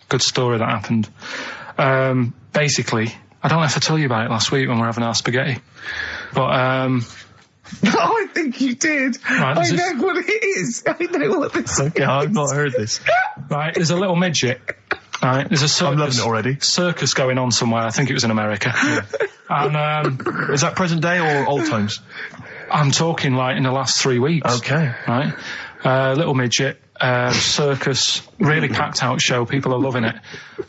good story that happened. Basically, I don't know if I told you about it last week when we were having our spaghetti, but No, I think you did. Right, I know what it is. I know what this is. Okay, I've not heard this. right, there's a little midget. Right, there's a circus. I'm loving it already. Circus going on somewhere. I think it was in America. And is that present day or old times? I'm talking like in the last 3 weeks. Okay. Right, little midget. Circus, really packed out show. People are loving it.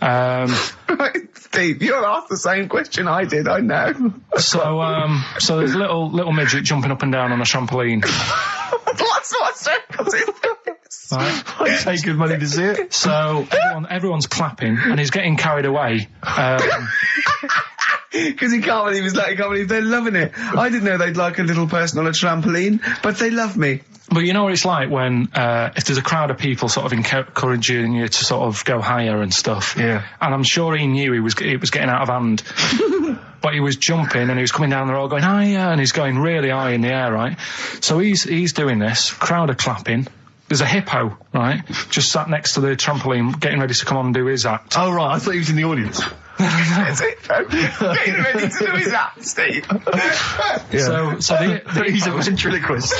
Right, Steve, you're asked the same question I did. I know. So there's a little midget jumping up and down on a trampoline. What circus is this? Right. I pay good money to see it. So everyone's clapping, and he's getting carried away. Because he can't believe they're loving it. I didn't know they'd like a little person on a trampoline, but they love me. But you know what it's like when, if there's a crowd of people sort of encouraging you to sort of go higher and stuff. Yeah. And I'm sure he knew it was getting out of hand. But he was jumping and he was coming down the road going higher, and he's going really high in the air, right? So he's doing this, crowd are clapping. There's a hippo, right, just sat next to the trampoline getting ready to come on and do his act. Oh, right, I thought he was in the audience. That's it, getting ready to do his act, Steve. Yeah. So he's a ventriloquist.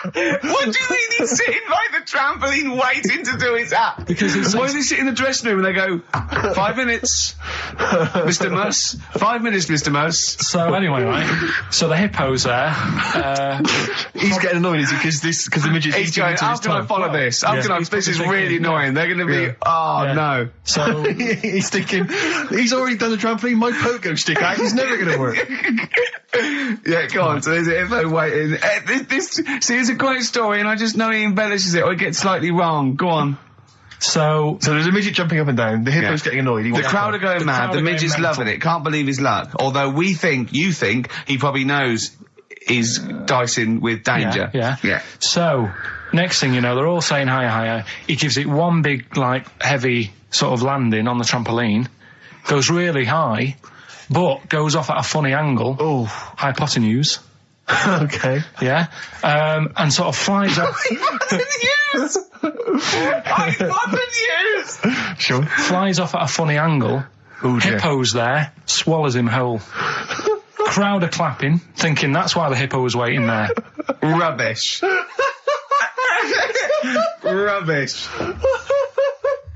What do you mean he's sitting by the trampoline waiting to do his act? Because why does he sit in the dressing room and they go, 5 minutes, Mr. Muss, 5 minutes, Mr. Muss. So anyway, right, so the hippo's there. He's getting annoyed, is he? Because the midget's he's going, how can I follow this? This is really annoying. They're going to be, no. So he's thinking, he's already done the trampoline, my pogo stick act is never going to work. Yeah, go on. So there's a hippo waiting. See, it's a great story, and I just know he embellishes it or he gets slightly wrong. Go on. So there's a midget jumping up and down. The hippo's getting annoyed. The crowd are going mad. The midget's loving it. Can't believe his luck. Although you think he probably knows he's dicing with danger. Yeah. So next thing you know, they're all saying higher, higher. He gives it one big, like, heavy sort of landing on the trampoline. Goes really high, but goes off at a funny angle. Oh, hypotenuse. Okay. Yeah. And sort of flies off. Hypotenuse! Sure. Flies off at a funny angle. Ooh, dear. Hippo's there, swallows him whole. Crowd are clapping, thinking that's why the hippo was waiting there. Rubbish. Rubbish.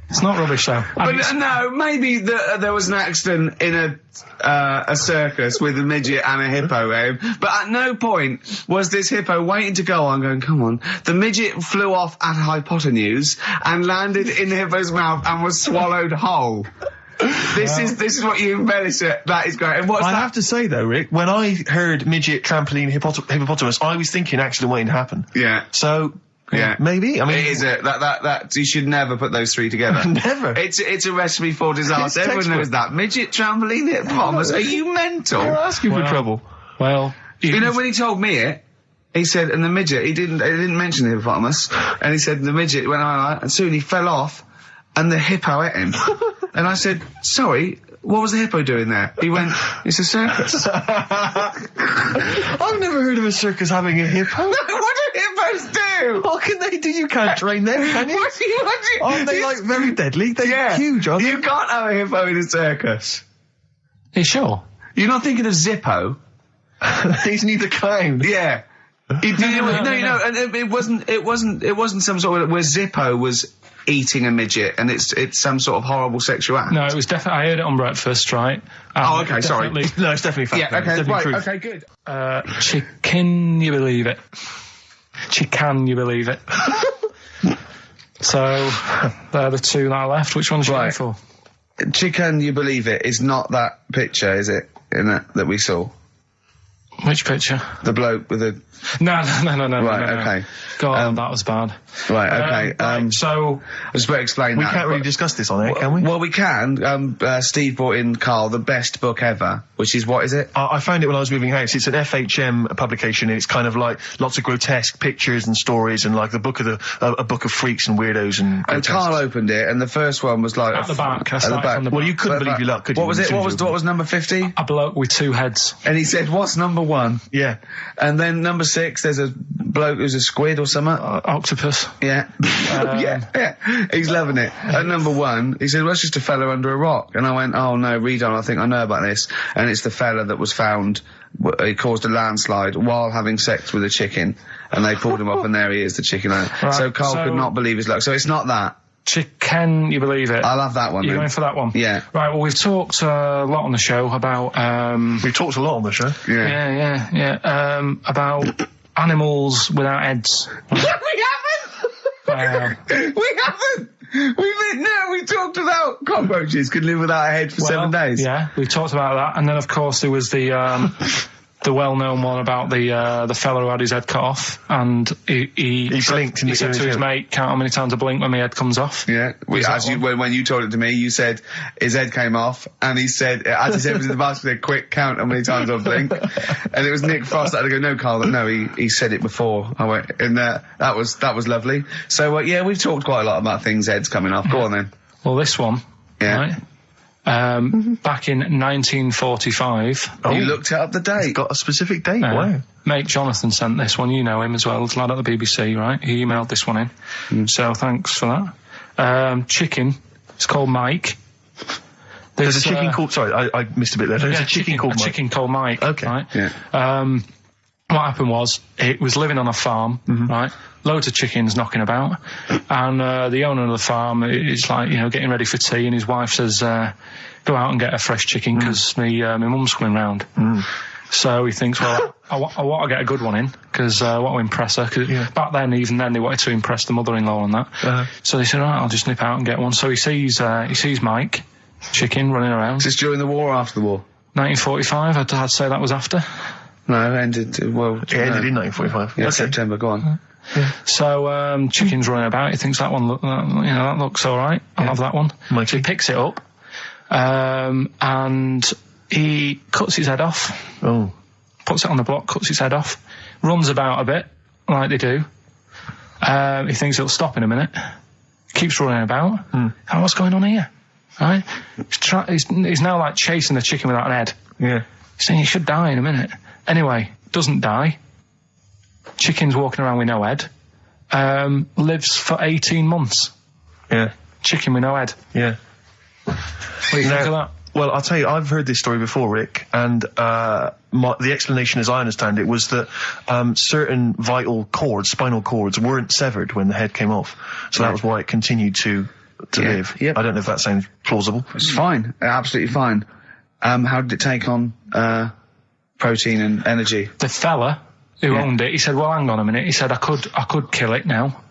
It's not rubbish, though. But no, maybe there was an accident in a circus with a midget and a hippo, but at no point was this hippo waiting to go on, going, come on. The midget flew off at hypotenuse and landed in the hippo's mouth and was swallowed whole. This is what you embellish it. That is great. And what's I that? have to say, though, Rick, when I heard midget, trampoline, hippopotamus, I was thinking accident waiting to happen. Yeah. So... Yeah, maybe. I mean, it is that you should never put those three together. Never. It's a recipe for disaster. Everyone knows that. Midget, trampoline, hippopotamus. Are you mental? You're asking for trouble. Well, you know when he told me it, he said, and the midget. He didn't mention the hippopotamus, and he said the midget went on, and soon he fell off, and the hippo ate him. And I said, sorry. What was the hippo doing there? He went, it's a circus. I've never heard of a circus having a hippo. What do hippos do? What can they do? You can't train them, can you? What do you... Aren't they, like, very deadly? They're huge, aren't they? You can't have a hippo in a circus. Are you sure? You're not thinking of Zippo? He's neither clown. Yeah. No, and it wasn't some sort of where Zippo was eating a midget and it's some sort of horrible sexual act. No, it was definitely, I heard it on breakfast, right? Oh, okay, sorry. No, it's definitely fact. Yeah, okay, right, truth. okay, good. Can you believe it? Can you believe it? So, they're the two that are left. Which one's you going for? Can you believe it is not that picture, is it? That we saw. Which picture? The bloke with the... No. Right, okay. God, that was bad. Right, okay. So... I just better explain we that. We can't really discuss this on air, can we? Well, we can. Steve brought in, Karl, the best book ever, which is, what is it? I found it when I was moving house. It's an FHM publication, and it's kind of like lots of grotesque pictures and stories, and like a book of freaks and weirdos and... And Karl opened it, and the first one was like... At the back. At the back. Well, you couldn't believe your luck, could you? What was it? What was number 50? A bloke with two heads. And he said, what's number 1. Yeah. And then number 6, there's a bloke who's a squid or something. Octopus. Yeah. yeah. He's loving it. At number 1, he said, well, it's just a fella under a rock. And I went, oh no, read on, I think I know about this. And it's the fella that was found, he caused a landslide while having sex with a chicken. And they pulled him up and there he is, the chicken owner. Right, so Carl could not believe his luck. So it's not that. Can you believe it? I'll have that one. You're then. going for that one? Yeah. Right, well, we've talked a lot on the show about... We've talked a lot on the show. Yeah. About animals without heads. We haven't! We haven't! We talked about cockroaches could live without a head for 7 days. Yeah, we've talked about that. And then, of course, there was the well-known one about the fella who had his head cut off, and he blinked. He said to his mate, "Count how many times I blink when my head comes off." Yeah, when you told it to me, you said his head came off, and he said, as his head was in the basket, he said, "Quick, count how many times I blink." And it was Nick Frost that had to go, "No, Carl, no, he said it before." I went, and that was lovely. So yeah, we've talked quite a lot about things heads coming off. Go on then. Well, this one, right? Back in 1945. You looked up the date. It's got a specific date. Wow. Mate Jonathan sent this one. You know him as well. The lad at the BBC, right? He emailed this one in. So thanks for that. Chicken. It's called Mike. There's a chicken called... Sorry, I missed a bit there. There's a chicken called Mike. Chicken called Mike. Okay. Right? Yeah. What happened was, it was living on a farm, right? Loads of chickens knocking about. And the owner of the farm is like, getting ready for tea, and his wife says, go out and get a fresh chicken, because my mum's coming round. So he thinks, well, I want to get a good one in, because I want to impress her. Cause back then, even then, they wanted to impress the mother-in-law and that. So they said, all right, I'll just nip out and get one. So he sees Mike, chicken, running around. Is this during the war or after the war? 1945, I'd say that was after. No, it ended, It ended in 1945. Yeah, Okay. September, go on. So, chicken's running about, he thinks that one, that looks alright, I'll have that one. Mikey. So he picks it up, and he cuts his head off. Oh. Puts it on the block, cuts his head off, runs about a bit, like they do. He thinks it'll stop in a minute, keeps running about. Oh, what's going on here? Right? He's now like chasing the chicken without an head. Yeah. He's saying he should die in a minute. Anyway, doesn't die. Chicken's walking around with no head. Lives for 18 months. Yeah. Chicken with no head. Yeah. What do you think of that? Well, I'll tell you, I've heard this story before, Rick, and the explanation, as I understand it, was that certain vital cords, spinal cords, weren't severed when the head came off. So that was why it continued to live. Yep. I don't know if that sounds plausible. It's fine. Absolutely fine. How did it take on protein and energy? The fella who owned it, he said, well, hang on a minute. He said, I could kill it now.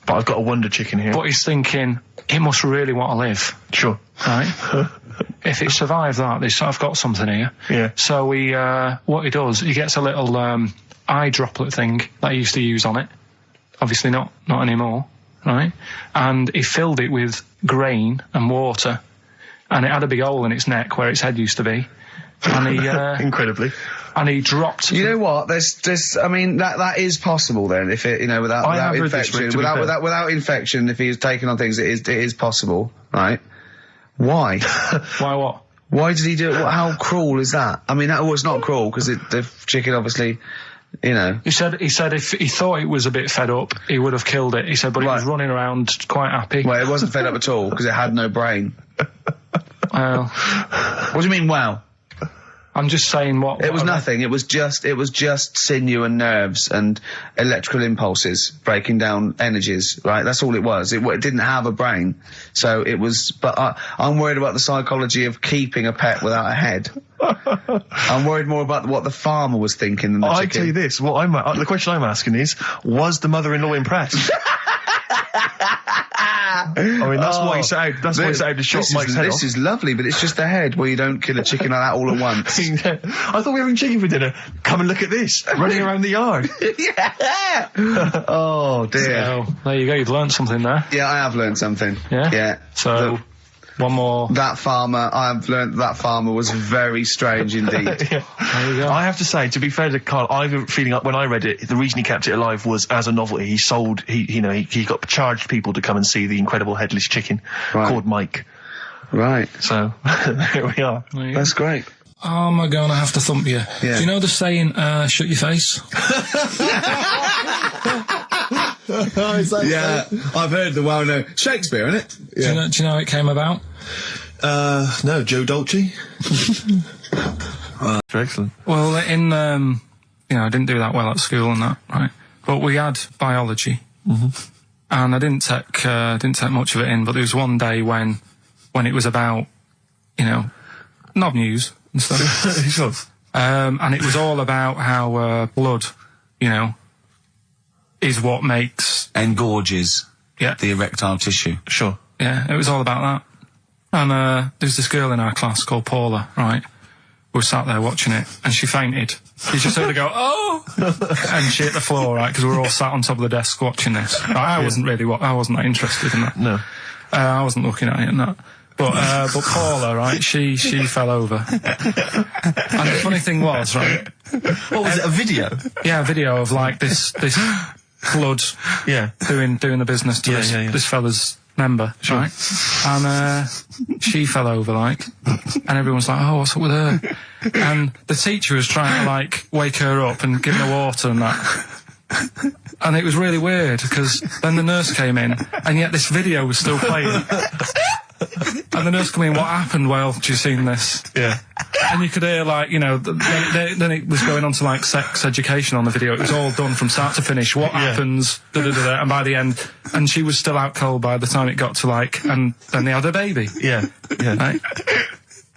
But I've got a wonder chicken here. But he's thinking, it must really want to live. Sure. Right? If it survived that, I've got something here. Yeah. So what he does, he gets a little eye droplet thing that he used to use on it. Obviously not anymore. Right? And he filled it with grain and water. And it had a big hole in its neck where its head used to be. And he... Incredibly. And he dropped... You know what? That is possible then, if it, without infection. Without infection, if he is taking on things, it is possible, right? Why? Why what? Why did he do it? How cruel is that? I mean, that was not cruel, because the chicken obviously... He said if he thought it was a bit fed up, he would have killed it. He said, but it was running around quite happy. Well, it wasn't fed up at all, because it had no brain. Well... What do you mean, wow? I'm just saying what... It was nothing. It was just sinew and nerves and electrical impulses breaking down energies, right? That's all it was. It didn't have a brain. So it was... But I'm worried about the psychology of keeping a pet without a head. I'm worried more about what the farmer was thinking than the chicken. I tell you this, the question I'm asking is, was the mother-in-law impressed? I mean, that's why he set out to shot Mike's head off. This is lovely, but it's just the head. Well, you don't kill a chicken like that all at once. I thought we were having chicken for dinner. Come and look at this, running around the yard. Yeah. Oh, dear. So, there you go, you've learned something there. Yeah, I have learned something. Yeah? Yeah. So... One more. That farmer, I've learned that farmer was very strange indeed. There you go. I have to say, to be fair to Carl, I have a feeling when I read it, the reason he kept it alive was as a novelty. He got charged people to come and see the incredible headless chicken called Mike. Right. So, there we are. That's great. Oh, am I going to have to thump you? Yeah. Do you know the saying, shut your face? Yeah, I've heard the well-known Shakespeare, innit? Yeah. Do you know how it came about? No, Joe Dolce. Excellent. Well, I didn't do that well at school and that, right? But we had biology, and I didn't take much of it in. But there was one day when it was about, knob news and stuff. And it was all about how blood, is what makes Engorges the erectile tissue. Sure. Yeah, it was all about that. And there's this girl in our class called Paula, right? We were sat there watching it, and she fainted. You just heard her go, oh! And she hit the floor, right? Because we were all sat on top of the desk watching this. I wasn't that interested in that. No. I wasn't looking at it and that. But Paula, right? She fell over. And the funny thing was, right? What was it? A video? Yeah, a video of like this blood. Yeah. Doing the business to this fella's member, sure. Right? And she fell over, like, and everyone's like, oh, what's up with her? And the teacher was trying to, like, wake her up and give her water and that. And it was really weird, because then the nurse came in, and yet this video was still playing. And the nurse came in, what happened? Well, do you seen this? Yeah. And you could hear, like, then it was going on to, like, sex education on the video. It was all done from start to finish. What happens? And by the end, and she was still out cold by the time it got to, like, and then they had a baby. Yeah. Yeah. Right?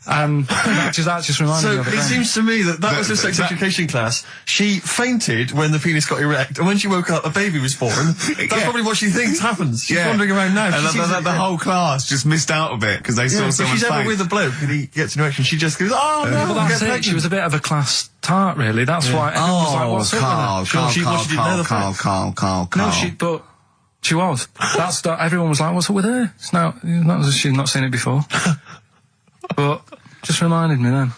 And that just reminded me of it. So it seems to me that was a sex education class. She fainted when the penis got erect, and when she woke up, a baby was born. That's probably what she thinks happens. She's wandering around now. And the whole class just missed out a bit because they saw someone. If she's ever with a bloke and he gets an erection, she just goes, "Oh no!" Well, that's it. She was a bit of a class tart, really. That's why everyone was like, "What's up with her?" Carl. No, she was. Everyone was like, "What's up with her?" She's not seen it before. But just reminded me then.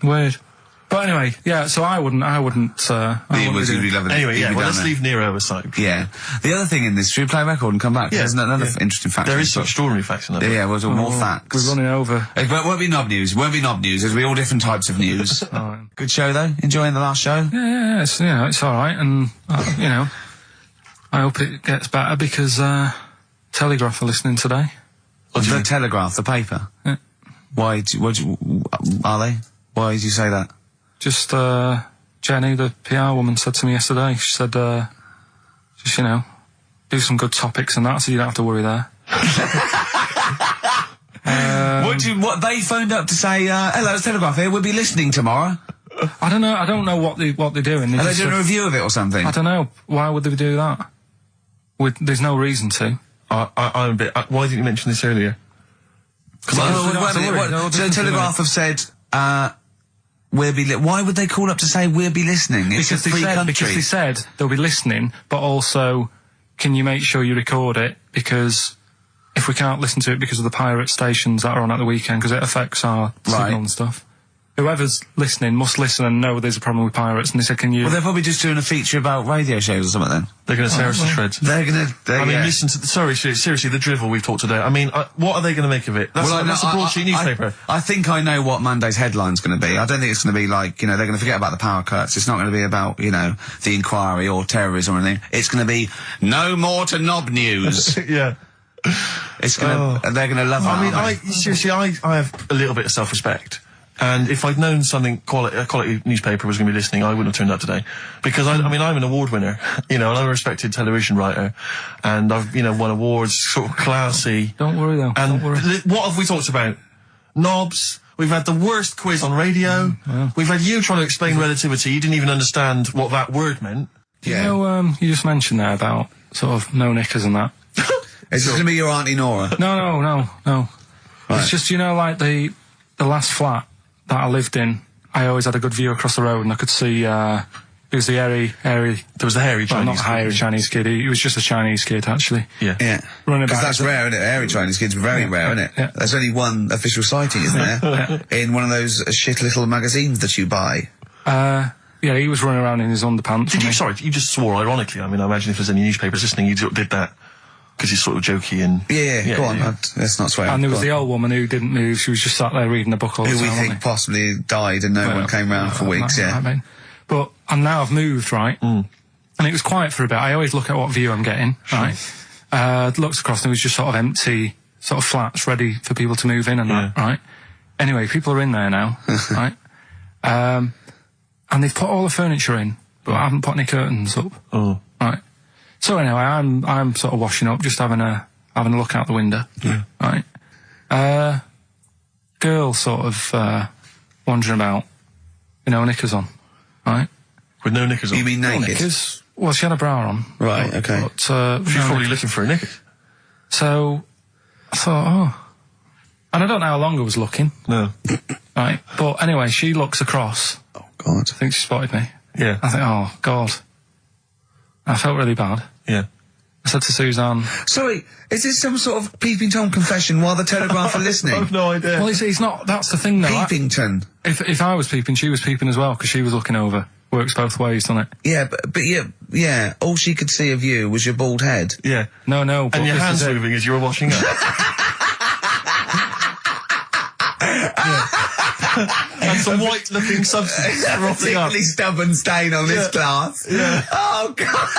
Weird. But anyway, yeah. So I wouldn't. Anyway, let's leave Nero aside. Yeah. The other thing in this, should we play a record and come back? Yeah. There's another interesting fact. There is some extraordinary facts in that. Yeah, well, more facts. We're running over. It won't be knob news. There'll be all different types of news. Good show though. Enjoying the last show. Yeah. It's all right, and I hope it gets better because Telegraph are listening today. The Telegraph, the paper. Yeah. Why? Are they? Why did you say that? Just Jenny, the PR woman, said to me yesterday. She said, just do some good topics and that, so you don't have to worry there. What they phoned up to say? Hello, it's Telegraph here. We'll be listening tomorrow. I don't know. I don't know what they're doing. Are they doing a review of it or something? I don't know. Why would they do that? There's no reason to. I'm a bit. Why didn't you mention this earlier? So Telegraph have said, why would they call up to say we'll be listening? It's a free country. Because they said they'll be listening, but also, can you make sure you record it? Because if we can't listen to it because of the pirate stations that are on at the weekend, because it affects our signal and stuff. Whoever's listening must listen and know there's a problem with pirates, and they said, can you... Well, they're probably just doing a feature about radio shows or something then. They're going to tear us to shreds. Listen to... seriously, the drivel we've talked today. I mean, what are they going to make of it? That's a broadsheet newspaper. I think I know what Monday's headline's going to be. I don't think it's going to be like, they're going to forget about the power cuts. It's not going to be about, the inquiry or terrorism or anything. It's going to be, no more to knob news. Yeah. It's going to... They're going to love it. I mean, I have a little bit of self-respect. And if I'd known a quality newspaper was going to be listening, I wouldn't have turned up today. Because I'm an award winner, and I'm a respected television writer, and I've, won awards, sort of classy. Don't worry though. And don't worry. What have we talked about? Knobs. We've had the worst quiz on radio. We've had you trying to explain relativity. You didn't even understand what that word meant. Yeah. You just mentioned there about sort of no knickers and that. Is this going to be your Auntie Nora? No. Right. It's just, like the last flat that I lived in, I always had a good view across the road, and I could see, it was the hairy... There was the hairy Chinese not hairy Chinese kid, he was just a Chinese kid, actually. Yeah. Running back. Because that's rare, isn't it? Hairy Chinese kids are very rare, isn't it? Yeah. There's only one official sighting, isn't there? In one of those shit little magazines that you buy. Yeah, he was running around in his underpants. You just swore ironically. I mean, I imagine if there's any newspapers listening, you did that. because he's sort of jokey and... Yeah, go on, let's not swear. And there was the old woman who didn't move, she was just sat there reading a book all the who time, we think possibly died and no one came round for weeks, I mean. But, and now I've moved, right? And it was quiet for a bit. I always look at what view I'm getting, right? Looked across and it was just sort of empty, sort of flats ready for people to move in and that, right? Anyway, people are in there now, right? And they've put all the furniture in, but I haven't put any curtains up. Oh. Right. So anyway, I'm sort of washing up, just having a look out the window. Yeah. Right. Girl sort of wandering about, knickers on. Right. With no knickers on? You mean naked? No knickers. Well, she had a bra on. Right, okay. But, She's probably looking for a knickers. So, I thought, and I don't know how long I was looking. No. Right. But anyway, she looks across. Oh, God. I think she spotted me. Yeah. I think, oh, God. I felt really bad. Yeah. I said to Suzanne... Sorry, is this some sort of Peeping Tom confession while the Telegraph are listening? I've no idea. Well, he's not... That's the thing, though. Peepington. If I was peeping, she was peeping as well, because she was looking over. Works both ways, doesn't it? Yeah, but yeah, all she could see of you was your bald head. Yeah. No, but and your this hands is it. moving as you were washing up. And some white-looking substance frothing up. Particularly stubborn stain on this glass. Yeah. Oh, God.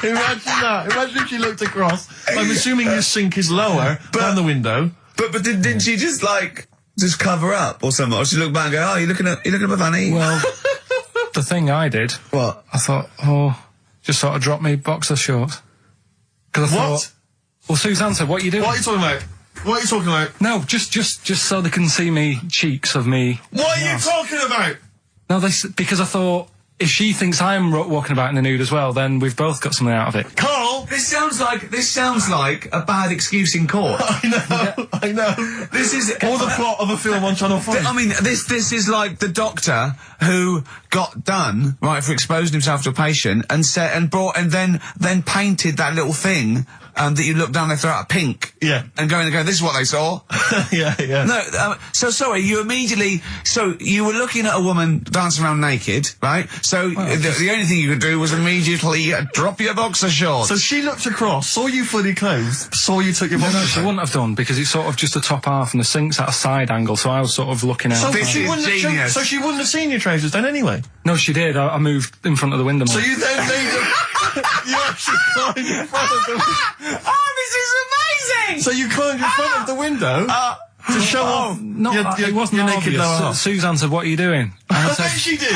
Imagine that. Imagine if she looked across. I'm assuming your sink is lower than the window. But didn't she just cover up or something? Or she looked back and go, oh, you're looking at my funny? Well, the thing I did... What? I thought, just sort of drop me boxer shorts. Because I thought... Well, Suzanne said, what are you doing? What are you talking about? What are you talking about? No, just so they can see me cheeks of me. What are you talking about? No, because I thought, if she thinks I'm walking about in the nude as well, then we've both got something out of it. Carl! This sounds like a bad excuse in court. I know. This is... Or the plot of a film on Channel 5. I mean, this is like the doctor who got done, right, for exposing himself to a patient and then painted that little thing that you look down their throat pink. Yeah. And go, this is what they saw. Yeah. No, so sorry, you were looking at a woman dancing around naked, right? So the only thing you could do was immediately drop your boxer shorts. So she looked across, saw you fully clothed, saw you took your boxer No, she wouldn't have done, because it's sort of just the top half and the sink's at a side angle, so I was sort of looking out. So This she is wouldn't genius. so she wouldn't have seen your trousers then anyway? No, she did. I moved in front of the window more. So you then made you actually climbed in front of the window. Oh, this is amazing! So you climbed in front of the window to show off it wasn't your naked obvious. lower half. Suzanne said, what are you doing? And I I bet said, she did.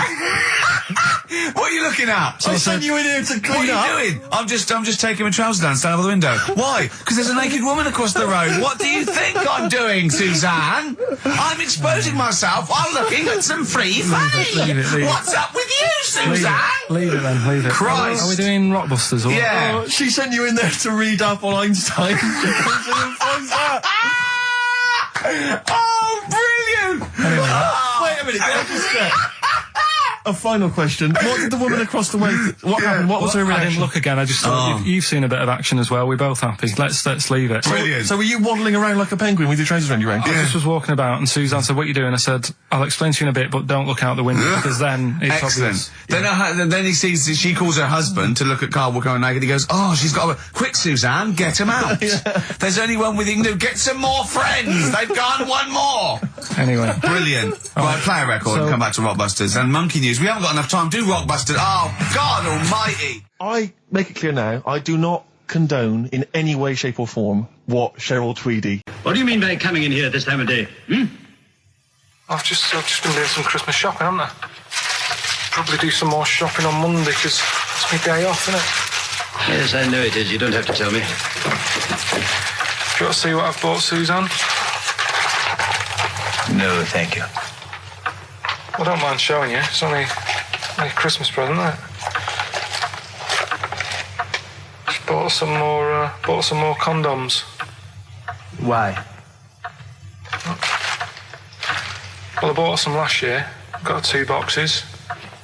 What are you looking at? I sent you in here to What clean up. are you doing? I'm just taking my trousers down, stand over the window. Why? Because there's a naked woman across the road. What do you think I'm doing, Suzanne? I'm exposing myself while looking at some free funny. Leave it. What's up with you, Suzanne? leave it then, leave it. Christ. Are we doing Rockbusters or what? Yeah. Oh, she sent you in there to read up on Einstein. She comes in and finds that. Oh, brilliant! Wait a minute, can I just check? A final question. What did the woman across the way... What happened? What was her I reaction? didn't look again. I just thought you've seen a bit of action as well. We're both happy. Let's leave it. Brilliant. So were you waddling around like a penguin with your trousers around your ankles? I just was walking about, and Suzanne said, "What are you doing?" I said, "I'll explain to you in a bit, but don't look out the window because then it's Excellent. obvious." Then he sees, she calls her husband to look at Carl walking around naked. He goes, "Oh, she's got a... Quick, Suzanne, get him out. There's only one with you can do. Get some more friends. They've gone one more." Anyway, Brilliant. Right, play a record and come back to Rockbusters. And Monkey News. We haven't got enough time. Do Rockbusters. Oh, God almighty. I make it clear now, I do not condone in any way, shape or form what Cheryl Tweedy... What do you mean by coming in here at this time of day? I've just been doing some Christmas shopping, haven't I? Probably do some more shopping on Monday because it's my day off, isn't it? Yes, I know it is. You don't have to tell me. Do you want to see what I've bought, Suzanne? No, thank you. I don't mind showing you. It's only a Christmas present, isn't it? Just bought some more condoms. Why? Well, I bought some last year. Got 2 boxes.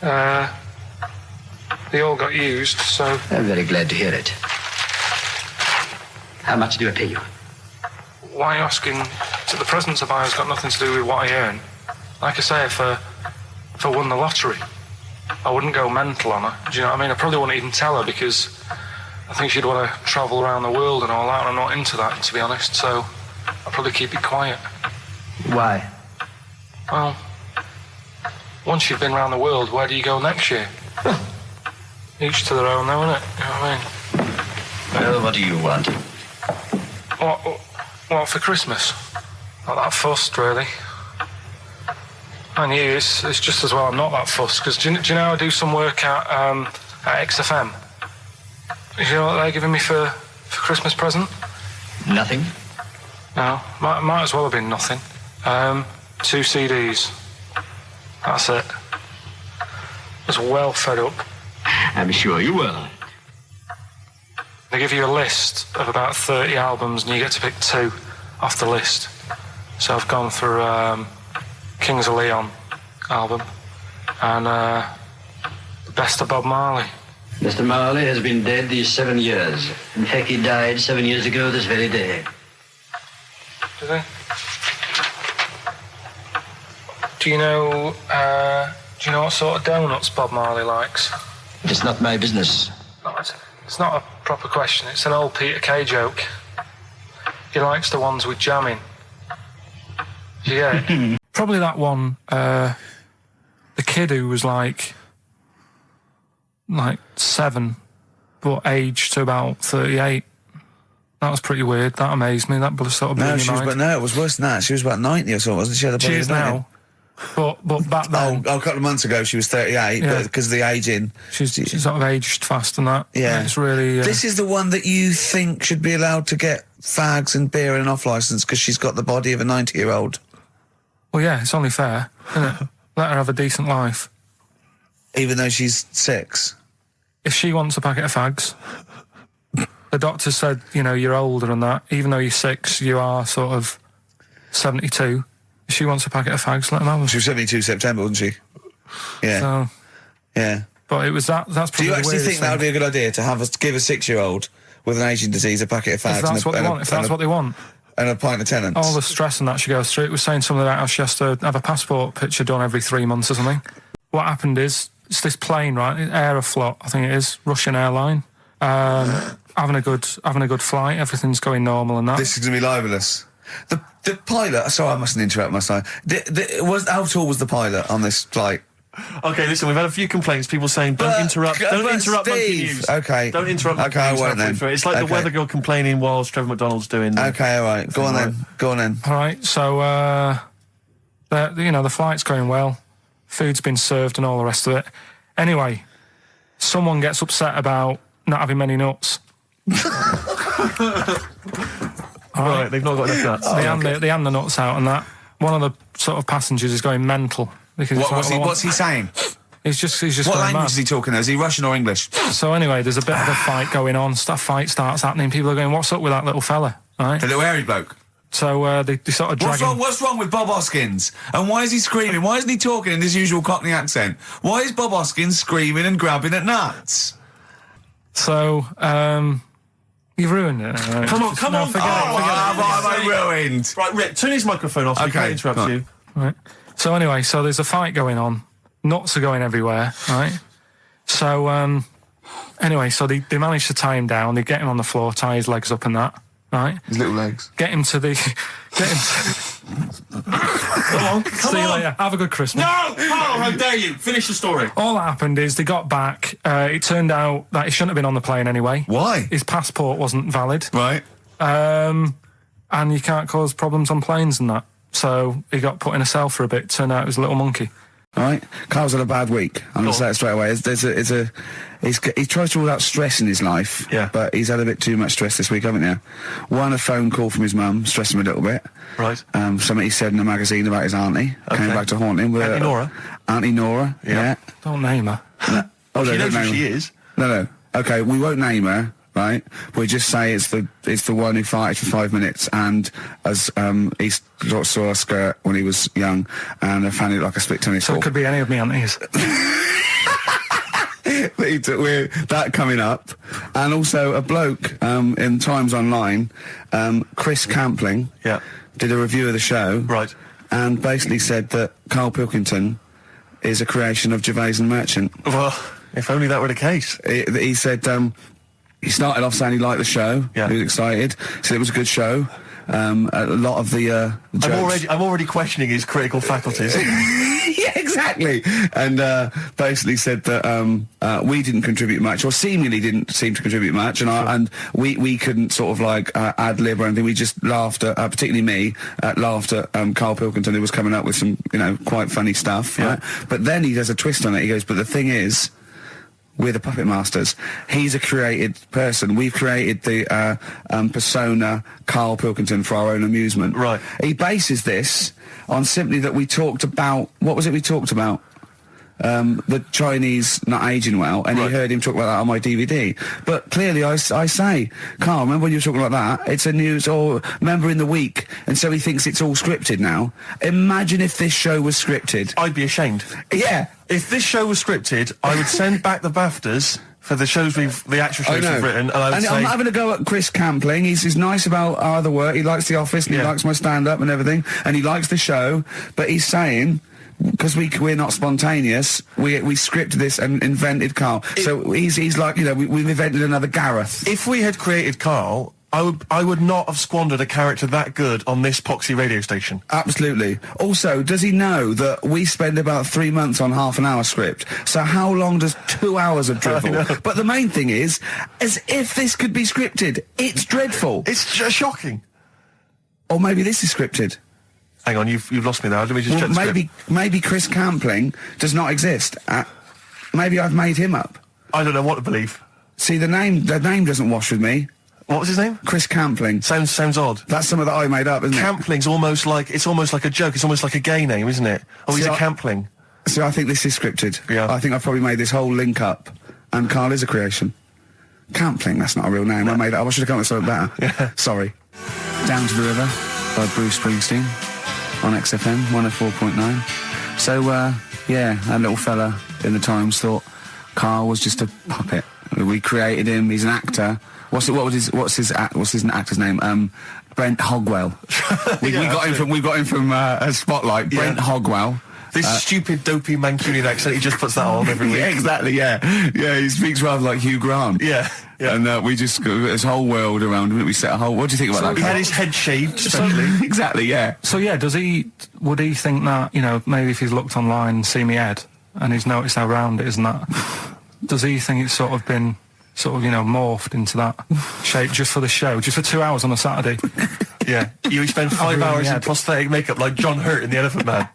They all got used, so... I'm very glad to hear it. How much do I pay you? Why are you asking? So the presents I buy has got nothing to do with what I earn. Like I say, if I won the lottery, I wouldn't go mental on her. Do you know what I mean? I probably wouldn't even tell her because I I think she'd want to travel around the world and all that, and I'm not into that, to be honest, so I'll probably keep it quiet. Why? Well, once you've been around the world, where do you go next year? Each to their own, though, innit? You know what I mean? Well, what do you want? What for Christmas? Not that fussed, really. And you, it's just as well I'm not that fussed, because do you know I do some work at XFM? Do you know what they're giving me for Christmas present? Nothing? No, might as well have been nothing. 2 CDs. That's it. I was well fed up. I'm sure you will. They give you a list of about 30 albums and you get to pick 2 off the list. So I've gone for Kings of Leon album and the best of Bob Marley. Mr. Marley has been dead these 7 years. In fact, he died 7 years ago this very day. Did they? Do you know what sort of donuts Bob Marley likes? It's not my business. No, it's not a proper question. It's an old Peter Kay joke. He likes the ones with jam in. Do you get it? Probably that one, the kid who was like 7, but aged to about 38. That was pretty weird. That amazed me. That sort of blew my mind. No, it was worse than that. She was about 90 or so, wasn't she? She is now. But back then... a couple of months ago she was 38, Yeah. but because of the aging. She's sort of aged fast and that. Yeah. It's really... This is the one that you think should be allowed to get fags and beer and an off-licence because she's got the body of a 90-year-old. Well, yeah, it's only fair, isn't it? Let her have a decent life. Even though she's 6. If she wants a packet of fags, the doctor said, you're older and that. Even though you're 6, you are sort of 72. If she wants a packet of fags, let them have them. She was 72 September, wasn't she? Yeah. So, yeah. but it was that's probably Do you the actually weirdest think that would be a good idea, to give a 6-year-old with an aging disease a packet of fags? If that's what they want. And a pint of Tennants. All the stress and that she goes through. It was saying something about how she has to have a passport picture done every 3 months or something. What happened is, it's this plane, right? Aeroflot, I think it is, Russian airline. Having a good flight, everything's going normal and that. This is going to be libelous. The pilot, sorry, I mustn't interrupt my son. How tall was the pilot on this flight? Okay, listen, we've had a few complaints, people saying, don't interrupt Monkey News. Okay. Don't interrupt Monkey News. I won't then. It's like the weather girl complaining whilst Trevor McDonald's doing... Okay, all right. Go on then. All right, so, the flight's going well. Food's been served and all the rest of it. Anyway, someone gets upset about not having many nuts. Right, they've not got enough nuts. They hand the nuts out and that. One of the sort of passengers is going mental. Because what's he saying? He's just what going language mad. is he talking? Is he Russian or English? So anyway, there's a bit of a fight going on. Fight starts happening. People are going, "What's up with that little fella?" Right? The little hairy bloke. So they sort of drag him. What's wrong with Bob Hoskins? And why is he screaming? Why isn't he talking in his usual Cockney accent? Why is Bob Hoskins screaming and grabbing at nuts? So you've ruined it. Right? Come on. Forget it. I ruined? Right, Rick, turn his microphone off so we can't interrupt you. Right. So anyway, there's a fight going on. Nuts are going everywhere, right? So, anyway, they manage to tie him down. They get him on the floor, tie his legs up and that, right? His little legs. Get him to... Come See you later. Have a good Christmas. No! Carl, how dare you? Finish the story. All that happened is they got back. It turned out that he shouldn't have been on the plane anyway. Why? His passport wasn't valid. Right. And you can't cause problems on planes and that. So he got put in a cell for a bit. Turned out it was a little monkey. All right. Carl's had a bad week. I'm going to say it straight away. He tries to rule out stress in his life, but he's had a bit too much stress this week, haven't you? One, a phone call from his mum, stressed him a little bit. Right. Something he said in a magazine about his auntie. Came back to haunt him. Auntie Nora? Auntie Nora, yeah. Don't name her. No. She knows who she is. No. Okay, we won't name her. Right, we just say it's the one who farted for 5 minutes, and as he saw a skirt when he was young, and I found it like a split tennis ball. So it could be any of me aunties. That coming up, and also a bloke in Times Online, Chris Campling, did a review of the show, right, and basically said that Karl Pilkington is a creation of Gervais and Merchant. Well, if only that were the case. He said. he started off saying he liked the show. Yeah. He was excited. Said it was a good show. A lot of the jokes. I'm already questioning his critical faculties. Yeah, exactly. And basically said that we didn't contribute much, or seemingly didn't seem to contribute much, and we couldn't sort of like ad lib or anything. We just laughed at, particularly me, laughed at Karl Pilkington, who was coming up with some, quite funny stuff. Yeah. Right? But then he does a twist on it. He goes, but the thing is, we're the puppet masters. He's a created person. We've created the persona Karl Pilkington for our own amusement. Right. He bases this on simply that we talked about... What was it we talked about? The Chinese not aging well, and Right. he heard him talk about that on my DVD. But clearly I say, Karl, remember when you were talking about that? It's a news or member in the week, and so he thinks it's all scripted now. Imagine if this show was scripted. I'd be ashamed. Yeah. If this show was scripted, I would send back the BAFTAs for the shows the actual shows we've written, and I would say... I'm not having a go at Chris Campling. He's nice about our other work. He likes The Office, and he likes my stand-up and everything, and he likes the show, but he's saying... Because we're not spontaneous, we scripted this and invented Karl. So he's like, we've invented another Gareth. If we had created Karl, I would not have squandered a character that good on this poxy radio station. Absolutely. Also, does he know that we spend about 3 months on half an hour script? So how long does 2 hours of drivel? But the main thing is, as if this could be scripted, it's dreadful. It's shocking. Or maybe this is scripted. Hang on, you've lost me there. Let me just check the script. Maybe Chris Campling does not exist. Maybe I've made him up. I don't know what to believe. See, the name doesn't wash with me. What was his name? Chris Campling. Sounds odd. That's something that I made up, isn't it? Campling's almost like a joke. It's almost like a gay name, isn't it? Oh, he's a Campling. So I think this is scripted. Yeah. I think I've probably made this whole link up, and Karl is a creation. Campling, that's not a real name. I made it up. I should have come up with something better. Yeah. Sorry. Down to the River by Bruce Springsteen on XFM 104.9. So, a little fella in the Times thought Karl was just a puppet. We created him. He's an actor. What's his actor's name? Brent Hogwell. We got him from Spotlight. Brent Hogwell. This stupid, dopey Mancunian accent, he just puts that on every week. Yeah, exactly, yeah. Yeah, he speaks rather like Hugh Grant. Yeah. And we just got this whole world around him. We set a whole... What do you think about that? He had his head shaved, especially. Exactly, yeah. So yeah, would he think that, maybe if he's looked online and seen me head, and he's noticed how round it is and that, does he think it's sort of been, morphed into that shape just for the show, just for 2 hours on a Saturday? Yeah. You spend 5 hours in prosthetic makeup like John Hurt in The Elephant Man.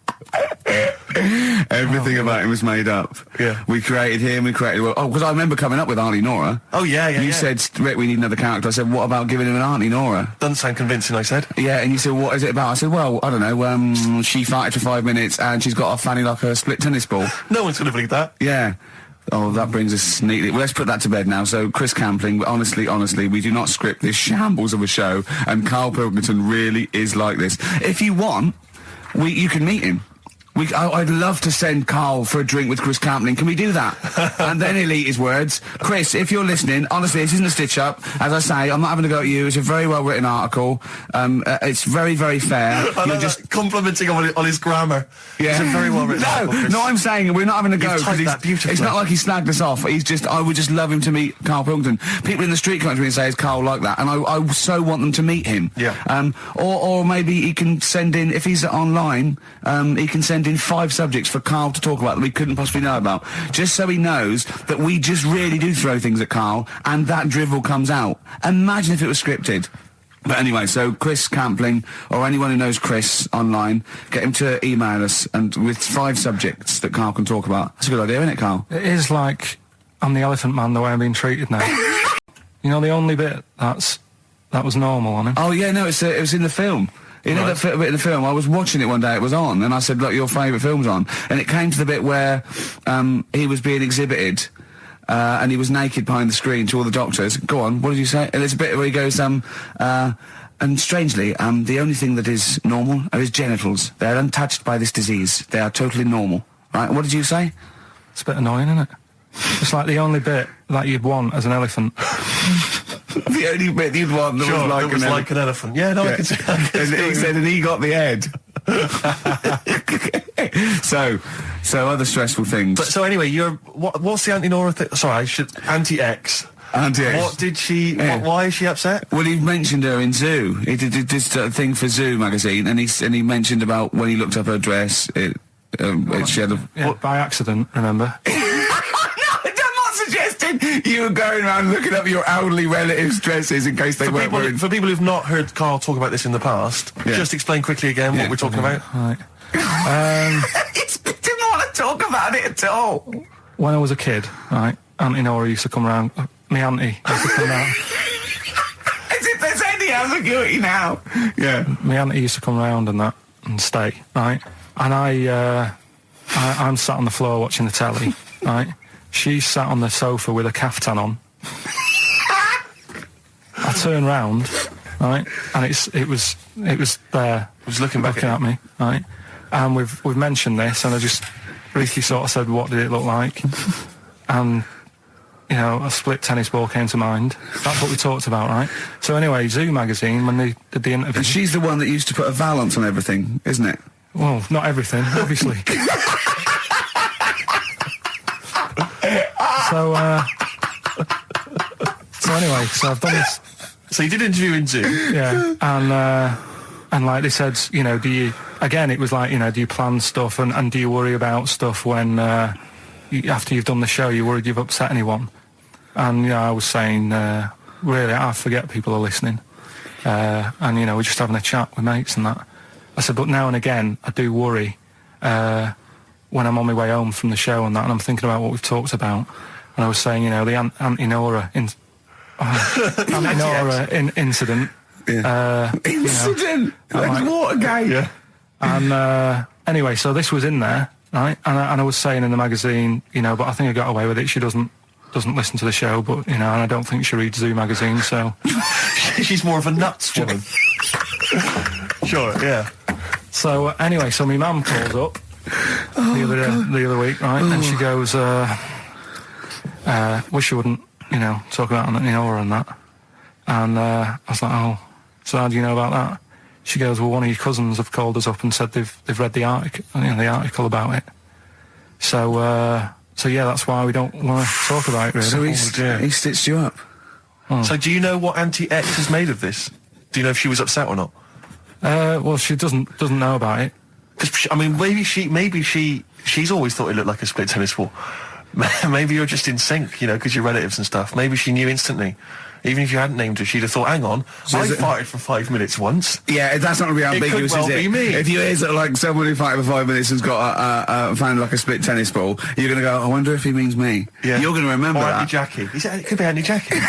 Everything about him was made up. Yeah. We created him, because I remember coming up with Auntie Nora. Oh, yeah. You said, Rick, we need another character. I said, what about giving him an Auntie Nora? Doesn't sound convincing, I said. Yeah, and you said, what is it about? I said, well, I don't know, she farted for 5 minutes and she's got a fanny like a split tennis ball. No one's going to believe that. Yeah. Oh, that brings us neatly... Well, let's put that to bed now. So, Chris Campling, honestly, we do not script this shambles of a show, and Karl Pilkington really is like this. If you want, you can meet him. I'd love to send Karl for a drink with Chris Campling. Can we do that? And then he'll eat his words. Chris, if you're listening, honestly, this isn't a stitch-up. As I say, I'm not having a go at you. It's a very well-written article. It's very, very fair. You're just complimenting on his grammar. Yeah. It's a very well-written article. No, I'm saying we're not having a go. You've typed that beautifully. It's not like he snagged us off. I would just love him to meet Karl Pilkington. People in the street come to me and say, is Karl like that? And I so want them to meet him. Yeah. Or maybe he can send in, if he's online, he can send in 5 subjects for Karl to talk about that we couldn't possibly know about, just so he knows that we just really do throw things at Karl, and that drivel comes out. Imagine if it was scripted. But anyway, so Chris Campling, or anyone who knows Chris online, get him to email us, and with 5 subjects that Karl can talk about. That's a good idea, isn't it, Karl? It is like I'm the Elephant Man the way I'm being treated now. The only bit that was normal on him. Oh yeah, no, it was in the film. You know that bit in the film? I was watching it one day, it was on, and I said, look, your favourite film's on. And it came to the bit where he was being exhibited, and he was naked behind the screen to all the doctors. Go on, what did you say? And there's a bit where he goes, and strangely, the only thing that is normal are his genitals. They're untouched by this disease. They are totally normal. Right, what did you say? It's a bit annoying, isn't it? It's like the only bit that you'd want as an elephant. The only bit you'd want that was like an elephant. Yeah, no, I can see that. And he said, and he got the head. So other stressful things. But so anyway, what's the Auntie Nora thing? Sorry, Auntie X. Anti-X. What did she... Yeah. Why is she upset? Well, he mentioned her in Zoo. He did this thing for Zoo magazine, and he mentioned about when he looked up her dress, she had a... Yeah, by accident, remember? I'm not suggesting you were going around looking up your elderly relatives' dresses in case they weren't wearing... For people who've not heard Karl talk about this in the past, just explain quickly again what we're talking about. Right. He didn't want to talk about it at all. When I was a kid, right, Auntie Nora used to come round. My auntie used to come round. As if there's any ambiguity now. Yeah. My auntie used to come round and stay, right? And I'm sat on the floor watching the telly, right? She's sat on the sofa with a caftan on. I turn round, right, and it was there. It was looking back at me, right? And we've mentioned this, and I just briefly sort of said, "What did it look like?" And you know, a split tennis ball came to mind. That's what we talked about, right? So anyway, Zoo magazine, when they did the interview... And she's the one that used to put a valance on everything, isn't it? Well, not everything, obviously. So anyway, so I've done this... So you did an interview in Zoo? Yeah, and like they said, you know, do you... Again, it was like, you know, do you plan stuff and do you worry about stuff when... after you've done the show, you're worried you've upset anyone? And, you know, I was saying, really, I forget people are listening. And, you know, we're just having a chat with mates and that. I said, but now and again, I do worry when I'm on my way home from the show and that, and I'm thinking about what we've talked about. And I was saying, you know, the Auntie Nora incident. Yeah. Incident? Like Watergate? Yeah. And anyway, so this was in there, right? And I was saying in the magazine, you know, but I think I got away with it. She doesn't listen to the show, but, you know, and I don't think she reads Zoo magazine, so... She's more of a nuts woman. Sure, yeah. So, anyway, so my mum calls up the other week, right? And she goes, wish you wouldn't, you know, talk about Auntie Nora and that. And I was like, oh, so how do you know about that? She goes, well, one of your cousins have called us up and said they've read the article about it. So yeah, that's why we don't want to talk about it, really. So he stitched you up. Oh. So do you know what Anti-X has made of this? Do you know if she was upset or not? Well, she doesn't know about it. Because, I mean, maybe she's always thought it looked like a split tennis ball. Maybe you're just in sync, you know, because you're relatives and stuff. Maybe she knew instantly. Even if you hadn't named her, she'd have thought, hang on, I farted for 5 minutes once. Yeah, that's not going to be ambiguous, well is it? Be me. If you hear sort of like someone who farted for 5 minutes and's got found like a split tennis ball, you're going to go, I wonder if he means me. Yeah. You're going to remember that. Auntie Jackie. He said, it could be Auntie Jackie.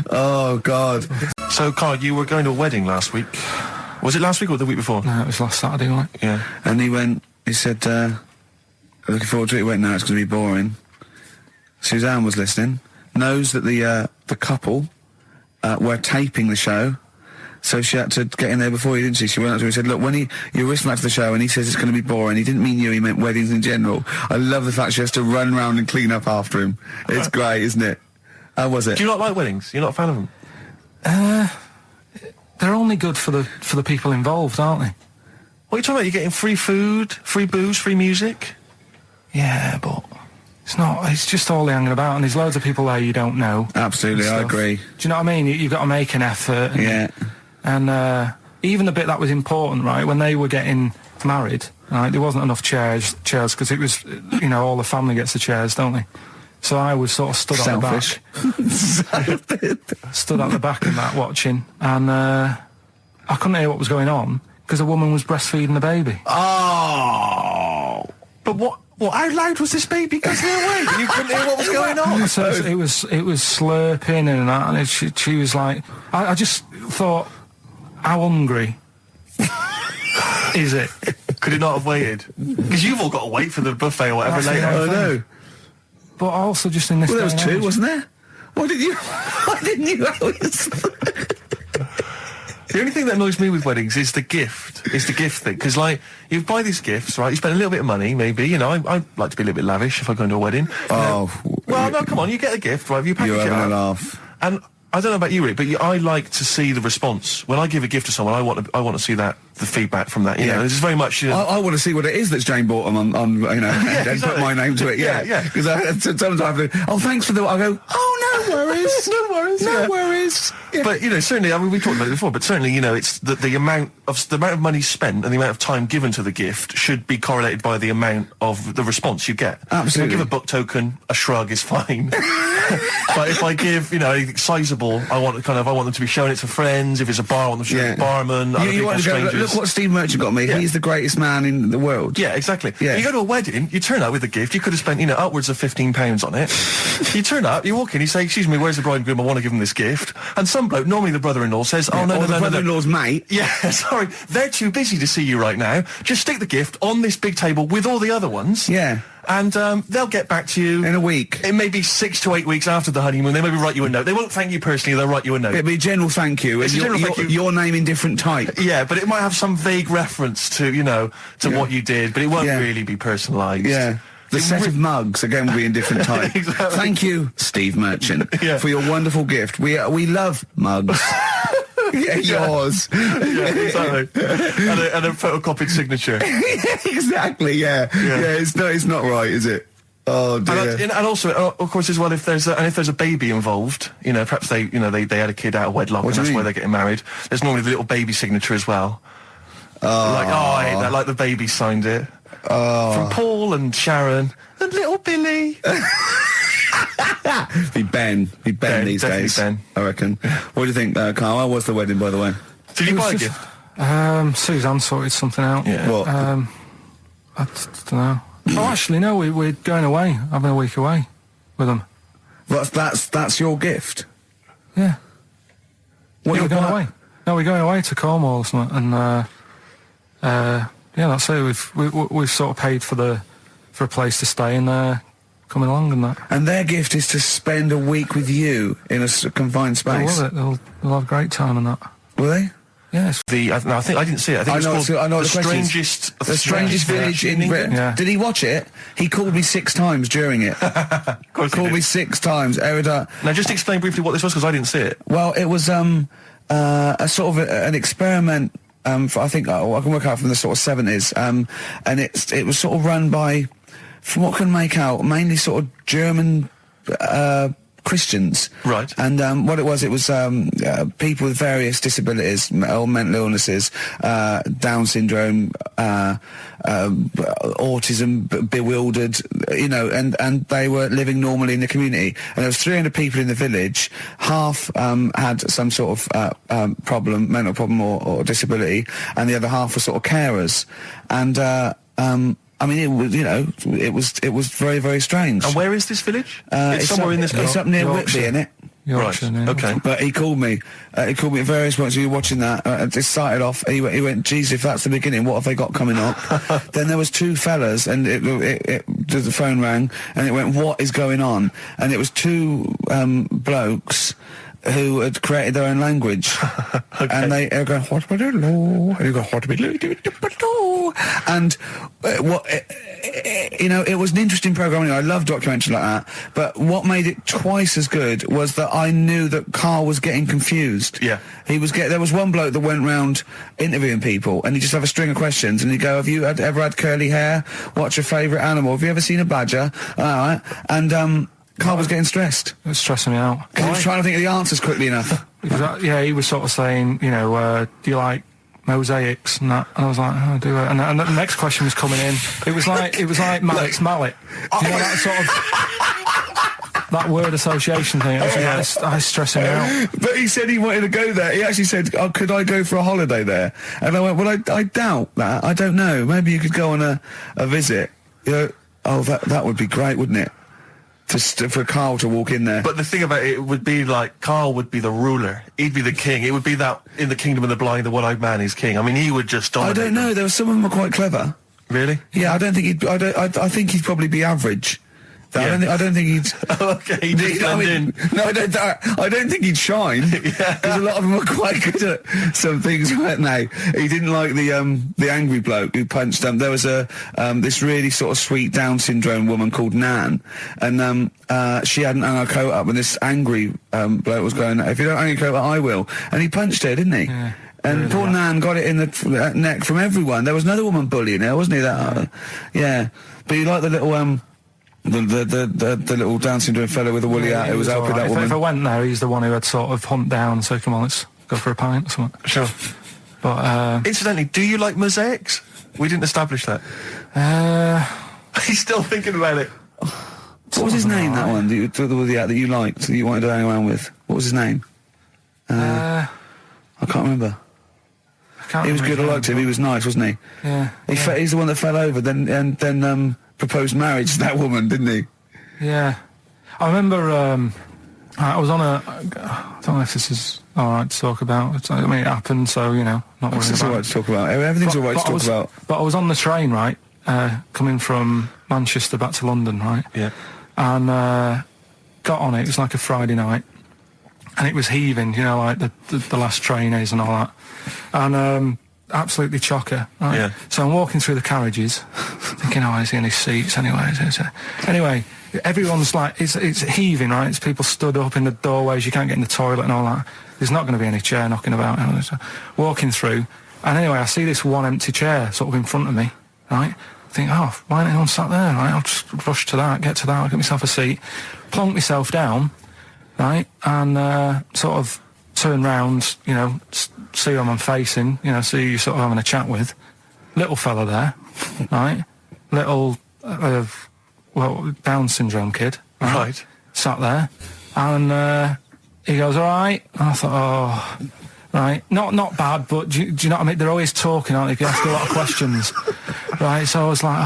Oh, God. So, Karl, you were going to a wedding last week. Was it last week or the week before? No, it was last Saturday, wasn't it? Yeah. And he said, looking forward to it. He went, no, it's going to be boring. Suzanne was listening. Knows that the couple were taping the show, so she had to get in there before you, didn't she? She went up to him and said, look, when you're listening after the show and he says it's going to be boring, he didn't mean you, he meant weddings in general. I love the fact she has to run around and clean up after him. It's great, isn't it? How was it? Do you not like weddings? You're not a fan of them? They're only good for the people involved, aren't they? What are you talking about? You're getting free food, free booze, free music? Yeah, but... It's just all hanging about, and there's loads of people there you don't know. Absolutely, I agree. Do you know what I mean? You've got to make an effort. Yeah. And even the bit that was important, right, when they were getting married, right, there wasn't enough chairs, because it was, you know, all the family gets the chairs, don't they? So I was sort of stood at the back. Stood at the back and that, watching, and I couldn't hear what was going on, because a woman was breastfeeding the baby. Oh! But what? Well, how loud was this baby going away? You couldn't hear what was going on. So it was slurping and that, and she was like, I just thought, how hungry is it? Could it not have waited? Because you've all got to wait for the buffet or whatever later. I know. But also just in this. Well, there was two, wasn't there? Why didn't you? The only thing that annoys me with weddings is the gift. It's the gift thing. Because, like, you buy these gifts, right? You spend a little bit of money, maybe. You know, I like to be a little bit lavish if I go into a wedding. Oh. Well, no, come on. You get a gift, right? You package it up. You're having a laugh. And I don't know about you, Rick, but I like to see the response. When I give a gift to someone, I want to see the feedback from that. You know, this is very much. I want to see what it is that Jane bought them on you know, and put my name to it. Yeah. Because sometimes I have to. Oh, thanks for the. I go. Oh, no worries. No worries. Yeah. But you know, certainly, I mean, we talked about it before. But certainly, you know, it's the amount of money spent and the amount of time given to the gift should be correlated by the amount of the response you get. Absolutely. If I give a book token, a shrug is fine. But if I give, you know, anything sizable, I want them to be showing it to friends. If it's a bar, I want them to show it to the barman. You want to go, look what Steve Merchant got me. Yeah. He's the greatest man in the world. Yeah, exactly. Yeah. You go to a wedding, you turn up with a gift, you could have spent, you know, upwards of £15 on it. You turn up, you walk in, you say, excuse me, where's the bride and groom? I want to give them this gift. And some bloke, normally the brother-in-law, says, oh, no, the brother-in-law's mate. Yeah, sorry, they're too busy to see you right now. Just stick the gift on this big table with all the other ones. Yeah. And they'll get back to you in a week. It may be 6 to 8 weeks after the honeymoon. They maybe write you a note. They won't thank you personally. They'll write you a note. It'll be a general thank you. It's a general thank you. Your name in different type. Yeah, but it might have some vague reference to, you know, to what you did, but it won't really be personalised. Yeah. The set of mugs, again, will be in different type. Exactly. Thank you, Steve Merchant, for your wonderful gift. We love mugs. Yeah, yours. Yeah, exactly. and a photocopied signature. Exactly, yeah. It's not right, is it? Oh dear. And also, of course, as well, if there's a baby involved, you know, perhaps they had a kid out of wedlock, and that's why they're getting married. There's normally the little baby signature as well. I hate that. Like the baby signed it. From Paul and Sharon and little Billy. Be Ben these days. Ben. I reckon. What do you think, Carl? How was the wedding, by the way? Did you buy a gift? Suzanne sorted something out. Yeah. What? I don't know. Oh, actually, no. We're going away, having a week away with them. That's your gift. Yeah. What we're going away. No, we're going away to Cornwall or something, and that's it. We've sort of paid for a place to stay and coming along and that. And their gift is to spend a week with you in a confined space. They'll love it. They'll have a great time and that. Will they? Yes. I think I didn't see it. I know the strangest village in Britain. Yeah. Did he watch it? He called me 6 times during it. Called me 6 times. Now just explain briefly what this was, because I didn't see it. Well, it was a sort of an experiment. I think I can work out from the sort of 70s. And it was sort of run by, from what I can make out, mainly sort of German Christians. Right. And what it was people with various disabilities, or mental illnesses, Down syndrome, autism, bewildered, you know, and they were living normally in the community. And there was 300 people in the village. Half had some sort of problem, mental problem or disability, and the other half were sort of carers. And I mean, it was very, very strange. And where is this village? It's somewhere in this. It's up near Whitby, isn't it? Right. Okay. But he called me. He called me at various points. You were watching that. It started off. He went, "Geez, if that's the beginning, what have they got coming up?" Then there was 2 fellas, and the phone rang, and it went, "What is going on?" And it was 2 blokes who had created their own language. Okay. And they were going, and it was an interesting programme. I love documentaries like that, but what made it twice as good was that I knew that Karl was getting confused. Yeah. There was one bloke that went round interviewing people, and he'd just have a string of questions, and he'd go, "Have you ever had curly hair? What's your favourite animal? Have you ever seen a badger?" All right. And Karl was getting stressed. It was stressing me out. Because he was trying to think of the answers quickly enough. He was sort of saying, you know, do you like mosaics and that? And I was like, oh, I do. And the next question was coming in. It was like Mallet's mallet. You know, that sort of that word association thing. I was stressing me out. But he said he wanted to go there. He actually said, "Oh, could I go for a holiday there?" And I went, "Well, I doubt that. I don't know. Maybe you could go on a visit." You know, oh, that would be great, wouldn't it? For Karl to walk in there. But the thing about it would be like, Karl would be the ruler. He'd be the king. It would be that in the kingdom of the blind, the one-eyed man is king. I mean, he would just dominate. I don't know. There were some of them were quite clever. Really? Yeah, I don't think I think he'd probably be average. I don't think he'd. Okay, just blend in. No, I don't think he'd shine. Because a lot of them were quite good at some things, weren't they? He didn't like the angry bloke who punched him. There was this really sort of sweet Down syndrome woman called Nan, and she hadn't hung her coat up, and this angry bloke was going, "If you don't hang your coat up, I will." And he punched her, didn't he? Yeah. And poor Nan got it in the neck from everyone. There was another woman bullying her, wasn't he? Yeah. But he liked the little the little Down syndrome fellow with the woolly hat who was helping that woman. If I went there, he's the one who had sort of humped down and said, "Come on, let's go for a pint or something." Sure. But incidentally, do you like mosaics? We didn't establish that. He's still thinking about it. What was his name? That one, that you liked, that you wanted to hang around with. What was his name? I can't remember. He was good. I liked him. He was nice, wasn't he? Yeah. He's the one that fell over, then proposed marriage to that woman, didn't he? Yeah. I remember. I was on a. I don't know if this is all right to talk about. I mean, it happened, so not worrying about it. It's all right to talk about. Everything's all right to talk about. But I was on the train, right, coming from Manchester back to London, right? Yeah. And got on it. It was like a Friday night, and it was heaving, like the last train is and all that. And absolutely chocker, right? Yeah. So I'm walking through the carriages, thinking, is there any seats anyway? Anyway, everyone's like, it's heaving, right? It's people stood up in the doorways, you can't get in the toilet and all that. There's not going to be any chair knocking about. So walking through, and anyway, I see this one empty chair sort of in front of me, right? I think, why ain't anyone sat there, right? I'll just rush to that, get to that, I'll get myself a seat, plonk myself down, right? And sort of turn round, see who I'm facing, see who you're sort of having a chat with. Little fella there, right? Little, Down syndrome kid. Right. Sat there. And he goes, all right. And I thought, right. Not bad, but do you know what I mean? They're always talking, aren't they? You ask a lot of questions. Right, so I was like,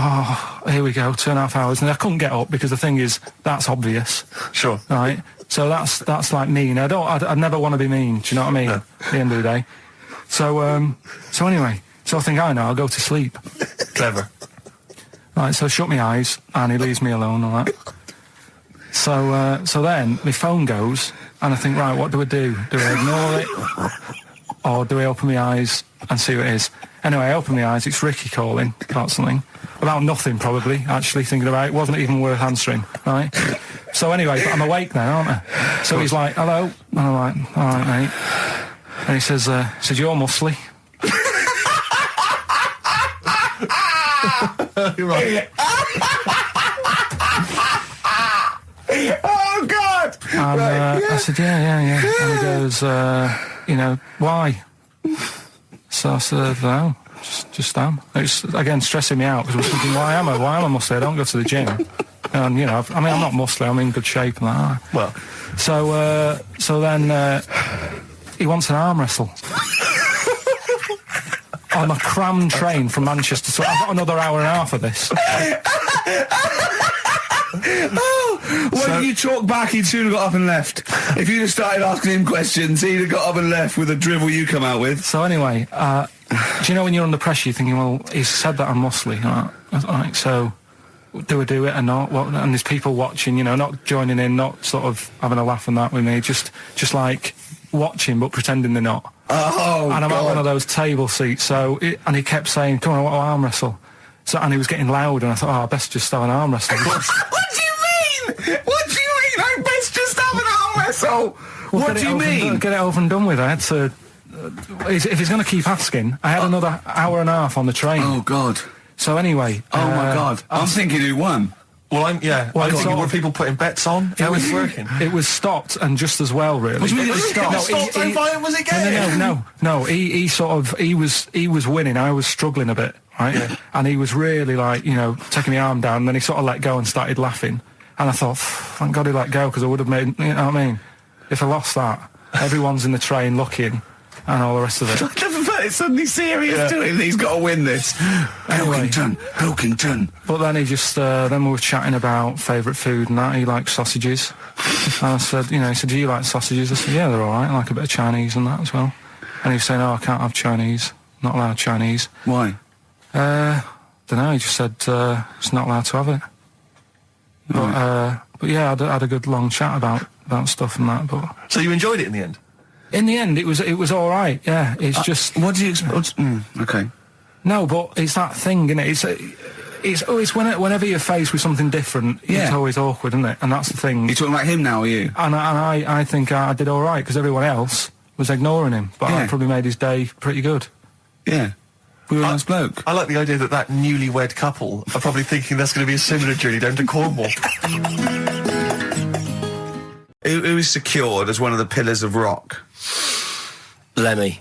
here we go, 2.5 hours. And I couldn't get up because the thing is, that's obvious. Sure. Right? So that's like mean. I'd never want to be mean, do you know what I mean? No. At the end of the day. So anyway, I think, I'll go to sleep. Clever. Right, so I shut my eyes, and he leaves me alone and all that. So then, my phone goes, and I think, right, what do? Do I ignore it? Or do I open my eyes and see what it is? Anyway, I open my eyes, it's Ricky calling about something. About nothing, probably, actually, thinking about it. Wasn't even worth answering, right? So anyway, but I'm awake now, aren't I? So he's like, hello? And I'm like, all right, mate. And he says, you're muscly. Right. Oh, God! And I said, yeah. And he goes, why? So I said, no, just am. It's, again, stressing me out, because I was thinking, why am I muscly? I don't go to the gym. And, I'm not muscly, I'm in good shape and that. Well. So then he wants an arm wrestle. On a crammed train from Manchester, so I've got another hour and a half of this. When you talk back, he'd soon have got up and left. If you'd have started asking him questions, he'd have got up and left with the drivel you come out with. So anyway, do you know when you're under pressure, you're thinking, well, he's said that I'm muscly, right? So do I do it or not? And there's people watching, not joining in, not sort of having a laugh and that with me, just like watching but pretending they're not. Oh, and I'm God. at one of those table seats, and he kept saying, come on, I want to arm wrestle. So, and he was getting loud, and I thought, I best just have an arm wrestle. What do you mean? I best just have an arm wrestle? Well, what do you mean? Get it over and done with. I had to... if he's going to keep asking, I had another hour and a half on the train. Oh, God. So anyway... Oh, my God. I'm thinking who won. Well, I'm thinking, were people putting bets on? How was it working? It was stopped, and just as well, really. What do you mean it was stopped? How violent was it getting? No. He was winning. I was struggling a bit, right? Yeah. And he was really taking the arm down. And then he sort of let go and started laughing. And I thought, thank God he let go, because I would have made. You know what I mean? If I lost that, everyone's in the train looking, and all the rest of it. It's suddenly serious to him. He's got to win this. Anyway, Pilkington. But then he just, then we were chatting about favourite food and that. He likes sausages. And I said, he said, do you like sausages? I said, yeah, they're all right. I like a bit of Chinese and that as well. And he was saying, I can't have Chinese. Not allowed Chinese. Why? Don't know. He just said, it's not allowed to have it. But yeah, I had a good long chat about stuff and that. But So you enjoyed it in the end? in the end, it was all right. Yeah, it's just What do you expect? Okay. no, but it's that thing, isn't it? It's whenever you're faced with something different, Yeah. it's always awkward, isn't it? And that's the thing. You talking about him now, are you? And I think I did all right because everyone else was ignoring him, but I Yeah. probably made his day pretty good. Yeah. We were a nice bloke. I like the idea that newlywed couple are probably thinking that's going to be a similar journey down to Cornwall. Who is secured as one of the pillars of rock? Lemmy.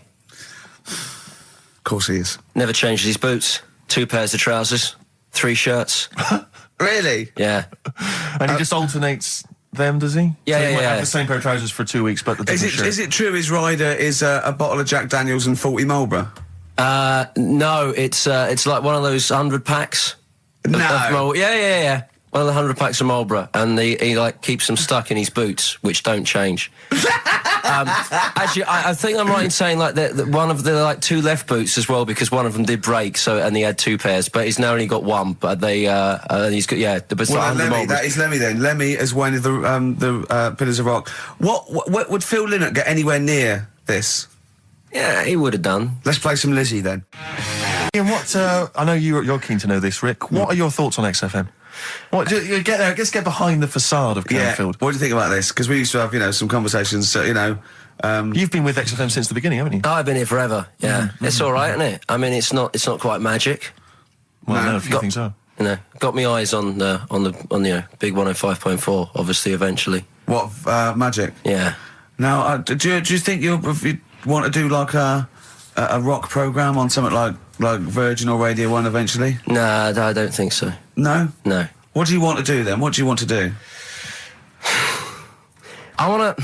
Of course he is. Never changes his boots. 2 pairs of trousers. 3 shirts. Really? Yeah. And he just alternates them, does he? Yeah, so he yeah, might yeah. have the same pair of trousers for 2 weeks, but the Is different shirt. it true his rider is a bottle of Jack Daniels and 40 Marlboro? No, it's like one of those 100 packs. No. Of Marlboro. Yeah. One of the 100 packs of Marlboro, and he like keeps them stuck in his boots, which don't change. Actually, I think I'm right in saying like that one of the like 2 left boots as well, because one of them did break. And he had 2 pairs, but he's now only got 1. But he's got the Well, 100 Lemmy, Marlboros. that is Lemmy then. Lemmy is one of the pillars of rock. What would Phil Lynott get anywhere near this? Yeah, he would have done. Let's play some Lizzie then. Ian, what? I know you're keen to know this, Rick. What are your thoughts on XFM? What? You get there. Let's get behind the facade of Canfield. What do you think about this? Because we used to have, some conversations. You've been with XFM since the beginning, haven't you? I've been here forever. Yeah, it's all right, isn't it? I mean, it's not quite magic. Well, No. no, a few things are. Got me eyes on the big 105.4. Obviously, eventually. What magic? Yeah. Now, do you think you want to do like a rock program on something like Virgin or Radio 1 eventually? Nah, I don't think so. No. No. What do you want to do then? What do you want to do? I want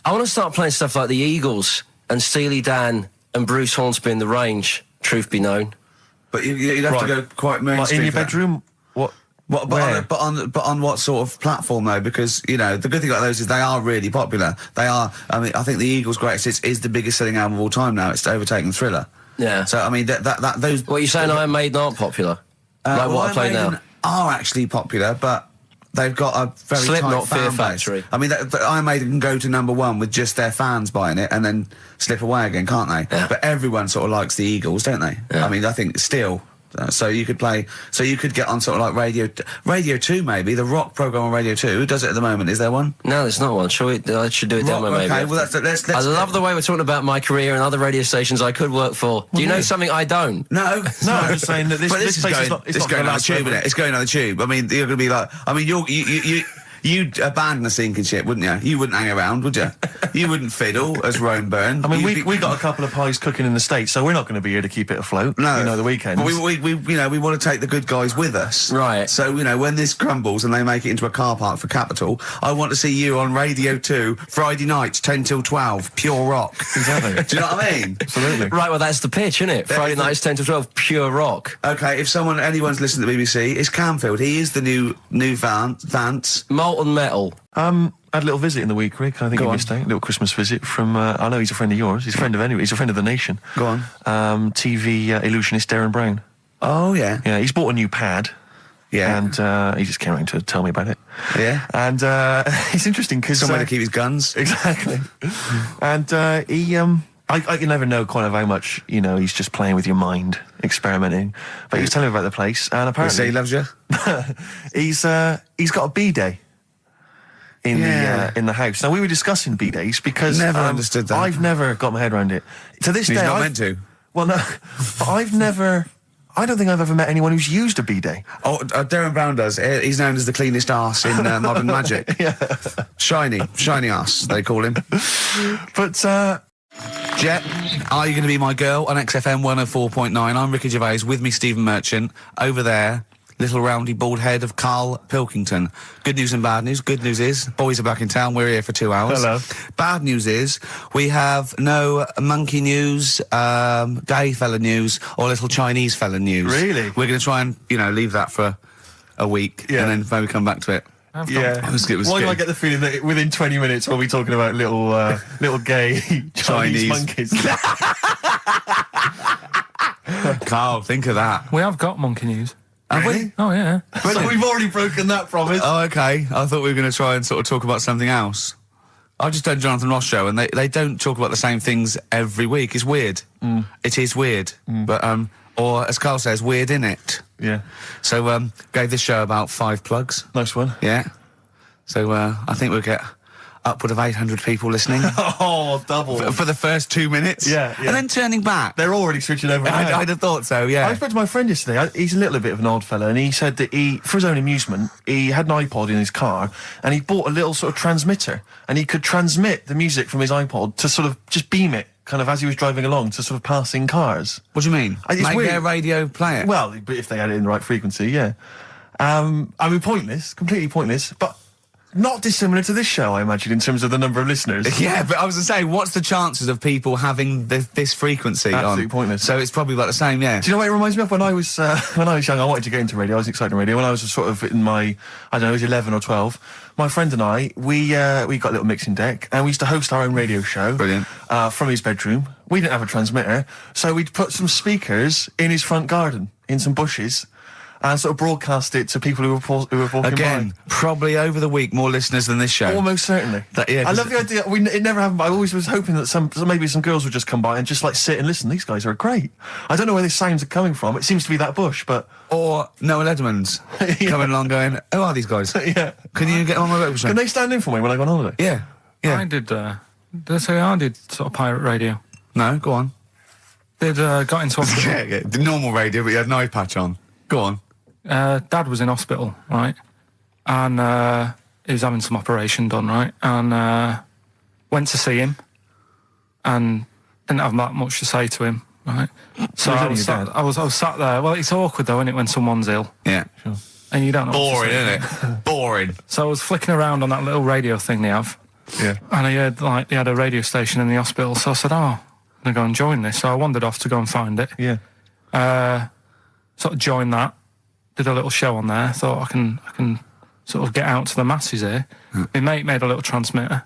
to start playing stuff like the Eagles and Steely Dan and Bruce Hornsby in the Range. Truth be known. But you'd have to Right. go quite Like mainstream. in your for that. bedroom? What? Where? But on what sort of platform though? Because the good thing about those is they are really popular. They are. I mean, I think the Eagles' Greatest Hits is the biggest selling album of all time now. It's overtaken Thriller. Yeah. So I mean, those. What are you saying? Iron Maiden aren't popular. Like what I play Iron Maiden now. are actually popular, but they've got a very Slipknot, tight fan Fear base. Factory. I mean, Iron Maiden can go to #1 with just their fans buying it and then slip away again, can't they? Yeah. But everyone sort of likes the Eagles, don't they? Yeah. I mean, I think still. So you could get on sort of like Radio 2 maybe, the rock program on Radio 2. Who does it at the moment? Is there one? No, there's not one. I should do a demo, maybe. Okay, well let's I love the way we're talking about my career and other radio stations I could work for. Do you know something I don't? No, No, I'm just saying that this is place going, is not. It's it's not going gonna on the last tube, forever. isn't it? It's going on the tube. I mean, you're going to be like, I mean, you'd abandon a sinking ship, wouldn't you? You wouldn't hang around, would you? You wouldn't fiddle as Rome Byrne. I mean, You'd we be- got a couple of pies cooking in the States, so we're not going to be here to keep it afloat. No, the weekends. But we want to take the good guys with us, Right. So when this crumbles and they make it into a car park for Capital, I want to see you on Radio 2 Friday nights 10 till 12, pure rock. Exactly. Do you know what I mean? Absolutely. Right, well, that's the pitch, isn't it? Friday is the- nights 10 to 12, pure rock. Okay, if anyone's listening to the BBC, it's Canfield. He is the new Vance. Molten metal. Had a little visit in the week, Rick. I think you missed out. A little Christmas visit from. I know he's a friend of yours. He's a friend of He's a friend of the nation. Go on. TV illusionist Darren Brown. Oh yeah, Yeah, he's bought a new pad. yeah, And he just came around to tell me about it. yeah. And it's interesting because Somewhere to keep his guns. Exactly. And he I can never know kind of how much he's just playing with your mind, experimenting. But he was telling me about the place, and Say apparently he loves you. he's got a b-day in Yeah. the house. Now we were discussing b-days because Never understood that. I've never got my head around it. To this He's day, not I've- meant to. Well, no, but I don't think I've ever met anyone who's used a b-day. Oh, Darren Brown does. He's known as the cleanest arse in Modern Magic. Yeah. Shiny arse, they call him. But Jet, are you going to be my girl on XFM 104.9? I'm Ricky Gervais, with me Stephen Merchant. Over there, little roundy bald head of Karl Pilkington. Good news and bad news. Good news is, boys are back in town. We're here for 2 hours. Hello. Bad news is, we have no monkey news, gay fella news, or little Chinese fella news. Really? We're going to try and, leave that for a week, Yeah. and then maybe come back to it. yeah, It was why do good. I get the feeling that within 20 minutes we'll be talking about little gay Chinese monkeys? Carl, think of that. We have got monkey news. Have Really? we? Oh, yeah. So we've already broken that promise. Oh, okay. I thought we were going to try and sort of talk about something else. I just done Jonathan Ross show, and they don't talk about the same things every week. It's weird. It is weird. But, or as Carl says, weird innit? Yeah. So, gave this show about 5 plugs. Nice one. Yeah. So, I think we'll get upward of 800 people listening. Oh, double. For the first 2 minutes. Yeah. And then turning back. They're already switching over. I'd have thought so, yeah. I spoke to my friend yesterday. He's a little bit of an odd fella, and he said that for his own amusement, he had an iPod in his car, and he bought a little sort of transmitter, and he could transmit the music from his iPod to sort of just beam it, kind of as he was driving along, to sort of passing cars. What do you mean? It's Make weird. their radio play it? Well, but if they had it in the right frequency, yeah. I mean, pointless, completely pointless, but not dissimilar to this show, I imagine, in terms of the number of listeners. Yeah, but I was going to say, what's the chances of people having this frequency Absolutely on? pointless. So it's probably about the same, yeah. Do you know what it reminds me of? When I was young, I wanted to get into radio. I was excited in radio. When I was sort of in my, I don't know, I was 11 or 12. My friend and I, we got a little mixing deck, and we used to host our own radio show. Brilliant. From his bedroom. We didn't have a transmitter, so we'd put some speakers in his front garden, in some bushes, and sort of broadcast it to people who were walking Again, by. probably over the week more listeners than this show. Almost certainly. Yeah, I love the idea. It never happened, but I always was hoping that maybe some girls would just come by and just like sit and listen. These guys are great. I don't know where these sounds are coming from. It seems to be that bush, but Or Noah Ledman's coming along going, who are these guys? yeah. Can you get on my breakfast show? Can they stand in for me when I go on holiday? Yeah. Yeah. I did I did sort of pirate radio. No, go on. Got into hospital. Yeah, the normal radio, but you had an eye patch on. Go on. Dad was in hospital, right? And he was having some operation done, right? And went to see him and didn't have that much to say to him, right? So I was sat there. Well, it's awkward though, isn't it, when someone's ill Yeah. and you don't know. Boring, what to say. isn't it? Boring. So I was flicking around on that little radio thing they have, Yeah. and I heard like they had a radio station in the hospital. So I said, "Oh, I'm gonna go and join this." So I wandered off to go and find it. Yeah. Sort of joined that. Did a little show on there. Thought I can sort of get out to the masses here. My mate made a little transmitter.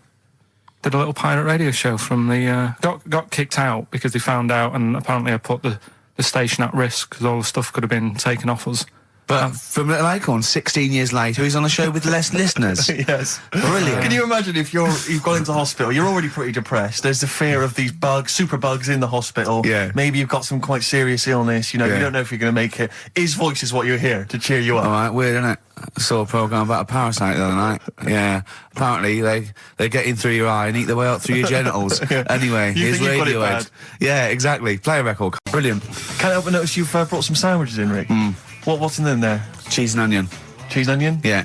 Did a little pirate radio show from the got kicked out because they found out, and apparently I put the station at risk because all the stuff could have been taken off us. But from Little Acorn, 16 years later, he's on a show with less listeners. Yes. Brilliant. Can you imagine if you've gone into hospital, you're already pretty depressed, there's the fear of these super bugs in the hospital. Yeah. Maybe you've got some quite serious illness, you know, Yeah. you don't know if you're going to make it. His voice is what you hear to cheer you up. All right, weird, isn't it? I saw a programme about a parasite the other night. Yeah. Apparently, they get in through your eye and eat their way up through your genitals. Yeah. Anyway, You here's think you've got it Radiohead. bad. Yeah, exactly. Play a record. Brilliant. Can't help but notice you've brought some sandwiches in, Rick. What's in them there? Cheese and onion. Cheese and onion? Yeah.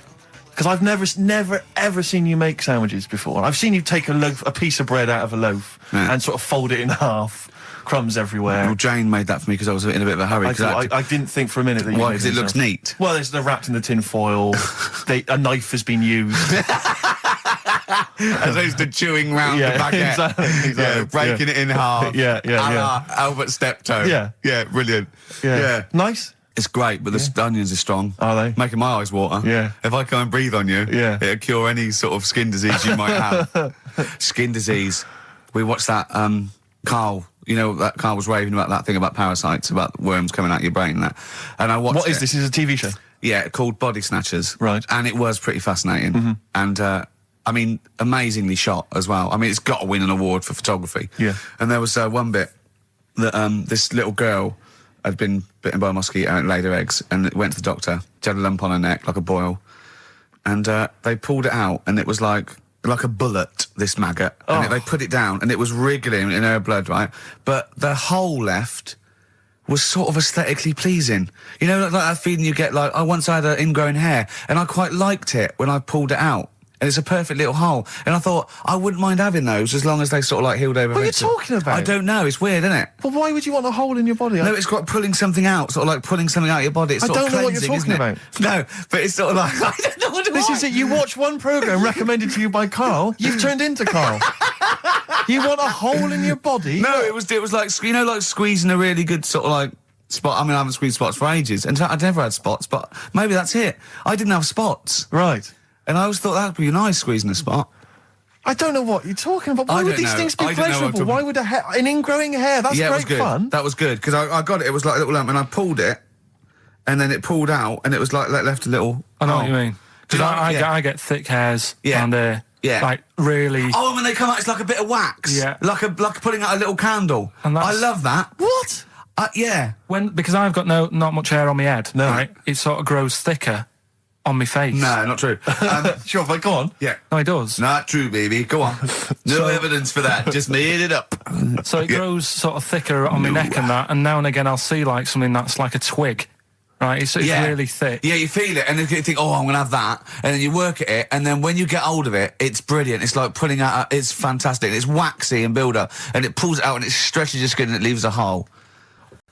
Because I've never, ever seen you make sandwiches before. I've seen you take a piece of bread out of a loaf Yeah. and sort of fold it in half, crumbs everywhere. Well, Jane made that for me because I was in a bit of a hurry. I didn't think for a minute that you Why? made Because it them looks yourself. neat. Well, they're wrapped in the tin foil. A knife has been used. As opposed to chewing round Yeah, the baguette. exactly, Yeah, breaking it in half. Yeah, yeah, A yeah. la Albert Steptoe. Yeah. Yeah, brilliant. Yeah. Nice. It's great, but the onions are strong. Are they? Making my eyes water. Yeah. If I come and breathe on you, Yeah. it'll cure any sort of skin disease you might have. Skin disease. We watched that, Carl, you know, that Carl was raving about that thing about parasites, about worms coming out your brain and that. And I watched What is it. this? Is it a TV show? Yeah, called Body Snatchers. Right. And it was pretty fascinating. And, I mean, amazingly shot as well. I mean, it's got to win an award for photography. Yeah. And there was one bit that this little girl had been bitten by a mosquito and it laid her eggs, and it went to the doctor. She had a lump on her neck, like a boil. And they pulled it out, and it was like a bullet, this maggot. And they put it down, and it was wriggling in her blood, right? But the hole left was sort of aesthetically pleasing. You know, like that feeling you get, like, I once had an ingrown hair, and I quite liked it when I pulled it out. And it's a perfect little hole. And I thought, I wouldn't mind having those as long as they sort of like healed over. What are you eventually. talking about? I don't know, it's weird, isn't it? But why would you want a hole in your body? No, it's got pulling something out, sort of like pulling something out of your body. It's I sort don't of know what you're cleansing, talking isn't it? No, but it's sort of like, I don't know what This is it. You watch one programme recommended to you by Carl, you've turned into Carl. You want a hole in your body? No, it was like, you know, like squeezing a really good sort of like spot. I mean, I haven't squeezed spots for ages. And I'd never had spots, but maybe that's it. I didn't have spots. Right. And I always thought that'd be nice, squeezing a spot. I don't know what you're talking about. Why I would don't these know. things be I don't know what I'm pleasurable? talking- Why would an ingrowing hair? That's Yeah, it was great good. fun. That was good, because I got it. It was like a little lump, and I pulled it, and then it pulled out, and it was like that left a little. I know what you mean. Because Yeah. I get thick hairs Yeah. down there. Yeah. Like, really. Oh, when they come out, it's like a bit of wax. Yeah. Like putting out a little candle. And I that's- love that. What? Yeah. Because I've got not much hair on my head, No. right? It sort of grows thicker on my face. No, not true. Sure, but go on. Yeah. No, it does. Not true, baby. Go on. No evidence for that. Just made it up. So it grows sort of thicker on my neck and that, and now and again I'll see like something that's like a twig, right? It's really thick. Yeah, you feel it, and then you think, oh, I'm going to have that, and then you work at it, and then when you get hold of it, it's brilliant. It's like pulling out, it's fantastic. It's waxy and build up, and it pulls it out, and it stretches your skin, and it leaves a hole.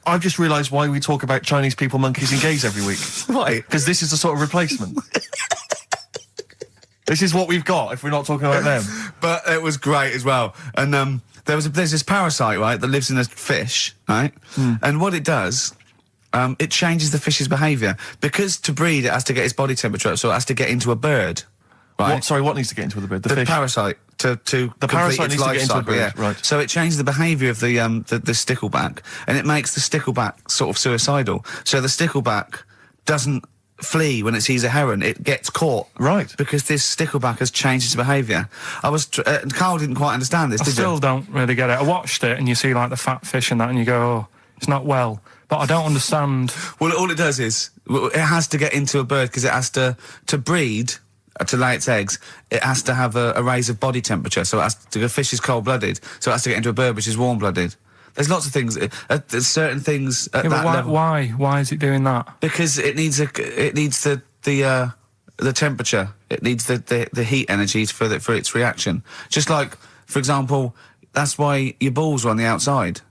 I've just realised why we talk about Chinese people, monkeys and gays every week. Why? Because this is a sort of replacement. This is what we've got if we're not talking about them. But it was great as well. And there's this parasite, right, that lives in a fish, right? And what it does, it changes the fish's behaviour. Because to breed, it has to get its body temperature up, so it has to get into a bird, right? What needs to get into the bird? The The fish? parasite to The complete parasite its needs to life get into a cycle, bird, yeah. right. So it changes the behaviour of the stickleback, and it makes the stickleback sort of suicidal. So the stickleback doesn't flee when it sees a heron; it gets caught. Right. Because this stickleback has changed its behaviour. Carl didn't quite understand this, I did still you? don't really get it. I watched it and you see like the fat fish and that, and you go, oh, it's not well. But I don't understand. Well, all it does is it has to get into a bird because it has to breed. To lay its eggs, it has to have a raise of body temperature. So the fish is cold-blooded, so it has to get into a bird which is warm-blooded. There's lots of things. There's certain things at Yeah, that but level. why? Why is it doing that? Because it needs the temperature. It needs the heat energy for its reaction. Just like, for example, that's why your balls are on the outside.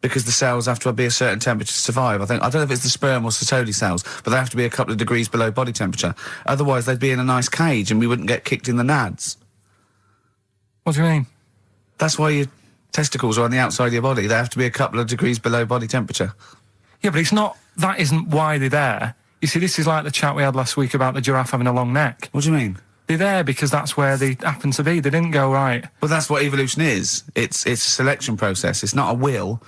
Because the cells have to be a certain temperature to survive. I don't know if it's the sperm or Sertoli cells, but they have to be a couple of degrees below body temperature. Otherwise, they'd be in a nice cage and we wouldn't get kicked in the nads. What do you mean? That's why your testicles are on the outside of your body. They have to be a couple of degrees below body temperature. Yeah, but that isn't why they're there. You see, this is like the chat we had last week about the giraffe having a long neck. What do you mean? They're there because that's where they happen to be. They didn't go, right. Well, that's what evolution is. It's a selection process. It's not a will.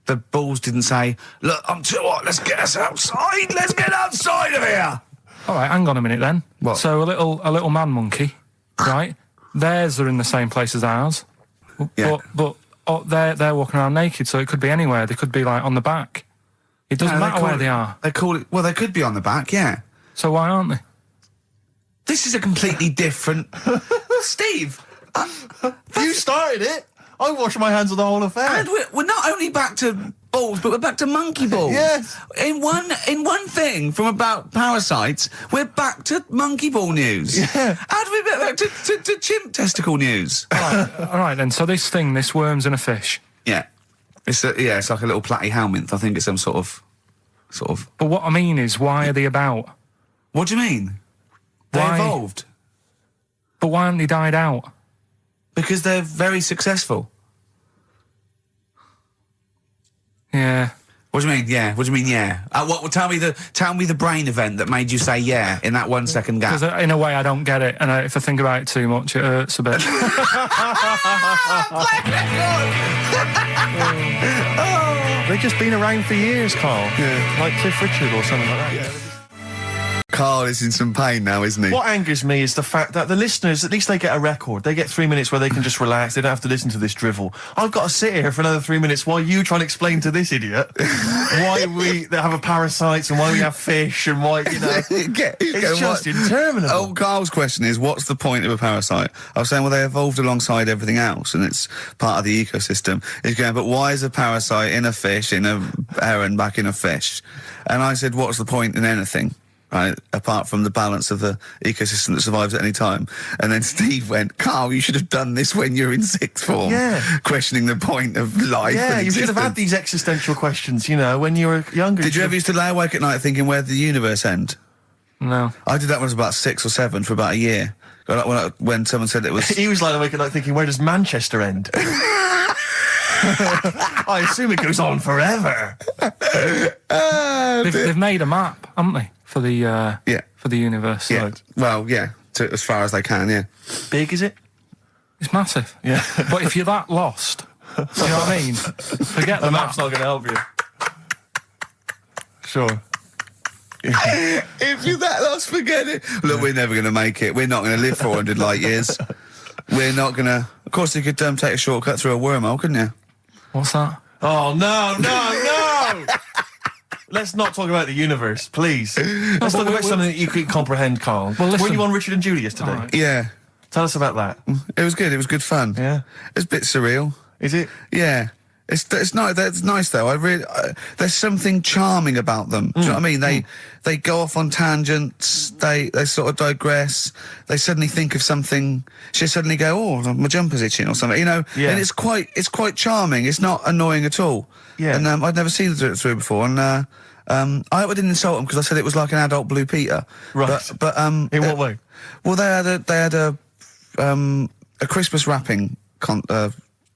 The balls didn't say, look, I'm too hot, let's get us outside, let's get outside of here! All right, hang on a minute then. What? So a little man monkey, right? Theirs are in the same place as ours. Yeah. But they're walking around naked, so it could be anywhere. They could be, like, on the back. It doesn't matter where they are. They call it, well, they could be on the back, yeah. So why aren't they? This is a completely different... Steve! You started it. I wash my hands of the whole affair. And we're not only back to balls, but we're back to monkey balls. Yes. In one thing from about parasites, we're back to monkey ball news. Yeah. How do we get back to chimp testicle news? All right, then. So this worm's in a fish. Yeah. It's like a little platyhelminth. I think it's some sort of. But what I mean is, why are they about? What do you mean? They Why? evolved. But why haven't they died out? Because they're very successful. Yeah. What do you mean? Yeah. What do you mean? Yeah. Tell me the brain event that made you say yeah in that 1 second gap. Because in a way I don't get it, and if I think about it too much, it hurts a bit. They've just been around for years, Carl. Yeah. Like Cliff Richard or something like that. Yeah. Carl is in some pain now, isn't he? What angers me is the fact that the listeners, at least they get a record. They get 3 minutes where they can just relax. They don't have to listen to this drivel. I've got to sit here for another 3 minutes while you try and explain to this idiot why we have a parasites and why we have fish and why, you know. It's just interminable. Oh, Carl's question is, what's the point of a parasite? I was saying, well, they evolved alongside everything else, and it's part of the ecosystem. He's going, but why is a parasite in a fish, in a heron, back in a fish? And I said, what's the point in anything? Right, apart from the balance of the ecosystem that survives at any time. And then Steve went, Carl, you should have done this when you were in sixth form. Yeah. Questioning the point of life. Yeah, and you should have had existence. these existential questions, you know, when you were younger. Did you ever used to lay awake at night thinking, where did the universe end? No. I did that when I was about 6 or 7 for about a year. When someone said it was... He was lying awake at night thinking, where does Manchester end? I assume it goes on forever. They've made a map, haven't they, for the for the universe? Yeah. Right. Well, yeah, as far as they can, yeah. Big, is it? It's massive. Yeah. But if you're that lost, you know what I mean? Forget the The map. map's not going to help you. Sure. If you're that lost, forget it. Look, we're never going to make it. We're not going to live 400 light years. We're not going to... Of course, you could take a shortcut through a wormhole, couldn't you? What's that? Oh, no! Let's not talk about the universe, please. Let's talk about something that you could comprehend, Carl. Well, listen. Were you on Richard and Julie yesterday? Right. Yeah. Tell us about that. It was good. It was good fun. Yeah. It's a bit surreal. Is it? Yeah. It's nice. It's nice though. There's something charming about them. Do you know what I mean? They go off on tangents. They sort of digress. They suddenly think of something. She suddenly go, "Oh, my jumper's itching" or something. You know. Yeah. And it's quite charming. It's not annoying at all. Yeah. And I'd never seen it through before. And I hope I didn't insult them because I said it was like an adult Blue Peter. Right. But In what way? Well, they had a Christmas wrapping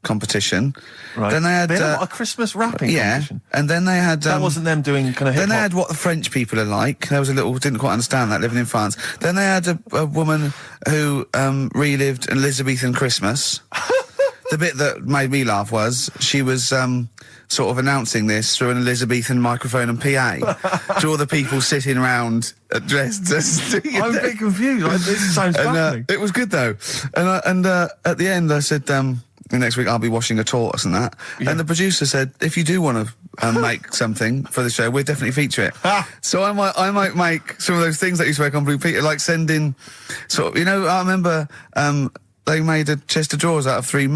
competition. Right. Then they had a Christmas wrapping competition. and then they had That wasn't them doing kind of hip then they hop. had what the French people are like. There was a little didn't quite understand that living in France. Then they had a woman who relived an Elizabethan Christmas. The bit that made me laugh was she was sort of announcing this through an Elizabethan microphone and PA to all the people sitting around dressed as... I'm a bit confused. This sounds baffling. It was good though. And at the end I said, next week I'll be washing a tortoise and that. Yeah. And the producer said, if you do want to make something for the show, we'll definitely feature it. So I might make some of those things that you spoke on Blue Peter, like sending sort of, I remember they made a chest of drawers out of 3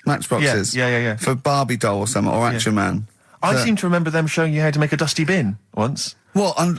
matchboxes. Yeah. For Barbie doll or something, or Action Man. I seem to remember them showing you how to make a dusty bin once. What, on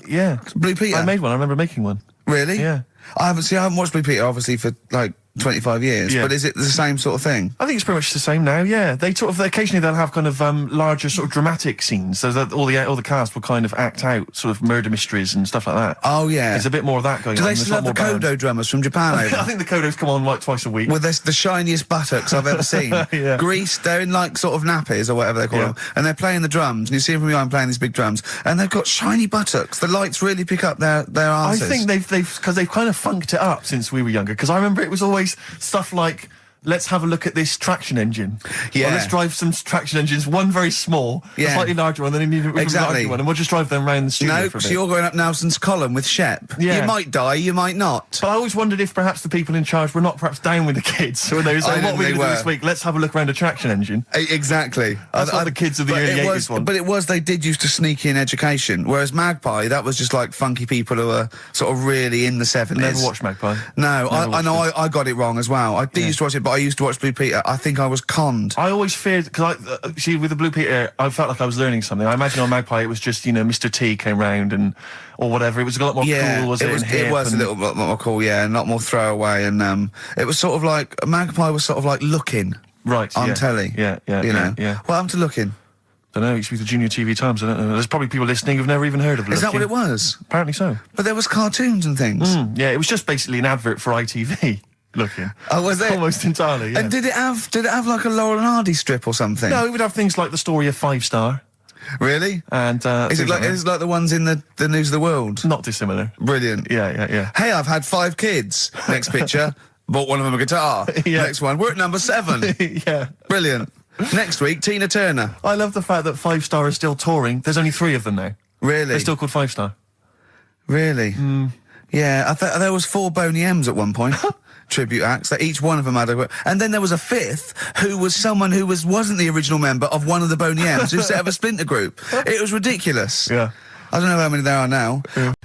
Yeah. Blue Peter? I made one. I remember making one. Really? Yeah. I haven't watched Blue Peter, obviously, for like 25 years, Yeah. but is it the same sort of thing? I think it's pretty much the same now. Yeah, they occasionally they'll have kind of larger sort of dramatic scenes, so that all the cast will kind of act out sort of murder mysteries and stuff like that. Oh yeah, There's a bit more of that going do on. they There's still a have lot the more Kodo bands. drummers from Japan over? I think the Kodos come on like twice a week. Well, they're the shiniest buttocks I've ever seen. Yeah. Greased, they're in like sort of nappies or whatever they call Yeah. them, and they're playing the drums, and you see them from behind playing these big drums, and they've got shiny buttocks. The lights really pick up their I arses. think they've kind of funked it up since we were younger. Because I remember it was always stuff like, let's have a look at this traction engine. Yeah. Or let's drive some traction engines, one very small, a Yeah. slightly larger one, then you need a Exactly. larger one, and we'll just drive them around the studio No, for a so bit. you're going up Nelson's column with Shep. Yeah. You might die, you might not. But I always wondered if perhaps the people in charge were not perhaps down with the kids. So when they were saying, what are we they going to do were. this week? Let's have a look around a traction engine. Exactly. That's what the kids of the but early it 80s want. But they did used to sneak in education, whereas Magpie, that was just like funky people who were sort of really in the 70s. Never watched Magpie. No, Never I know watched I got it wrong as well. I did used to watch it, but I used to watch Blue Peter. I think I was conned. I always feared, because see, with the Blue Peter, I felt like I was learning something. I imagine on Magpie it was just, Mr. T came round or whatever. It was a lot more cool, was it? was, and hip it was a and- little bit more cool, yeah, and a lot more throwaway, and it was sort of like, Magpie was sort of like Looking Right, on yeah. telly. Yeah. What happened to Looking? I don't know, it used to be the Junior TV Times, I don't know. There's probably people listening who've never even heard of Is that what Looking. it was? Apparently so. But there was cartoons and things. Yeah, it was just basically an advert for ITV. Looking. Oh, was it? Almost entirely, yeah. And did it have like a Laurel and Hardy strip or something? No, it would have things like the story of 5 Star. Really? And, Is it like the ones in the News of the World? Not dissimilar. Brilliant. Yeah. Hey, I've had 5 kids. Next picture. Bought one of them a guitar. Yeah. Next one. We're at number 7. Yeah. Brilliant. Next week, Tina Turner. I love the fact that 5 Star is still touring. There's only 3 of them now. Really? They're still called 5 Star. Really? Yeah, I thought there was 4 Boney M's at one point. Tribute acts that each one of them had and then there was a 5th who was someone who wasn't the original member of one of the Boney M's who set up a splinter group. It was ridiculous. Yeah. I don't know how many there are now.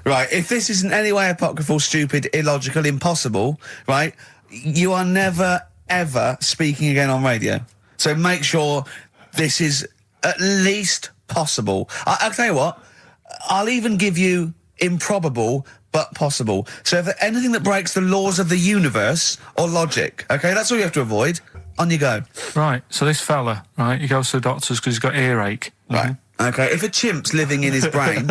Right, if this isn't any way apocryphal, stupid, illogical, impossible, right, you are never, ever speaking again on radio. So make sure this is at least possible. I'll tell you what, I'll even give you improbable but possible. So if anything that breaks the laws of the universe or logic, okay, that's all you have to avoid. On you go. Right, so this fella, right, he goes to the doctors because he's got earache. Right. Okay, if a chimp's living in his brain...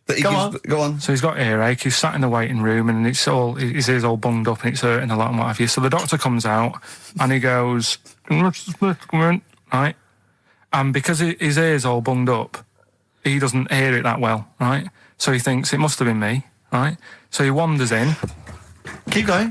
that he Go on. So he's got earache, he's sat in the waiting room and his ear's all bunged up and it's hurting a lot and what have you. So the doctor comes out and he goes, right? And because his ear's all bunged up, he doesn't hear it that well, right? So he thinks it must have been me, right? So he wanders in. Keep going.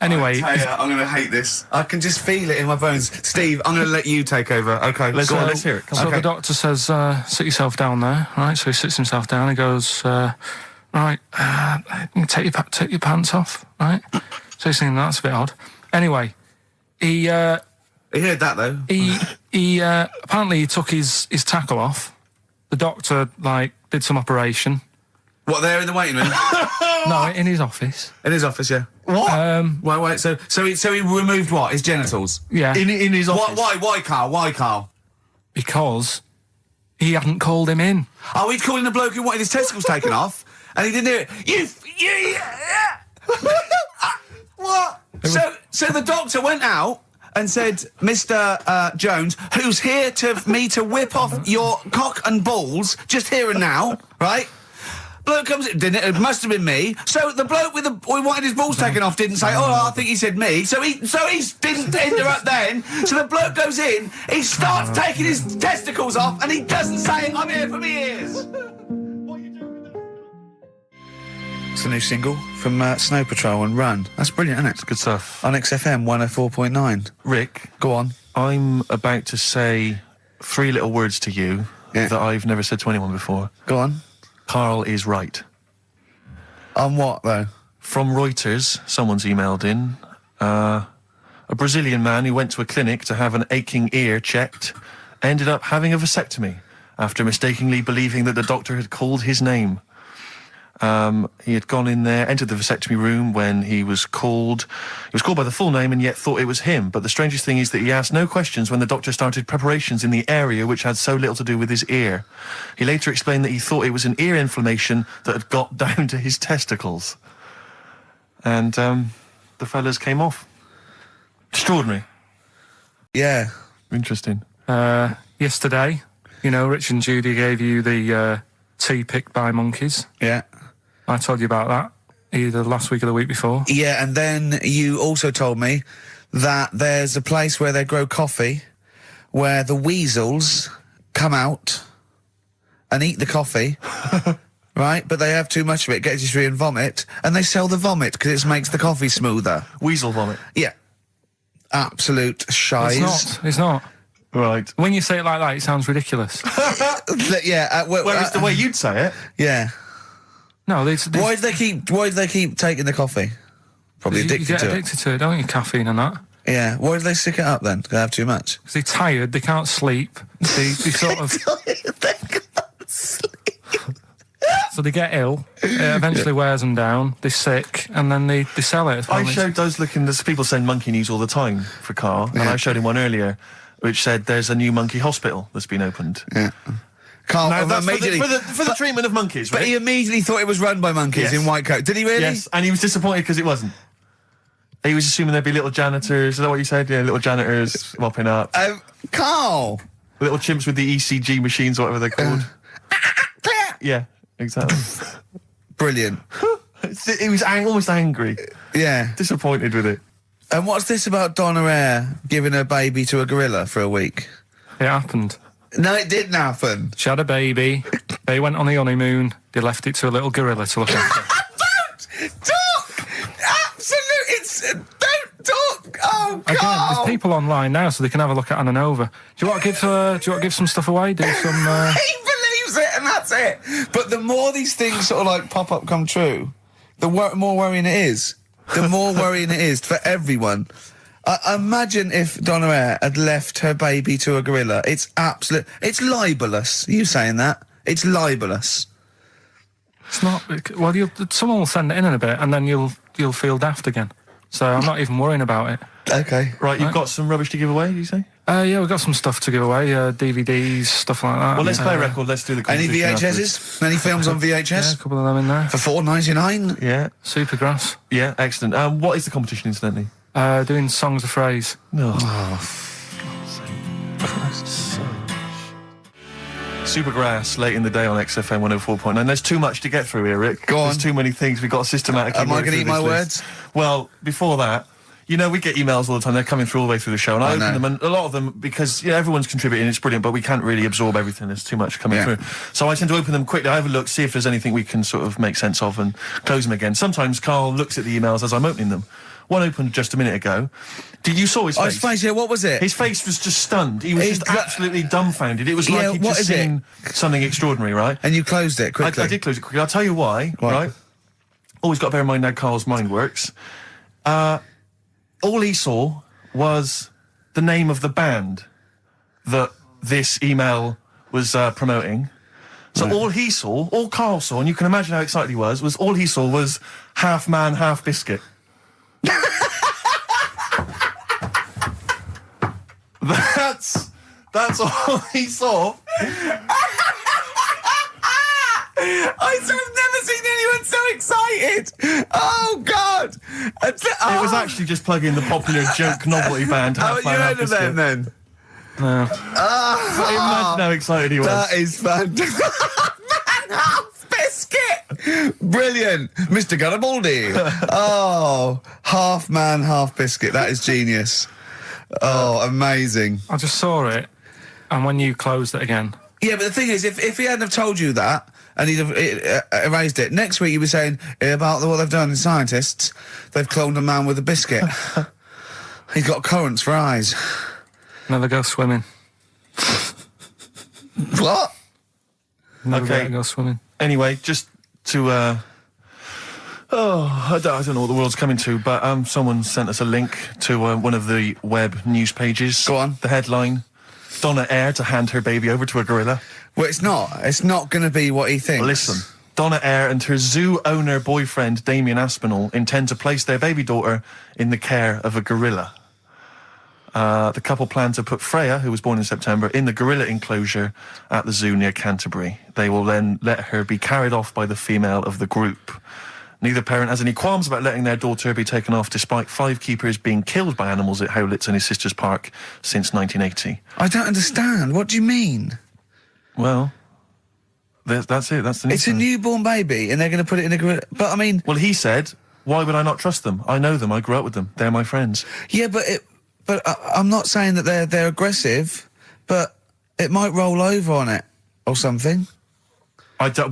Anyway, I'm going to hate this. I can just feel it in my bones. Steve, I'm going to let you take over. Okay, Let's hear it. Come so on. the doctor says, sit yourself down there, right? So he sits himself down. He goes, right, take your pants off, right? So he's thinking that's a bit odd. Anyway, he heard that though. he apparently he took his tackle off. The doctor did some operation. What, there in the waiting room? No, in his office. In his office, yeah. What? Wait. So he removed what? His genitals? Yeah. In his office? Why, Carl? Why, Carl? Because he hadn't called him in. Oh, he'd calling the bloke who wanted his testicles taken off, and he didn't do it. What? So the doctor went out and said, Mr. Jones, who's here to whip off your cock and balls, just here and now, right? Bloke comes in, didn't it? It must have been me. So the bloke who wanted his balls taken off didn't say, I think he said me. So he didn't interrupt then. So the bloke goes in, he starts taking his testicles off, and he doesn't say, I'm here for me ears. It's a new single from Snow Patrol and Run. That's brilliant, isn't it? Good stuff. On XFM 104.9. Rick, Go on. I'm about to say 3 little words to you that I've never said to anyone before. Go on. Karl is right. On what, though? From Reuters, someone's emailed in. A Brazilian man who went to a clinic to have an aching ear checked ended up having a vasectomy after mistakenly believing that the doctor had called his name. He had gone in there, entered the vasectomy room when he was called. He was called by the full name and yet thought it was him. But the strangest thing is that he asked no questions when the doctor started preparations in the area which had so little to do with his ear. He later explained that he thought it was an ear inflammation that had got down to his testicles. And the fellas came off. Extraordinary. Yeah. Interesting. Yesterday, Rich and Judy gave you the tea picked by monkeys. Yeah. I told you about that either last week or the week before. Yeah, and then you also told me that there's a place where they grow coffee where the weasels come out and eat the coffee, right? But they have too much of it, gets you and vomit, and they sell the vomit because it makes the coffee smoother. Weasel vomit. Yeah. Absolute shies. It's not. Right. When you say it like that, it sounds ridiculous. Yeah. Whereas the way you'd say it. Yeah. No, Why do they keep taking the coffee? Probably you addicted get to addicted to it, don't you? Caffeine and that. it. Yeah. Why do they stick it up then? Do they have too much? Because they're tired, they can't sleep. They sort of. They can't sleep. So they get ill. It eventually wears them down. They're sick, and then they sell it. I showed those there's people send monkey news all the time for Karl, and I showed him one earlier which said there's a new monkey hospital that's been opened. Yeah. Carl, Now, that's immediately, for the treatment of monkeys, right? but he immediately thought it was run by monkeys Yes. in white coat. Did he really? Yes, and he was disappointed because it wasn't. He was assuming there'd be little janitors. Is that what you said? Yeah, little janitors mopping up. Carl! Little chimps with the ECG machines, whatever they're called. Yeah, exactly. Brilliant. He was almost angry. Yeah. Disappointed with it. And what's this about Donna Eyre giving her baby to a gorilla for a week? It happened. No, it didn't happen. She had a baby. They went on the honeymoon. They left it to a little gorilla to look after. Don't talk! Absolutely, don't talk! Oh, Again, Carl! there's people online now, so they can have a look at Anna Nova. Do you want to give some stuff away? Do some. He believes it, and that's it. But the more these things sort of pop up, come true, the more worrying it is. The more worrying it is for everyone. Imagine if Donna Eyre had left her baby to a gorilla. It's libelous. You saying that? It's libelous. It's not. Well, someone will send it in a bit, and then you'll feel daft again. So I'm not even worrying about it. Okay. Right, you've got some rubbish to give away, did you say? Yeah, we've got some stuff to give away. DVDs, stuff like that. Well, let's play a record. Let's do the Any competition VHSs? Any films on VHS? Yeah, a couple of them in there. For $4.99? Yeah, Supergrass. yeah, excellent. What is the competition, incidentally? Doing songs of phrase. No. Supergrass, late in the day on XFM 104.9. There's too much to get through here, Rick. Go on. There's too many things. We've got to systematically Am I work gonna through eat my this list. words? Well, before that, we get emails all the time. They're coming through all the way through the show, and I open know. them, and a lot of them, because everyone's contributing, it's brilliant, but we can't really absorb everything. There's too much coming through. So I tend to open them quickly. I have a look, see if there's anything we can sort of make sense of, and close them again. Sometimes Karl looks at the emails as I'm opening them, One opened just a minute ago. Did you saw his face? Oh, his face, yeah, what was it? His face was just stunned. He was just absolutely dumbfounded. It was Yeah, like he'd what just is it? seen something extraordinary, right? And you closed it quickly. I did close it quickly. I'll tell you why, Right. right? Always got to bear in mind how Carl's mind works. All he saw was the name of the band that this email was promoting. So all he saw, all Carl saw, and you can imagine how excited he was all he saw was half man, half biscuit. That's all he saw. I've never seen anyone so excited. Oh, God. It was actually just plugging the popular joke novelty band Half you Man, Half heard of them Biscuit. then? Imagine how excited he was. That is fantastic. Man, half biscuit. Brilliant. Mr. Garibaldi. Oh, half man, half biscuit. That is genius. Oh, amazing. I just saw it, and when you closed it again, Yeah, but the thing is, if he hadn't have told you that, and he'd have erased it, next week you'd be saying about what they've done in scientists, they've cloned a man with a biscuit. He's got currants for eyes. never go swimming. What? Never Okay. go swimming. Anyway, just to, I don't know what the world's coming to, but someone sent us a link to one of the web news pages. Go on. The headline, Donna Eyre to hand her baby over to a gorilla. Well, it's not. It's not going to be what he thinks. Listen, Donna Eyre and her zoo owner boyfriend, Damien Aspinall, intend to place their baby daughter in the care of a gorilla. The couple plan to put Freya, who was born in September, in the gorilla enclosure at the zoo near Canterbury. They will then let her be carried off by the female of the group. Neither parent has any qualms about letting their daughter be taken off, despite 5 keepers being killed by animals at Howlett's and his sister's park since 1980. I don't understand. What do you mean? Well, that's it. That's the news. It's a newborn baby, and they're going to put it in a gorilla. But I mean, Well, he said, why would I not trust them? I know them. I grew up with them. They're my friends. yeah, but I'm not saying that they're aggressive, but it might roll over on it or something. I don't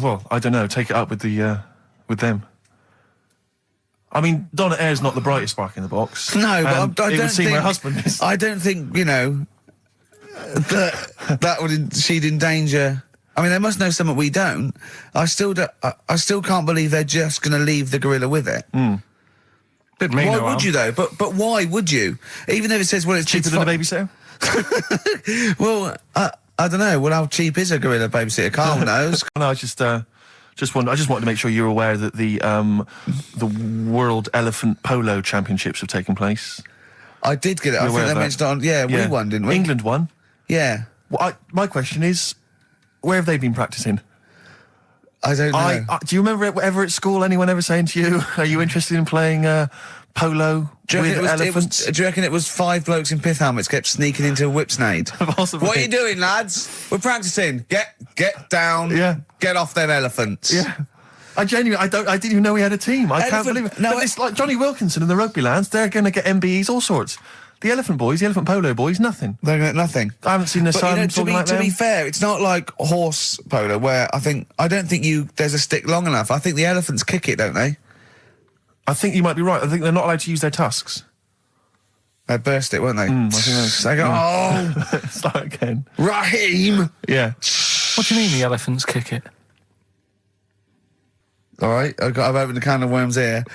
know. Take it up with with them. I mean, Donna Eyre's not the brightest spark in the box. No, but And I it don't would seem think her husband is. I don't think that would she'd endanger. I mean, they must know something we don't. I still can't believe they're just going to leave the gorilla with it. Did me Why no would harm. you though? But why would you? Even if it says, well, it's Cheaper than a babysitter? Well, I don't know. Well, how cheap is a gorilla babysitter? Carl knows. No, I just wanted to make sure you're aware that the World Elephant Polo Championships have taken place. I did get it. I You're think aware they of that? mentioned it on. Yeah, we won, didn't we? England won. Yeah. Well, my question is, where have they been practicing? I don't know. Do you remember ever at school anyone ever saying to you, "Are you interested in playing polo Do you, with reckon elephants?" do you reckon it was 5 blokes in pith helmets kept sneaking into a whipsnade? Possibly. What are you doing, lads? We're practicing. Get down. Yeah. Get off them elephants. Yeah. I didn't even know we had a team. I can't Elephant- believe it. no, But it's like Johnny Wilkinson and the rugby lads, they're going to get MBEs, all sorts. The elephant boys, the elephant polo boys, nothing. They're getting nothing. I haven't seen the But sun to talking like be them. fair, it's not like horse polo where I don't think there's a stick long enough. I think the elephants kick it, don't they? I think you might be right. I think they're not allowed to use their tusks. They burst it, won't they? I think that's- They go, oh, Start again. Raheem. Yeah. What do you mean the elephants kick it? All right, I've opened a can of worms here.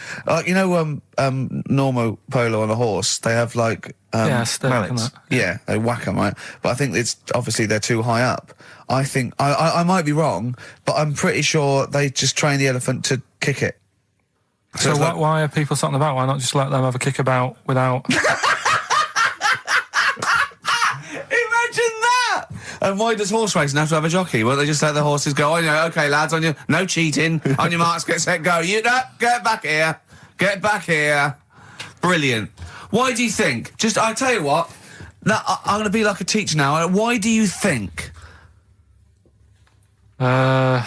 Normal polo on a horse, they have like, Yeah, stick and mallets. that. yeah, they whack them, right? But I think it's obviously they're too high up. I think I might be wrong, but I'm pretty sure they just train the elephant to kick it. So it's like- why are people talking about? Why not just let them have a kick about without? Imagine that! And why does horse racing have to have a jockey? Well, they just let the horses go, oh, yeah, okay, lads, no cheating, on your marks, get set, go. You know, get back here. Get back here. Brilliant. Why do you think? I'll tell you what, I'm going to be like a teacher now. Why do you think? You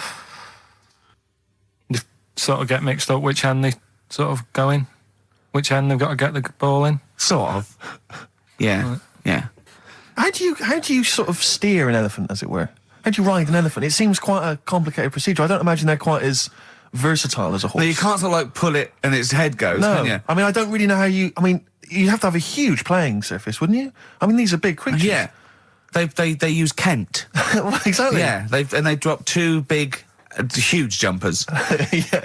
sort of get mixed up which end they sort of go in, which end they've got to get the ball in. Sort of. Yeah, yeah. How do you sort of steer an elephant, as it were? How do you ride an elephant? It seems quite a complicated procedure. I don't imagine they're quite as versatile as a horse. No, you can't sort of like pull it and its head goes, No, can you? I mean, I don't really know how you. I mean, you'd have to have a huge playing surface, wouldn't you? I mean, these are big creatures. Yeah. They use Kent. Well, exactly. Yeah, they dropped 2 big, huge jumpers.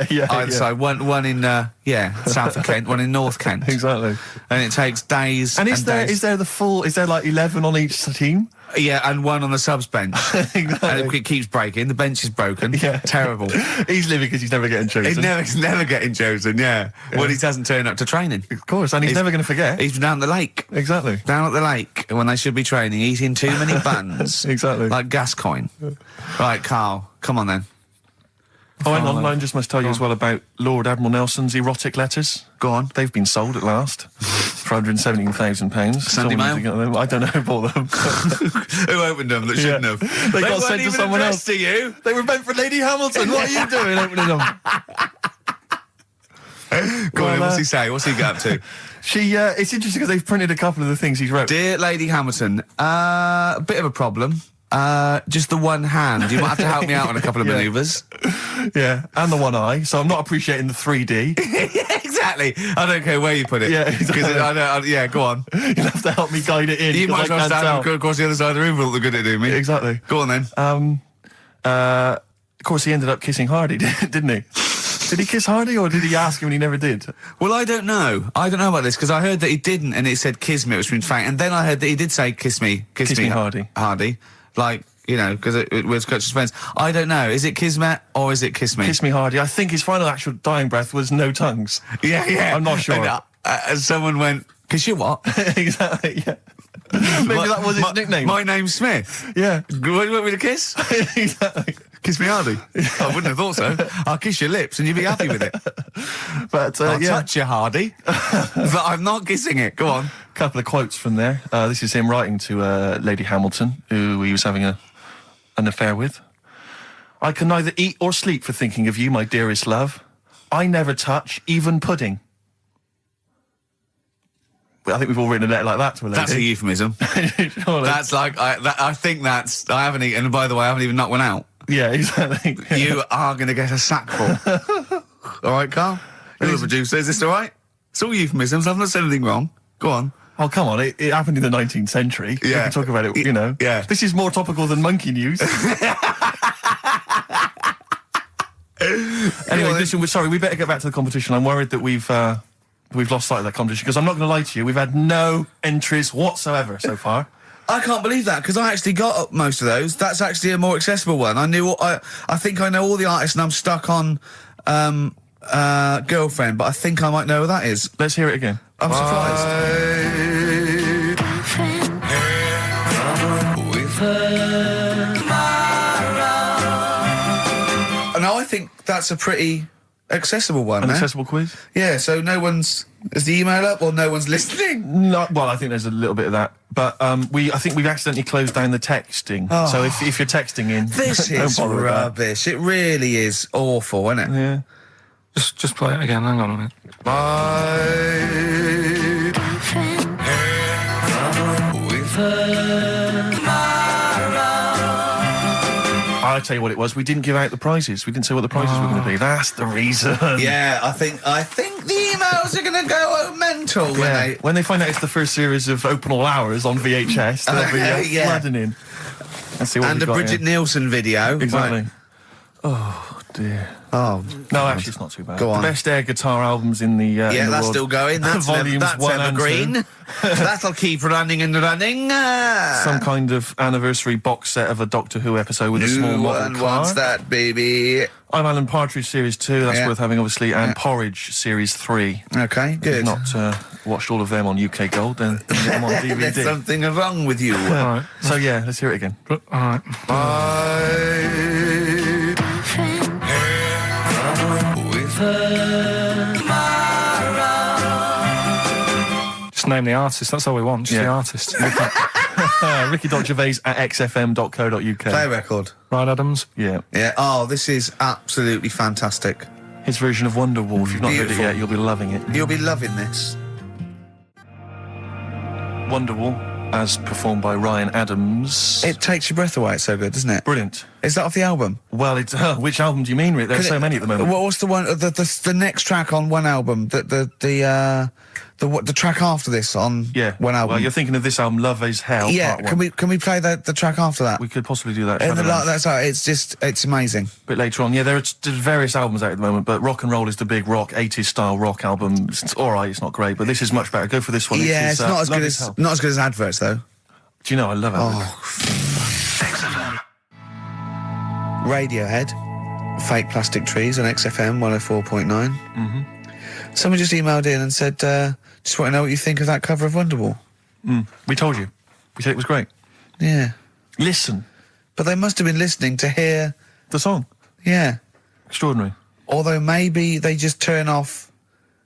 yeah. Either side, one in south of Kent, one in North Kent. Exactly. And it takes days. And is there like 11 on each team? Yeah, and one on the subs bench. Exactly. And it keeps breaking. The bench is broken. Yeah. Terrible. He's living because he's never getting chosen. He's never getting chosen. Yeah. Well, he doesn't turn up to training. Of course, and he's never going to forget. He's down the lake. Exactly. Down at the lake when they should be training, eating too many buns. Exactly. Like Gascoigne. Right, Carl, come on then. Oh, hang on, I just must tell you as well about Lord Admiral Nelson's erotic letters. Go on. They've been sold at last for £117,000. Sunday Mail? I don't know who bought them. Who opened them that shouldn't have? They got sent to someone else. To you. They were meant for Lady Hamilton. What are you doing opening them? Go on, what's he say? What's he get up to? It's interesting because they've printed a couple of the things he's wrote. Dear Lady Hamilton, a bit of a problem. Just the one hand. You might have to help me out on a couple of manoeuvres. Yeah, and the one eye. So I'm not appreciating the 3D. Yeah, exactly. I don't care where you put it. Yeah, exactly. Yeah, go on. You'll have to help me guide it in. You might as well stand tell. across the other side of the room for all the good it do me. Exactly. Go on then. Of course, he ended up kissing Hardy, didn't he? Did he kiss Hardy, or did he ask him and he never did? Well, I don't know. I don't know about this, because I heard that he didn't, and it said kiss me, which means fact. And then I heard that he did say kiss me, Hardy. Hardy. Like, you know, because it was Coach's friends. I don't know. Is it kismet or is it kiss me? Kiss me, Hardy. I think his final actual dying breath was no tongues. Yeah. I'm not sure. And someone went, kiss you what? Exactly, yeah. Maybe that was his nickname. My name's Smith. Yeah. You want me to kiss? Exactly. Kiss me Hardy. I wouldn't have thought so. I'll kiss your lips and you'd be happy with it. But, I'll touch you, Hardy. But I'm not kissing it. Go on. A couple of quotes from there. This is him writing to Lady Hamilton, who he was having an affair with. I can neither eat or sleep for thinking of you, my dearest love. I never touch even pudding. Well, I think we've all written a letter like that to a lady. That's a euphemism. Surely. That's like, I think that's, I haven't eaten, and by the way, I haven't even knocked one out. Yeah, exactly. You are going to get a sackful. All right, Carl? You're the producer. Is this all right? It's all euphemisms. I've not said anything wrong. Go on. Oh, come on. It happened in the 19th century. Yeah. We can talk about it, you know. Yeah. This is more topical than monkey news. Anyway, listen, we better get back to the competition. I'm worried that we've lost sight of that competition, because I'm not going to lie to you, we've had no entries whatsoever so far. I can't believe that, because I actually got up most of those. That's actually a more accessible one. I think I know all the artists, and I'm stuck on Girlfriend, but I think I might know who that is. Let's hear it again. I'm surprised. No, I think that's a pretty accessible one. An eh? accessible quiz? Yeah, so no one's... Is the email up or no one's listening? No, well, I think there's a little bit of that. But I think we've accidentally closed down the texting. Oh. So if you're texting in... This don't is bother with that. rubbish. It really is awful, isn't it? Yeah. Just play it again. Hang on a minute. I'll tell you what it was. We didn't give out the prizes. We didn't say what the prizes were going to be. That's the reason. Yeah, I think the emails are going to go mental When they find out it's the first series of Open All Hours on VHS, they'll be flooding in. Let's see what and we've a got Bridget here. Nielsen video. Exactly. Right. Oh, dear. Oh. No, actually, it's not too bad. Go on. The best air guitar albums in the Yeah, in the that's world. still going. That's Volumes that's 1 and evergreen. 2. That'll keep running and running. Some kind of anniversary box set of a Doctor Who episode with a small New model one car. wants that, baby. I'm Alan Partridge Series 2, that's Yeah. worth having, obviously, and Porridge Series 3. Okay, If good. you've not watched all of them on UK Gold, then get them on DVD. There's something wrong with you. All right. So, yeah, let's hear it again. All right. Just name the artist. That's all we want. Just the artist. Ricky.Gervais at xfm.co.uk. Play a record. Right, Adams. Yeah. Yeah. Oh, this is absolutely fantastic. His version of Wonderwall. If you've not heard it Beautiful. yet, you'll be loving it. You'll be loving this. Wonderwall. as performed by Ryan Adams. It takes your breath away. It's so good, doesn't it? Brilliant. Is that off the album? Well, it's which album do you mean, Rick? There are so many at the moment. What's the one? The next track on one album? The track after this on one album? Well, you're thinking of this album, Love Is Hell. Yeah. Part 1. Can we play the track after that? We could possibly do that. And it's amazing. A bit later on. Yeah, there's various albums out at the moment, but Rock and Roll is the big rock 80s style rock album. It's all right. It's not great, but this is much better. Go for this one. Yeah, it's not as Love good Is as Hell. not as good as Adverts though. Do you know I love it? XFM. Radiohead, Fake Plastic Trees on XFM 104.9. Someone just emailed in and said, just want to know what you think of that cover of Wonderwall. We told you. We said it was great. Yeah. Listen. But they must have been listening to hear The song. Yeah. Extraordinary. Although maybe they just turn off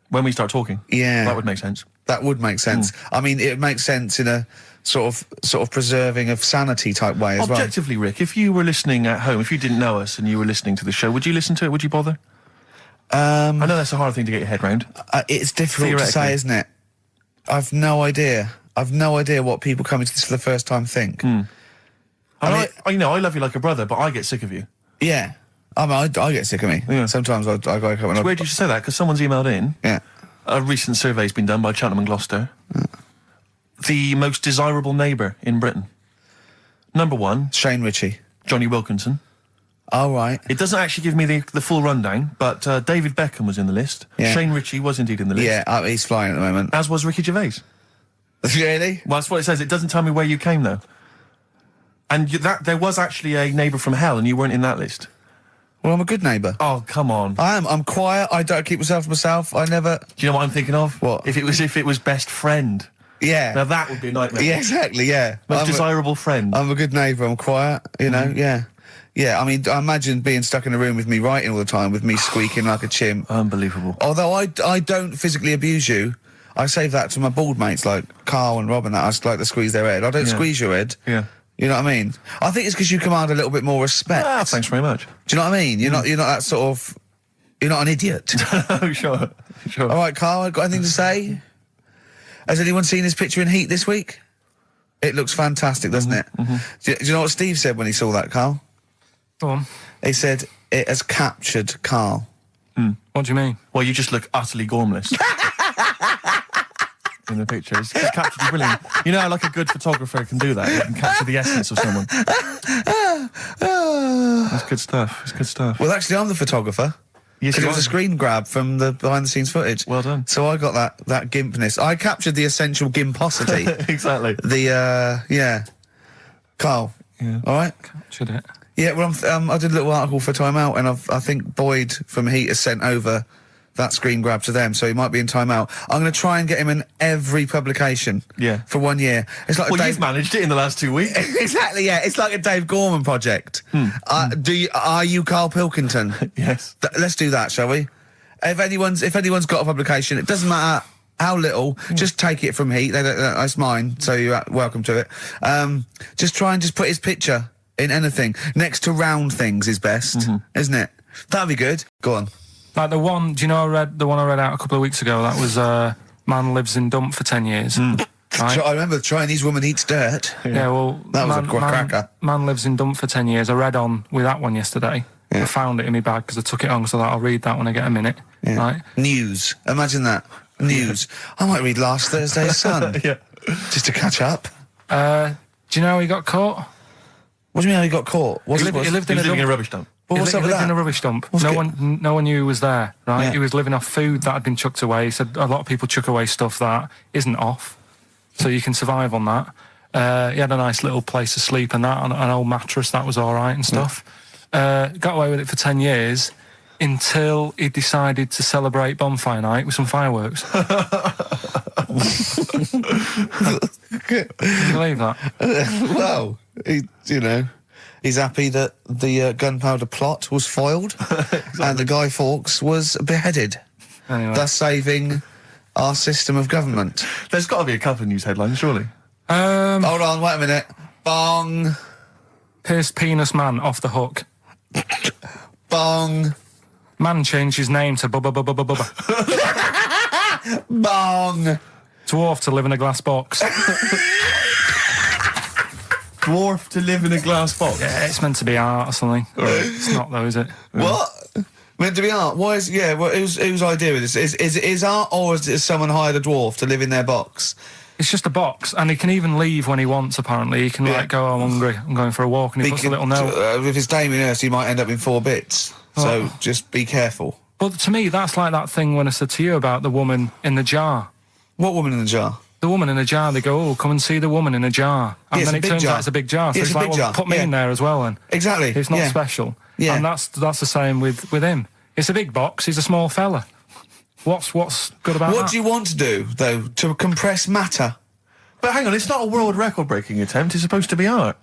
when we start talking. Yeah. That would make sense. That would make sense. I mean, it makes sense in a sort of preserving of sanity type way as well. Objectively, Rick, if you were listening at home, if you didn't know us and you were listening to the show, would you listen to it? Would you bother? I know that's a hard thing to get your head round. It's difficult to say, isn't it? I've no idea. I've no idea what people coming to this for the first time think. I love you like a brother, but I get sick of you. Yeah. I get sick of me. Yeah. Sometimes I go up and... It's weird you should say that, because someone's emailed in. Yeah. A recent survey's been done by Cheltenham and Gloucester. The most desirable neighbour in Britain. Number 1. Shane Ritchie. Johnny Wilkinson. Oh, right. It doesn't actually give me the full rundown, but David Beckham was in the list. Yeah. Shane Ritchie was indeed in the list. Yeah, he's flying at the moment. As was Ricky Gervais. Really? Well, that's what it says. It doesn't tell me where you came, though. And there was actually a neighbour from hell, and you weren't in that list. Well, I'm a good neighbour. Oh, come on. I am. I'm quiet. I don't keep myself to myself. I never... Do you know what I'm thinking of? What? If it was best friend. Yeah. Now that would be a nightmare. Yeah, exactly, yeah. Most desirable friend. I'm a good neighbour. I'm quiet, you know, yeah. Yeah, I mean, I imagine being stuck in a room with me writing all the time, with me squeaking like a chimp. Unbelievable. Although I don't physically abuse you, I save that to my bald mates like Carl and Rob and that. I just like to squeeze their head. I don't squeeze your head. Yeah. You know what I mean? I think it's because you command a little bit more respect. Ah, thanks very much. Do you know what I mean? You're not that sort of... You're not an idiot. Oh, sure. All right, Carl, got anything to say? Has anyone seen his picture in Heat this week? It looks fantastic, doesn't it? Do you know what Steve said when he saw that, Carl? Go on. He said, it has captured Carl. What do you mean? Well, you just look utterly gormless. In the picture. It's captured you brilliant. You know how like a good photographer can do that? They can capture the essence of someone. That's good stuff. It's good stuff. Well, actually, I'm the photographer. Yes, Because you it was are. a screen grab from the behind-the-scenes footage. Well done. So I got that gimpness. I captured the essential gimposity. Exactly. Yeah. Carl. Yeah. All right? Captured it. Yeah, well, I did a little article for Time Out, and I think Boyd from Heat has sent over that screen grab to them, so he might be in Time Out. I'm going to try and get him in every publication. Yeah. For 1 year. It's like Well, you've managed it in the last 2 weeks. Exactly, yeah. It's like a Dave Gorman project. Are you Karl Pilkington? Yes. Let's do that, shall we? If anyone's got a publication, it doesn't matter how little, just take it from Heat. That's mine, so you're welcome to it. Just try and just put his picture in anything. Next to round things is best, isn't it? That'd be good. Go on. Like the one, do you know the one I read out a couple of weeks ago? That was man lives in dump for 10 years. Right? I remember the Chinese woman eats dirt. Yeah, well, that was a cracker. Man lives in dump for 10 years. I read on with that one yesterday. Yeah. I found it in my bag because I took it on, so I'll read that when I get a minute. Yeah. Right? News. Imagine that. News. I might read last Thursday's Sun. Yeah. Just to catch up. Do you know how he got caught? What do you mean how he got caught? He lived in a living in a dump. rubbish dump. Well, He what's up with lived in that? a rubbish dump. What's No good? one knew he was there, right? Yeah. He was living off food that had been chucked away. He said a lot of people chuck away stuff that isn't off, so you can survive on that. He had a nice little place to sleep and that, an old mattress that was all right and stuff. Got away with it for 10 years until he decided to celebrate bonfire night with some fireworks. Can you believe that? Well, he's happy that the gunpowder plot was foiled and the Guy Fawkes was beheaded, Anyway. thus saving our system of government. There's got to be a couple of news headlines, surely. Hold on, wait a minute. Bong. Pierced penis man off the hook. Bong. Man changed his name to Bubba Bubba Bubba Bubba. Bong. Dwarf to live in a glass box. dwarf to live in a glass box? Yeah, it's meant to be art or something. It's not though, is it? What? Meant to be art? Why is... Yeah, well, whose idea is this? Is it art, or is someone hired a dwarf to live in their box? It's just a box, and he can even leave when he wants, apparently. He can, like, go, I'm hungry, I'm going for a walk, and he puts a little note. If it's Damien Hirst, he might end up in 4 bits. So just be careful. But to me, that's like that thing when I said to you about the woman in the jar. What woman in the jar? The woman in the jar, they go, come and see the woman in a jar. And then it turns out it's a big jar. So it's he's a like, big jar. Put me in there as well, then. Exactly. It's not special. Yeah. And that's the same with him. It's a big box, he's a small fella. What's good about that? What do you want to do, though? To compress matter? But hang on, it's not a world record-breaking attempt. It's supposed to be art.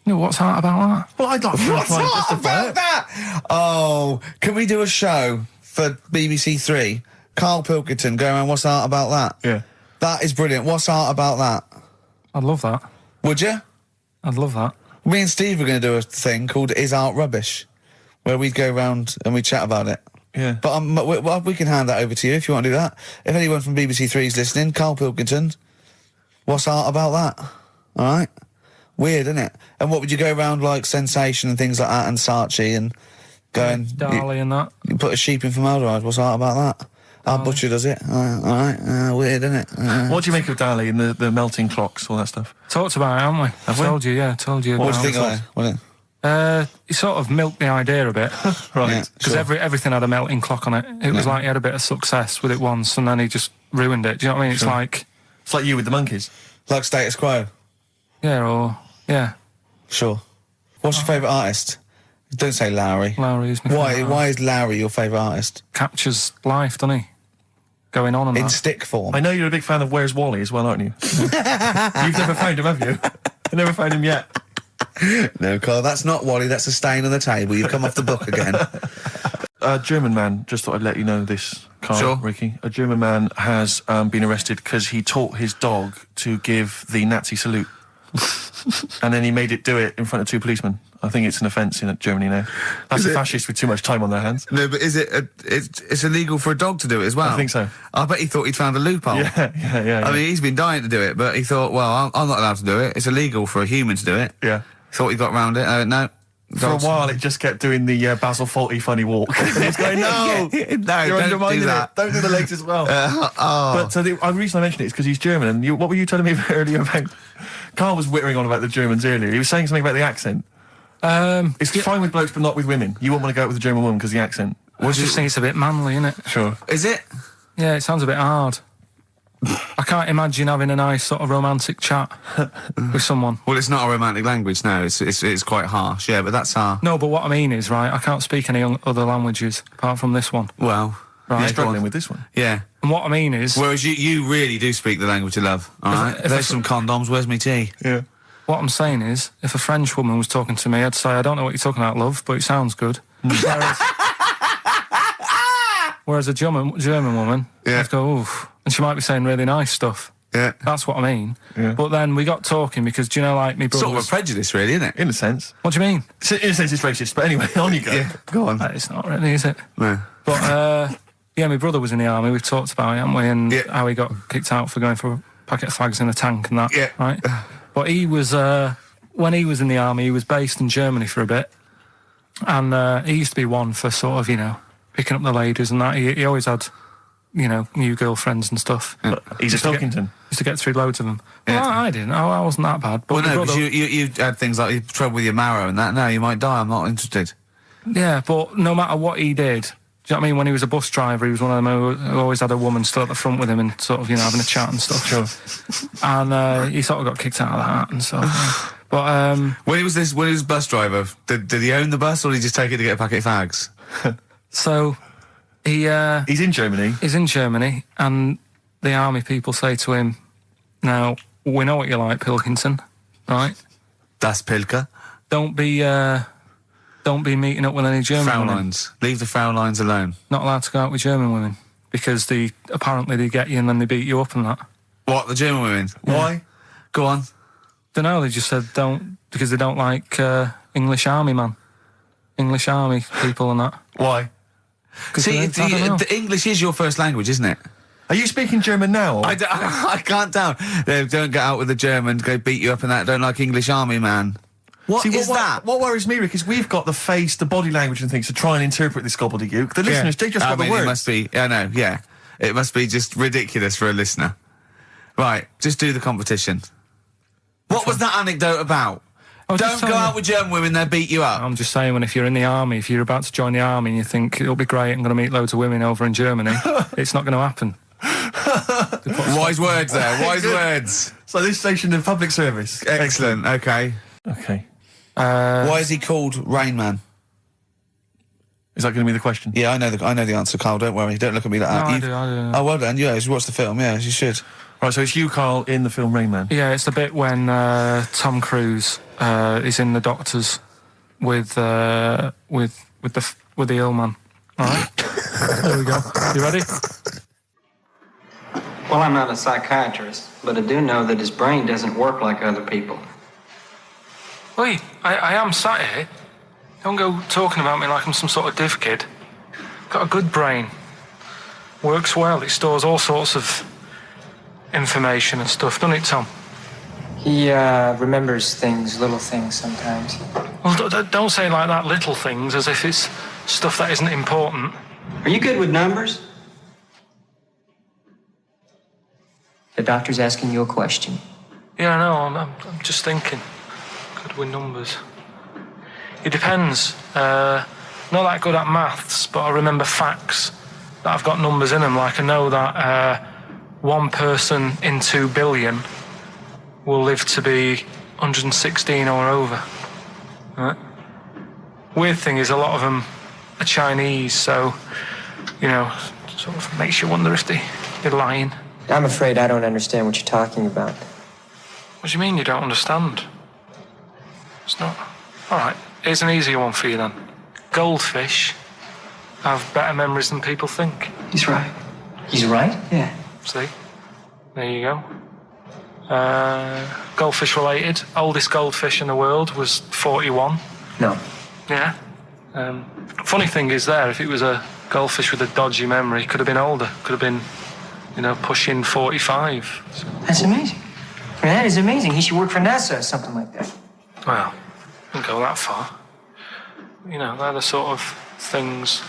You know, what's art about that? Well, I'd like to What's art about that? Oh, can we do a show for BBC Three? Karl Pilkington going around, what's art about that? Yeah. That is brilliant. What's art about that? I'd love that. Would you? I'd love that. Me and Steve are going to do a thing called Is Art Rubbish, where we go round and we chat about it. Yeah. But we can hand that over to you if you want to do that. If anyone from BBC Three is listening, Karl Pilkington, what's art about that? All right? Weird, isn't it? And what would you go around like Sensation and things like that and Saatchi and go and... Dali and that. You put a sheep in formaldehyde, what's art about that? Our butcher does it. All right. Weird, isn't it? What do you make of Dali and the melting clocks, all that stuff? Talked about it, haven't we? Have we? Told you. What do you think of it? He sort of milked the idea a bit. Right. Because everything had a melting clock on it. It was like he had a bit of success with it once and then he just ruined it. Do you know what I mean? It's like... It's like you with the monkeys. Like Status Quo? Yeah. Sure. What's your favourite artist? Don't say Lowry. Lowry is my favourite. Why is Lowry your favourite artist? Captures life, doesn't he? Going on and In that. stick form. I know you're a big fan of Where's Wally as well, aren't you? You've never found him, have you? You've never found him yet. No, Carl, that's not Wally, that's a stain on the table. You've come off the book again. A German man, just thought I'd let you know this, Carl, Sure. Ricky. A German man has been arrested because he taught his dog to give the Nazi salute. And then he made it do it in front of 2 policemen. I think it's an offence in Germany now. That's a fascist with too much time on their hands. No, but is it... it's illegal for a dog to do it as well? I think so. I bet he thought he'd found a loophole. Yeah. I mean, he's been dying to do it, but he thought, well, I'm not allowed to do it. It's illegal for a human to do it. Yeah. Thought he got round it. No. For a while, it just kept doing the Basil Fawlty funny walk. And it's going, no, No, you're don't undermining do that. it. Don't do the legs as well. But the reason I mentioned it is because he's German. And what were you telling me earlier about? Carl was whittering on about the Germans earlier. He was saying something about the accent. It's fine with blokes, but not with women. You won't want to go out with a German woman because the accent. I just think it's a bit manly, isn't it? Sure. Is it? Yeah, it sounds a bit hard. I can't imagine having a nice sort of romantic chat with someone. Well, it's not a romantic language, no. It's quite harsh, yeah, but that's our... No, but what I mean is, right, I can't speak any other languages apart from this one. Well... Right. You're struggling with this one. Yeah. And what I mean is... Whereas you really do speak the language of love, all right? There's some condoms, where's me tea? Yeah. What I'm saying is, if a French woman was talking to me, I'd say, I don't know what you're talking about, love, but it sounds good. Whereas a German woman, I'd go, oof. And she might be saying really nice stuff. Yeah. That's what I mean. Yeah. But then we got talking because, do you know, like, me brother Sort of a prejudice, really, isn't it? In a sense. What do you mean? In a sense, it's racist, but anyway, on you go. Yeah, go on. It's not really, is it? No. But, yeah, my brother was in the army. We've talked about it, haven't we? And Yeah. how he got kicked out for going for a packet of fags in a tank and that. Yeah. Right? But he was, when he was in the army, he was based in Germany for a bit. And he used to be one for sort of, you know, picking up the ladies and that. He always had, you know, new girlfriends and stuff. Yeah. He's a Pilkington. Used to get through loads of them. Yeah. Well, I didn't. I wasn't that bad. But Well, my no, brother, because you had things like you had trouble with your marrow and that. No, you might die. I'm not interested. yeah, but no matter what he did, do you know what I mean? When he was a bus driver, he was one of them who always had a woman stood at the front with him and sort of, you know, having a chat and stuff. Sure. And he sort of got kicked out of that and stuff. But When he was bus driver, did he own the bus or did he just take it to get a packet of fags? so He's in Germany. he's in Germany, and the army people say to him, "Now we know what you like, Pilkington, right? Das Pilker. Don't be meeting up with any German women. Fraulines. Leave the Fraulines alone. Not allowed to go out with German women because apparently they get you and then they beat you up and that. What, the German women? Why? Go on. Don't know. They just said don't because they don't like English army people and that. Why? See, I don't know. the English is your first language, isn't it? Are you speaking German now? Or? I can't tell. They don't get out with the German, go beat you up and that. Don't like English army man. What is that? What worries me, Rick, is we've got the face, the body language and things to try and interpret this gobbledygook. The listeners, they just got the words. It must be, I know, yeah. It must be just ridiculous for a listener. Right, just do the competition. What was that anecdote about? Don't go out with German women, they'll beat you up. I'm just saying, when if you're in the army, if you're about to join the army and you think, it'll be great, I'm going to meet loads of women over in Germany, it's not going to happen. Wise words there, wise words. So this station in public service. Excellent, okay. Okay. Why is he called Rain Man? Is that going to be the question? Yeah, I know the answer, Carl, don't worry. Don't look at me like that. I do. Oh, well done, yeah, you watched the film, yeah, you should. Right, so it's you, Carl, in the film Rain Man. Yeah, it's the bit when Tom Cruise is in the doctors with the ill man. All right, there we go. You ready? Well, I'm not a psychiatrist, but I do know that his brain doesn't work like other people. Wait, I am sat here. Don't go talking about me like I'm some sort of div kid. Got a good brain. Works well. It stores all sorts of information and stuff, doesn't it, Tom? He remembers things, little things sometimes. Well, don't say like that, little things, as if it's stuff that isn't important. Are you good with numbers? The doctor's asking you a question. Yeah, I know. I'm just thinking. Good with numbers. It depends. Not that good at maths, but I remember facts that have got numbers in them. Like I know that 1 person in 2 billion will live to be 116 or over. Right? Weird thing is a lot of them are Chinese, so, you know, sort of makes you wonder if they're lying. I'm afraid I don't understand what you're talking about. What do you mean you don't understand? It's not... All right, here's an easier one for you then. Goldfish have better memories than people think. He's right. He's right? Yeah. See? There you go. Goldfish related. Oldest goldfish in the world was 41. No. Yeah. Funny thing is there, if it was a goldfish with a dodgy memory, could have been older. Could have been, you know, pushing 45. So. That's amazing. I mean, that is amazing. He should work for NASA or something like that. Well, don't go that far. You know, they're the sort of things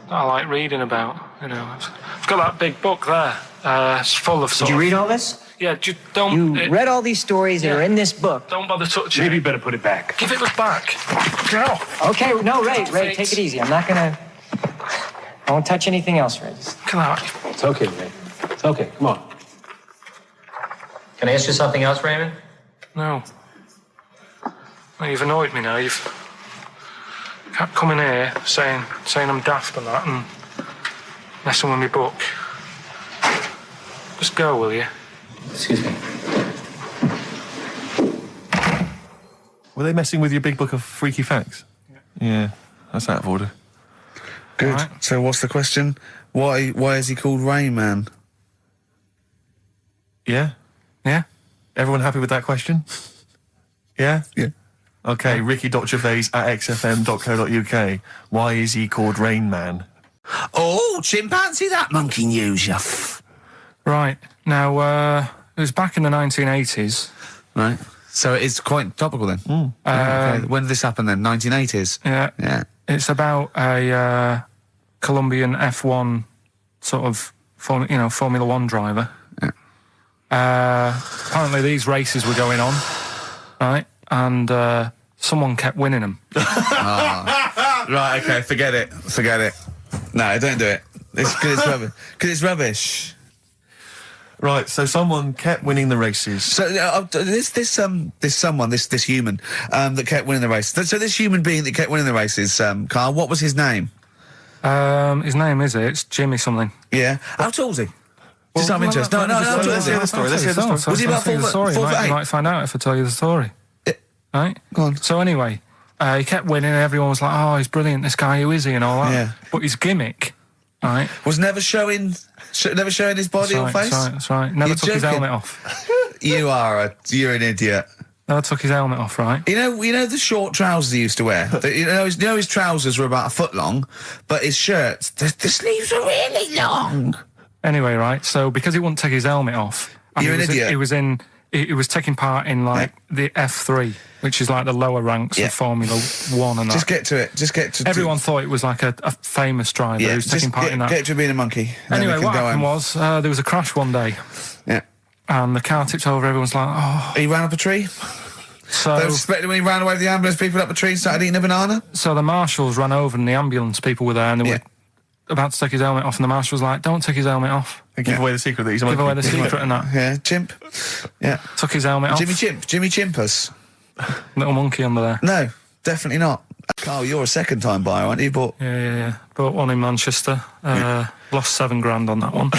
that I like reading about. You know, I've got that big book there. It's full of sort Did you of... read all this? Yeah, don't... You read all these stories that are in this book. Don't bother touching it. Maybe you better put it back. Give it back. Get off. Okay, no, Ray, take it easy. I'm not gonna... I won't touch anything else, Ray. Come on. It's okay, Ray. It's okay. Come on. Can I ask you something else, Raymond? No. Well, you've annoyed me now. You've kept coming here saying I'm daft and that and messing with my book. Just go, will you? Excuse me. Were they messing with your big book of freaky facts? Yeah, that's out of order. Good. Right. So what's the question? Why is he called Rain Man? Yeah? Yeah? Everyone happy with that question? Yeah? Yeah. Okay, Ricky.Gervais at xfm.co.uk. Why is he called Rain Man? Oh, chimpanzee, that monkey news, you Right. Now, it was back in the 1980s. Right. So it is quite topical then. Okay. When did this happen then? 1980s? Yeah. Yeah. It's about a Colombian F1 sort of, Formula One driver. Yeah. Apparently these races were going on, right? And someone kept winning them. Right, okay, forget it. No, don't do it. It's because it's rubbish. Because it's rubbish. Right, so someone kept winning the races. So this human that kept winning the race. So this human being that kept winning the races, Carl, what was his name? His name it's Jimmy something. Yeah. How tall is he? Just out of interest. No, how tall is he? Let's hear the story. Was he about 4 foot 8? You might find out if I tell you the story. Right? Go on. So anyway, he kept winning and everyone was like, oh, he's brilliant, this guy, who is he, and all that. Yeah. But his gimmick, right? Was never showing his body or face? That's right. Never You're took his joking. helmet off. You're an idiot. Never took his helmet off, right? You know the short trousers he used to wear? His trousers were about 1 foot long, but his shirts, the sleeves were really long. Anyway, right, so because he wouldn't take his helmet off... and You're an idiot. He was taking part in, like, the F3, which is, like, the lower ranks of Formula 1 and that. Just get to it. Everyone thought it was, like, a famous driver who was taking part in that. Get to being a monkey. Anyway, what happened was, there was a crash one day. Yeah. And the car tipped over, everyone's like, oh... He ran up a tree? So... They were suspecting when he ran away with the ambulance people up a tree and started eating a banana? So the marshals ran over and the ambulance people were there and they were about to take his helmet off and the marshal was like, don't take his helmet off. And give away the secret that he's a monkey. Give away the secret and that. Yeah, chimp. Yeah. Took his helmet off. Jimmy Chimpus. Little monkey under there. No, definitely not. Carl, you're a second-time buyer, aren't you? Yeah. Bought one in Manchester. Lost £7,000 on that one.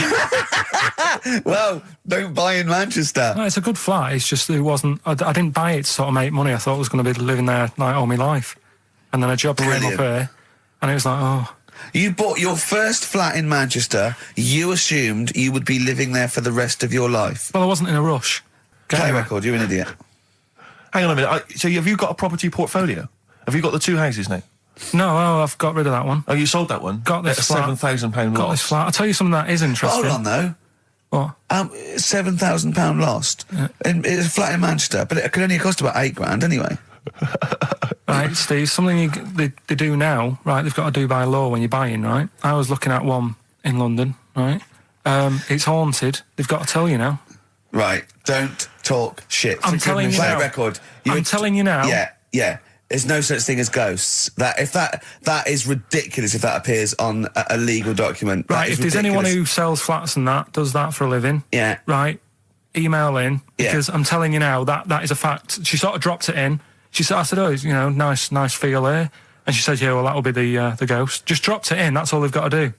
Well, don't buy in Manchester. No, it's a good flat. It's just it wasn't... I didn't buy it to sort of make money. I thought I was going to be living there like all my life. And then a job came up here and it was like, oh... You bought your first flat in Manchester. You assumed you would be living there for the rest of your life. Well, I wasn't in a rush. Play record, you're an idiot. Hang on a minute. So have you got a property portfolio? Have you got the 2 houses now? No, I've got rid of that one. Oh, you sold that one? Got this at flat. £7,000 loss. Got this flat. I'll tell you something that is interesting. Hold on, though. What? £7,000 lost. Yeah. It's a flat in Manchester, but it could only cost about £8,000 anyway. Right, Steve, something they do now, right, they've got to do by law when you're buying, right? I was looking at one in London, right? It's haunted. They've got to tell you now. Right, don't talk shit. I'm telling you now. Play a record. I'm telling you now. Yeah. There's no such thing as ghosts. That is ridiculous if that appears on a legal document. Right, if there's anyone who sells flats and that, does that for a living. Yeah. Right, email in, because I'm telling you now, that is a fact. She sort of dropped it in. She said, I said, oh, nice feel here. And she said, yeah, well, that'll be the ghost. Just dropped it in, that's all they've got to do.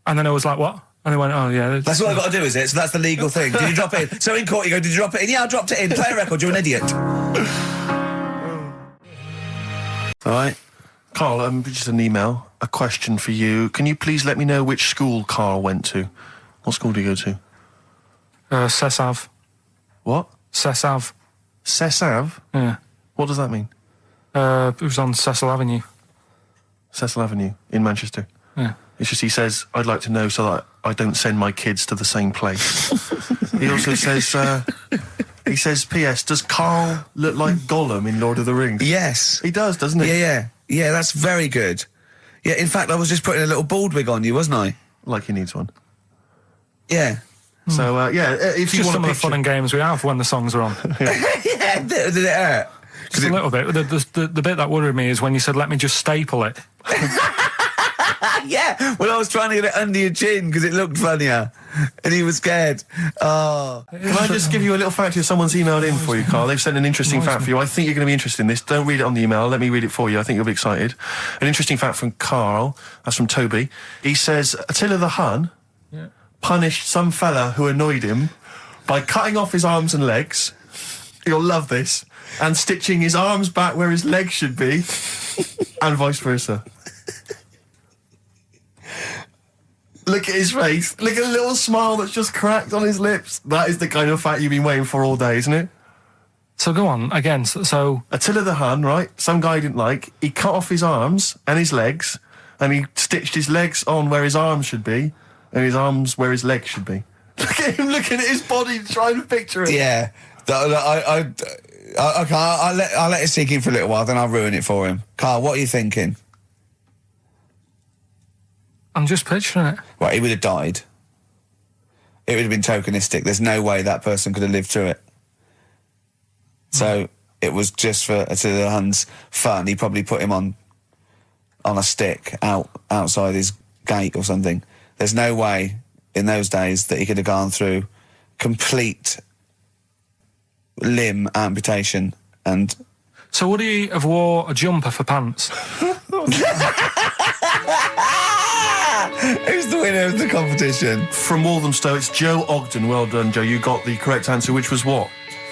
And then I was like, what? And they went, oh, yeah. That's all I've got to do, is it? So that's the legal thing. Did you drop it in? So in court you go, did you drop it in? Yeah, I dropped it in. Play a record, you're an idiot. All right. Carl, just an email, a question for you. Can you please let me know which school Carl went to? What school do you go to? Cessav. What? Cessav. Cessav? Yeah. What does that mean? It was on Cecil Avenue. Cecil Avenue in Manchester? Yeah. It's just he says, I'd like to know so that I don't send my kids to the same place. He also says, he says, P.S., does Carl look like Gollum in Lord of the Rings? Yes. He does, doesn't he? Yeah, that's very good. Yeah, in fact, I was just putting a little bald wig on you, wasn't I? Like he needs one. Yeah. So, if you Just want some of the fun and games we have when the songs are on. Yeah, did it hurt? Just a little bit. The bit that worried me is when you said, let me just staple it. Yeah, well, I was trying to get it under your chin because it looked funnier. And he was scared. Oh. Can I just give you a little fact here? Someone's emailed in for you, Carl. They've sent an interesting fact for you. I think you're going to be interested in this. Don't read it on the email. Let me read it for you. I think you'll be excited. An interesting fact from Carl. That's from Toby. He says, Attila the Hun punished some fella who annoyed him by cutting off his arms and legs. You'll love this. And stitching his arms back where his legs should be. And vice versa. Look at his face. Look at the little smile that's just cracked on his lips. That is the kind of fact you've been waiting for all day, isn't it? So go on, again, so... Attila the Hun, right? Some guy didn't like. He cut off his arms and his legs, and he stitched his legs on where his arms should be, and his arms where his legs should be. Look at him looking at his body, trying to picture it. Yeah. I'll let it sink in for a little while, then I'll ruin it for him. Carl, what are you thinking? I'm just picturing it. Right, he would have died. It would have been tokenistic. There's no way that person could have lived through it. So it was just for Attila the Hun's fun. He probably put him on a stick outside his gate or something. There's no way in those days that he could have gone through complete limb amputation and... So would he have wore a jumper for pants? Who's the winner of the competition? From Walthamstow, it's Joe Ogden. Well done, Joe. You got the correct answer, which was what?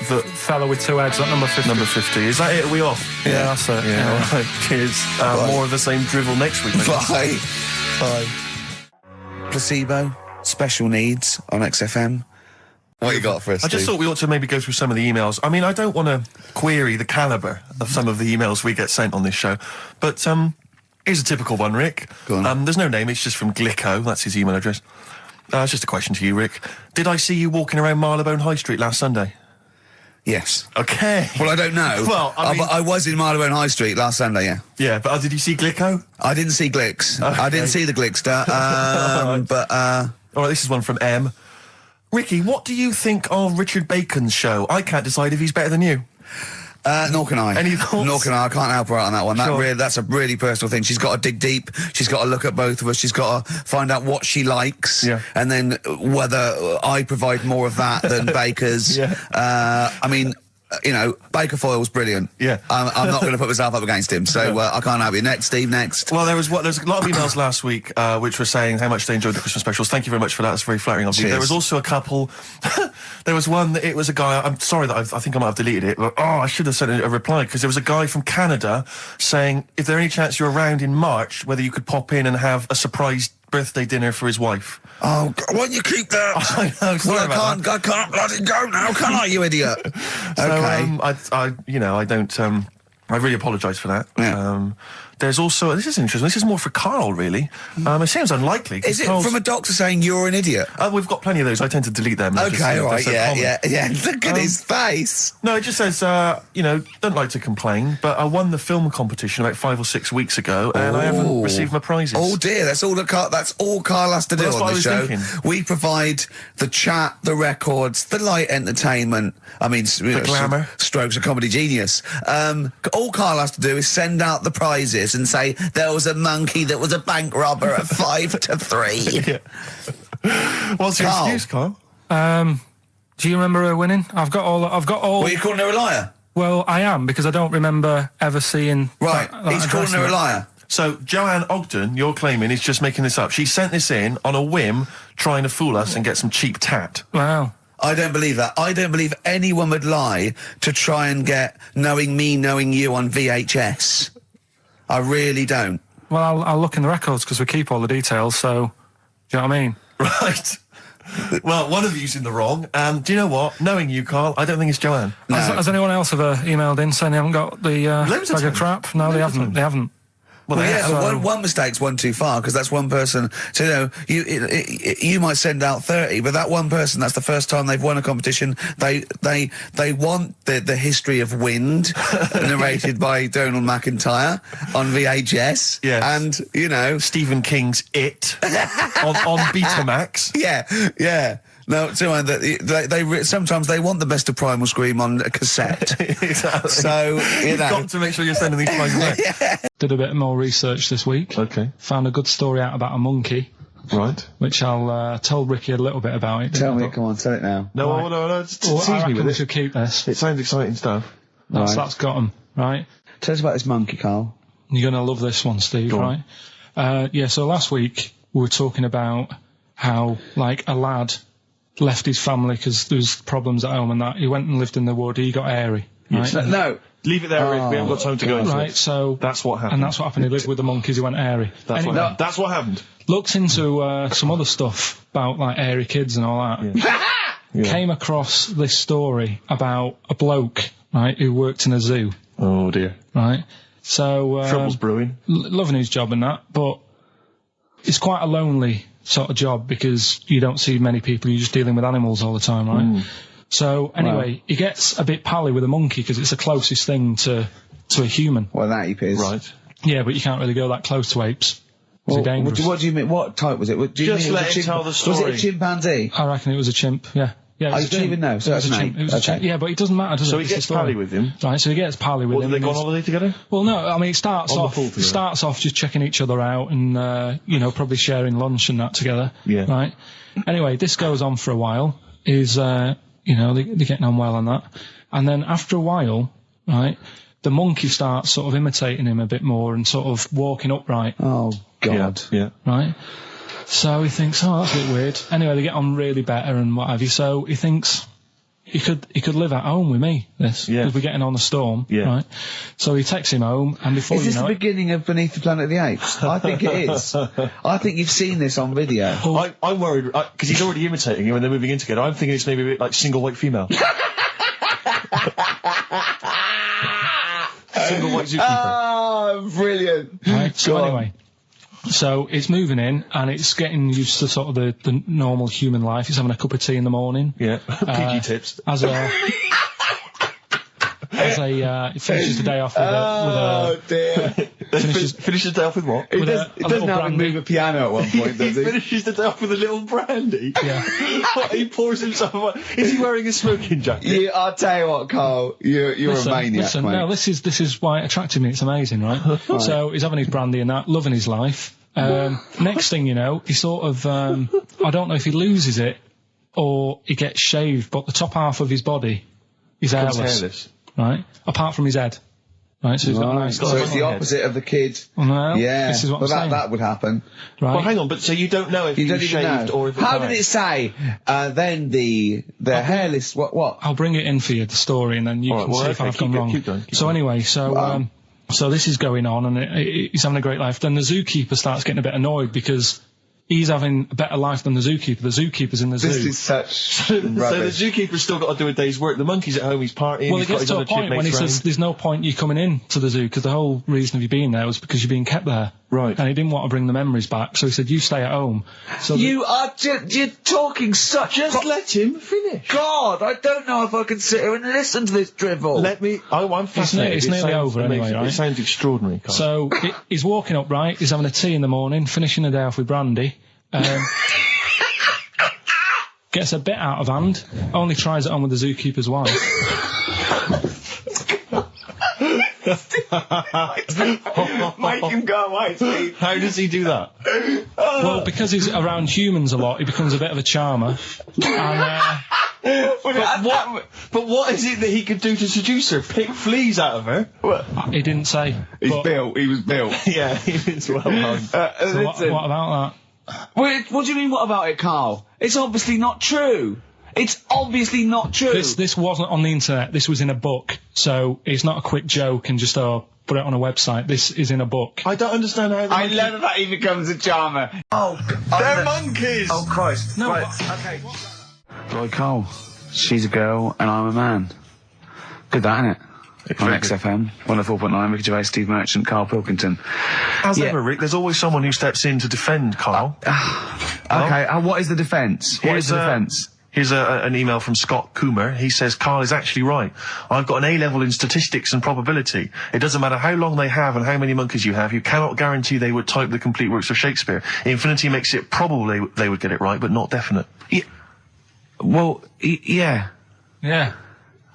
The fella with 2 heads, at number 50. Number 50. Is that it? Are we off? Yeah, that's it. Yeah, all right. Cheers. More of the same drivel next week. Bye. Bye. Placebo, special needs on XFM. What you got for us, I just thought we ought to maybe go through some of the emails. I mean, I don't want to query the calibre of some of the emails we get sent on this show, but here's a typical one, Rick. Go on. There's no name, it's just from Glicko, that's his email address. It's just a question to you, Rick. Did I see you walking around Marylebone High Street last Sunday? Yes. Okay. Well, I don't know. Well, I mean- I was in Marylebone High Street last Sunday, yeah. Yeah, but did you see Glicko? I didn't see Glicks. Okay. I didn't see the Glickster, but... All right, this is one from M. Ricky, what do you think of Richard Bacon's show? I can't decide if he's better than you. Nor can I. Any thoughts? Nor can I. I can't help her out on that one. Sure. That's a really personal thing. She's got to dig deep. She's got to look at both of us. She's got to find out what she likes. Yeah. And then whether I provide more of that than Baker's. Yeah. I mean, you know, Baker Foyle's brilliant. Yeah. I'm not going to put myself up against him, so I can't help you. Next, Steve, next. Well, there's a lot of emails last week which were saying how much they enjoyed the Christmas specials. Thank you very much for that. That's very flattering of you. Cheers. There was also a couple. There was one that it was a guy. I'm sorry that I think I might have deleted it. But, I should have sent a reply because there was a guy from Canada saying if there any chance you're around in March, whether you could pop in and have a surprise birthday dinner for his wife. Oh, why don't you keep that? I know. Sorry Well, about that. I can't bloody go now, can I, you idiot? Okay. So, I really apologise for that. Yeah. There's also, this is interesting, this is more for Carl, really. It seems unlikely. 'cause Is it Carl's- from a doctor saying you're an idiot? We've got plenty of those. I tend to delete them. They're just, Okay, they're all right, so yeah, common. yeah. Look at his face. No, it just says, don't like to complain, but I won the film competition about 5 or 6 weeks ago, and I haven't Ooh. received my prizes. Oh dear, that's all Carl has to do Well, that's on what I the was show. thinking. We provide the chat, the records, the light entertainment. I mean, the glamour. Strokes of comedy genius. All Carl has to do is send out the prizes and say there was a monkey that was a bank robber at 5 to 3. Yeah. What's your Carl. excuse, Carl? Do you remember her winning? I've got all. Well, you're calling her a liar, Well, I am because I don't remember ever seeing. right? that He's calling address her in a it. liar. So, Joanne Ogden, you're claiming, is just making this up. She sent this in on a whim, trying to fool us and get some cheap tat. Wow. I don't believe that. I don't believe anyone would lie to try and get knowing me, knowing you on VHS. I really don't. Well, I'll look in the records because we keep all the details. So, do you know what I mean? Right. Well, one of you's in the wrong, and do you know what? Knowing you, Carl, I don't think it's Joanne. No. Has anyone else ever emailed in saying they haven't got the Loads of bag of times. crap? No, they Loads of haven't. times. They haven't. Well, Well, they yeah, have. but one mistake's one too far because that's one person. So you might send out 30, but that one person, that's the first time they've won a competition. They want the history of Wind narrated by Donald McIntyre on VHS. Yes. And Stephen King's It on Betamax. yeah. No, they sometimes they want the best of Primal Scream on a cassette. Exactly. So You've got to make sure you're sending these prizes out. Did a bit more research this week. Okay. Found a good story out about a monkey, Right. which I'll tell Ricky a little bit about it. Tell me, come on, tell it now. No, just Well, tease I me reckon with we it. should keep this. It sounds exciting stuff. That's got 'em, right? Tell us about this monkey, Carl. You're going to love this one, Steve, Go on. right? So last week we were talking about how, like, a lad left his family because there was problems at home and that. He went and lived in the wood. He got airy, right? No. Leave it there, Rick. We haven't got time to go into Right, it. so... That's what happened. And that's what happened. He lived with the monkeys. He went airy. That's Anyway, what happened. That's what happened. looked into some other stuff about, like, airy kids and all that. Yeah. Came across this story about a bloke, right, who worked in a zoo, Oh, dear. right? So... Trouble's brewing. loving his job and that, but it's quite a lonely sort of job because you don't see many people, you're just dealing with animals all the time, right? So anyway, he gets a bit pally with a monkey because it's the closest thing to a human. Well, that ape is. Right. Yeah, but you can't really go that close to apes. Well, It's dangerous. what do you mean? What type was it? Do you Just mean it was let a him tell the Was it story. a chimpanzee? I reckon it was a chimp, yeah. Yeah, it Oh, was you a don't chimp. even know, so It was that's a an chimp. ape. It was a Okay. chimp. Yeah, but it doesn't matter, does So it? he It's the gets story. pally with him. Right, so he gets pally with What, him. did they go on and holiday together? well, no, I mean, it starts On the off pool together. just checking each other out and, probably sharing lunch and that together. Yeah. Right? Anyway, this goes on for a while. They're getting on well on that. And then after a while, right, the monkey starts sort of imitating him a bit more and sort of walking upright, Oh, God. Yeah. right? So he thinks, oh, that's a bit weird. Anyway, they get on really better and what have you. So he thinks he could live at home with me, this, Yeah. because we're getting on a storm, Yeah. right? So he takes him home, and before Is you this the know it, beginning of Beneath the Planet of the Apes? I think it is. I think you've seen this on video. I'm worried, because he's already imitating him and they're moving in together. I'm thinking it's maybe a bit like Single White Female. Single White Zookeeper. Oh, brilliant. right? So Go on. anyway, So it's moving in, and it's getting used to sort of the normal human life. It's having a cup of tea in the morning. Yeah. PG tips. It finishes the day off with a Finishes the day off with what? It doesn't have him move a piano at one point, does he? Finishes the day off with a little brandy. Yeah. He pours himself. Is he wearing a smoking jacket? I'll tell you what, Carl. You're a maniac, mate. No, this is why it attracted me. It's amazing, right? So he's having his brandy and that, loving his life. Next thing you know, he sort of I don't know if he loses it or he gets shaved, but the top half of his body is hairless. Right? Apart from his head. Right, so he's got a nice... So it's the opposite of the kid. No, yeah. This is what I'm saying. That would happen. Right. Well, hang on, but so you don't know if You he don't was even shaved know. or if How did it say? Then the hairless... What? I'll bring it in for you, the story, and then you can see if I've gone wrong. Keep going. So anyway, so this is going on, and he's having a great life. Then the zookeeper starts getting a bit annoyed because he's having a better life than the zookeeper. The zookeeper's in the zoo. This is such So the rubbish. zookeeper's still got to do a day's work. The monkey's at home, he's partying. Well, he's it got gets his to a other point when he chipmates says round. there's no point you coming in to the zoo because the whole reason of you being there was because you're being kept there. Right. And he didn't want to bring the memories back, so he said, you stay at home. So You're talking such... Just let him finish. God, I don't know if I can sit here and listen to this drivel. Let me... I'm fascinated. It's nearly over anyway, right? It sounds extraordinary, Carl. So he's walking up, right? He's having a tea in the morning, finishing the day off with brandy. Gets a bit out of hand, only tries it on with the zookeeper's wife. Make him go away, Steve. How does he do that? Well, because he's around humans a lot, he becomes a bit of a charmer. And, But what is it that he could do to seduce her? Pick fleas out of her? he didn't say. He was built. Yeah, he was well hung. So what about that? Wait, what do you mean, what about it, Carl? It's obviously not true. It's obviously not true. This wasn't on the internet. This was in a book. So it's not a quick joke and just put it on a website. This is in a book. I don't understand how... I love that he becomes a charmer. Oh, they're monkeys! Oh, Christ. No, Right. Okay. Right, Carl. She's a girl and I'm a man. Good, that, innit? On XFM, 104.9, Ricky Gervais, Steve Merchant, Karl Pilkington. As ever, Rick, there's always someone who steps in to defend Carl. Okay, what is the defence? What is the defence? Here's an email from Scott Coomer. He says, Carl is actually right. I've got an A-level in statistics and probability. It doesn't matter how long they have and how many monkeys you have. You cannot guarantee they would type the complete works of Shakespeare. Infinity makes it probable they would get it right, but not definite. Yeah. Well, yeah. Yeah.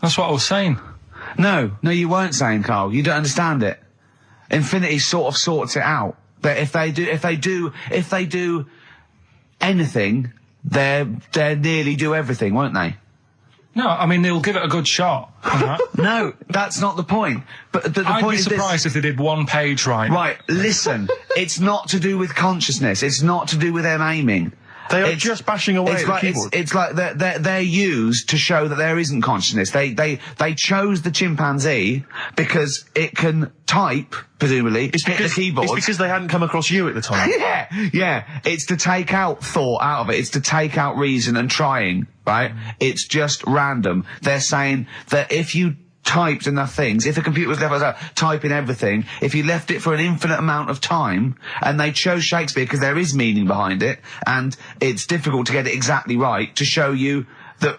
That's what I was saying. No, you weren't saying, Carl. You don't understand it. Infinity sort of sorts it out. That if they do anything, they'll nearly do everything, won't they? No, I mean, they'll give it a good shot. No, that's not the point. But the I'd point be is this. surprised if they did one page right. Right, listen. It's not to do with consciousness. It's not to do with them aiming. They are just bashing away at the keyboard. It's like they're used to show that there isn't consciousness. They chose the chimpanzee because it can type, presumably, hit the keyboard. It's because they hadn't come across you at the time. Yeah. It's to take out thought out of it. It's to take out reason and trying, right? It's just random. They're saying that if you typed enough things, if the computer was left typing everything, if you left it for an infinite amount of time, and they chose Shakespeare because there is meaning behind it, and it's difficult to get it exactly right, to show you that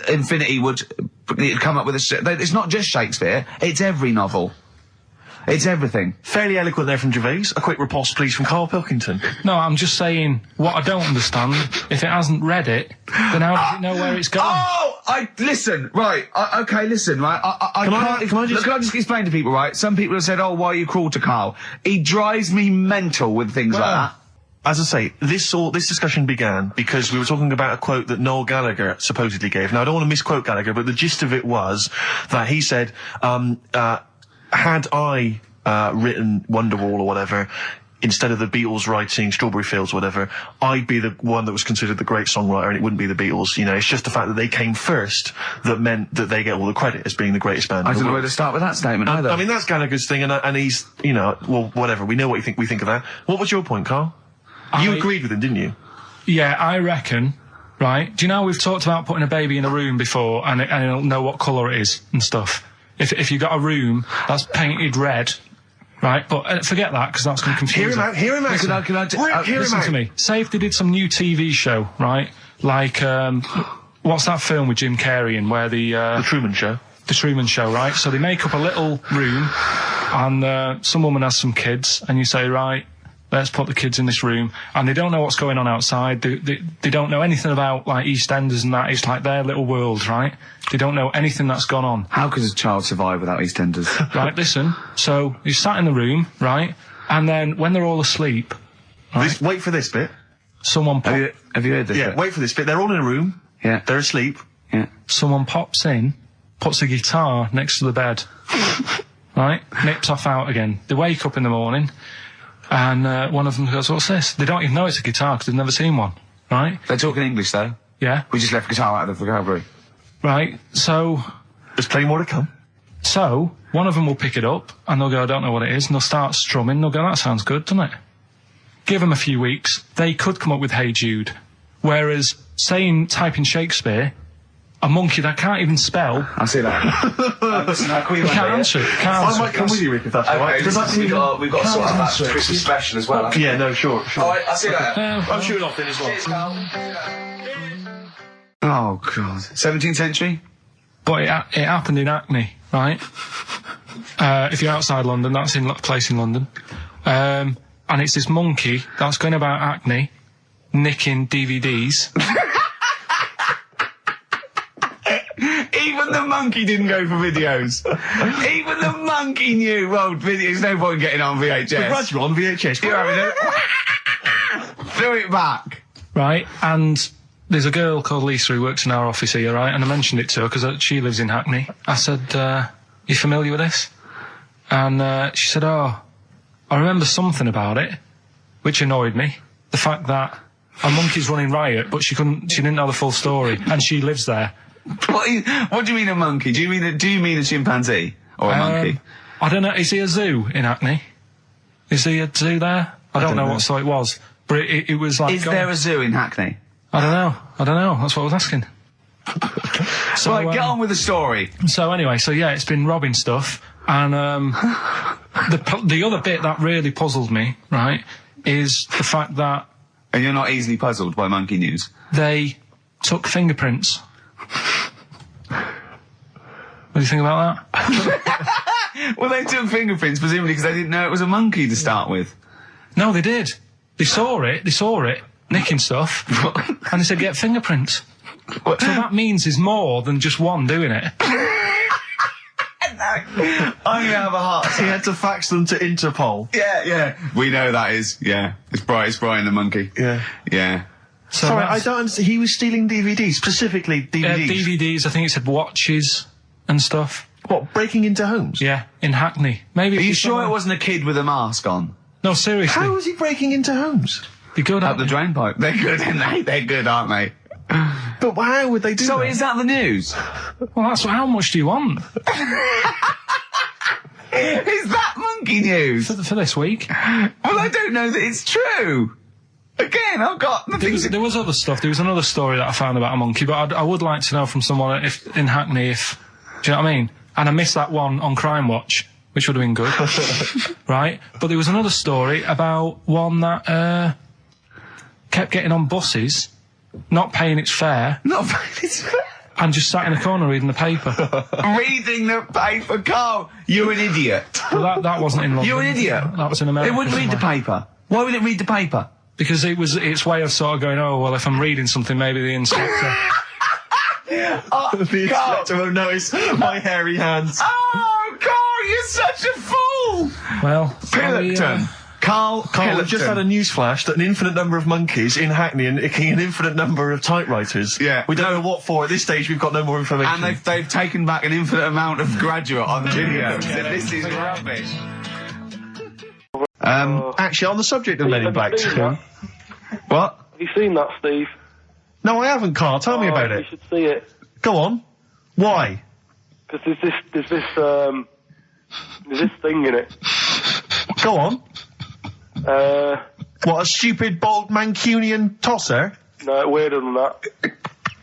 Infinity would come up with it's not just Shakespeare, it's every novel. It's everything. Fairly eloquent there from Gervais. A quick riposte, please, from Karl Pilkington. No, I'm just saying, what I don't understand, if it hasn't read it, then how does it know where it's going? Listen, right, listen, right, Can I just explain to people, right? Some people have said, why are you cruel to Carl? He drives me mental with things like that. As I say, this discussion began because we were talking about a quote that Noel Gallagher supposedly gave. Now, I don't want to misquote Gallagher, but the gist of it was that he said, had I written Wonderwall or whatever, instead of the Beatles writing Strawberry Fields or whatever, I'd be the one that was considered the great songwriter and it wouldn't be the Beatles. You know, it's just the fact that they came first that meant that they get all the credit as being the greatest band. I don't know where to start with that statement either. I mean, that's Gallagher's thing, and he's, well, whatever. We know what we think of that. What was your point, Carl? You agreed with him, didn't you? Yeah, I reckon. Right? Do you know we've talked about putting a baby in a room before and it'll know what colour it is and stuff? If you got a room that's painted red, Right, but forget that, because that's going to confuse Hear him out, hear him out. Listen to me. Say if they did some new TV show, right? Like, what's that film with Jim Carrey in where The Truman Show. The Truman Show, right? So they make up a little room, and some woman has some kids, and you say, right, let's put the kids in this room, and they don't know what's going on outside. They don't know anything about, like, EastEnders and that. It's like their little world, right? They don't know anything that's gone on. How could a child survive without EastEnders? Right, listen. So you sat in the room, right? And then when they're all asleep, right, Wait for this bit. someone Have you heard this? Yeah, wait for this bit. They're all in a room. Yeah. They're asleep. Yeah. someone pops in, puts a guitar next to the bed, right? Nips off out again. They wake up in the morning, and one of them goes, "What's this?" They don't even know it's a guitar because they've never seen one, right? They're talking English, though. Yeah. We just left guitar out of the vocabulary. Right. So There's plenty more to come. one of them will pick it up, and they'll go, "I don't know what it is," and they'll start strumming. They'll go, "That sounds good, doesn't it?" Give them a few weeks, they could come up with Hey Jude. Whereas, type in Shakespeare, a monkey that can't even spell. I see that. Can't answer it. I might come with you, Rick, if that's all right. We've got to sort out that Christmas special as well. Yeah, no, sure. I see that. I'm shooting off then as well. Oh, God. 17th century? But it happened in Hackney, right? If you're outside London, that's in a place in London. And it's this monkey that's going about Hackney, nicking DVDs. Even the monkey didn't go for videos. Even the monkey knew, well, there's no point getting on VHS. The gradual on VHS. You're having it. Throw it back. Right, and there's a girl called Lisa who works in our office here, right? And I mentioned it to her because she lives in Hackney. I said, you familiar with this? And she said, oh, I remember something about it, which annoyed me. The fact that a monkey's running riot, but she didn't know the full story, and she lives there. What do you mean a monkey? Do you mean a chimpanzee? Or a monkey? I don't know, is there a zoo in Hackney? Is there a zoo there? I don't know what sort it was, but it was like... Is there a zoo in Hackney? I don't know, that's what I was asking. So, right, get on with the story. So anyway, it's been robbing stuff, and the other bit that really puzzled me, right, is the fact that... And you're not easily puzzled by monkey news? They took fingerprints. What do you think about that? Well, they took fingerprints, presumably because they didn't know it was a monkey to start with. No, they did. They saw it, nicking stuff, and they said, get fingerprints. So that means there's more than just one doing it. I'm gonna have a heart attack. He had to fax them to Interpol. Yeah. We know that is, yeah. It's Brian the monkey. Yeah. Yeah. So Sorry, I don't understand. He was stealing DVDs, specifically DVDs. DVDs, I think it said watches and stuff. What, breaking into homes? Yeah, in Hackney. Maybe. Are you sure it wasn't a kid with a mask on? No, seriously. How was he breaking into homes? They're good, Up aren't the they? drain pipe. They're good, aren't they? They're good, aren't they? But how would they do So that? is that the news? Well, how much do you want? Is that monkey news? For this week? Well, I don't know that it's true. Again, I've got the things... There was other stuff. There was another story that I found about a monkey, but I would like to know from someone in Hackney do you know what I mean? And I missed that one on Crime Watch, which would have been good. Right? But there was another story about one that kept getting on buses, not paying its fare, and just sat in a corner reading the paper. Reading the paper, Carl! You're an idiot. Well, that wasn't in London. You're an idiot. That was in America. It wouldn't read the paper. Why would it read the paper? Because it was its way of sort of going, oh, well, if I'm reading something, maybe the inspector... The inspector won't notice my hairy hands. Oh, Carl, you're such a fool! Well... Pilkington. Carl, we've just had a news flash that an infinite number of monkeys in Hackney and nicking an infinite number of typewriters. Yeah. We don't know what for. At this stage, we've got no more information. And they've taken back an infinite amount of graduate on video. This is rubbish. Actually, on the subject of Men in Black, what? Have you seen that, Steve? No, I haven't, Carl. Tell me about You it. should see it. Go on. Why? Because there's this thing in it. Go on. What, a stupid, bald Mancunian tosser? No, weirder than that.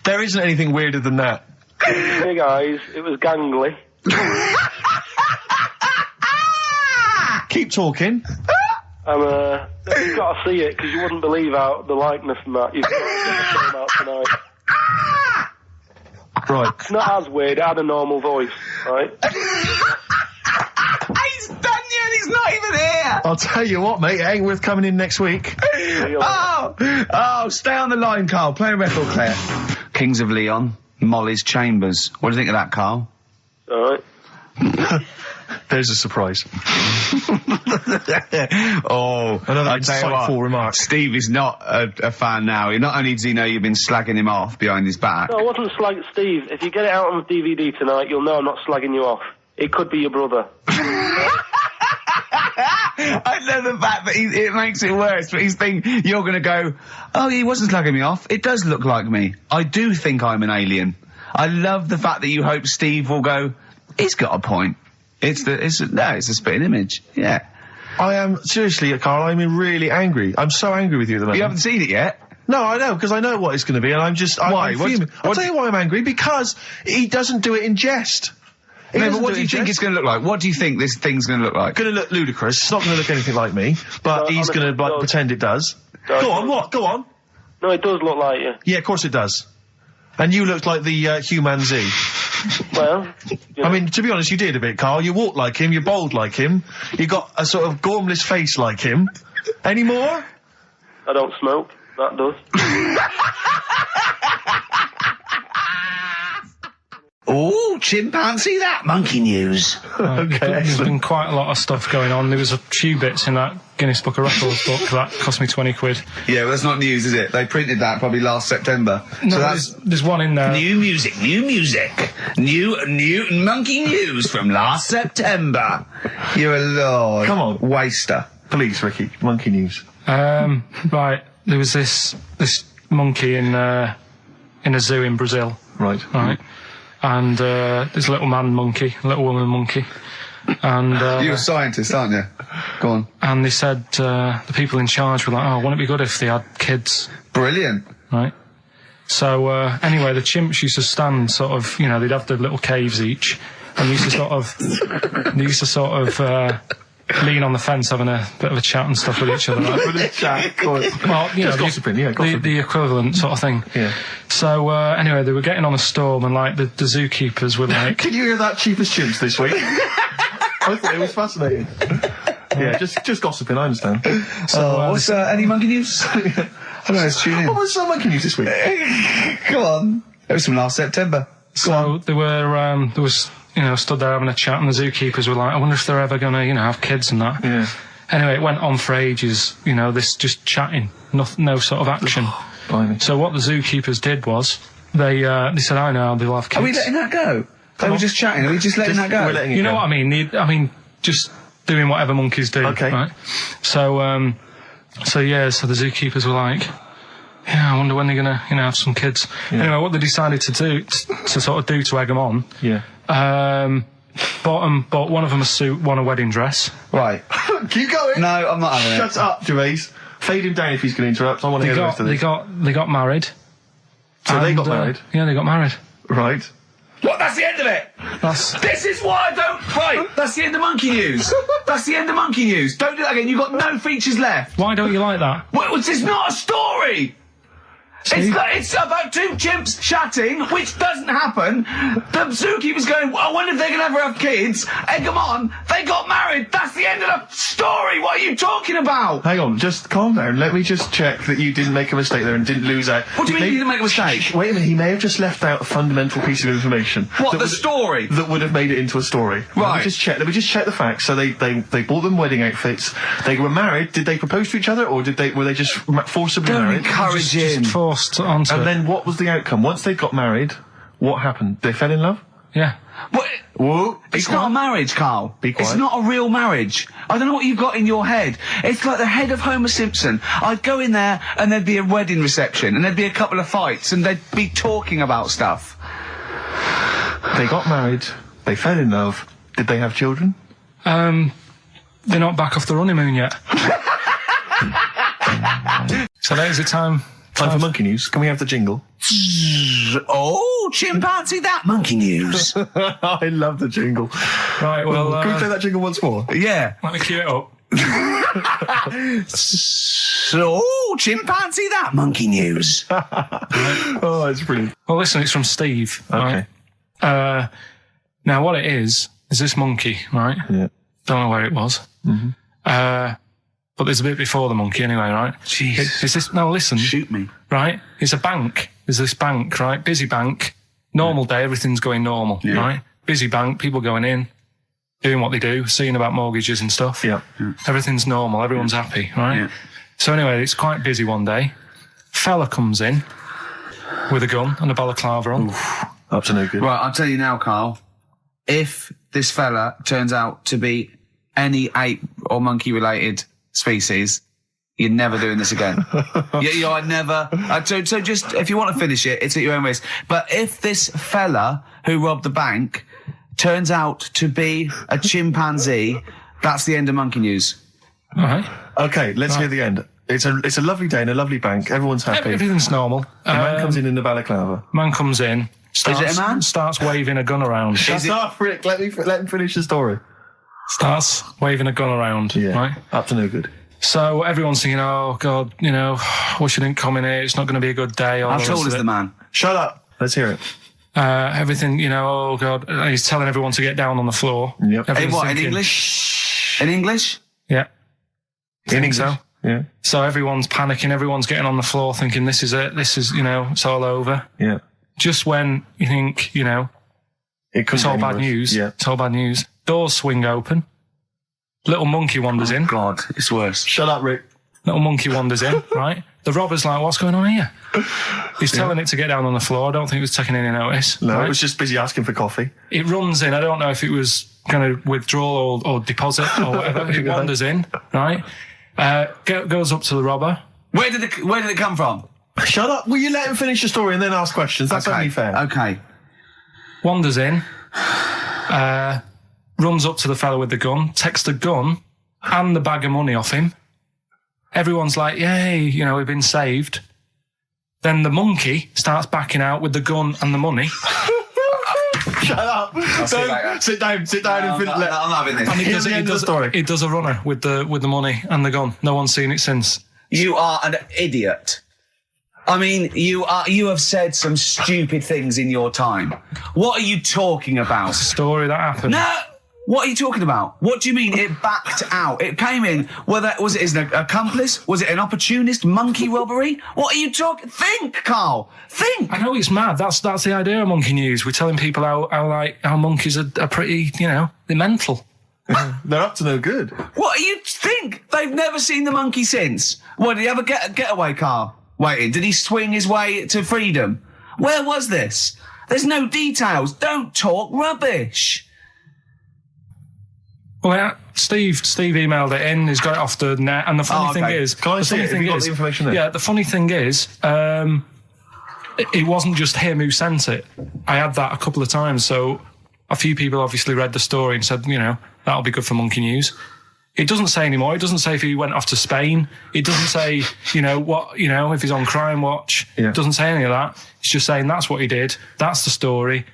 There isn't anything weirder than that. Big eyes, it was gangly. Keep talking. You've got to see it, because you wouldn't believe how the likeness and that. You've got to check it out tonight. Right. It's not as weird, it had a normal voice, right? He's done you and he's not even here! I'll tell you what, mate, it ain't worth coming in next week. Oh, stay on the line, Carl. Play a record player. Kings of Leon, Molly's Chambers. What do you think of that, Carl? Alright. There's a surprise. Another insightful remark. Steve is not a fan now. Not only does he know you've been slagging him off behind his back. No, I wasn't slagging Steve. If you get it out on DVD tonight, you'll know I'm not slagging you off. It could be your brother. I love the fact that it makes it worse, but he's thinking you're going to go, oh, he wasn't slagging me off. It does look like me. I do think I'm an alien. I love the fact that you hope Steve will go, he's got a point. It's a spitting image. Yeah. I am, seriously, Carl, I'm really angry. I'm so angry with you at the moment. You haven't seen it yet? No, I know, because I know what it's going to be, and I'm just... Why? I'm fuming. I'll tell you why I'm angry, because he doesn't do it in jest. No, but what do you think it's going to look like? What do you think this thing's going to look like? Going to look ludicrous. It's not going to look anything like me, but he's going to pretend it does. Go on, what? Go on. No, it does look like you. Yeah, of course it does. And you looked like the Human Z. Well, I mean, to be honest, you did a bit, Carl. You walk like him, you're bold like him, you got a sort of gormless face like him. Any more? I don't smoke. That does. Oh, chimpanzee that monkey news. Okay, There's been quite a lot of stuff going on. There was a few bits in that Guinness Book of Records book that cost me 20 quid. Yeah, well, that's not news, is it? They printed that probably last September. No, so there's one in there. New music. New monkey news from last September. You're a lord. Come on. Waster. Please, Ricky, monkey news. Right, there was this monkey in a zoo in Brazil. Right. And there's a little man monkey, a little woman monkey. And you're a scientist, aren't you? Go on. And they said the people in charge were like, oh, wouldn't it be good if they had kids? Brilliant. Right. So anyway, the chimps used to stand sort of, you know, they'd have the little caves each, and they used to sort of lean on the fence having a bit of a chat and stuff with each other. Right? Well, you know, gossiping, gossiping. The equivalent sort of thing. Yeah. So anyway, they were getting on a storm, and like the zookeepers were like, Can you hear that cheapest chimps this week? I thought it was fascinating. Yeah, just gossiping, I understand. So what's any monkey news? I don't know, let's tune in. What was monkey news this week? Come on. It was from last September. So they were, there was, you know, stood there having a chat, and the zookeepers were like, I wonder if they're ever gonna, you know, have kids and that. Yeah. Anyway, it went on for ages, you know, this just chatting, no sort of action. Blimey. So what the zookeepers did was, they said, I know, they'll have kids. Are we letting that go? They were just chatting, are we just letting that go? We're letting it You go. know what I mean? I mean, just doing whatever monkeys do. Okay. Right? So the zookeepers were like, yeah, I wonder when they're gonna, you know, have some kids. Yeah. Anyway, what they decided to do, to egg them on, Yeah. bought one of them a suit, one a wedding dress. Right. Keep going. No, I'm not having it. Shut up, Gervais. Fade him down if he's going to interrupt. I want to hear the rest of this. They got married. So they got married? Yeah, they got married. Right. What? That's the end of it. This is why I don't. Right. That's the end of monkey news. That's the end of monkey news. Don't do that again. You've got no features left. Why don't you like that? Well, it's not a story. It's about two chimps chatting, which doesn't happen. The zookeeper's going, I wonder if they're going to ever have kids. Egg them on. They got married. That's the end of the story. What are you talking about? Hang on, just calm down. Let me just check that you didn't make a mistake there and didn't lose out. What do you mean you didn't make a mistake? Wait a minute, he may have just left out a fundamental piece of information. What, the story? That would have made it into a story. Right. Let me just check the facts. So they bought them wedding outfits. They were married. Did they propose to each other, or were they just forcibly Don't married? encourage him. Just forced onto And it. then what was the outcome? Once they got married, what happened? They fell in love? Yeah. What? Whoa. It's not a marriage, Carl. Be quiet. It's not a real marriage. I don't know what you've got in your head. It's like the head of Homer Simpson. I'd go in there and there'd be a wedding reception and there'd be a couple of fights and they'd be talking about stuff. They got married. They fell in love. Did they have children? They're not back off the honeymoon yet. So there's the time Time for monkey news. Can we have the jingle? Oh, chimpanzee that monkey news. I love the jingle. Right, well, Can we play that jingle once more? Yeah. let me cue it up. So, chimpanzee that monkey news. Oh, it's brilliant. Well, listen, it's from Steve. Okay. Right? Now, what it is this monkey, right? Yeah. Don't know where it was. But there's a bit before the monkey anyway, right? Jeez. Is this, no, listen. Shoot me. Right? It's a bank. There's this bank, right? Busy bank. Normal day, everything's going normal, right? Busy bank, people going in, doing what they do, seeing about mortgages and stuff. Yeah. Everything's normal, everyone's happy, right? Yeah. So anyway, it's quite busy one day. Fella comes in with a gun and a balaclava on. Up to no good. Right, I'll tell you now, Carl. If this fella turns out to be any ape or monkey related species, you're never doing this again. You're never. So just, if you want to finish it, it's at your own risk. But if this fella who robbed the bank turns out to be a chimpanzee, that's the end of monkey news. All right. Okay, let's hear the end. It's a lovely day in a lovely bank. Everyone's happy. Everything's normal. A man comes in the balaclava. Man comes in. Starts, Is it a man? Starts waving a gun around. Shut up, Rick. Let him finish the story. Starts waving a gun around. Yeah. Right? Up to no good. So everyone's thinking, oh, God, wish you didn't come in here. It's not going to be a good day. How tall is the man? Shut up. Let's hear it. Everything, oh, God. He's telling everyone to get down on the floor. Yep. In Everyone's what, in thinking- English? In English? Yeah. In Think English. so. Yeah. So everyone's panicking. Everyone's getting on the floor thinking, this is it. This is, it's all over. Yeah. Just when you think, it's all bad news. Yeah. It's all bad news. Doors swing open. Little monkey wanders in. God, it's worse. Shut up, Rick. Little monkey wanders in, right? The robber's like, what's going on here? He's telling it to get down on the floor. I don't think it was taking any notice. No, right? it was just busy asking for coffee. It runs in. I don't know if it was going to withdraw or deposit or whatever. It wanders in, right? Goes up to the robber. Where did it come from? Shut up. Will you let him finish the story and then ask questions? That's only fair. Okay. Wanders in. Runs up to the fellow with the gun, takes the gun and the bag of money off him. Everyone's like, yay, we've been saved. Then the monkey starts backing out with the gun and the money. Shut up. Sit down and I'm not having this. And Here's the end of the story. It does a runner with the money and the gun. No one's seen it since. You are an idiot. I mean, you have said some stupid things in your time. What are you talking about? It's a story that happened. No! What are you talking about? What do you mean it backed out? It came in, was it an accomplice? Was it an opportunist monkey robbery? What are you talking? Think, Carl. Think. I know it's mad. That's the idea of monkey news. We're telling people how monkeys are pretty, they're mental. They're up to no good. What do you think? They've never seen the monkey since. What, did he have a getaway car waiting? Did he swing his way to freedom? Where was this? There's no details. Don't talk rubbish. Well, yeah, Steve emailed it in. He's got it off the net. And the funny thing is, Can I see it? Have you got the information there? Yeah, the funny thing is, it wasn't just him who sent it. I had that a couple of times. So a few people obviously read the story and said, that'll be good for monkey news. It doesn't say anymore. It doesn't say if he went off to Spain. It doesn't say, if he's on Crime Watch. Yeah. It doesn't say any of that. It's just saying that's what he did. That's the story.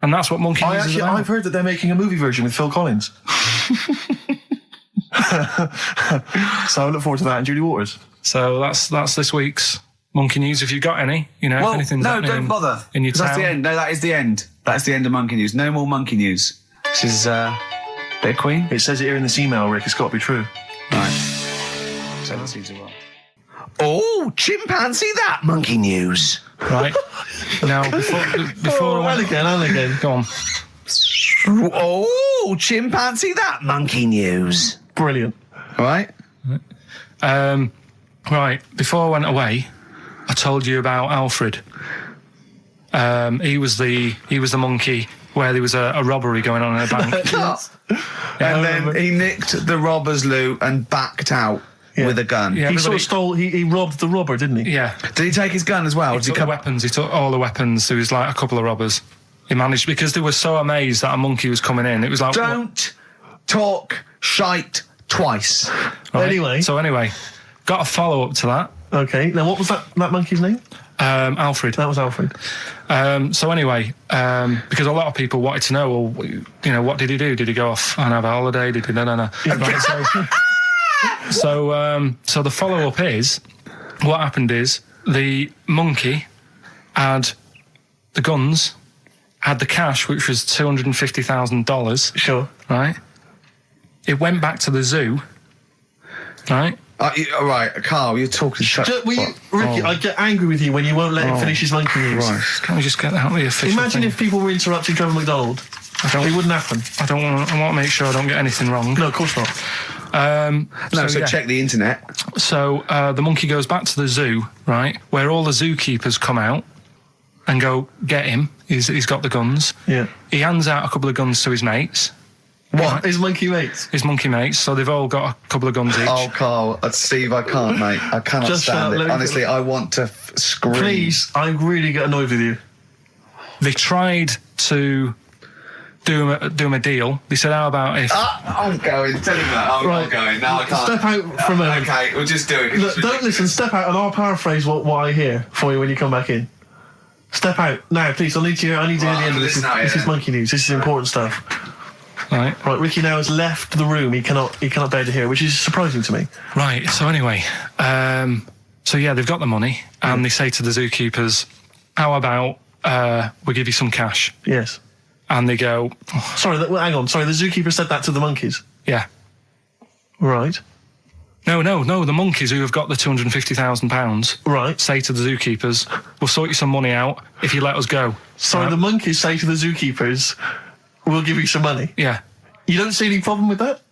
And that's what monkey news is about. I've heard that they're making a movie version with Phil Collins. So I look forward to that and Julie Waters. So that's this week's monkey news. If you've got any, if anything's happening don't bother. in your town. That's the end. No, that is the end. That's the end of monkey news. No more monkey news. This is bit of Queen. It says it here in this email, Rick. It's got to be true. Right. So that seems well. Oh, chimpanzee that monkey news. Right. Now, before and again. Go on. Oh, chimpanzee that monkey news. Brilliant. Right. Right. Before I went away, I told you about Alfred. He was the monkey where there was a robbery going on in a bank. And then he nicked the robber's loot and backed out with a gun. Yeah, He sort of stole. He robbed the robber, didn't he? Yeah. Did he take his gun as well? He took the weapons. He took all the weapons. There was like a couple of robbers. He managed, because they were so amazed that a monkey was coming in. It was like, Don't talk shite twice. Right? Anyway. So anyway, got a follow-up to that. Okay. Now, what was that monkey's name? Alfred. That was Alfred. So anyway, because a lot of people wanted to know, well, you know, what did he do? Did he go off and have a holiday? Did he? No. Right, so the follow-up is, what happened is, the monkey had the guns, had the cash, which was $250,000. Sure. Right? It went back to the zoo. Right? Right, Carl, you're talking shit. Ricky, I get angry with you when you won't let him finish his monkey news. Right. Can't we just get out the official Imagine thing? if people were interrupting Trevor McDonald. It wouldn't happen. I want to make sure I don't get anything wrong. No, of course not. So check the internet. So the monkey goes back to the zoo, right, where all the zookeepers come out and go, get him. He's got the guns. Yeah. He hands out a couple of guns to his mates. What? His monkey mates? His monkey mates, so they've all got a couple of guns each. Oh, Carl, Steve, I can't, mate. I cannot Just stand it. Honestly, I want to scream. Please, I really get annoyed with you. They tried to do him a deal. They said, how about if... I'm going. Tell him that. I'm not going. No, I can't. Step out from a... Okay, we'll just do it. Look, don't listen. Step out and I'll paraphrase what I hear for you when you come back in. Step out. Now, please, I need to hear the end of this. This is monkey news. This is important stuff. Right. Ricky now has left the room. He cannot bear to hear, which is surprising to me. Right, so anyway, so yeah, they've got the money, and they say to the zookeepers, how about we give you some cash? Yes. And they go... Sorry, hang on. Sorry, the zookeeper said that to the monkeys? Yeah. Right. No, the monkeys who have got the £250,000 right. say to the zookeepers, we'll sort you some money out if you let us go. Sorry, the monkeys say to the zookeepers, we'll give you some money? Yeah. You don't see any problem with that?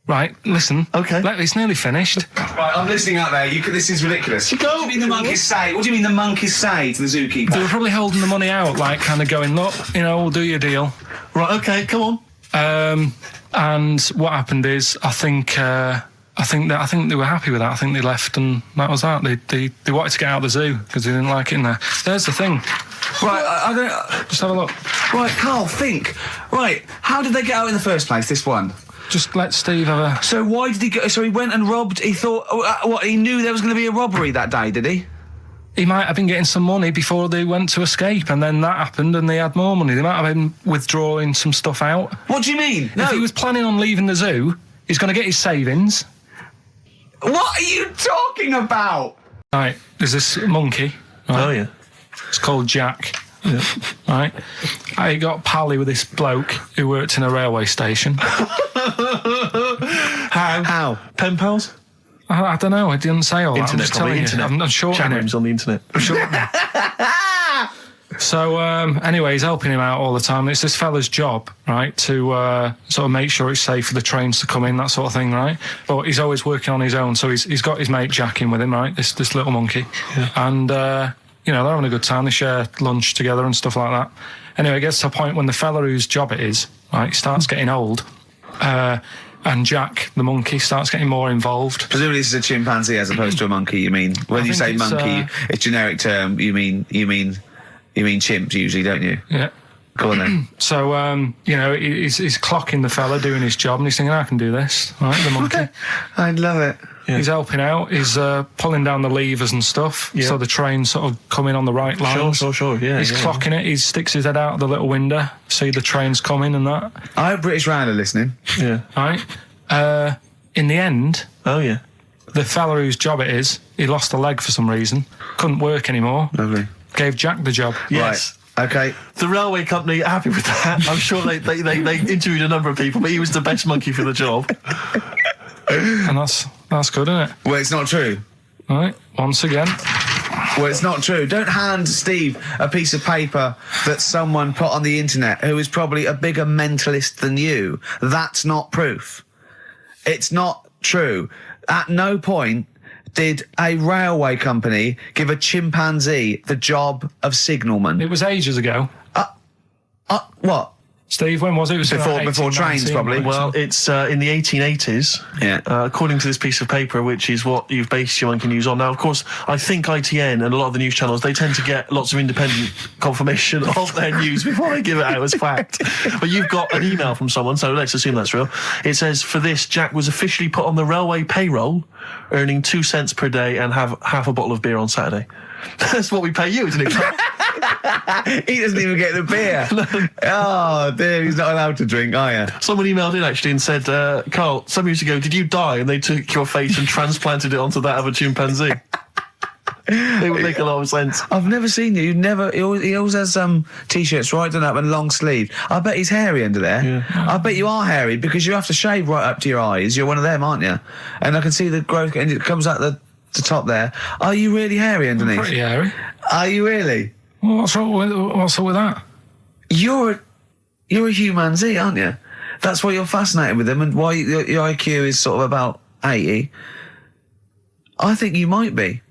Right, listen. Okay. It's nearly finished. Right, I'm listening out there. This is ridiculous. What do you mean the monkeys say? What do you mean the monkeys say to the zookeeper? They were probably holding the money out, like, kind of going, look, you know, we'll do your deal. Right, okay, come on. And what happened is, I think they were happy with that. I think they left, and that was that. They wanted to get out of the zoo because they didn't like it in there. There's the thing. Right, I don't... Just have a look. Right, Carl, think. Right, how did they get out in the first place, this one? Just let Steve have a... So why did he go... So he went and robbed... He thought... he knew there was going to be a robbery that day, did he? He might have been getting some money before they went to escape, and then that happened and they had more money. They might have been withdrawing some stuff out. What do you mean? If he was planning on leaving the zoo, he's going to get his savings. What are you talking about? Right, there's this monkey. Right? Oh, yeah. It's called Jack. Yeah. Right? I got pally with this bloke who worked in a railway station. How? Pen pals? I don't know. I didn't say all that. I'm Internet, just telling internet. you. I'm shortening Chat it. rooms on the internet. So, anyway, he's helping him out all the time. It's this fella's job, right, to sort of make sure it's safe for the trains to come in, that sort of thing, right? But he's always working on his own, so he's got his mate Jack in with him, right, this little monkey. Yeah. And, you know, they're having a good time. They share lunch together and stuff like that. Anyway, it gets to a point when the fella whose job it is, right, starts getting old, and Jack, the monkey, starts getting more involved. Presumably this is a chimpanzee as opposed to a monkey, you mean? When you say monkey, it's generic term, you mean chimps usually, don't you? Yeah. Go on then. So, you know, he's clocking the fella doing his job, and he's thinking, I can do this, right, the monkey. I'd love it. Yeah. He's helping out, he's pulling down the levers and stuff, so the train's sort of coming on the right lines. Sure, yeah. He's clocking it, he sticks his head out the little window, see the train's coming and that. I hope British Ryan are listening. Yeah. Right? In the end... Oh, yeah. The fella whose job it is, he lost a leg for some reason, couldn't work anymore. Lovely. Gave Jack the job. Yes. Right. Okay. The railway company are happy with that. I'm sure they interviewed a number of people, but he was the best monkey for the job. And that's good, isn't it? Well, it's not true. Right, once again. Well, it's not true. Don't hand Steve a piece of paper that someone put on the internet who is probably a bigger mentalist than you. That's not proof. It's not true. At no point did a railway company give a chimpanzee the job of signalman. It was ages ago. What? Steve, when was it? It was Before trains, probably. Well, it's in the 1880s. Yeah. According to this piece of paper, which is what you've based your monkey news on. Now, of course, I think ITN and a lot of the news channels, they tend to get lots of independent confirmation of their news before they give it out as fact. But you've got an email from someone, so let's assume that's real. It says, for this, Jack was officially put on the railway payroll, earning 2 cents per day and have half a bottle of beer on Saturday. That's what we pay you, isn't it? He doesn't even get the beer. Oh, dear, he's not allowed to drink, are you? Someone emailed in, actually, and said, Carl, some years ago, did you die? And they took your face and transplanted it onto that of a chimpanzee. They would make a lot of sense. I've never seen you. He always has T-shirts right done up and long sleeve. I bet he's hairy under there. Yeah. I bet you are hairy because you have to shave right up to your eyes. You're one of them, aren't you? And I can see the growth, and it comes out the top there. Are you really hairy underneath? Pretty hairy. Are you really? Well, what's up with that? You're a humanzee, aren't you? That's why you're fascinated with them, and why your IQ is sort of about 80. I think you might be.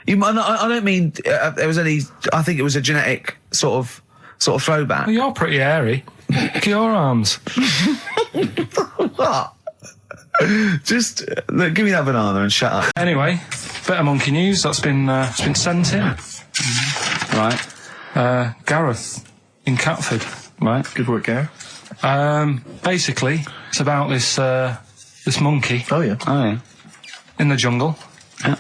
You might. I don't mean there was any. I think it was a genetic sort of throwback. Well, you're pretty hairy. Look at your arms. What? Just look, give me that banana and shut up. Anyway, better monkey news that's been sent in. Right. Gareth in Catford. Right, good work, Gareth. Basically, it's about this monkey. Oh yeah. In the jungle. Yeah.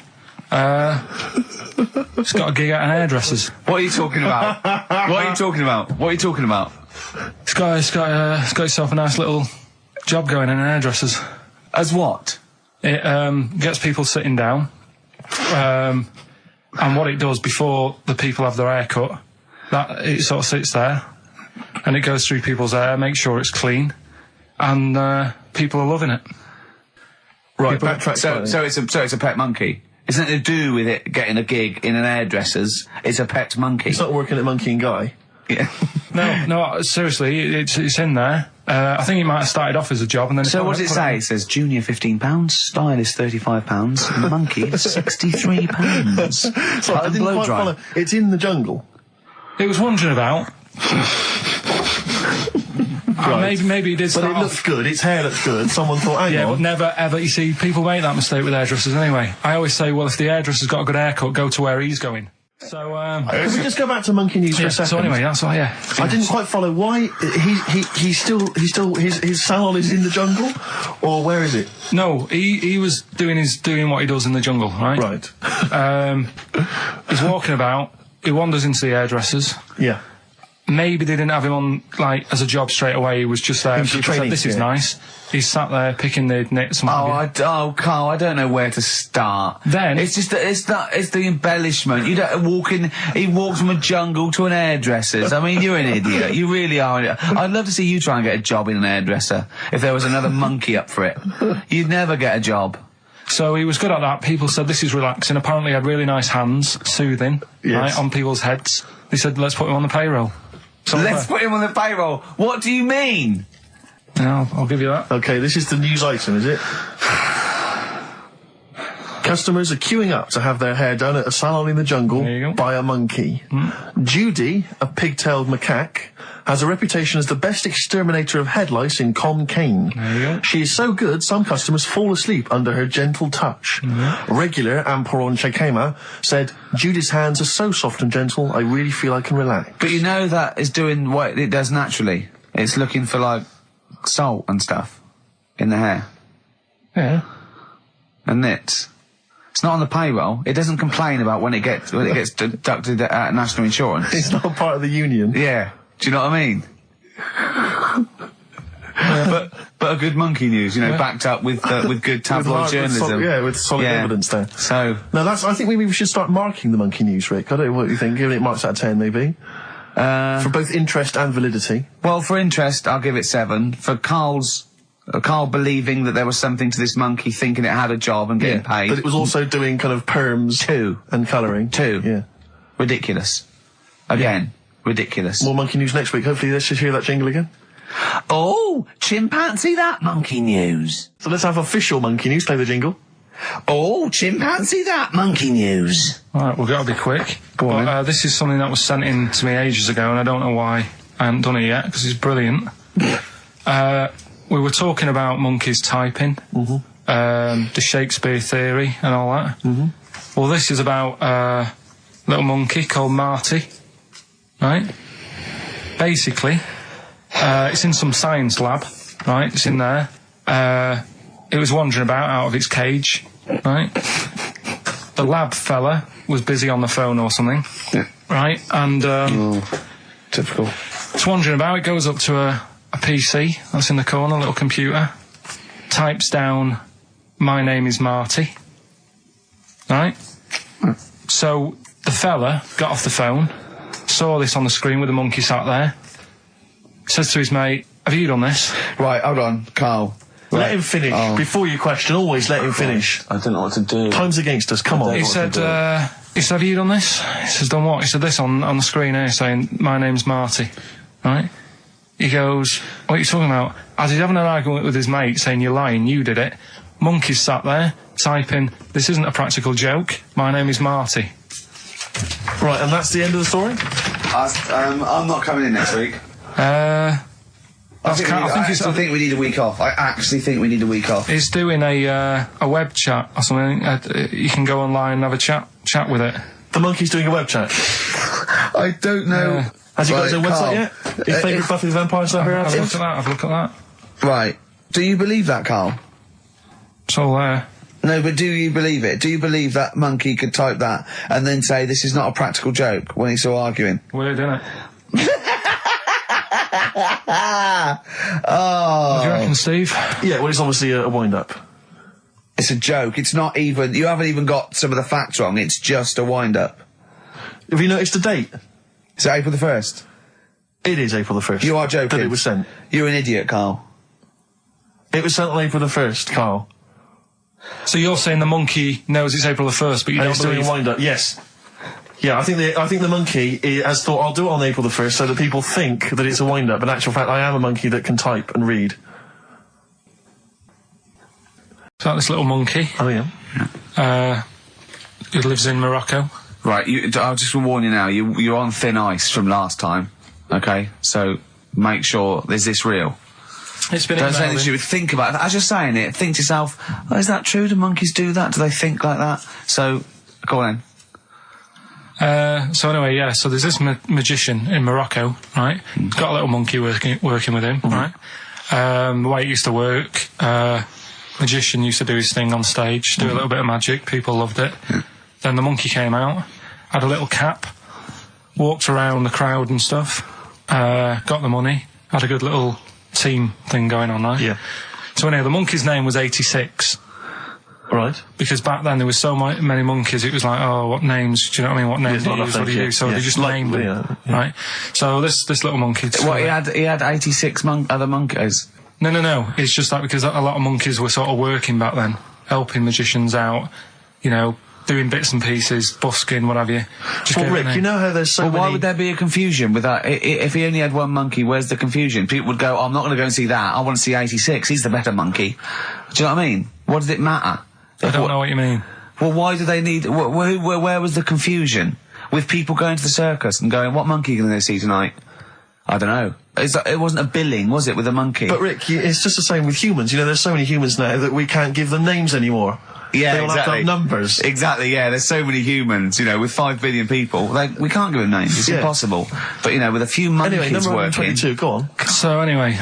It's got a gig at an hairdresser's. What are you talking about? What are you talking about? It's got itself a nice little job going in an hairdresser's. As what? It gets people sitting down, and what it does before the people have their hair cut, that it sort of sits there, and it goes through people's hair, makes sure it's clean, and people are loving it. Right, backtrack. So it's a pet monkey. It's nothing to do with it getting a gig in an hairdresser's. It's a pet monkey. It's not working at Monkey and Guy. Yeah. No, seriously, it's in there. I think it might have started off as a job, and then. So what does it say? It says junior £15, stylist £35, and monkey £63. Sorry, I didn't quite follow. It's in the jungle. It was wandering about. Right. Maybe it did. But it looks good. Its hair looks good. Someone thought, hang on. But never ever. You see, people make that mistake with hairdressers anyway. I always say, well, if the hairdresser's got a good haircut, go to where he's going. So, Can we just go back to monkey news for a second? So anyway, that's why. Yeah. I didn't quite follow why he's still his salon is in the jungle, or where is it? No, he was doing what he does in the jungle, right? Right. He's walking about. He wanders into the hairdressers. Yeah. Maybe they didn't have him on, like, as a job straight away. He was just there. He was People training, said, this is nice. He's sat there picking the knits and Carl, I don't know where to start. Then it's just it's the embellishment. You don't walk in. He walks from a jungle to an hairdresser's. I mean, you're an idiot. You really are. I'd love to see you try and get a job in an hairdresser if there was another monkey up for it. You'd never get a job. So he was good at that. People said this is relaxing. Apparently he had really nice hands, soothing, right, on people's heads. They said, let's put him on the payroll. So let's put him on the payroll. What do you mean? No, I'll give you that. Okay, this is the news item, is it? Customers are queuing up to have their hair done at a salon in the jungle by a monkey. Judy, a pigtailed macaque, has a reputation as the best exterminator of head lice in Kane. She is so good, some customers fall asleep under her gentle touch. Regular Amporon Chekema said, Judy's hands are so soft and gentle, I really feel I can relax. But you know that is doing what it does naturally. It's looking for, like, salt and stuff in the hair. Yeah. And nits. It's not on the payroll. It doesn't complain about when it gets deducted at national insurance. It's not part of the union. Yeah. Do you know what I mean? But a good monkey news, you know, backed up with good tabloid journalism. With solid evidence there. So no, I think maybe we should start marking the monkey news, Rick. I don't know what you think. Giving it marks out of 10, maybe. For both interest and validity. Well, for interest, I'll give it 7. For Carl believing that there was something to this monkey, thinking it had a job and getting paid. But it was also doing kind of perms 2 and colouring. 2. Yeah. Ridiculous. Again. Ridiculous. More monkey news next week. Hopefully let's just hear that jingle again. Oh, chimpanzee that monkey news. So let's have official monkey news. Play the jingle. Oh, chimpanzee that monkey news. Alright, we've got to be quick. Go on, this is something that was sent in to me ages ago, and I don't know why I haven't done it yet, because it's brilliant. We were talking about monkeys typing, the Shakespeare theory and all that. Well, this is about a little monkey called Marty, right? Basically, it's in some science lab, right? It's in there. It was wandering about out of its cage, right? The lab fella was busy on the phone or something, right? And typical. It's wandering about. It goes up to a PC that's in the corner, a little computer, types down, "My name is Marty," right? So the fella got off the phone, saw this on the screen with the monkey sat there, says to his mate, "Have you done this?" Right, hold on, Carl. Let him finish. Before you question, always let him finish. I don't know what to do. Time's against us, come on. He said, "Have you done this?" He says, "Done what?" He said, "This on the screen here saying, 'My name's Marty,' right?" He goes, "What are you talking about?" As he's having an argument with his mate saying, "You're lying, you did it," monkey's sat there typing, "This isn't a practical joke, my name is Marty." Right, and that's the end of the story? I'm not coming in next week. I think we need a week off. I actually think we need a week off. He's doing a web chat or something. You can go online and have a chat with it. The monkey's doing a web chat? I don't know. Has he got his own website yet? His favourite Buffy the Vampire Slayer? Have a look at that. Right. Do you believe that, Carl? It's all there. No, but do you believe it? Do you believe that monkey could type that and then say, "This is not a practical joke," when he's still arguing? Weird, isn't it? Oh. What do you reckon, Steve? Yeah, well, it's obviously a wind-up. It's a joke. It's not even... You haven't even got some of the facts wrong. It's just a wind-up. Have you noticed the date? Is it April the 1st? It is April the 1st. You are joking. That it was sent. You're an idiot, Carl. It was sent on April the 1st, Carl. So you're saying the monkey knows it's April the 1st, but you don't believe... doing a wind-up, yes. Yeah, I think the monkey has thought, I'll do it on April the 1st so that people think that it's a wind-up. In actual fact, I am a monkey that can type and read. Is that this little monkey? Oh, yeah. Who lives in Morocco. Right, I'll just warn you now, you're on thin ice from last time, okay? So make sure, is this real? It's been Don't say anything you would think about it. As you're saying it, think to yourself, oh, is that true? Do monkeys do that? Do they think like that? So, go on then. So anyway, yeah, so there's this magician in Morocco, right? He's got a little monkey working with him, right? The way it used to work, magician used to do his thing on stage, do a little bit of magic, people loved it. Then the monkey came out, had a little cap, walked around the crowd and stuff, got the money, had a good little team thing going on there. Yeah. So anyway, the monkey's name was 86. Right. Because back then there was so many monkeys, it was like, oh, what names, do you know what I mean? What names do you use? What do you do? So they just named them, right? So this little monkey... What, he had 86 other monkeys? No. It's just that because a lot of monkeys were sort of working back then, helping magicians out, you know, doing bits and pieces, busking, what have you. Well, Rick, you know how there's so many... Why would there be a confusion with that? If he only had one monkey, where's the confusion? People would go, oh, I'm not going to go and see that. I want to see 86. He's the better monkey. Do you know what I mean? What does it matter? I don't know what you mean. Well, why do they need... Where was the confusion? With people going to the circus and going, what monkey are you going to go see tonight? I don't know. It wasn't a billing, was it, with a monkey? But Rick, it's just the same with humans. You know, there's so many humans now that we can't give them names anymore. Yeah, they all have to have numbers. Exactly, yeah. There's so many humans, you know, with 5 billion people. We can't give them names. It's impossible. But, you know, with a few monkeys anyway, number working... 122, go on. So, anyway,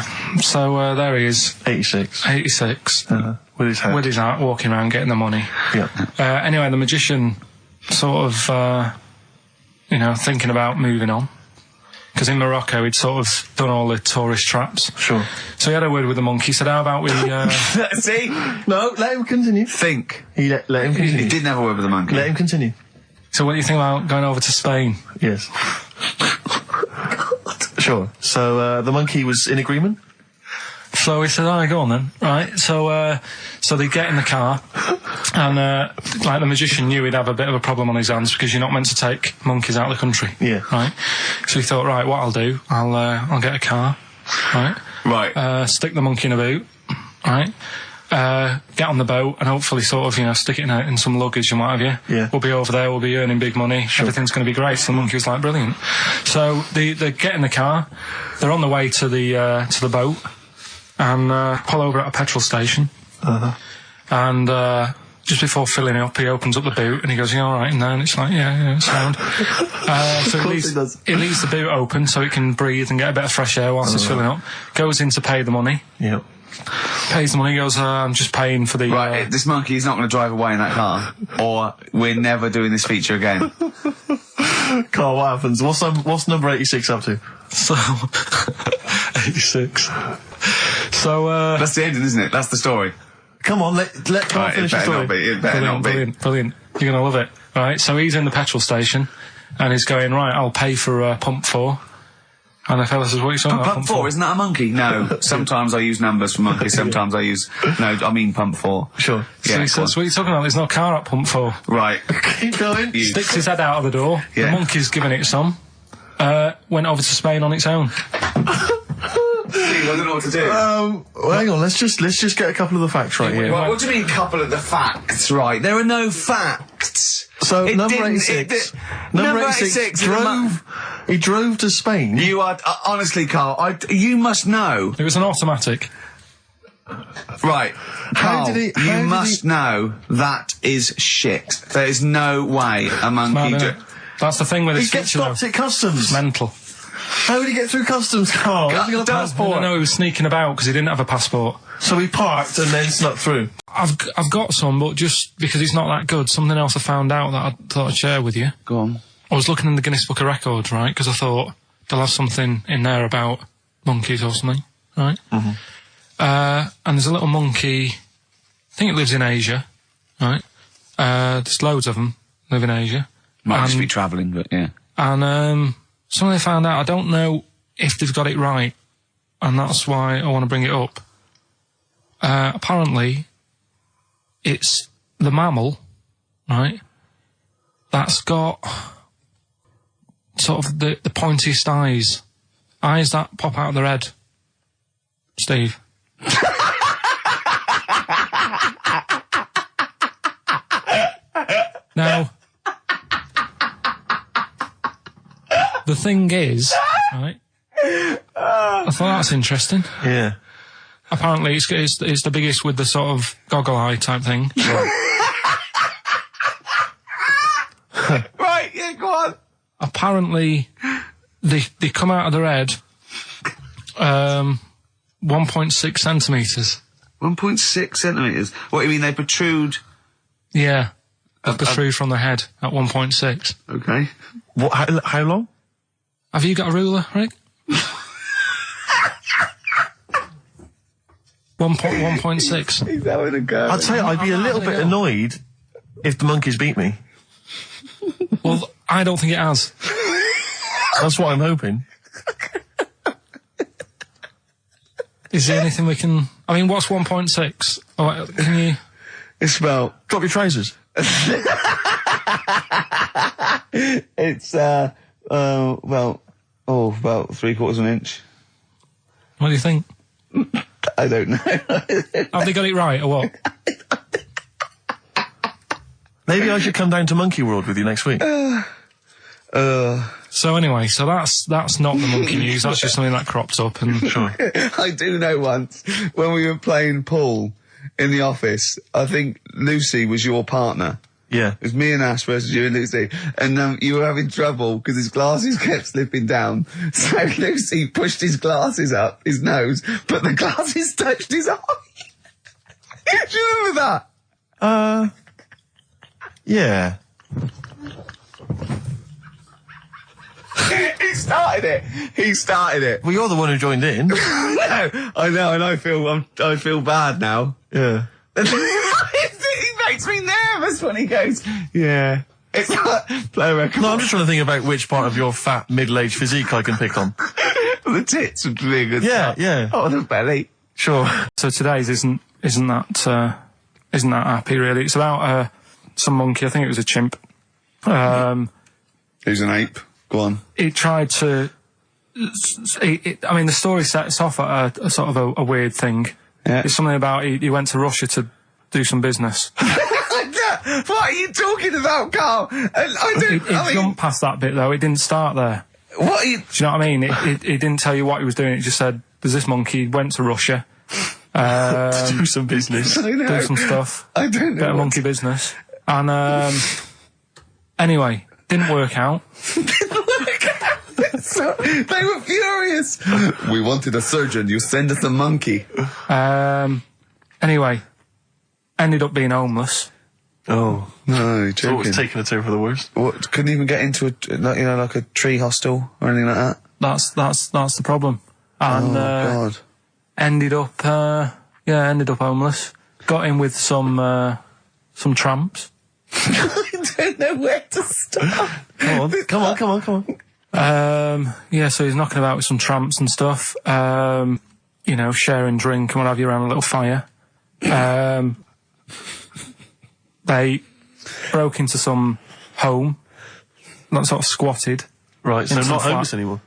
there he is. 86. 86. With his hat. With his hat, walking around, getting the money. Yeah. Anyway, the magician sort of, thinking about moving on. Because in Morocco, he'd sort of done all the tourist traps. Sure. So he had a word with the monkey, said, how about we... See? No, let him continue. Think. Let him continue. He didn't have a word with the monkey. Let him continue. So what do you think about going over to Spain? Yes. Sure. So, the monkey was in agreement? So he said, all right, go on then. Right, so they get in the car, and, the magician knew he'd have a bit of a problem on his hands because you're not meant to take monkeys out of the country. Yeah. Right? So he thought, right, what I'll do, I'll get a car, right? Right. Stick the monkey in a boot, right? get on the boat and hopefully sort of, you know, stick it in some luggage and what have you. Yeah. We'll be over there, we'll be earning big money, everything's going to be great. So the monkey was like, brilliant. So they get in the car, they're on the way to the boat, and pull over at a petrol station. And just before filling it up, he opens up the boot and he goes, "You all right in there?" And it's like, yeah, it's sound. So he leaves the boot open so it can breathe and get a bit of fresh air whilst it's filling up. Goes in to pay the money. Yep. Pays the money, goes, I'm just paying for the... Right, this monkey is not going to drive away in that car, or we're never doing this feature again. Carl, what happens? What's number 86 up to? So... 86. So, That's the ending, isn't it? That's the story. Come on, let Carl finish the story. It better not be. Brilliant. You're going to love it. Right, so he's in the petrol station, and he's going, right, I'll pay for pump 4. And the fella says, what are you talking about? Pump 4, isn't that a monkey? No. Sometimes I use numbers for monkeys, sometimes I use... No, I mean pump 4. Sure. So he says, what are you talking about? There's no car at pump 4. Right. Keep going. Sticks his head out of the door. Yeah. The monkey's giving it some. Went over to Spain on its own. See, I don't know what to do. Well, hang on, let's just get a couple of the facts right here. Well, what do you mean, couple of the facts, right? There are no facts. So, number 86. Number 86 he drove to Spain. You are, honestly, Carl, you must know. It was an automatic. Right. Carl, you must know that is shit. There is no way a monkey... That's the thing with He his gets feature, stopped at customs. It's mental. How did he get through customs, Carl? Has he got a passport? No, he was sneaking about because he didn't have a passport. So he parked and then snuck through. I've got some, but just because he's not that good, something else I found out that I thought I'd share with you. Go on. I was looking in the Guinness Book of Records, right, because I thought they'll have something in there about monkeys or something, right? Mm-hmm. And there's a little monkey, I think it lives in Asia, right? There's loads of them live in Asia. Might just be travelling, but yeah. And something they found out, I don't know if they've got it right, and that's why I want to bring it up. Apparently, it's the mammal, right, that's got sort of the pointiest eyes that pop out of their head. Steve. Now, the thing is, right, I thought that's interesting. Yeah. Apparently it's the biggest with the sort of goggle eye type thing. Right, yeah, go on. Apparently they come out of their head 1.6 centimetres. 1.6 centimetres? What, you mean they protrude? Yeah. They protrude from the head at 1.6. Okay. What? How long? Have you got a ruler, Rick? 1.6. He's having a go. I'd say I'd be a little bit annoyed if the monkeys beat me. Well, I don't think it has. That's what I'm hoping. Is there anything we can... I mean, what's 1.6? Oh, can you... It's about... Drop your trousers. It's, about 3/4 of an inch. What do you think? I don't know. Have they got it right, or what? Maybe I should come down to Monkey World with you next week. So anyway, that's not the monkey news, that's just something that cropped up and... Sure. I do know once, when we were playing pool in the office, I think Lucy was your partner. Yeah. It was me and Ash versus you and Lucy. And you were having trouble because his glasses kept slipping down. So Lucy pushed his glasses up his nose, but the glasses touched his eye. Do you remember that? Yeah. He started it. Well, you're the one who joined in. No, I know, and I feel bad now. Yeah. He makes me nervous when he goes, yeah. It's like, play a record. No, I'm just trying to think about which part of your fat, middle-aged physique I can pick on. The tits would be a good Yeah, start. yeah. Oh, the belly. Sure. So today's isn't that happy, really. It's about some monkey, I think it was a chimp. Who's an ape? Go on. It tried to... I mean, the story sets off at a sort of a weird thing. Yeah. It's something about he went to Russia to do some business. What are you talking about, Carl? It jumped past that bit though. It didn't start there. What are you... Do you know what I mean? It didn't tell you what he was doing. It just said, "There's this monkey went to Russia to do some business, do some stuff, I don't know. bit of monkey business." And anyway, didn't work out. So, they were furious. We wanted a surgeon. You send us a monkey. Anyway, ended up being homeless. Oh. No, you're So it joking. was taking a turn for the worst. What, couldn't even get into like a tree hostel or anything like that? That's the problem. And God. ended up homeless. Got in with some tramps. I don't know where to start. Come on. So he's knocking about with some tramps and stuff. Sharing drink and what have you around a little fire. They broke into some home, not sort of squatted. Right, so into not the homeless flat. anymore.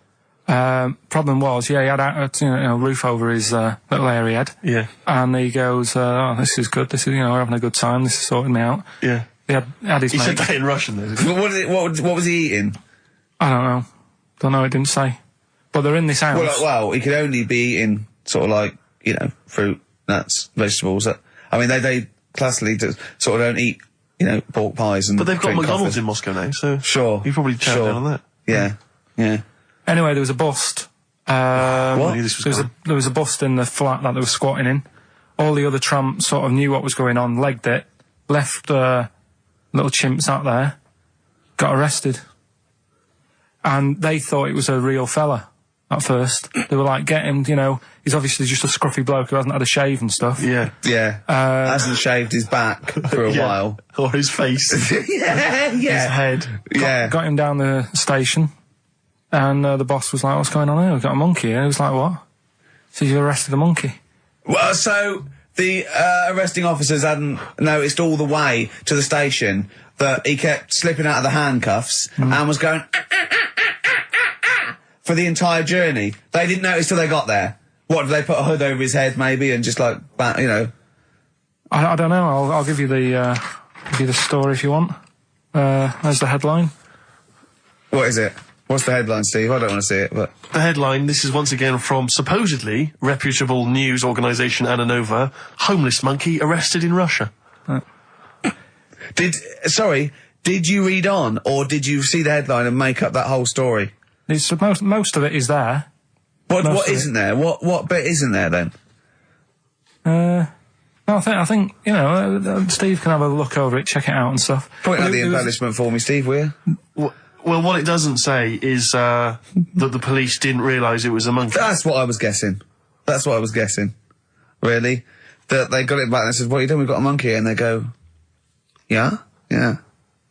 Problem was, he had a roof over his little area head. Yeah. And he goes, "Oh, this is good. This is, we're having a good time. This is sorting me out." Yeah. He had his He mate. said that in Russian, though. What was he eating? I don't know. It didn't say. But they're in this house. Well, he could only be eating sort of like fruit, nuts, vegetables. They classically sort of don't eat pork pies and. But they've got drink McDonald's coffee. in Moscow now, so Sure. you probably chow down on that. Yeah. Anyway, there was a bust. What? I knew this was There was a bust in the flat that they were squatting in. All the other tramps sort of knew what was going on, legged it, left little chimps out there, got arrested. And they thought it was a real fella at first. They were like, "Get him, he's obviously just a scruffy bloke who hasn't had a shave and stuff." Yeah. Hasn't shaved his back for a while. Or his face. Yeah. His head. Got him down the station, and the boss was like, "What's going on here? We've got a monkey here." He was like, "What?" So you arrested a monkey. Well, so the arresting officers hadn't noticed all the way to the station that he kept slipping out of the handcuffs and was going for the entire journey. They didn't notice till they got there. What, did they put a hood over his head maybe and just like, I don't know. I'll give you the story if you want. There's the headline. What is it? What's the headline, Steve? I don't want to see it, but... The headline, this is once again from supposedly reputable news organisation Ananova, homeless monkey arrested in Russia. Did you read on, or did you see the headline and make up that whole story? Most of it is there. What isn't there? What bit isn't there then? No, I think Steve can have a look over it, check it out and stuff. Point out the embellishment for me, Steve, will you? Well, what it doesn't say is that the police didn't realise it was a monkey. That's what I was guessing. Really? That they got it back and they said, "What are you doing? We've got a monkey here." And they go, "Yeah? Yeah.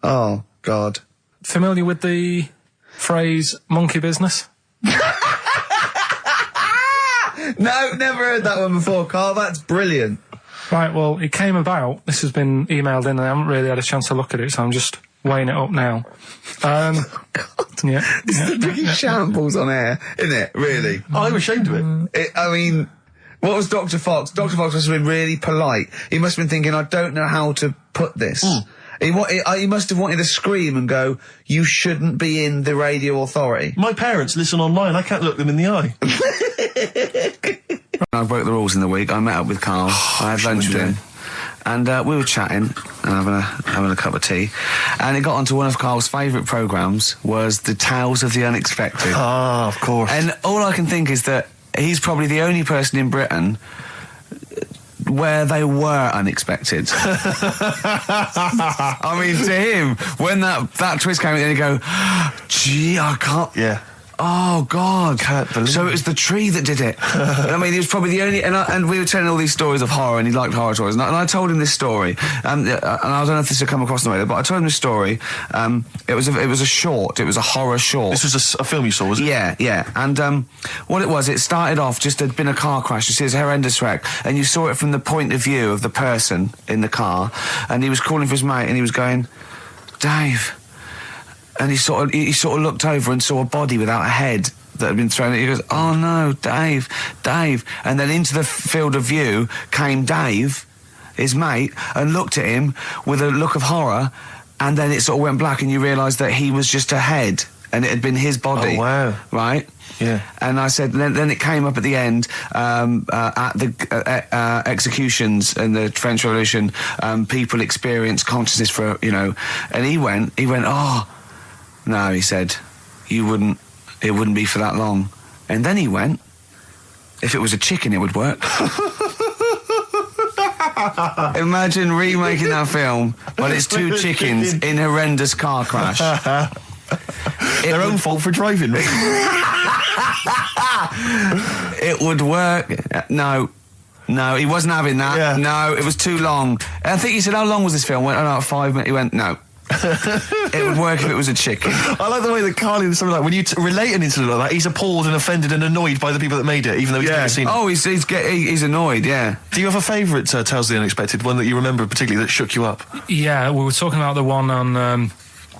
Oh, God." Familiar with the phrase monkey business? No, never heard that one before, Carl. That's brilliant. Right, well, it came about. This has been emailed in and I haven't really had a chance to look at it, so I'm just weighing it up now. God. Yeah. It's the biggest shambles on air, isn't it? Really? I'm ashamed of it. What was Dr. Fox? Dr. Fox must have been really polite. He must have been thinking, I don't know how to put this. He must have wanted to scream and go, "You shouldn't be in the radio authority." My parents listen online. I can't look them in the eye. I broke the rules in the week. I met up with Carl. I had lunch with him. And we were chatting and having a cup of tea. And it got onto one of Carl's favourite programmes was the Tales of the Unexpected. Ah, of course. And all I can think is that he's probably the only person in Britain where they were unexpected. I mean, to him, when that twist came in, he'd go, "Gee, I can't..." Yeah. Oh, God. Can't believe So it was the tree that did it. I mean, he was probably the only... And we were telling all these stories of horror, and he liked horror stories. And I told him this story. And I don't know if this had come across the way, but I told him this story. It was a short. It was a horror short. This was a film you saw, was it? Yeah. And what it was, it started off, just there'd been a car crash. You see, it's a horrendous wreck. And you saw it from the point of view of the person in the car. And he was calling for his mate, and he was going, "Dave..." And he sort of looked over and saw a body without a head that had been thrown. He goes, "Oh no, Dave." And then into the field of view came Dave, his mate, and looked at him with a look of horror, and then it sort of went black, and you realised that he was just a head, and it had been his body. Oh, wow. Right? Yeah. And I said, then it came up at the end, at the executions in the French Revolution, people experience consciousness for, and he went, "Oh, no," he said, it wouldn't be for that long. And then he went, "If it was a chicken, it would work." Imagine remaking that film, but it's two chickens in horrendous car crash. Their own fault for driving. It would work. No, he wasn't having that. Yeah. No, it was too long. I think he said, "How long was this film?" I went, "Oh, no, 5 minutes." He went, "No." It would work if it was a chicken. I like the way that Carly was something like, when you relate an incident like that, he's appalled and offended and annoyed by the people that made it, even though he's never seen it. Oh, he's annoyed, yeah. Do you have a favourite Tales of the Unexpected, one that you remember particularly that shook you up? Yeah, we were talking about the one on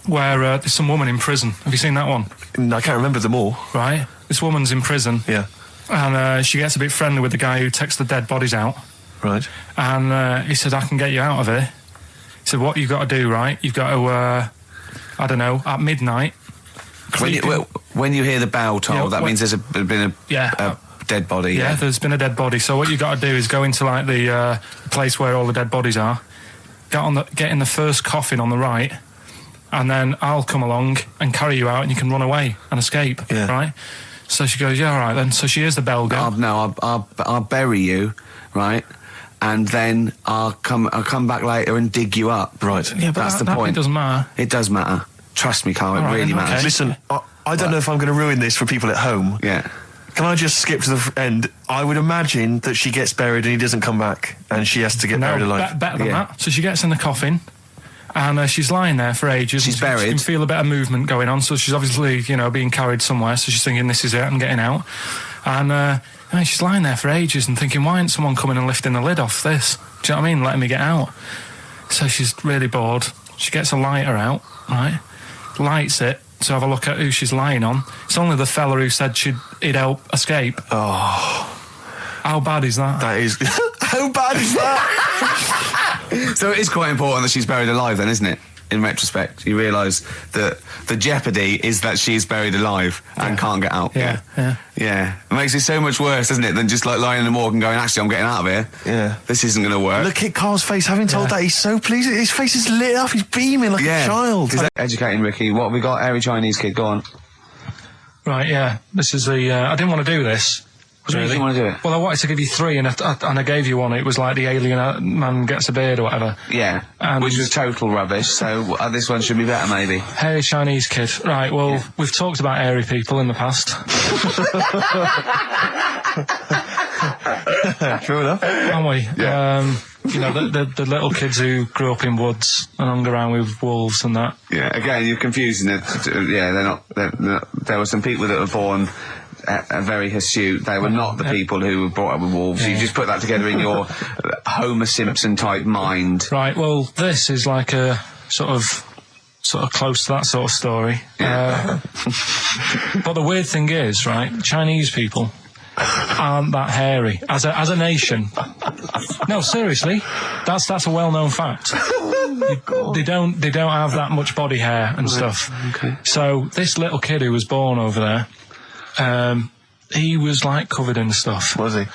where there's some woman in prison. Have you seen that one? No, I can't remember them all. Right. This woman's in prison. Yeah. And she gets a bit friendly with the guy who takes the dead bodies out. Right. And he said, "I can get you out of here." He said, "What you've got to do, right? You've got to, I don't know, at midnight." When you hear the bell toll, that means there's been a dead body. Yeah, there's been a dead body. So what you've got to do is go into like the place where all the dead bodies are, get in the first coffin on the right, and then I'll come along and carry you out, and you can run away and escape. Yeah. Right? So she goes, "Yeah, all right then." So she hears the bell go. I'll bury you, right? And then I'll come back later and dig you up. Right. Yeah, but that's the point. It doesn't matter. It does matter. Trust me, Carl. It really matters. Okay. Listen, I don't know if I'm going to ruin this for people at home. Yeah. Can I just skip to the end? I would imagine that she gets buried and he doesn't come back, and she has to get buried alive. Better than that. So she gets in the coffin, and she's lying there for ages. She's buried. She can feel a bit of movement going on, so she's obviously, being carried somewhere. So she's thinking, "This is it. I'm getting out." And she's lying there for ages and thinking, "Why isn't someone coming and lifting the lid off this? Do you know what I mean? Letting me get out." So she's really bored. She gets a lighter out, right? Lights it to have a look at who she's lying on. It's only the fella who said he'd help escape. Oh. How bad is that? That is... How bad is that? So it is quite important that she's buried alive then, isn't it? In retrospect, you realise that the jeopardy is that she's buried alive and can't get out. Yeah. It makes it so much worse, doesn't it, than just like lying in the morgue and going, "Actually, I'm getting out of here. Yeah. This isn't going to work." Look at Carl's face. Having told that, he's so pleased. His face is lit up. He's beaming like a child. Educating Ricky. What have we got? Airy Chinese kid. Go on. Right, yeah. This is the... I didn't want to do this. What do you want to do it? Well, I wanted to give you 3, and I gave you one. It was like the alien man gets a beard or whatever. Yeah, and which was total rubbish, so this one should be better, maybe. Hairy Chinese kid. Right, well, we've talked about hairy people in the past. True enough. Haven't we? Yeah. The little kids who grew up in woods and hung around with wolves and that. Yeah, again, you're confusing it. Yeah, they're not... There were some people that were born... very hirsute. They were not the people who were brought up with wolves. You just put that together in your Homer Simpson type mind. Right, well, this is like a sort of close to that sort of story. Yeah. But the weird thing is, right, Chinese people aren't that hairy as a nation. No, seriously, that's a well-known fact. They don't have that much body hair and stuff. Okay. So this little kid who was born over there, he was like covered in stuff. Was he?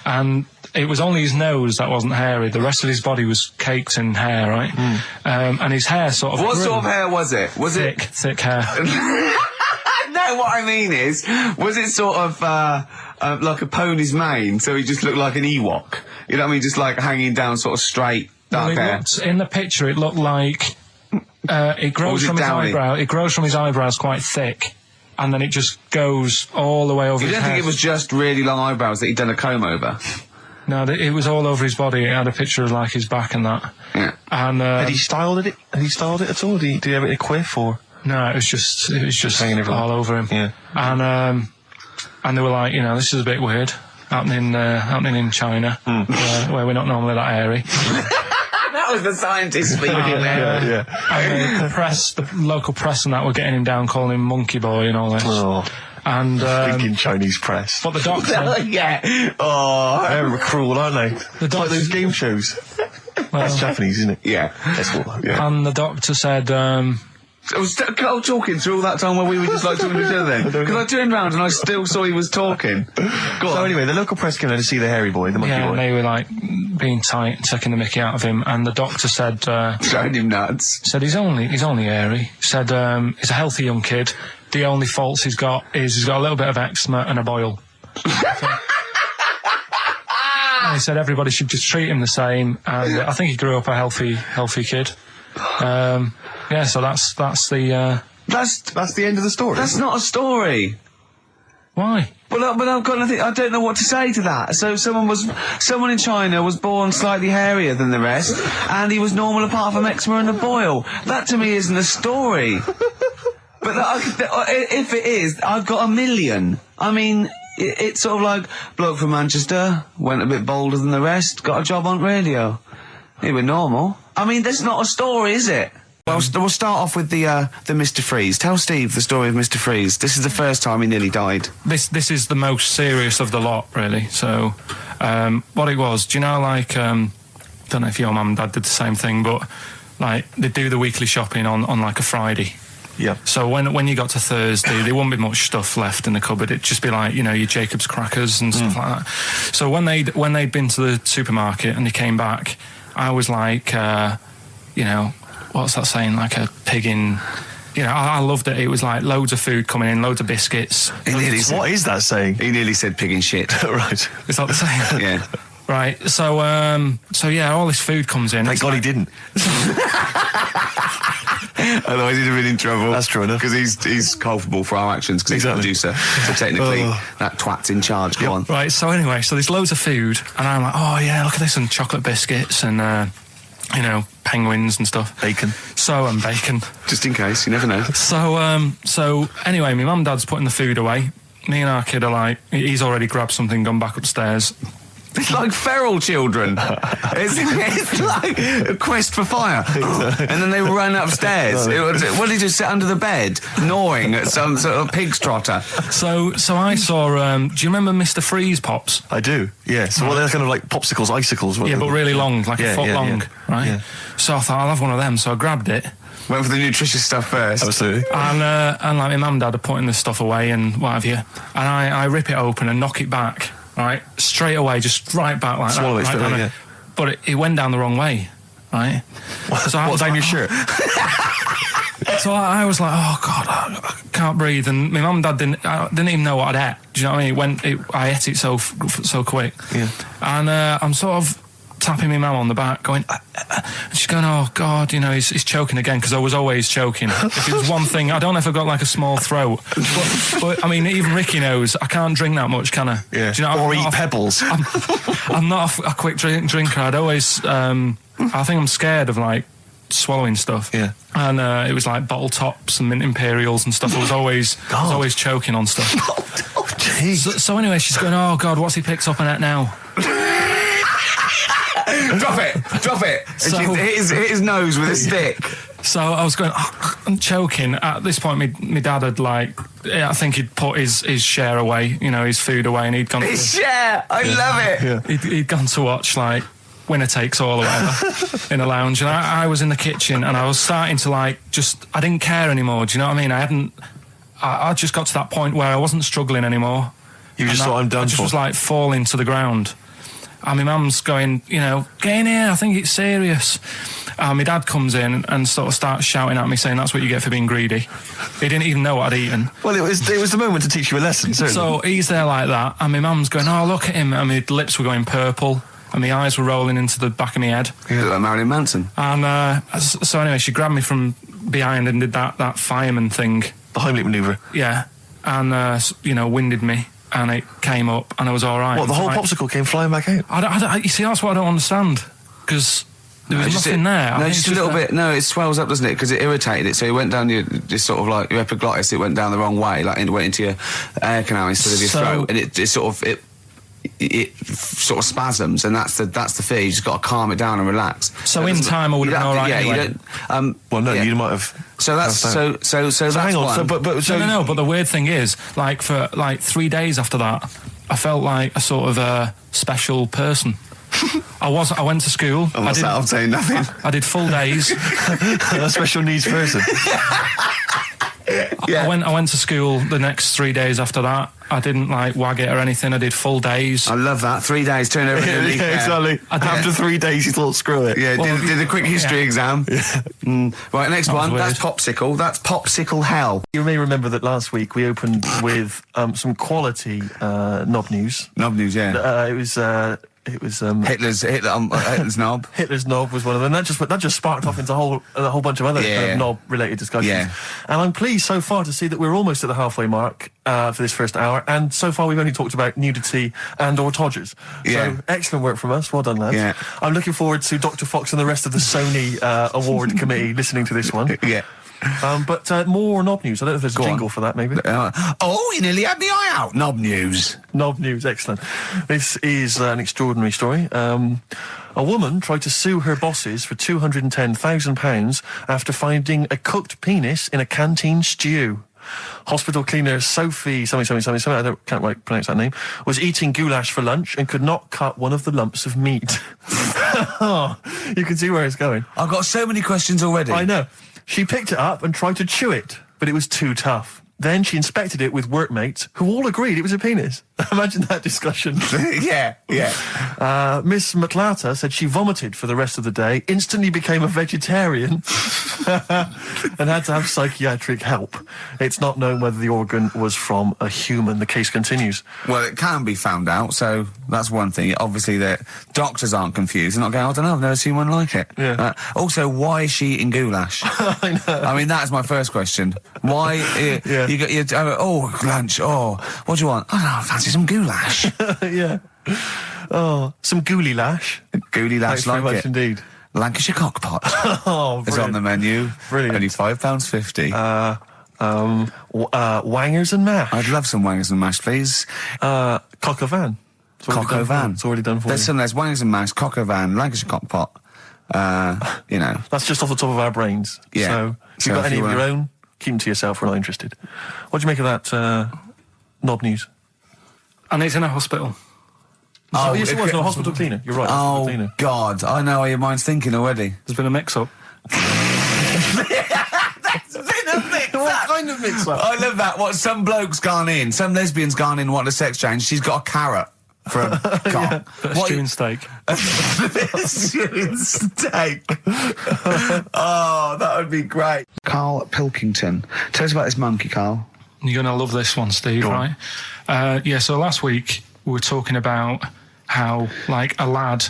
And it was only his nose that wasn't hairy. The rest of his body was caked in hair, right? And his hair sort of What grew. sort of hair was it? Was thick hair. No, what I mean is, was it sort of like a pony's mane, so he just looked like an Ewok? You know what I mean? Just like hanging down sort of straight, dark hair. In the picture, it looked like it grows from his eyebrow. It grows from his eyebrows quite thick. And then it just goes all the way over his head. You don't think it was just really long eyebrows that he'd done a comb over? No, it was all over his body. It had a picture of like his back and that. Yeah. And had he styled it? Had he styled it at all? Did he have it in a quiff or? No, it was just hanging everywhere. all over him. Yeah. And they were like, this is a bit weird happening in China, where we're not normally that hairy. That was the scientist speaking there. And the local press and that were getting him down, calling him Monkey Boy and all this. Oh. And Thinking Chinese press. but the doctor, Yeah. Oh. They're cruel, aren't they? It's like those game shows. That's Japanese, isn't it? Yeah. That's what. Yeah. and the doctor said, I was talking through all that time while we were just like talking to each other then. Because I turned around and I still saw he was talking. Go on. So anyway, the local press came in to see the hairy boy, the monkey yeah, boy. and they were like being tight, taking the mickey out of him, and the doctor said, Showing him nuts. said he's only hairy. Said he's a healthy young kid. The only faults he's got is he's got a little bit of eczema and a boil. And he said everybody should just treat him the same, and I think he grew up a healthy kid. Yeah, so that's the That's the end of the story. That's not a story. why. But I've got nothing. I don't know what to say to that. So someone in China was born slightly hairier than the rest, and he was normal apart from eczema and a boil. That to me isn't a story. But if it is, I've got a million. I mean, it's sort of like bloke from Manchester went a bit bolder than the rest, got a job on radio. He was normal. I mean, that's not a story, is it? Well, we'll start off with the Mr. Freeze. Tell Steve the story of Mr. Freeze. This is the first time he nearly died. This is the most serious of the lot, really. So, what it was, do you know, like, don't know if your mum and dad did the same thing, but, like, they do the weekly shopping on like, a Friday. Yeah. So when you got to Thursday, there wouldn't be much stuff left in the cupboard. It'd just be like, you know, your Jacob's crackers and stuff like that. So when they'd been to the supermarket and they came back, I was like, you know, what's that saying? Like a pig in... You know, I loved it. It was like loads of food coming in, loads of biscuits. What is that saying? He nearly said pig in shit. Right. Is that the saying? Yeah. Right. So yeah, all this food comes in. Thank God he didn't. Otherwise he'd have been in trouble. That's true enough. Because he's culpable for our actions, because he's the producer. So technically, that twat's in charge. Go on. Right, so anyway, so there's loads of food, and I'm like, oh yeah, look at this, and chocolate biscuits, and, you know, penguins and stuff. Bacon. And bacon. Just in case, you never know. So anyway, my mum and dad's putting the food away. Me and our kid are like, he's already grabbed something, gone back upstairs. It's like feral children. it's like a quest for fire. And then they run upstairs. What did he just sit under the bed, gnawing at some sort of pig's trotter? So I saw, do you remember Mr. Freeze Pops? I do, yeah. So they're kind of like popsicles, icicles. Yeah, but really long, like a foot long, right? Yeah. So I thought, I'll have one of them, so I grabbed it. Went for the nutritious stuff first. Absolutely. And like my mum and dad are putting this stuff away and what have you. And I rip it open and knock it back. Right, straight away, just right back like Swallow that. it straight away, yeah. But it went down the wrong way, right? So what, down your shirt? So I was like, oh God, I can't breathe. And my mum and dad didn't even know what I'd ate. Do you know what I mean? I ate it so quick. Yeah. And I'm sort of tapping my mum on the back, going, and she's going, oh God, you know, he's choking again, because I was always choking. If it was one thing, I don't know if I've got like a small throat, but I mean, even Ricky knows I can't drink that much, can I? Yeah. Do you know, or eat pebbles. I'm not a quick drinker. I'd always, I think I'm scared of like swallowing stuff. Yeah. And it was like bottle tops and mint imperials and stuff. I was always choking on stuff. Oh, jeez. So anyway, she's going, oh God, what's he picked up on it now? Drop it. So, hit his nose with a stick. So I was going, I'm choking. At this point, my dad had I think he'd put his share away, you know, his food away, and he'd gone. His share, I love it. He'd gone to watch like Winner Takes All or whatever in a lounge, and I was in the kitchen, and I was starting to I didn't care anymore. Do you know what I mean? I just got to that point where I wasn't struggling anymore. You just thought, I'm done for. I just was falling to the ground. And my mum's going, you know, get in here, I think it's serious. And my dad comes in and sort of starts shouting at me, saying that's what you get for being greedy. He didn't even know what I'd eaten. Well, it was the moment to teach you a lesson, certainly. So he's there like that, and my mum's going, oh, look at him, and my lips were going purple, and my eyes were rolling into the back of my head. You look like Marilyn Manson. And so anyway, she grabbed me from behind and did that fireman thing. The Heimlich manoeuvre. Yeah. And, you know, winded me. And it came up, and I was all right. What, the whole popsicle came flying back out? You see, that's what I don't understand, because there was nothing there. No, just a little bit. No, it swells up, doesn't it? Because it irritated it, so it went down your sort of like your epiglottis. It went down the wrong way, like it went into your air canal instead of your throat, and it sort of it sort of spasms, and that's the fear. You just got to calm it down and relax. So in time, I would have been all right. Yeah, anyway. you don't. Well, no, you might have. So that's so that's hang on. one. So, but No, but the weird thing is, like, for like 3 days after that, I felt like a sort of a special person. I went to school. I'm saying nothing. I did full days. a special needs person. Yeah. I went to school the next 3 days after that. I didn't like wag it or anything. I did full days. I love that. 3 days, turn over. Exactly. After 3 days, you thought, screw it. Yeah, did a quick history exam. Right, next That was one. weird. That's popsicle. That's popsicle hell. You may remember that last week we opened with some quality knob news. Knob news, yeah. It was Hitler's knob. Hitler's knob was one of them. That just sparked off into a whole bunch of other kind of knob-related discussions. Yeah. And I'm pleased so far to see that we're almost at the halfway mark for this first hour. And so far we've only talked about nudity and/or todgers. Yeah. So excellent work from us. Well done, lads. Yeah. I'm looking forward to Dr. Fox and the rest of the Sony award committee listening to this one. Yeah. But more knob news. I don't know if there's a jingle for that, maybe. You nearly had the eye out. Knob news. Knob news, excellent. This is an extraordinary story. A woman tried to sue her bosses for £210,000 after finding a cooked penis in a canteen stew. Hospital cleaner Sophie, something, I can't quite pronounce that name, was eating goulash for lunch and could not cut one of the lumps of meat. You can see where it's going. I've got so many questions already. I know. She picked it up and tried to chew it, but it was too tough. Then she inspected it with workmates, who all agreed it was a penis. Imagine that discussion. Yeah. Miss McLata said she vomited for the rest of the day, instantly became a vegetarian, and had to have psychiatric help. It's not known whether the organ was from a human. The case continues. Well, it can be found out, so that's one thing. Obviously, the doctors aren't confused. They're not going, I don't know, I've never seen one like it. Yeah. Also, why is she eating goulash? I know. I mean, that's my first question. Why? Yeah. You got lunch. Oh, what do you want? I don't know, I fancy some goulash. Yeah. Oh, some gooly lash. Gooly lash, Thanks very like much it. indeed. Lancashire cockpot. Oh, It's on the menu. Brilliant. Only £5.50. Wangers and mash. I'd love some wangers and mash, please. Coq au vin. Coq au vin. It's already done for you. There's wangers and mash, coq au vin, Lancashire cockpot. That's just off the top of our brains. Yeah. So, if you've got any of your own, keep them to yourself. We're not interested. What do you make of that knob news? And he's in a hospital. Oh, yes, it was. No, a hospital cleaner. You're right. Oh, cleaner. God. I know how your mind's thinking already. There's been a mix-up. That's been a mix-up. What kind of mix-up? I love that. What, some bloke's gone in, some lesbian's gone in, wanting a sex change. She's got a carrot for a cock. Bit of stewing steak. Stewing steak. Oh, that would be great. Karl Pilkington. Tell us about this monkey, Karl. You're going to love this one, Steve, right? So last week we were talking about how, like, a lad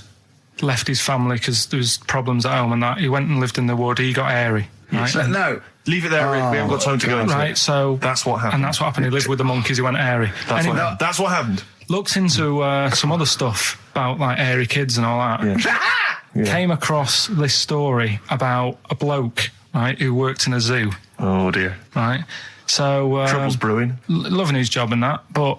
left his family because there was problems at home and that. He went and lived in the wood. He got airy, right? No. Leave it there, Rick. We haven't got time to go into Right, it. so... That's what happened. And that's what happened. He lived with the monkeys. He went airy. That's what happened. Looked into some other stuff about, like, airy kids and all that. Yeah. Came across this story about a bloke, right, who worked in a zoo. Oh, dear. Right? So... Trouble's brewing. Loving his job and that, but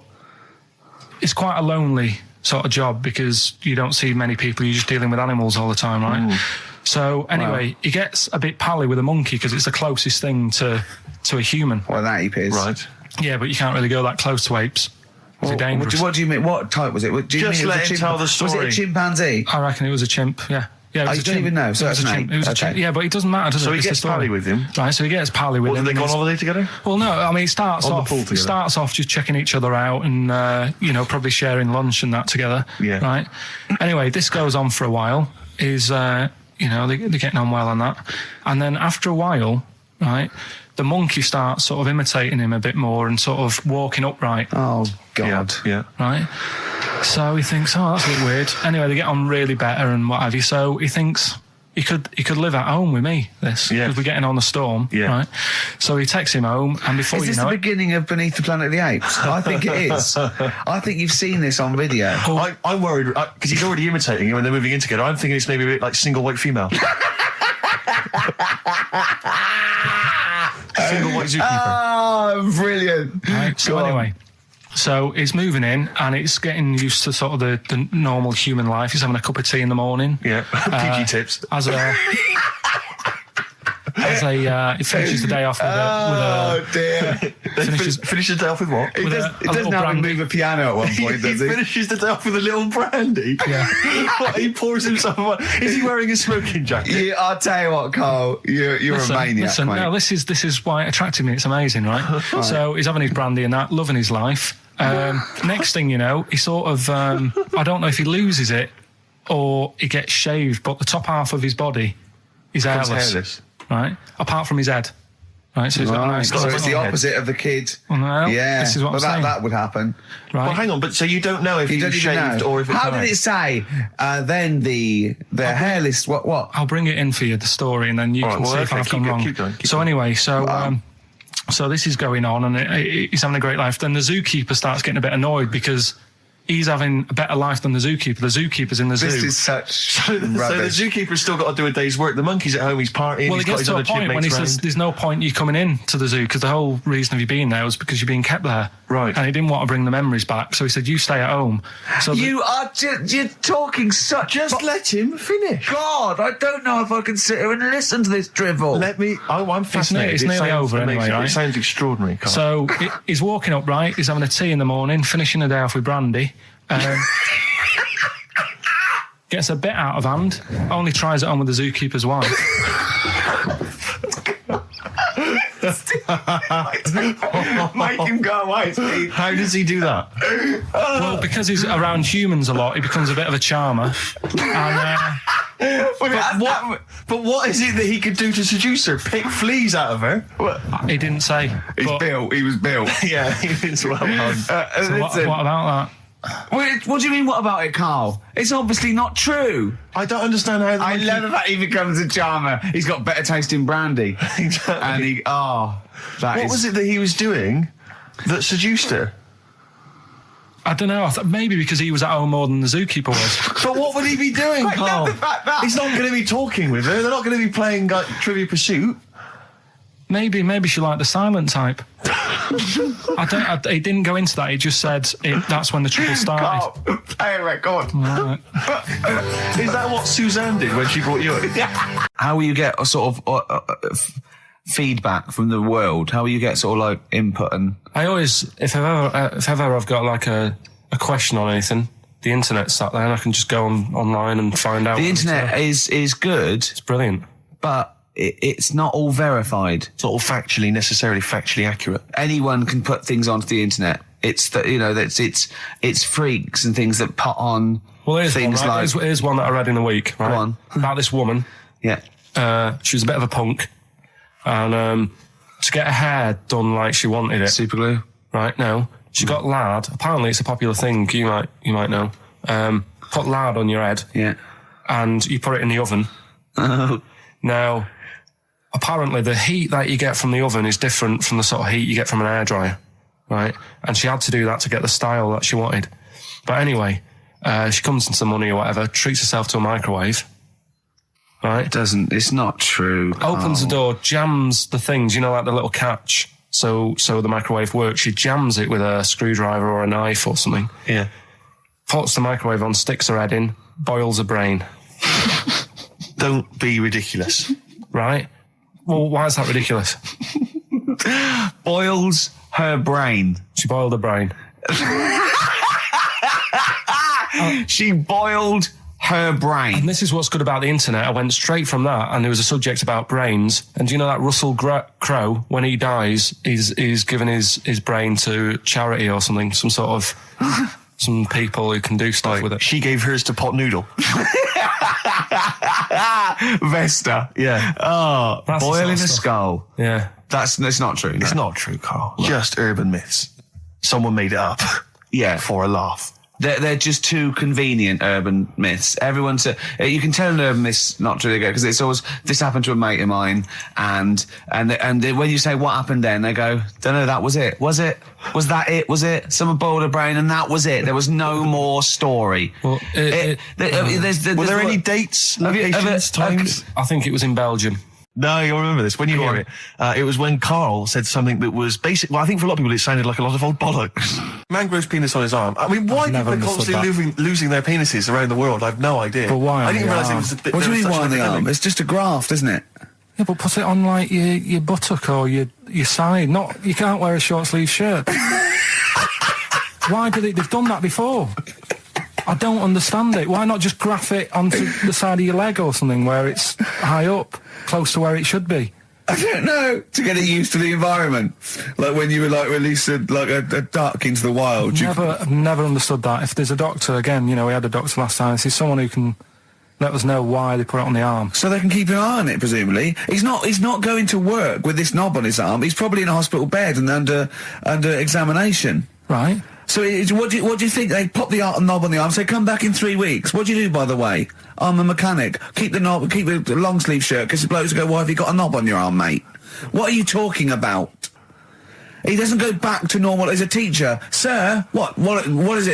it's quite a lonely sort of job because you don't see many people. You're just dealing with animals all the time, right? So anyway, he gets a bit pally with a monkey because it's the closest thing to a human. Well, that ape is. Right. Yeah, but you can't really go that close to apes. They're dangerous. What do you mean? What type was it? Do you Just mean let him tell the Was it story. a chimpanzee? I reckon it was a chimp, yeah. Yeah, it was you a don't chimp. even know, so it was that's a an chimp. ape. It was a Okay. chimp. Yeah, but it doesn't matter, does it? So he It's the gets story. pally with him. Right, so he gets pally with Well, him. have they and gone holiday together? Well, no, I mean, it starts On the off. pool together. It starts off just checking each other out and probably sharing lunch and that together. Yeah. Right. Anyway, this goes on for a while. They're getting on well on that, and then after a while, right, the monkey starts sort of imitating him a bit more and sort of walking upright. Oh, God. Yeah. Right. So he thinks, oh, that's a bit weird. Anyway, they get on really better and what have you. So he thinks he could live at home with me. Because we're getting on the storm. Yeah. Right. So he takes him home, and before Is you this know the it, beginning of Beneath the Planet of the Apes? I think it is. I think you've seen this on video. I'm worried because he's already imitating him and they're moving in together. I'm thinking it's maybe a bit like Single White Female. Single White Zookeeper. Oh, brilliant. Right, so anyway, So it's moving in, and it's getting used to sort of the normal human life. He's having a cup of tea in the morning. Yeah, PG tips. He finishes the day off with a dear. Finishes the day off with what? He doesn't have him move a piano at one point, does he? Finishes the day off with a little brandy. Yeah. What, he pours himself one. Is he wearing a smoking jacket? I'll tell you what, Carl, you're a maniac, mate. No, this is why it attracted me. It's amazing, right? So he's having his brandy and that, loving his life. Next thing you know, he sort of, I don't know if he loses it or he gets shaved, but the top half of his body is hairless. Right? Apart from his head. Right, so he's got a nice so it's the opposite of the kid. Well, yeah, this is what I'm saying. That would happen. Right. Well, hang on, but so you don't know if he was shaved or if it's How did it say? Then the hairless. What? I'll bring it in for you, the story, and then you can see if I've gone wrong. Keep going. Anyway, so this is going on, and he's having a great life. Then the zookeeper starts getting a bit annoyed because he's having a better life than the zookeeper. The zookeeper's in the zoo. This is such So the zookeeper's still got to do a day's work. The monkey's at home, he's partying. Well, he's it gets to a point when he says there's no point you coming in to the zoo because the whole reason of you being there was because you're being kept there. Right. And he didn't want to bring the memories back, so he said, you stay at home. So you're talking such... Just let him finish. God, I don't know if I can sit here and listen to this drivel. I'm fascinated. It's nearly over anyway, right? It sounds extraordinary, Carl. So he's walking up, right? He's having a tea in the morning, finishing the day off with brandy. Gets a bit out of hand, only tries it on with the zookeeper's wife. Make him go away, Steve. How does he do that? Well, because he's around humans a lot, he becomes a bit of a charmer. And, but what is it that he could do to seduce her? Pick fleas out of her? He didn't say. He was built. Yeah, he was well done. So what about that? What do you mean, what about it, Carl? It's obviously not true. I don't understand how... I love the fact he becomes a charmer. He's got better taste in brandy. Exactly. And what was it that he was doing that seduced her? I don't know. Maybe because he was at home more than the zookeeper was. But what would he be doing, Carl? The fact that he's not going to be talking with her. They're not going to be playing Trivia Pursuit. Maybe she liked the silent type. He didn't go into that. He just said that's when the trouble started. Carl, play a record. Right. Is that what Suzanne did when she brought you in? How will you get a sort of feedback from the world? How will you get sort of like input? And I always, if ever I've got like a question on anything, the internet's sat there and I can just go online and find out. The internet is good. It's brilliant, but it's not all verified. It's not all necessarily factually accurate. Anyone can put things onto the internet. It's it's freaks and things that put on things one, right? Here's one that I read in a week. Right? Go on. About this woman. Yeah. She was a bit of a punk, and to get her hair done like she wanted it. Super glue. Right. No, she got lard. Apparently, it's a popular thing. You might know. Put lard on your head. Yeah. And you put it in the oven. Oh. Now, apparently the heat that you get from the oven is different from the sort of heat you get from an hairdryer, right? And she had to do that to get the style that she wanted. But anyway, she comes into some money or whatever, treats herself to a microwave, right? It's not true. Opens the door, jams the things, like the little catch, so the microwave works. She jams it with a screwdriver or a knife or something. Yeah. Puts the microwave on, sticks her head in, boils her brain. Don't be ridiculous. Right? Well, why is that ridiculous? Boils her brain. She boiled her brain. She boiled her brain. And this is what's good about the internet. I went straight from that, and there was a subject about brains. And do you know that Russell Crowe, when he dies, he's given his brain to charity or something, some sort of... some people who can do stuff with it. She gave hers to Pot Noodle. Vesta. Yeah. Oh, that's boiling a skull. Yeah. That's not true. It's not true, Carl. Just urban myths. Someone made it up. Yeah. For a laugh. They're just too convenient urban myths. You can tell an urban myth's not true because it's always, this happened to a mate of mine, and when you say what happened then, they go, don't know, that was it. Was it? Was that it? Was it? Someone boiled a brain and that was it. There was no more story. Well, were there any dates, locations, times? I think it was in Belgium. No, you'll remember this when you hear it. It was when Karl said something that was basic. Well, I think for a lot of people it sounded like a lot of old bollocks. Man grows penis on his arm. I mean, why never people are understood constantly losing their penises around the world? I've no idea. But why I on didn't the realise it arm? was a bit. What do you mean, why on the epidemic. arm? It's just a graft, isn't it? Yeah, but put it on like your buttock or your side. Not you can't wear a short sleeve shirt. Why did it? They've done that before. I don't understand it. Why not just graph it onto the side of your leg or something where it's high up, close to where it should be? I don't know. To get it used to the environment, like when you were like released a duck into the wild. I've never understood that. If there's a doctor, again, you know, we had a doctor last time. If there's someone who can let us know why they put it on the arm. So they can keep an eye on it, presumably. He's not going to work with this knob on his arm. He's probably in a hospital bed and under examination. Right. So what do you think? They pop the knob on the arm, say, come back in 3 weeks. What do you do, by the way? I'm a mechanic. Keep the knob, keep the long sleeve shirt, because the blokes go, why have you got a knob on your arm, mate? What are you talking about? He doesn't go back to normal as a teacher. Sir, what is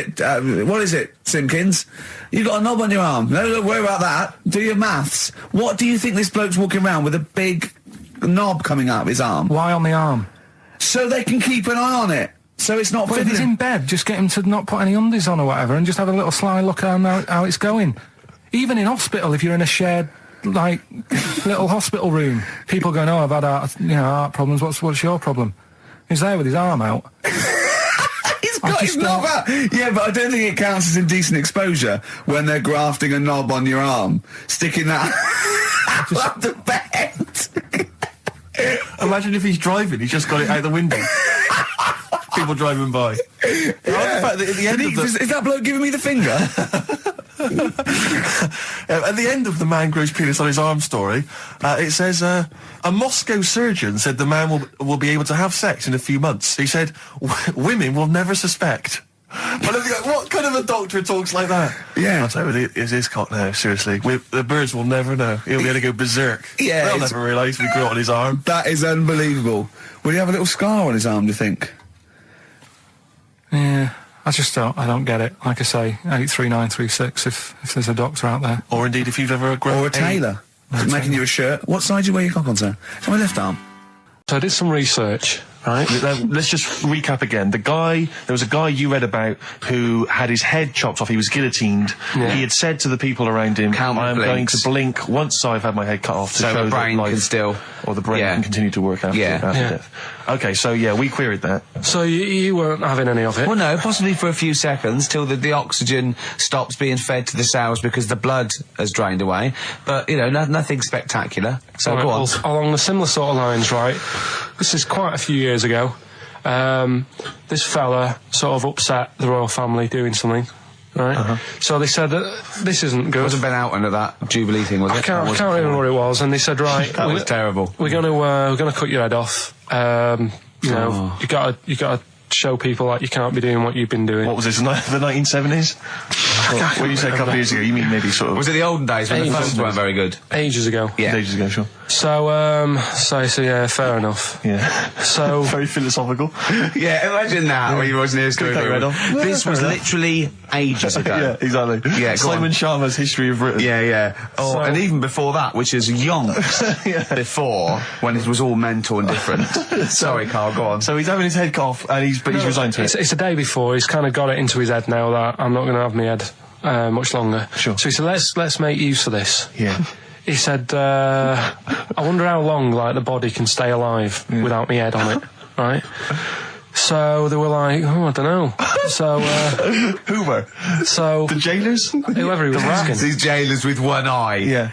it, Simpkins? You got a knob on your arm. No, don't worry about that. Do your maths. What do you think this bloke's walking around with a big knob coming out of his arm? Why on the arm? So they can keep an eye on it. So it's not But if he's in bed, just get him to not put any undies on or whatever and just have a little sly look at how it's going. Even in hospital, if you're in a shared, like, little hospital room, people going, oh, I've had heart problems, what's your problem? He's there with his arm out. He's got his knob out. Yeah, but I don't think it counts as indecent exposure when they're grafting a knob on your arm, sticking that up the bed. Imagine if he's driving, he's just got it out the window. People driving by. Yeah. The fact that at the end Is that bloke giving me the finger? At the end of the man grows penis on his arm story, it says, a Moscow surgeon said the man will be able to have sex in a few months. He said, women will never suspect. But what kind of a doctor talks like that? Yeah. I'll tell you, it's his cock now, seriously. The birds will never know. He'll be able to go berserk. Yeah, They'll never realise we grew it on his arm. That is unbelievable. Will he have a little scar on his arm, do you think? Yeah, I don't get it. Like I say, 83936 if there's a doctor out there. Or indeed if you've ever grown Or a tailor. Making you a shirt. What side do you wear your cock on, sir? It's on my left arm. So I did some research, right? Let's just recap again. There was a guy you read about who had his head chopped off. He was guillotined. Yeah. He had said to the people around him, I am going to blink once I've had my head cut off to So show the brain that life can still... or the brain Yeah. can continue to work after death. Okay, so yeah, we queried that. So you weren't having any of it? Well, no, possibly for a few seconds till the oxygen stops being fed to the cells because the blood has drained away. But, you know, nothing spectacular. So Right, go on. well, along the similar sort of lines, right? This is quite a few years ago. This fella sort of upset the royal family doing something, right? So they said that this isn't good. It wasn't Ben Alton at that Jubilee thing, was it? I can't remember what it was, and they said, right, That was terrible. We're gonna cut your head off. You know, you gotta show people like you can't be doing what you've been doing. What was this, the 1970s? When you say a couple of years ago, you mean maybe sort of... Was it the olden days when the phones weren't very good? Ages ago. Yeah. Ages ago, sure. So yeah, fair enough. Yeah. So Very philosophical. Yeah, imagine that when you wasn't here Cut your head off. This was literally ages ago. Yeah, exactly. Yeah, go Simon on. Sharma's History of Britain. Yeah. Oh, So- and even before that, which is yonks before, when it was all mental and different. Sorry, Carl, go on. So he's having his head cut off, and he's resigned to it. it's the day before. He's kind of got it into his head now that I'm not going to have my head much longer. Sure. So he said, let's make use of this. Yeah. He said, I wonder how long like the body can stay alive without my head on it, right? So they were like, oh, I don't know. So Who were? so The jailers? whoever he was asking. These jailers with one eye. Yeah.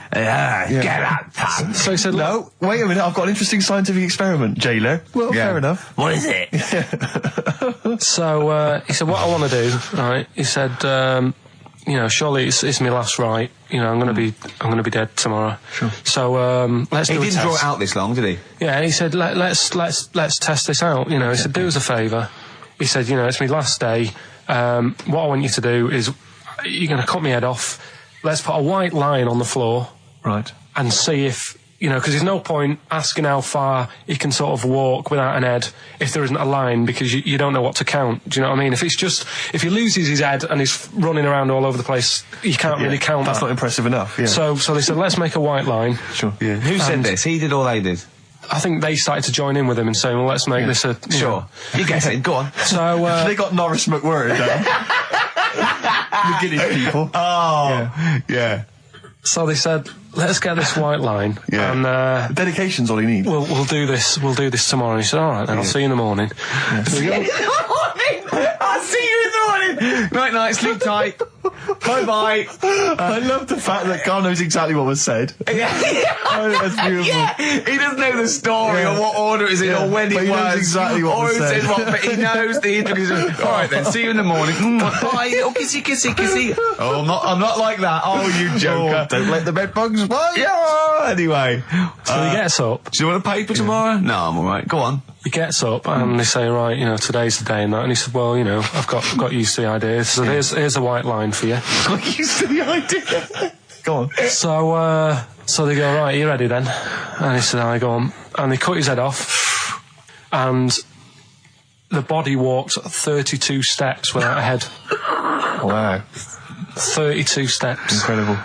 Get out, pal. So he said, No, wait a minute, I've got an interesting scientific experiment. Jailer. Well, Yeah. fair enough. What is it? So he said, what I want to do, right? He said, you know, surely it's my last right. You know, I'm gonna be dead tomorrow. Sure. So let's He do a didn't test. draw it out this long, did he? Yeah, he said, let's test this out. You know, he said, do us a favour. He said, you know, it's my last day. What I want you to do is, you're going to cut my head off. Let's put a white line on the floor. Right. And see if, you know, because there's no point asking how far he can sort of walk without an head if there isn't a line, because you don't know what to count. Do you know what I mean? If he loses his head and he's running around all over the place, you can't really count That's that. not impressive enough, yeah. So they said, let's make a white line. Sure. Yeah. Who said this? He did or they did? I think they started to join in with him and saying, well, let's make this a... Sure. You get it. Go on. So, they got Norris McWhirter down. The Guinness people. Oh. Yeah. So they said, let's get this white line. Yeah. And, dedication's all you need. We'll do this tomorrow. And he said, all right, then I'll see you in the morning. So we go, I'll see you in the morning. Night, sleep tight. Bye. I love the fact that Carl knows exactly what was said. Oh, that's beautiful. Yeah, he doesn't know the story or what order it is in or when but it he was. knows exactly what or was who said. said what, but he knows the intricacies. All right then, see you in the morning. Bye. Oh, kissy. Oh, I'm not like that. Oh, you joker. Don't let the bed bugs bite. Yeah. Anyway, so he gets up. do you want a paper tomorrow? No, I'm all right. Go on. He gets up and they say, right, today's the day and that. And he said, well, I've got used to the idea. So here's a white line for you. Got used to the idea. Go on. So they go, right, are you ready then? And he said, I go on. And they cut his head off. And the body walked 32 steps without a head. Wow. 32 steps. Incredible.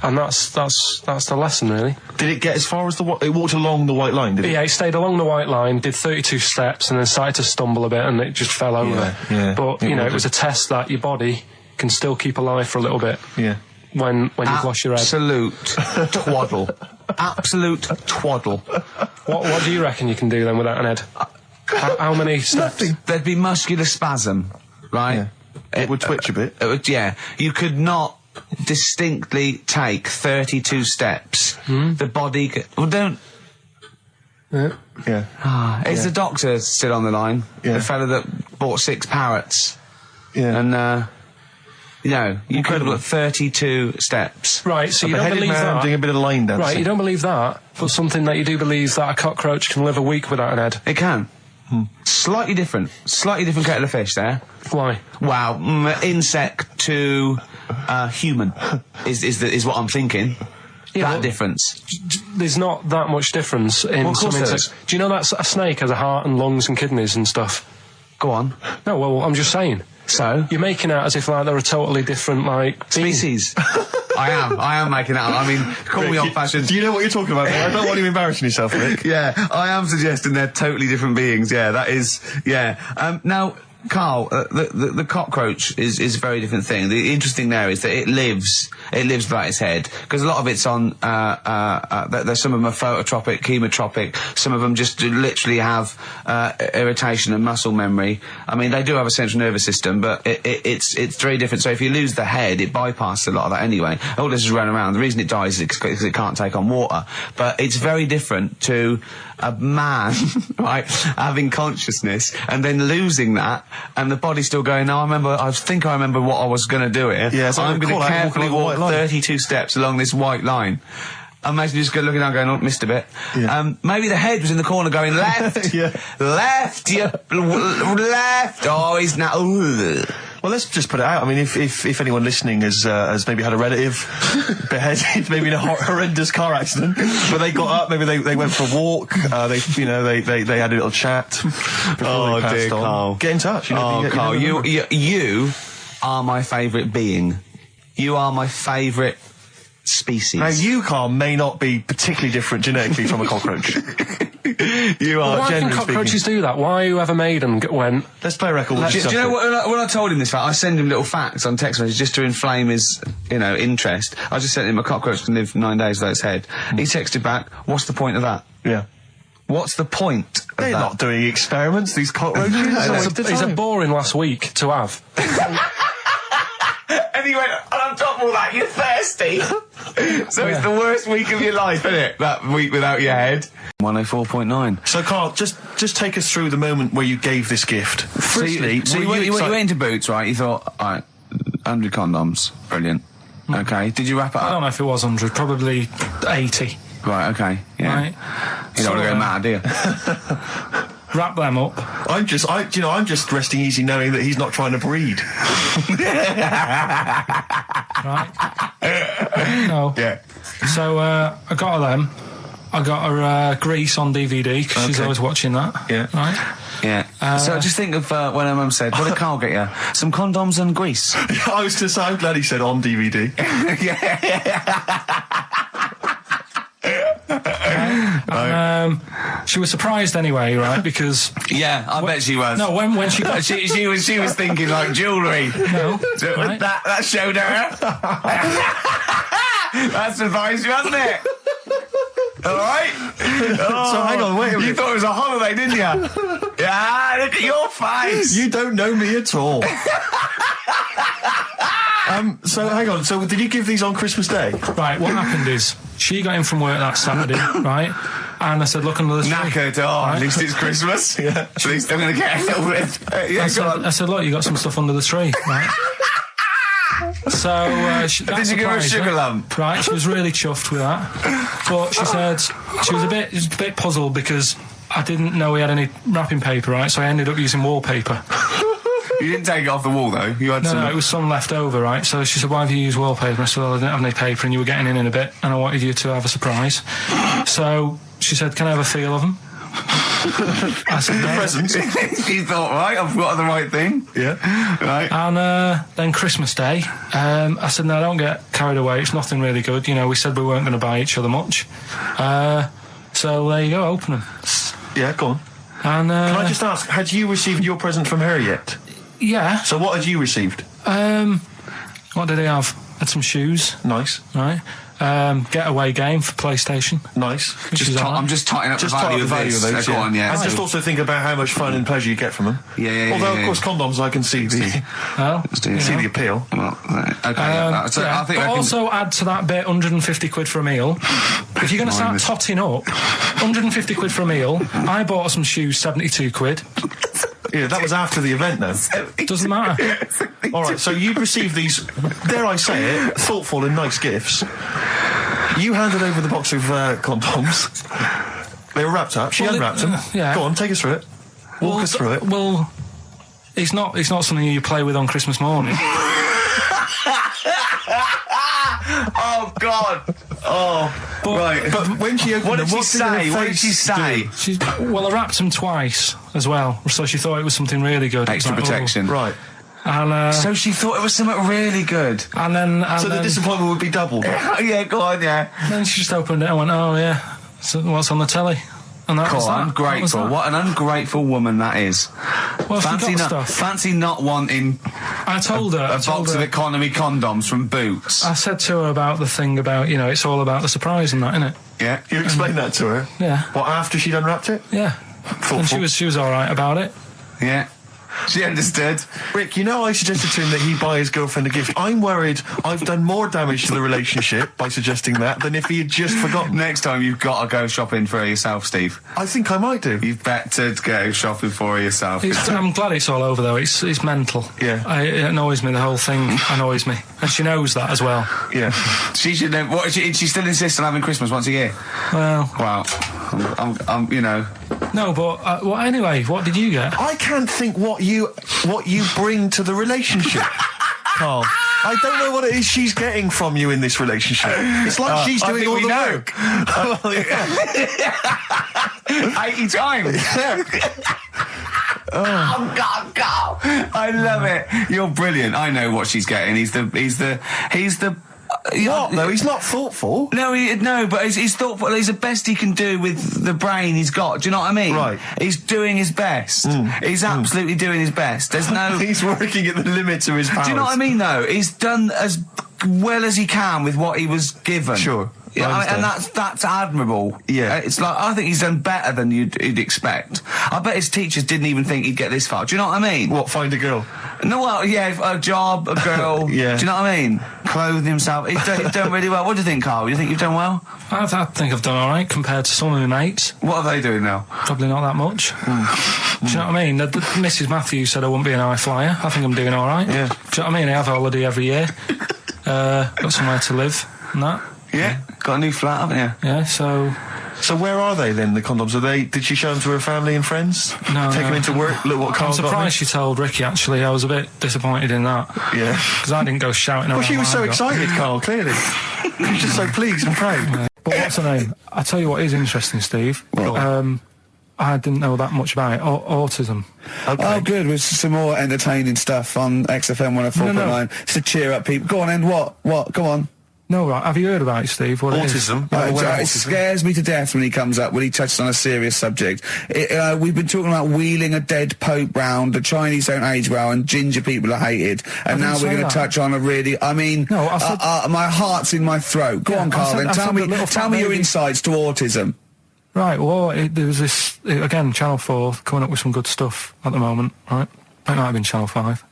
And that's the lesson, really. Did it get as far as it walked along the white line, did it? Yeah, it stayed along the white line, did 32 steps, and then started to stumble a bit, and it just fell over. Yeah. But, it was a test that your body can still keep alive for a little bit. Yeah. When you've lost your head. Absolute twaddle. Absolute twaddle. What do you reckon you can do then without an head? How many steps? Nothing. There'd be muscular spasm, right? Yeah. It would twitch a bit. It would, yeah. You could not distinctly take 32 steps. The body could... Well, don't... Yeah. Is the doctor still on the line? Yeah. The fella that bought 6 parrots. Yeah. And, you could have got 32 steps. Right, so A you don't beheaded believe man that. doing a bit of line dancing. Right, you don't believe that, but something that you do believe that a cockroach can live a week without an head. It can. Slightly different kettle of fish there. Why? Wow, insect to human is what I'm thinking. Yeah, that difference. There's not that much difference in Well, of course some there insects. Do you know that a snake has a heart and lungs and kidneys and stuff? Go on. No, well, I'm just saying. So? You're making out as if like they're a totally different species. I am making that up. I mean, call me old-fashioned. Do you know what you're talking about? I don't want you embarrassing yourself, Rick. Yeah, I am suggesting they're totally different beings. Yeah, that is. Yeah. Now, Carl, the cockroach is a very different thing. The interesting there is that it lives without its head, because a lot of it's on. There's some of them are phototropic, chemotropic. Some of them just literally have irritation and muscle memory. I mean, they do have a central nervous system, but it's very different. So if you lose the head, it bypasses a lot of that anyway. All this is running around. The reason it dies is because it can't take on water. But it's very different to a man, right, having consciousness and then losing that, and the body's still going, no, I think I remember what I was going to do here. Yeah, so I'm going to carefully walk 32 steps along this white line. Imagine you just looking down going, oh, missed a bit. Yeah. Maybe the head was in the corner going, left, left, left, oh, he's now, Well, let's just put it out. I mean, if anyone listening has maybe had a relative beheaded, maybe in a horrendous car accident, but they got up, maybe they went for a walk, they had a little chat before they passed on. Carl. Get in touch. Carl, you are my favourite being. You are my favourite species. Now, you, Carl, may not be particularly different genetically from a cockroach. You are. Why can cockroaches do that? Why whoever made them went... Let's play a record. Do you know what? When I told him this fact, I send him little facts on text messages just to inflame his, interest. I just sent him a cockroach can live 9 days without its head. He texted back, "What's the point of that?" Yeah. What's the point of They're that? not doing experiments, these cockroaches. He's a boring last week to have. And he went, and on top of all that, you're thirsty. So it's the worst week of your life, isn't it? That week without your head. 104.9. So, Carl, just take us through the moment where you gave this gift. Firstly, you went into Boots, right? You thought, all right, 100 condoms, brilliant. Okay, did you wrap it I up? don't know if it was 100, probably 80. Right, okay, yeah. Right. You don't want to go mad, do you? Wrap them up. I'm just resting easy knowing that he's not trying to breed. Right. No. Yeah. So I got her them. I got her Grease on DVD because she's always watching that. Yeah. Right. Yeah. So just think of when her mum said, "What did Carl get you? Some condoms and grease." I was just I'm glad he said on DVD. She was surprised anyway, right? Because Yeah, I bet she was. no, when she got she was thinking like jewellery. no, So right? that showed her. That surprised you, hasn't it? All right. So hang on, wait a You minute. thought it was a holiday, didn't you? Yeah, look at your face. You don't know me at all. So hang on. So did you give these on Christmas Day? Right, what happened is she got in from work that Saturday, right? And I said, look under the tree. Knackered. Oh, at least it's Christmas. Yeah. At least I'm going to get a little bit. Yeah, go on. I said, look, you got some stuff under the tree, right? So Did you give her a sugar lump? Right, she was really chuffed with that. But she said she was a bit puzzled because I didn't know we had any wrapping paper, right? So I ended up using wallpaper. You didn't take it off the wall though. You had some. No, it was some left over, right? So she said, why have you used wallpaper? I said, well, I didn't have any paper and you were getting in a bit and I wanted you to have a surprise. So she said, can I have a feel of them? I said, no. Presents. You thought, right, I've got the right thing. Yeah. Right. And then Christmas Day, I said, no, don't get carried away. It's nothing really good. You know, we said we weren't going to buy each other much. So there you go, open them. Yeah, go on. And Can I just ask, had you received your present from her yet? yeah. So what had you received? What did he have? Had some shoes, Nice. right? Getaway game for PlayStation. Nice. Which is all right. I'm just totting up Just the talk value the of value this. of those, Go on, yeah. And just also think about how much fun and pleasure you get from them. Yeah. Although, of course, condoms, I can see the Well, you see know. the appeal. Well, okay. Yeah. So Yeah, I think but I can. also add to that bit 150 quid for a meal. If you're going to start Mind this. totting up, 150 quid for a meal. I bought her some shoes, 72 quid. Yeah, that was after the event, though. Doesn't matter. All right, so you received these, dare I say it, thoughtful and nice gifts. You handed over the box of condoms. They were wrapped up. She Well, unwrapped them. yeah. Go on, take us through it. Walk us through it. Well, it's not something you play with on Christmas morning. Oh God! Oh, right. But when she opened What them, did she what say? her What did face she say? Well, I wrapped them twice as well, so she thought it was something really good. Extra It was like, protection. do? Right. And So she thought it was something really good. then So the disappointment would be doubled. Yeah, go on, yeah. then she just opened it and went, oh yeah, so what's on the telly? And that was God, that. I'm That was grateful. that. What an ungrateful woman that is. Well, if you got stuff. Fancy not wanting I told her. a box of economy condoms from Boots. I said to her about the thing about, you know, it's all about the surprise and that, innit? Yeah. You explained that to her? Yeah. What, after she'd unwrapped it? Yeah. Thoughtful. And she was all right about it. Yeah. She understood. Rick, you know I suggested to him that he buy his girlfriend a gift. I'm worried I've done more damage to the relationship by suggesting that than if he had just forgotten. Next time you've got to go shopping for her yourself, Steve. I think I might do. You've better go shopping for her yourself. I'm glad it's all over though. It's mental. Yeah. It annoys me. The whole thing annoys me, and she knows that as well. Yeah. She should know. What, she still insists on having Christmas once a year. Well, Wow. I'm you know. no, but well, anyway, what did you get? I can't think what you bring to the relationship, Carl. I don't know what it is she's getting from you in this relationship. It's like she's I doing think all we the know. work. Well, yeah. 80 times. Oh God, Carl! I love it. You're brilliant. I know what she's getting. He's the. What though? He's not thoughtful. No, but he's thoughtful. He's the best he can do with the brain he's got. Do you know what I mean? Right. He's doing his best. He's absolutely doing his best. There's no. He's working at the limits of his powers. Do you know what I mean? Though he's done as well as he can with what he was given. Sure. Yeah, I and understand. that's admirable. Yeah. It's like I think he's done better than you'd expect. I bet his teachers didn't even think he'd get this far. Do you know what I mean? What? Find a girl. No, well, yeah, a job, a girl. Yeah. Do you know what I mean? Clothe himself. He's done really well. What do you think, Carl? You think you've done well? I think I've done all right compared to some of my mates. What are they doing now? Probably not that much. Do you know what I mean? Mrs. Matthews said I wouldn't be an high flyer. I think I'm doing all right. Yeah. Do you know what I mean? I have a holiday every year. Got somewhere to live and that. Yeah. Got a new flat, haven't you? Yeah, so So where are they then? The condoms? Are they? Did she show them to her family and friends? No, Take no. them into work. Look what I'm Carl got me? surprised she told Ricky, actually. I was a bit disappointed in that. Yeah. Because I didn't go shouting around. Well, she was so what I got. excited, Carl. Clearly, she was just so pleased and proud. But what's her name? I tell you what is interesting, Steve. I didn't know that much about it. Autism. Oh, good. With some more entertaining stuff on XFM 104.9 to cheer up people. Go on, End. What? Go on. No, right. Have you heard about it, Steve? What it is? Autism. It scares me to death when he comes up, when he touches on a serious subject. We've been talking about wheeling a dead pope round, the Chinese don't age well, and ginger people are hated, and now we're going to touch on a really, I mean, No, I said- my heart's in my throat. Go on, Carl, then tell me your insights to autism. Right, well, there was this, again, Channel 4 coming up with some good stuff at the moment, right? It might have been Channel 5.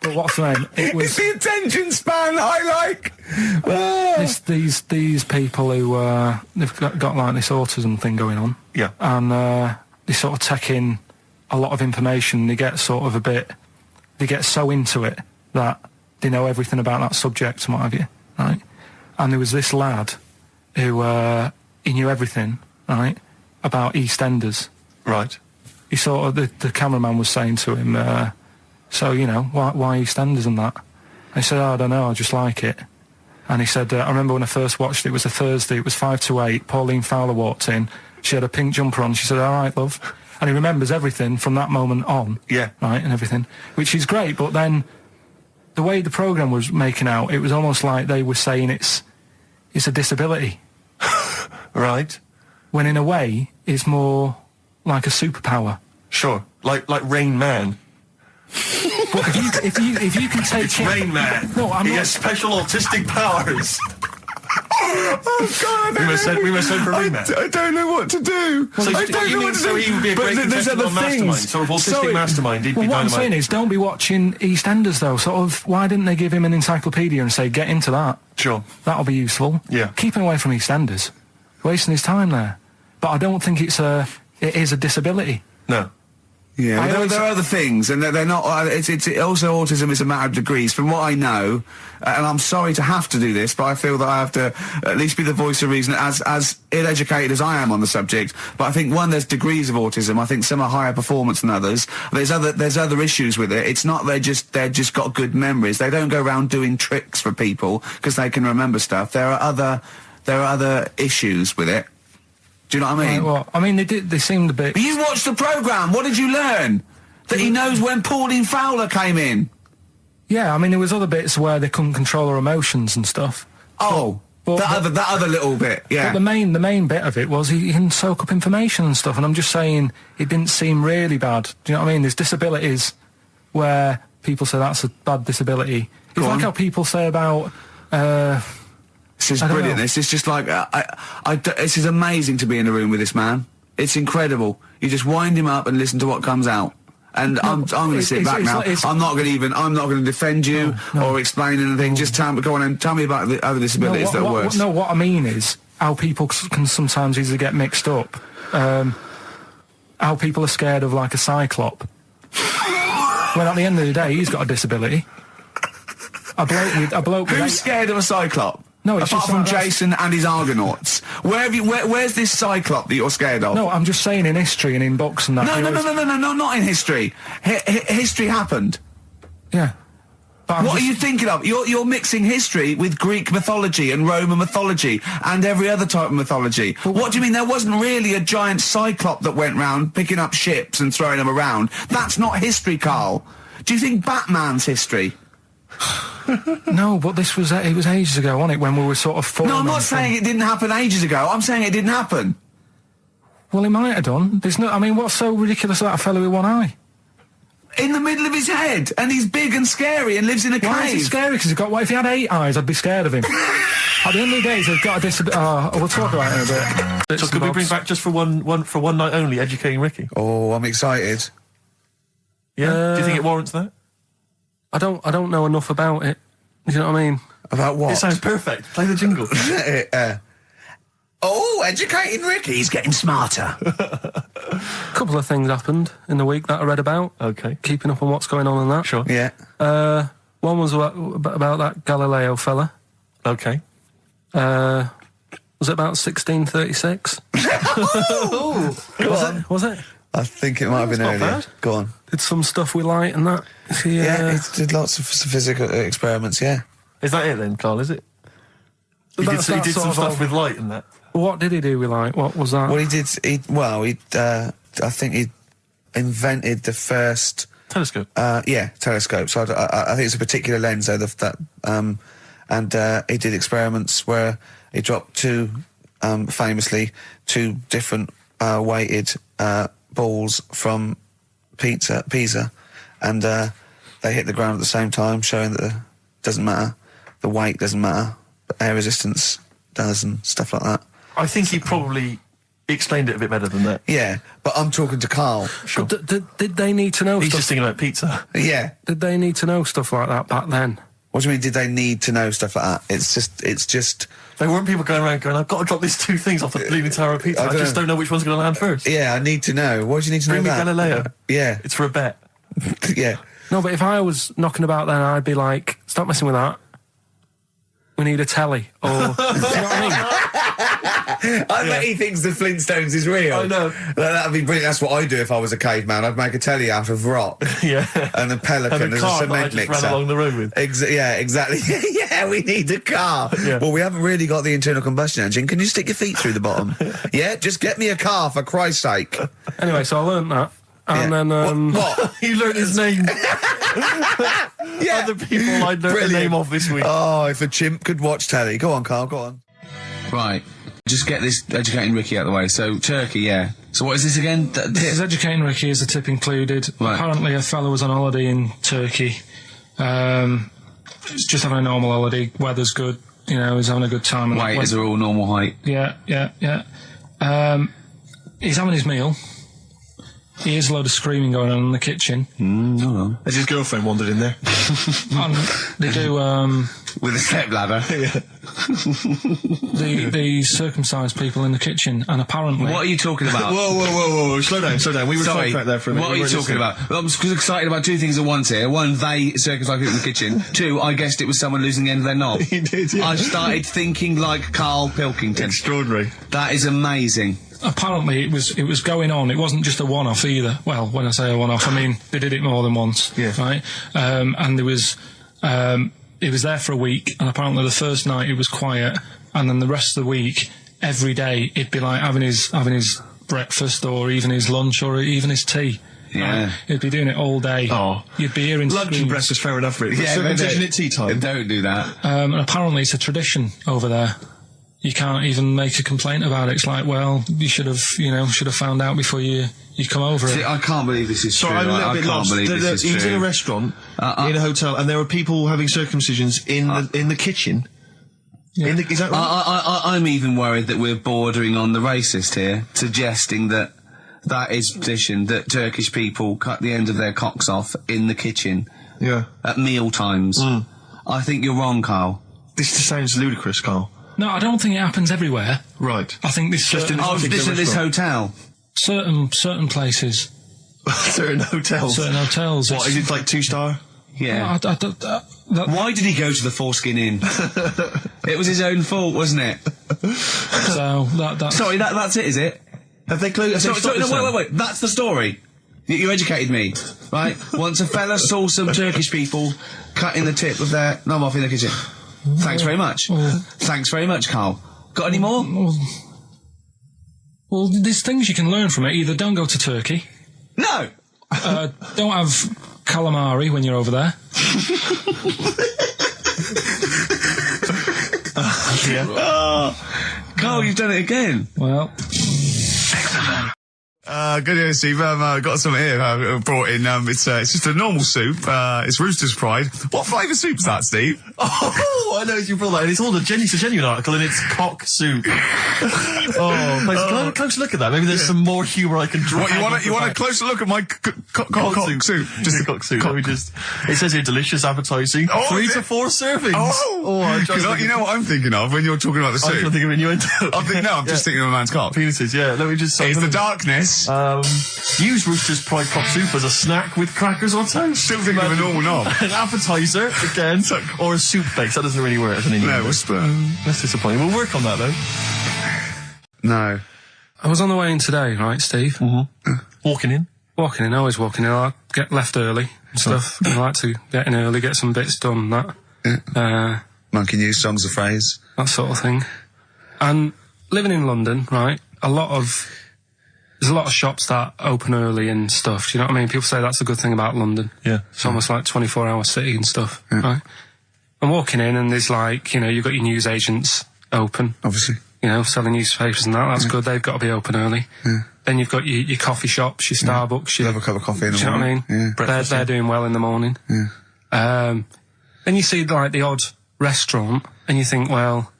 But what's the name? It was... It's the attention span I like! These people who, they've got like this autism thing going on. Yeah. And they sort of take in a lot of information, they get sort of they get so into it that they know everything about that subject and what have you, right? And there was this lad who, he knew everything, right, about EastEnders. Right. He sort of, the cameraman was saying to him, so, you know, why EastEnders and that? And he said, I don't know, I just like it. And he said, I remember when I first watched it, it was a Thursday, it was 5 to 8, Pauline Fowler walked in, she had a pink jumper on, she said, all right, love. And he remembers everything from that moment on. Yeah. Right, and everything, which is great, but then the way the programme was making out, it was almost like they were saying it's a disability. Right. When in a way, it's more like a superpower. Sure. Like Rain Man. But if you can take It's Rain Man. No, I'm he not. has special autistic powers. Oh, God, we must send for Rain Man. I don't know what to do. So I you don't know mean what to so do. he would be a But great there's contestant other on Mastermind, things. sort of autistic Sorry. Mastermind. He'd Well, be what I'm dynamite. saying is, don't be watching EastEnders though. Sort of, why didn't they give him an encyclopedia and say, get into that? Sure. That'll be useful. Yeah. Keep him away from EastEnders. Wasting his time there. But I don't think it is a disability. No. Yeah, there are other things, and they're not. It's also autism is a matter of degrees. From what I know, and I'm sorry to have to do this, but I feel that I have to at least be the voice of reason, as ill-educated as I am on the subject. But I think there's degrees of autism. I think some are higher performance than others. There's other issues with it. It's not they're just got good memories. They don't go around doing tricks for people because they can remember stuff. There are other issues with it. Do you know what I mean? Right, well, I mean, they seemed a bit... But you watched the programme, what did you learn? That he knows when Pauline Fowler came in? Yeah, I mean, there was other bits where they couldn't control their emotions and stuff. Oh, that other little bit, yeah. But the main bit of it was he can soak up information and stuff, and I'm just saying it didn't seem really bad. Do you know what I mean? There's disabilities where people say that's a bad disability. It's like how people say about... This is brilliant. This is just like this is amazing to be in a room with this man. It's incredible. You just wind him up and listen to what comes out. And I'm going to sit back now. I'm not going to defend you or explain anything. Just go on and tell me about the other disabilities that are worse. No, what I mean is how people can sometimes easily get mixed up. How people are scared of like a cyclop. Well, at the end of the day, he's got a disability. A bloke. Who's scared of a cyclop? No, it's apart just from like Jason and his Argonauts. Where's this cyclop that you're scared of? No, I'm just saying in history and in books and that. No, not in history. History happened. Yeah. But what are you thinking of? You're mixing history with Greek mythology and Roman mythology and every other type of mythology. What do you mean there wasn't really a giant cyclop that went round picking up ships and throwing them around? That's not history, Carl. Do you think Batman's history? No, but this was it was ages ago, wasn't it? When we were sort of No, I'm not saying it didn't happen ages ago. I'm saying it didn't happen. Well, it might have done. There's no. I mean, what's so ridiculous about a fellow with one eye? In the middle of his head, and he's big and scary and lives in a cave. Why is he scary? Because he's got. What if he had 8 eyes? I'd be scared of him. At the end of the day, he's got a disability. We'll talk about it in a bit. So could we bring back just for one night only, educating Ricky? Oh, I'm excited. Yeah. Do you think it warrants that? I don't know enough about it. Do you know what I mean? About what? It sounds perfect. Play the jingle. Educating Ricky. He's getting smarter. A couple of things happened in the week that I read about. Okay. Keeping up on what's going on in that. Sure. Yeah. One was about that Galileo fella. Okay. Was it about 1636? Was it? I think it might have been not earlier. bad. Go on. Did some stuff with light and that. Yeah, he did lots of physical experiments, yeah. Is that it then, Carl, is it? He did some stuff with light and that. What did he do with light? What was that? Well, I think he invented the first... Telescope? Yeah, telescope. So I think it's a particular lens, though, and he did experiments where he dropped famously two different weighted balls from Pisa, and they hit the ground at the same time, showing that it doesn't matter, the weight doesn't matter, but air resistance does and stuff like that. I think he probably explained it a bit better than that. Yeah, but I'm talking to Karl. Sure. Did they need to know He's stuff? just thinking about pizza. Yeah. Did they need to know stuff like that back then? What do you mean, did they need to know stuff like that? It's just... There weren't people going around going, I've got to drop these two things off the Bleeding Tower of Pizza. I just don't know which one's going to land first. Yeah, I need to know. What do you need to Bring know me about? Galileo. Yeah. It's for a bet. Yeah. No, but if I was knocking about then, I'd be like, stop messing with that. We need a telly. Or, do you know what I mean? I bet he thinks the Flintstones is real. I know. That'd be brilliant. That's what I'd do if I was a caveman. I'd make a telly out of rock. Yeah. And a pelican And a as car a that I cement just mixer. ran along the road with. Yeah, exactly. Yeah, we need a car. Yeah. Well, we haven't really got the internal combustion engine. Can you stick your feet through the bottom? Yeah, just get me a car, for Christ's sake. Anyway, so I learned that. And Yeah. then, What? You learned his name. Yeah. Other people I learned the Brilliant. name of this week. Oh, if a chimp could watch telly. Go on, Karl, go on. Right. Just get this educating Ricky out of the way. So, Turkey, yeah. So what is this again? this is educating Ricky, as the tip included. Right. Apparently a fellow was on holiday in Turkey. He's just having a normal holiday. Weather's good. You know, he's having a good time. And Waiters are all normal height. Yeah. He's having his meal. He hears a load of screaming going on in the kitchen. Hold on. Has his girlfriend wandered in there? And they do, With a step ladder. the circumcised people in the kitchen, and apparently... What are you talking about? Whoa. Slow down. We were Sorry, sidetracked there for a minute. what are you talking about? Well, I'm excited about two things at once here. One, they circumcised people in the kitchen. Two, I guessed it was someone losing the end of their knob. You did, yeah. I started thinking like Karl Pilkington. Extraordinary. That is amazing. Apparently it was going on. It wasn't just a one-off either. Well, when I say a one-off, I mean they did it more than once. Yeah. Right. And there was it was there for a week, and apparently the first night it was quiet, and then the rest of the week, every day he'd be like having his breakfast, or even his lunch, or even his tea. Yeah. Right? He'd be doing it all day. Oh. You'd be hearing Lunch and screams. breakfast, fair enough, Rick. Yeah, Circumcision at tea time. Don't do that. And apparently it's a tradition over there. You can't even make a complaint about it. It's like, well, you should have found out before you come over See, it. I can't believe this is So true. I'm a little I bit can't lost. believe this is He was in true. a restaurant, in in a hotel, and there were people having circumcisions in the kitchen. Yeah. Is that right? I'm even worried that we're bordering on the racist here, suggesting that is tradition, that Turkish people cut the end of their cocks off in the kitchen Yeah. at meal times. I think you're wrong, Karl. This just sounds ludicrous, Karl. No, I don't think it happens everywhere. Right. I think this Just in Oh, this at this hotel. certain places, Certain hotels. certain hotels. What, is it like 2-star? Yeah. That, Why did he go to the Foreskin Inn? It was his own fault, wasn't it? so that's Sorry, that's it, is it? Have they closed? Sorry, no, wait. That's the story. You educated me, right? Once a fella saw some Turkish people cutting the tip of their knob off in the kitchen. Thanks very much. Thanks very much, Karl. Got any more? Well, there's things you can learn from it. Either don't go to Turkey, No. don't have calamari when you're over there. Karl, you've done it again. Well, Good evening, Steve. Got some here. Brought in. It's just a normal soup. It's Rooster's Pride. What flavour soup's that, Steve? Oh, I know you brought that. And it's all it's a genuine article, and it's cock soup. Can I have a close look at that? Maybe there's some more humour I can draw. What, you want a closer look at my cock soup? Just a cock soup. Let me just. It says here delicious, appetising. Oh, 3 is to it? 4 servings. Oh, because you know what I'm thinking of when you're talking about the I'm soup. thinking of innuendo. I'm just thinking of a man's cock. Penises. Yeah. Let me just. It's the darkness. Use Rooster's Pride cock soup as a snack with crackers or toast. Still thinking of a normal knob. An appetiser again, or a soup base. That doesn't really work as an innuendo. No, That's disappointing. We'll work on that though. no. I was on the way in today, right, Steve? Walking in. I always walking in. I get left early and stuff. I like to get in early, get some bits done, Monkey News, songs of phrase. that sort of thing. And living in London, right, there's a lot of shops that open early and stuff. Do you know what I mean? People say that's a good thing about London. Yeah. It's almost like 24-hour city and stuff, right? I'm walking in and there's like, you know, you've got your news agents open. Obviously. You know, selling newspapers and that. That's good. They've got to be open early. Yeah. Then you've got your coffee shops, your Starbucks. Have a cup of coffee in the morning. Do you know what I mean? Yeah. They're doing well in the morning. Yeah. Then you see like the odd restaurant and you think, well,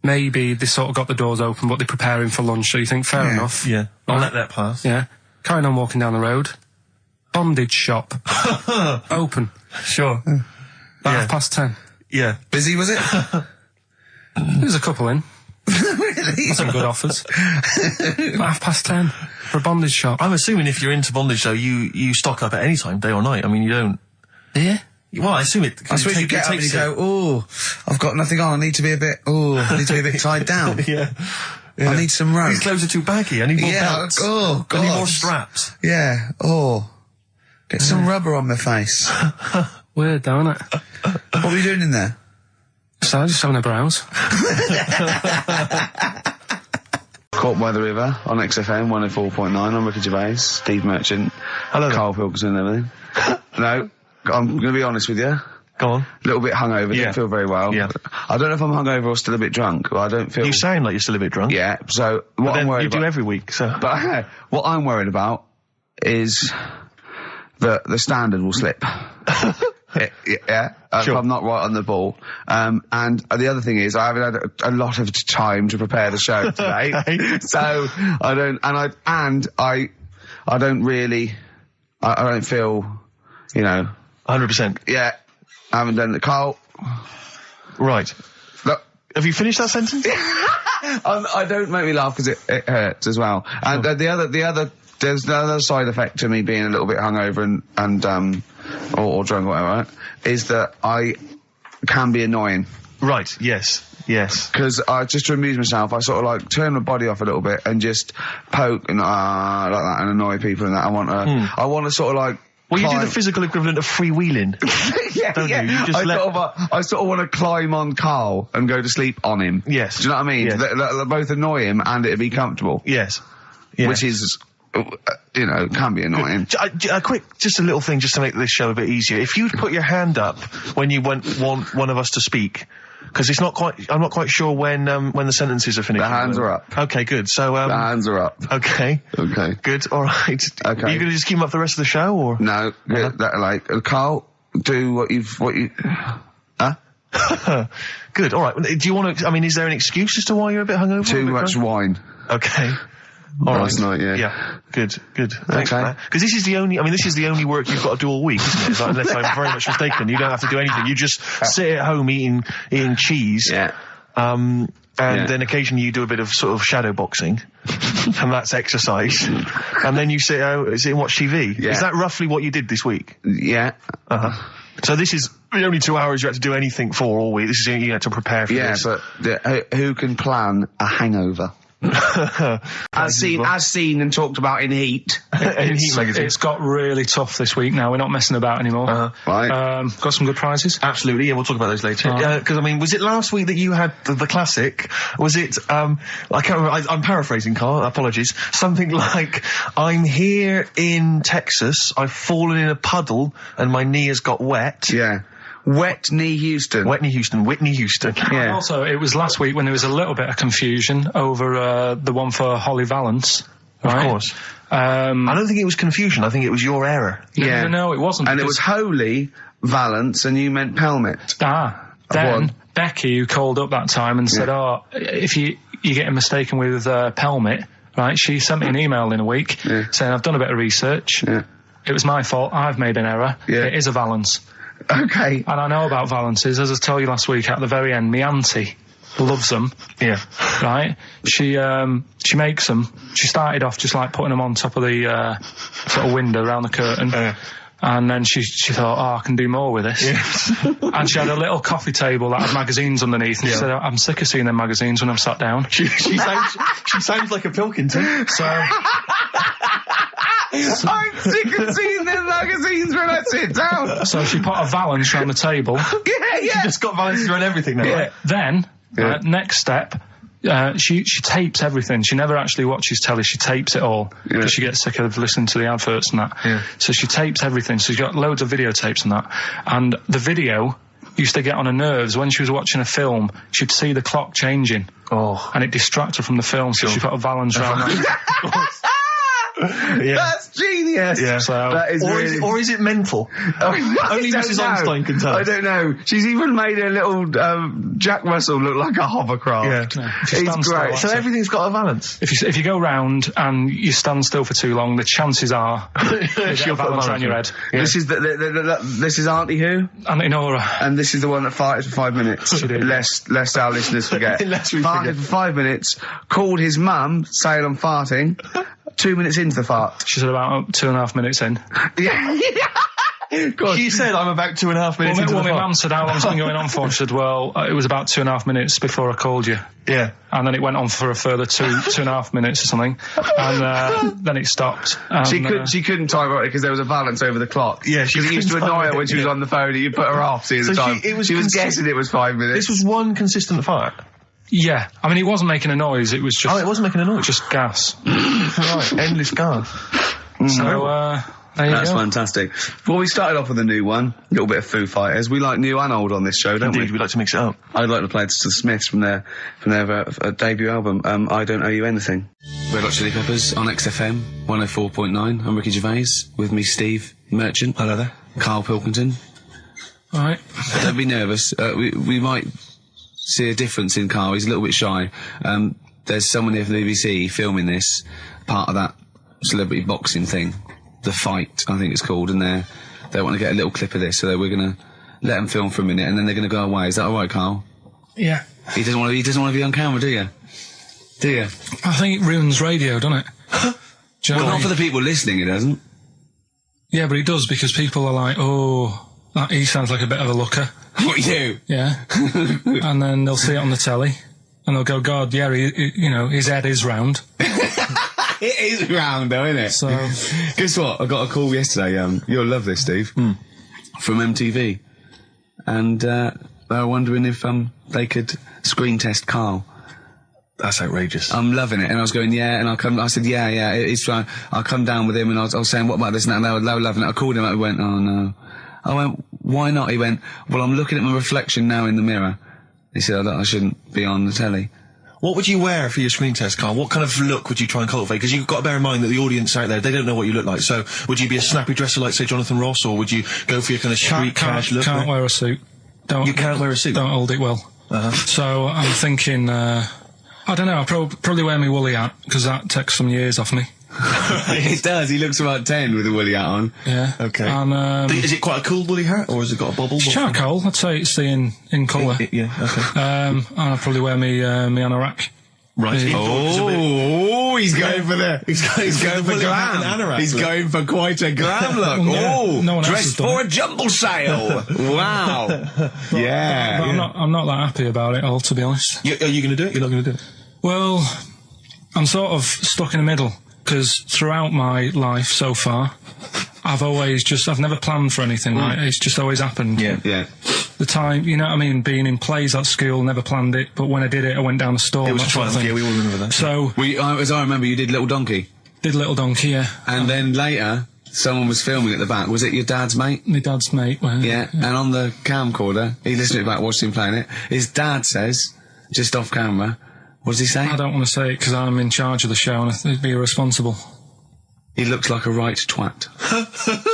maybe they sort of got the doors open but they're preparing for lunch, so you think, fair enough. Yeah. I'll Right. let that pass. Yeah. Carrying on walking down the road. Bondage shop. Open. Sure. About 10:30. Yeah. Busy, was it? There's a couple in. Really? Some good offers. About 10:30 for a bondage shop. I'm assuming if you're into bondage, though, you stock up at any time, day or night. I mean, you don't... Yeah? Well, I assume it... I suppose you get up and you go, oh, I've got nothing on, I need to be a bit tied down. Yeah. I need some rope. These clothes are too baggy. I need more Yeah, belts. oh, God. I need more straps. Yeah, oh. Get some rubber on my face. Weird, though, isn't it? What were you doing in there? So just having a browse. Caught by the River on XFM 104.9. I'm Ricky Gervais, Steve Merchant, Hello. Karl Pilkington and everything. No, I'm going to be honest with you. Go on. A little bit hungover, Yeah. didn't feel very well. Yeah. I don't know if I'm hungover or still a bit drunk, but I don't feel... You sound like you're still a bit drunk. Yeah, so But what I'm then worried you do about... every week, so... But what I'm worried about is that the standard will slip. Yeah, Sure. if I'm not right on the ball. And the other thing is, I haven't had a lot of time to prepare the show today, Okay. so I don't, I don't really, I don't feel, you know, 100%. yeah, I haven't done the Carl. Right. Look, Have you finished that sentence? I don't make me laugh because it hurts as well. And there's the other side effect to me being a little bit hungover and or drunk or whatever, right, is that I can be annoying. Right, yes. Because just to amuse myself, I sort of like turn my body off a little bit and just poke and like that and annoy people and that. I want to sort of like. Well, you do climb- the physical equivalent of freewheeling. yeah, don't yeah. you? You just I sort of want to climb on Carl and go to sleep on him. Yes. Do you know what I mean? Yes. They both annoy him and it'd be comfortable. Yes. Yeah. Which is, you know, can be annoying. Just a little thing just to make this show a bit easier. If you'd put your hand up when you want one of us to speak, because I'm not quite sure when the sentences are finished. The hands are up. Okay, good. So, The hands are up. Okay. Okay. Good, alright. Okay. Are you gonna just keep them up the rest of the show, or? No, Carl, do what you, huh? Good, alright. Do you want to, I mean, is there an excuse as to why you're a bit hungover? Too much wine. Okay. Last night, yeah. Yeah. Good. Thanks for Okay. that. Because this is the only work you've got to do all week, isn't it? It's like, unless I'm very much mistaken. You don't have to do anything. You just sit at home eating cheese. Yeah. And Yeah. then occasionally you do a bit of sort of shadow boxing. And that's exercise. And then you sit out and watch TV. Yeah. Is that roughly what you did this week? Yeah. Uh-huh. So this is the only 2 hours you had to do anything for all week. This is, you had to prepare for Yeah, this. but who can plan a hangover? as seen and talked about in Heat. In Heat magazine. It's got really tough this week now. We're not messing about anymore. Right. Got some good prizes. Absolutely, yeah, we'll talk about those later. Because, I mean, was it last week that you had the classic? Was it, I can't remember, I'm paraphrasing, Carl, apologies. Something like, I'm here in Texas, I've fallen in a puddle, and my knee has got wet. Yeah. Whitney Houston. Whitney Houston. And Yeah. also, it was last week when there was a little bit of confusion over the one for Holly Valance. Right? Of course. I don't think it was confusion, I think it was your error. Yeah. No, it wasn't. And it was Holy Valance and you meant Pelmet. Then Becky, who called up that time and said, if you're getting mistaken with Pelmet, right, she sent me an email in a week saying, I've done a bit of research. Yeah. It was my fault. I've made an error. Yeah. It is a Valance. Okay. And I know about Valances. As I told you last week, at the very end, my auntie loves them. Yeah. Right? She makes them. She started off just like putting them on top of the sort of window around the curtain. And then she thought, I can do more with this. Yes. And she had a little coffee table that had magazines underneath. And she said, I'm sick of seeing them magazines when I'm sat down. She sounds like a Pilkington. So... I'm sick of seeing them magazines when I sit down. So she put a Valance around the table. Yeah. She just got Valance around everything now. Yeah. Then, next step, she tapes everything. She never actually watches telly. She tapes it all because she gets sick of listening to the adverts and that. Yeah. So she tapes everything. So she's got loads of videotapes and that. And the video used to get on her nerves. When she was watching a film, she'd see the clock changing. Oh. And it distracted her from the film, so she put a valance around that. Yeah. That's genius. Yeah. So, That is really... or is it mental? Only Mrs. Einstein can tell. I don't know. She's even made a little Jack Russell look like a hovercraft. Yeah. It's great. So everything's got a balance. If you go round and you stand still for too long, the chances are you get a balance around your head. Yeah. This is this is Auntie who? Auntie Nora. And this is the one that farted for 5 minutes. She did. Lest our listeners forget. Lest we farted forget. for 5 minutes, called his mum, saying I'm farting. 2 minutes into the fart. She said about 2.5 minutes in. Yeah. God. She said I'm about 2.5 minutes into Well, the my fart. mum said, how long's it been going on for? She said, well, it was about 2.5 minutes before I called you. Yeah. And then it went on for a further 2.5 minutes or something. And then it stopped. And, She couldn't time it because there was a balance over the clock. Yeah, she Because it used to couldn't annoy time her when it, she was yeah. on the phone and you put her off seeing So the time. she was guessing it was 5 minutes. This was one consistent fart. yeah. I mean, it wasn't making a noise. It was just... Oh, it wasn't making a noise. Just gas. Right, endless gas. So, there you That's go. fantastic. Well, we started off with a new one, a little bit of Foo Fighters. We like new and old on this show, don't Indeed, we like to mix it up. I'd like to play to the Smiths from their debut album, I Don't Owe You Anything. Red Hot Chili Peppers on XFM 104.9. I'm Ricky Gervais. With me, Steve Merchant. Hello there. Karl Pilkington. All right. Don't be nervous. We might see a difference in Karl. He's a little bit shy. There's someone here from the BBC filming this, part of that celebrity boxing thing. The Fight, I think it's called, and they want to get a little clip of this, so we're going to let them film for a minute, and then they're going to go away. Is that all right, Karl? Yeah. He doesn't want to be on camera, do you? Do you? I think it ruins radio, doesn't it? Do you know Well, what I not mean? for the people listening, it doesn't. Yeah, but it does, because people are like, oh, he sounds like a bit of a looker. What you? Yeah. And then they'll see it on the telly, and they'll go, God, yeah, his head is round. It is round, though, isn't it? So, guess what? I got a call yesterday. You'll love this, Steve, from MTV, and they were wondering if they could screen test Karl. That's outrageous. I'm loving it, and I was going, yeah, and I said, yeah, it's fine. I'll come down with him, and I was saying, what about this and that, and they were loving it. I called him up, he went, oh no. I went, why not? He went, well, I'm looking at my reflection now in the mirror. He said, I shouldn't be on the telly. What would you wear for your screen test, Karl? What kind of look would you try and cultivate? Because you've got to bear in mind that the audience out there, they don't know what you look like. So, would you be a snappy dresser like, say, Jonathan Ross, or would you go for your kind of street cash look? Can't wear a suit. You can't wear a suit? Don't hold it well. So I'm thinking, I don't know, I'll probably wear my woolly hat, because that takes some years off me. It does. He looks about 10 with a woolly hat on. Yeah. Okay. And, is it quite a cool woolly hat, or has it got a bobble? it's charcoal. I'd say it's the in colour. Yeah, okay. And I'll probably wear me anorak. Right. Oh, he's going for the... He's going for glam. He's going for quite a glam look. Yeah, no one else has dressed done for it. a jumble sale. Wow. Yeah. But I'm not that happy about it all, to be honest. Are you going to do it? You're not going to do it? Well, I'm sort of stuck in the middle, because throughout my life so far, I've never planned for anything, right? It's just always happened. Yeah. The time, you know what I mean, being in plays at school, never planned it, but when I did it, I went down a storm. It was that sort of triumph, thing. yeah, we all remember that. So, As I remember, you did Little Donkey. did Little Donkey, yeah. And then later, someone was filming at the back. Was it your dad's mate? My dad's mate. Well, Yeah. And on the camcorder, he listened to it back, watched him playing it. His dad says, just off camera, what does he say? I don't want to say it because I'm in charge of the show and I'd be irresponsible. He looks like a right twat.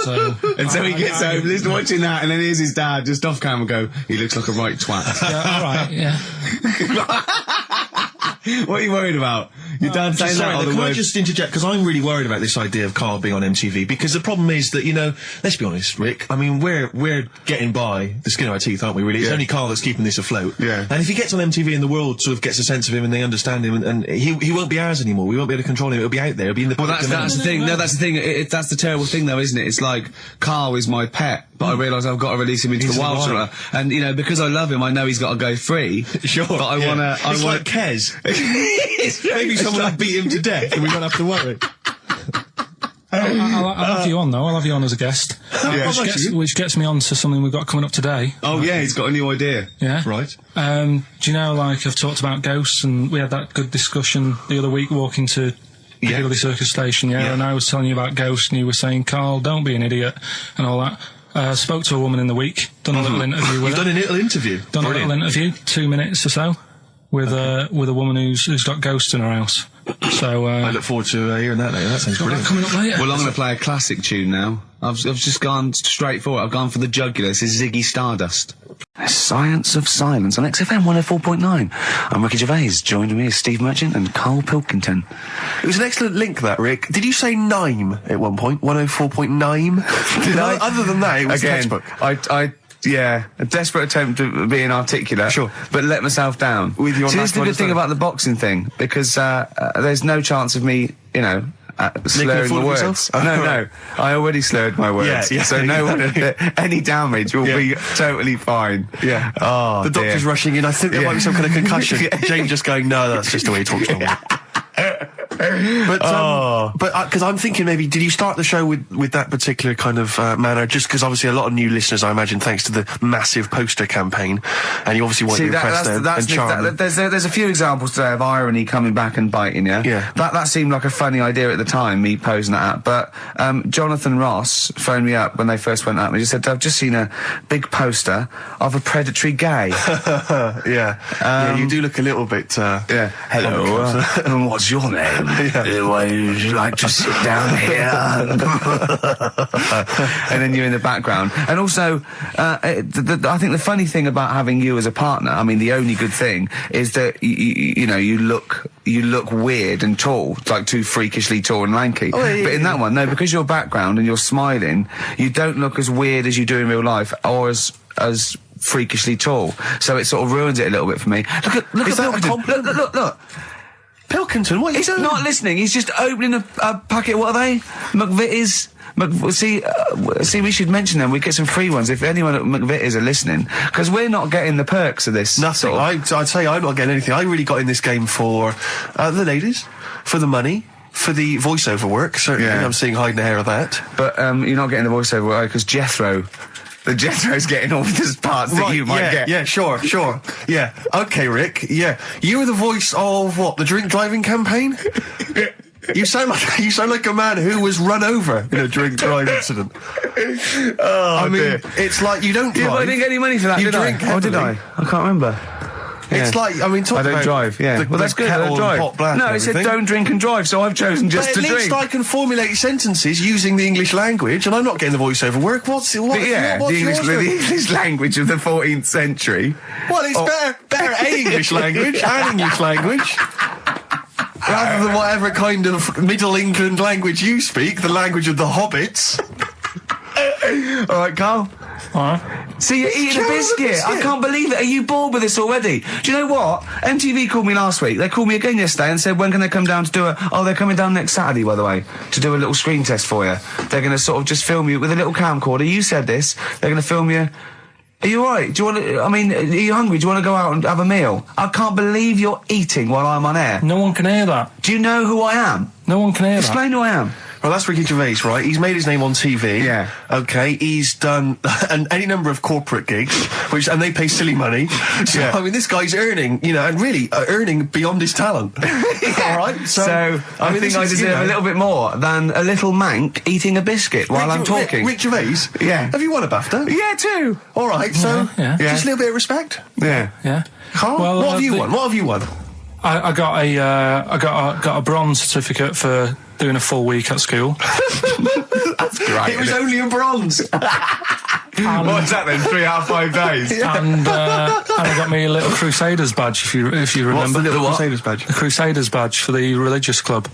So, And so he gets home, listening, watching that, and then here's his dad just off camera go, he looks like a right twat. yeah, all right, yeah. What are you worried about? Your dad saying that or the Can I word? just interject? Because I'm really worried about this idea of Karl being on MTV. Because the problem is that, let's be honest, Rick. I mean, we're getting by the skin of our teeth, aren't we? Really, it's only Karl that's keeping this afloat. Yeah. And if he gets on MTV and the world sort of gets a sense of him and they understand him, and he won't be ours anymore. We won't be able to control him. It'll be out there. It'll be in the. Well, that's the thing. No, that's the thing. That's the terrible thing, though, isn't it? It's like Karl is my pet, but I realise I've got to release him into the wild. And because I love him, I know he's got to go free. Sure. But I want to. It's like Kez. Maybe someone will beat him to death, and we won't have to worry. I'll have you on, though. I'll have you on as a guest. Which gets me on to something we've got coming up today. Oh, yeah, he's got a new idea. Yeah. Right. Do you know, like, I've talked about ghosts, and we had that good discussion the other week walking to Piccadilly Circus Station, and I was telling you about ghosts, and you were saying, Karl, don't be an idiot, and all that. Spoke to a woman in the week. Done a little interview with You've her. done a little interview? Done a little interview, 2 minutes or so, with a woman who's got ghosts in her house. So I look forward to hearing that later. That sounds brilliant. Coming up later. Well, I'm going to play a classic tune now. I've just gone straight for it. I've gone for the jugular. This is Ziggy Stardust. Science of Silence on XFM 104.9. I'm Ricky Gervais. Joined me is Steve Merchant and Karl Pilkington. It was an excellent link, that, Rick. Did you say Nime at one point? 104.9? Did I? Other than that, it was Again, textbook. Yeah, a desperate attempt at being articulate. Sure. But let myself down. With your See, this is the national good thing understanding. about the boxing thing, because there's no chance of me, slurring fool the of words. yourself? No. I already slurred my words. Yeah, so no one, any damage will be totally fine. Yeah. Oh, the doctor's dear. rushing in. I think there might be some kind of concussion. Jane just going, no, that's just the way he talks normal. But because I'm thinking maybe, did you start the show with that particular kind of manner? Just because obviously a lot of new listeners, I imagine, thanks to the massive poster campaign, and you obviously want to impress them and charm them. There's a few examples today of irony coming back and biting you. Yeah. That seemed like a funny idea at the time, me posing that up. But Jonathan Ross phoned me up when they first went up and he just said, I've just seen a big poster of a predatory gay. Yeah, you do look a little bit. Hello, and what's your name? Would you like to sit down here? And then you're in the background. And also, I think the funny thing about having you as a partner, I mean, the only good thing is that you look weird and tall, like too freakishly tall and lanky. Oh, yeah, but in that one, no, because your background and you're smiling, you don't look as weird as you do in real life, or as freakishly tall. So it sort of ruins it a little bit for me. Look Is at that a Pilkington. compliment? Look. Pilkington, what are you He's doing? not listening. He's just opening a packet. What are they? McVitie's. See, we should mention them. We get some free ones if anyone at McVitie's are listening, because we're not getting the perks of this. Nothing. I'd say I'm not getting anything. I really got in this game for the ladies, for the money, for the voiceover work. Certainly, Yeah. I'm seeing hide and hair of that. But you're not getting the voiceover work because Jethro's getting all the parts that you might get. Yeah, sure. Yeah. Okay, Rick. Yeah. You were the voice of what? The drink driving campaign? You sound like a man who was run over in a drink drive incident. I mean, dear. it's like you don't drive. Yeah, but I didn't get any money for that, You did I? drink Oh, did I? heavily. I can't remember. It's like, I mean, talk I don't about drive, yeah. the- Well, that's the good, I kettle don't and drive. pot black No, and it said everything. don't drink and drive, so I've chosen just But to at least drink. I can formulate sentences using the English language, and I'm not getting the voiceover work. What's the English language of the 14th century. Well, it's better A English language and English language. Rather than whatever kind of Middle England language you speak, the language of the hobbits. All right, Carl. See, you're eating a biscuit. I can't believe it. Are you bored with this already? Do you know what? MTV called me last week. They called me again yesterday and said, when can they come down to do they're coming down next Saturday, by the way, to do a little screen test for you. They're going to sort of just film you with a little camcorder. You said this. They're going to film you. Are you all right? Do you want to, are you hungry? Do you want to go out and have a meal? I can't believe you're eating while I'm on air. No one can hear that. Do you know who I am? No one can hear Explain who I am. Well, that's Ricky Gervais, right? He's made his name on TV. Yeah. Okay, he's done any number of corporate gigs, and they pay silly money. So, Yeah. I mean, this guy's earning, and really earning beyond his talent. All right? So I mean, think this I is, deserve a little bit more than a little mank eating a biscuit while I'm talking. Rick Gervais? Yeah. Have you won a BAFTA? Yeah, too. All right, so Yeah. just a little bit of respect. Yeah. Yeah. Carl, Well, what have you the- won? What have you won? I got a bronze certificate for doing a full week at school. That's great. It was only a bronze. What's that then? 3 out of 5 days. And I got me a little Crusaders badge, if you remember. What's the little what? Crusaders badge? The Crusaders badge for the religious club.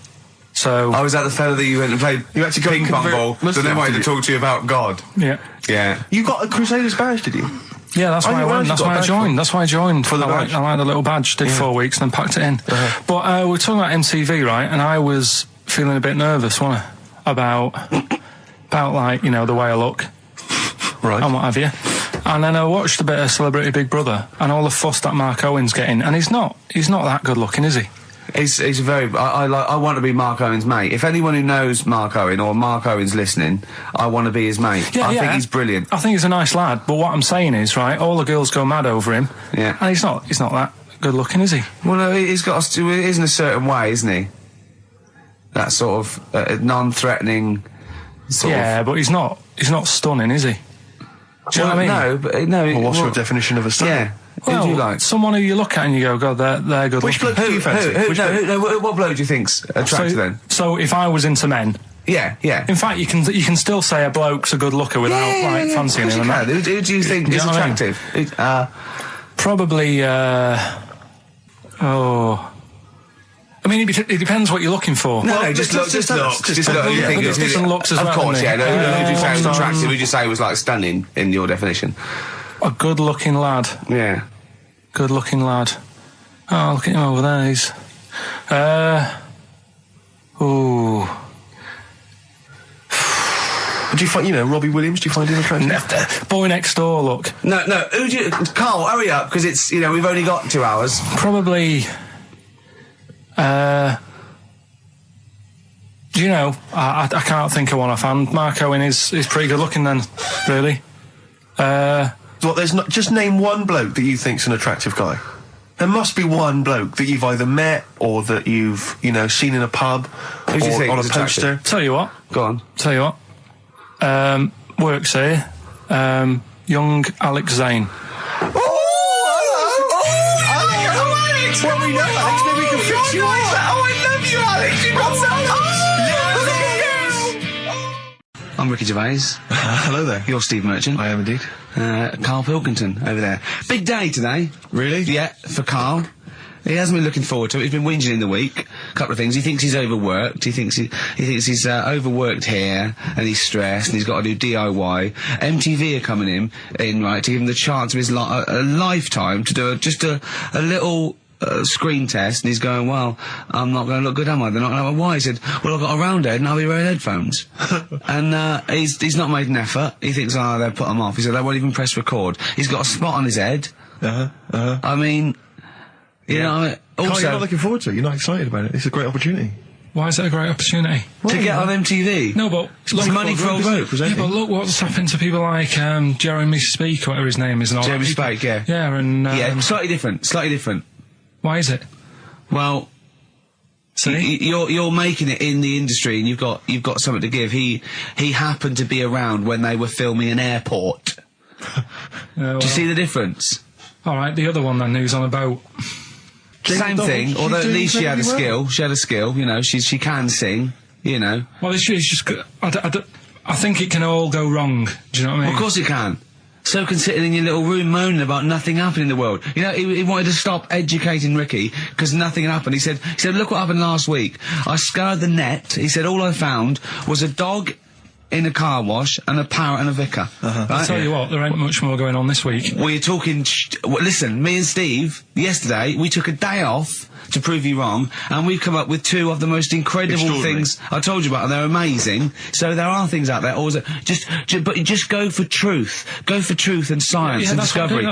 So Oh, was that the fella that you went and played You had to go ping and pong convert ball? So Muslims, they wanted did to you? talk to you about God. yeah, Yeah. You got a Crusaders badge, did you? yeah, that's Oh, why I you went. actually That's got a why I badge joined. That's why I joined For the I badge? like the little badge. Did 4 weeks and then packed it in. But we're talking about MTV, right? And I was feeling a bit nervous, wasn't I? About like the way I look. Right. And what have you. And then I watched a bit of Celebrity Big Brother and all the fuss that Mark Owen's getting, and he's not that good looking, is he? He's a very. I want to be Mark Owen's mate. If anyone who knows Mark Owen or Mark Owen's listening, I want to be his mate. I think he's brilliant. I think he's a nice lad, but what I'm saying is, right, all the girls go mad over him. Yeah. And he's not that good looking, is he? Well, no, he's got. He is in a certain way, isn't he? That sort of non-threatening. Sort Yeah, of. but he's not stunning, is he? Do you know what I mean? No, but no. Well, what's your definition of a stunner? Yeah. Well, who do you like? someone who you look at and you go, God, they're good. Which looking. bloke do you fancy? What bloke do you think's attractive then? So if I was into men, Yeah. in fact, you can still say a bloke's a good looker without fancying him. And that. Who do you think is know what I mean? attractive? Probably. I mean, it depends what you're looking for. No, just look. Just look. You think there's different looks as of well, course, isn't yeah. there? No, who do you say was attractive? Who do you say was like stunning in your definition? A good-looking lad. Yeah. Good-looking lad. Oh, look at him over there. He's. Do you find, Robbie Williams, do you find him attractive? Boy next door, look. No. Who do you... Carl, hurry up, because it's, we've only got 2 hours. Probably. Do you know? I can't think of one offhand. Mark Owen is pretty good looking then, really. There's not. Just name one bloke that you think's an attractive guy. There must be one bloke that you've either met or that you've, seen in a pub Who do you or think on a is poster. attractive? Tell you what. Go on. Tell you what. Works here. Young Alex Zane. Alex! Well, we know Alex, maybe we can fix you up. Oh, I love you, Alex. You got so I'm Ricky Gervais. Hello there. You're Steve Merchant. I am indeed. Karl Pilkington over there. Big day today. Really? Yeah, for Karl. He hasn't been looking forward to it. He's been whinging in the week. A couple of things. He thinks he's overworked. He thinks he's overworked here, and he's stressed, and he's got to do DIY. MTV are coming in right, to give him the chance of his a lifetime to do just a little screen test, and he's going, well, I'm not going to look good, am I? They're not going to. Why? He said, well, I've got a round head and I'll be wearing headphones. And he's not made an effort. He thinks, they'll put him off. He said, they won't even press record. He's got a spot on his head. I mean, you know, also... Carl, you're not looking forward to it. You're not excited about it. It's a great opportunity. Why is it a great opportunity? To get on MTV? No, but... It's money for old folk. Yeah, but look what's happened to people like Jeremy Speak, or whatever his name is. And all Jeremy that. Spake, yeah. Yeah, and... yeah, slightly different. Why is it? Well... See? You're making it in the industry, and you've got something to give. He happened to be around when they were filming an airport. Do you see the difference? Alright, the other one then, who's on a boat. Same thing, although at least she had a skill. She had a skill, she can sing, Well, it's just... I think it can all go wrong. Do you know what I mean? Well, of course it can. So can sitting in your little room moaning about nothing happening in the world. He wanted to stop educating Ricky because nothing happened. He said, look what happened last week. I scoured the net. He said, all I found was a dog in a car wash and a parrot and a vicar. Right? I'll tell you what, there ain't much more going on this week. We're talking... listen, me and Steve, yesterday, we took a day off to prove you wrong, and we've come up with 2 of the most incredible things I told you about, and they're amazing. So there are things out there. Always, but just go for truth. Go for truth and science and discovery.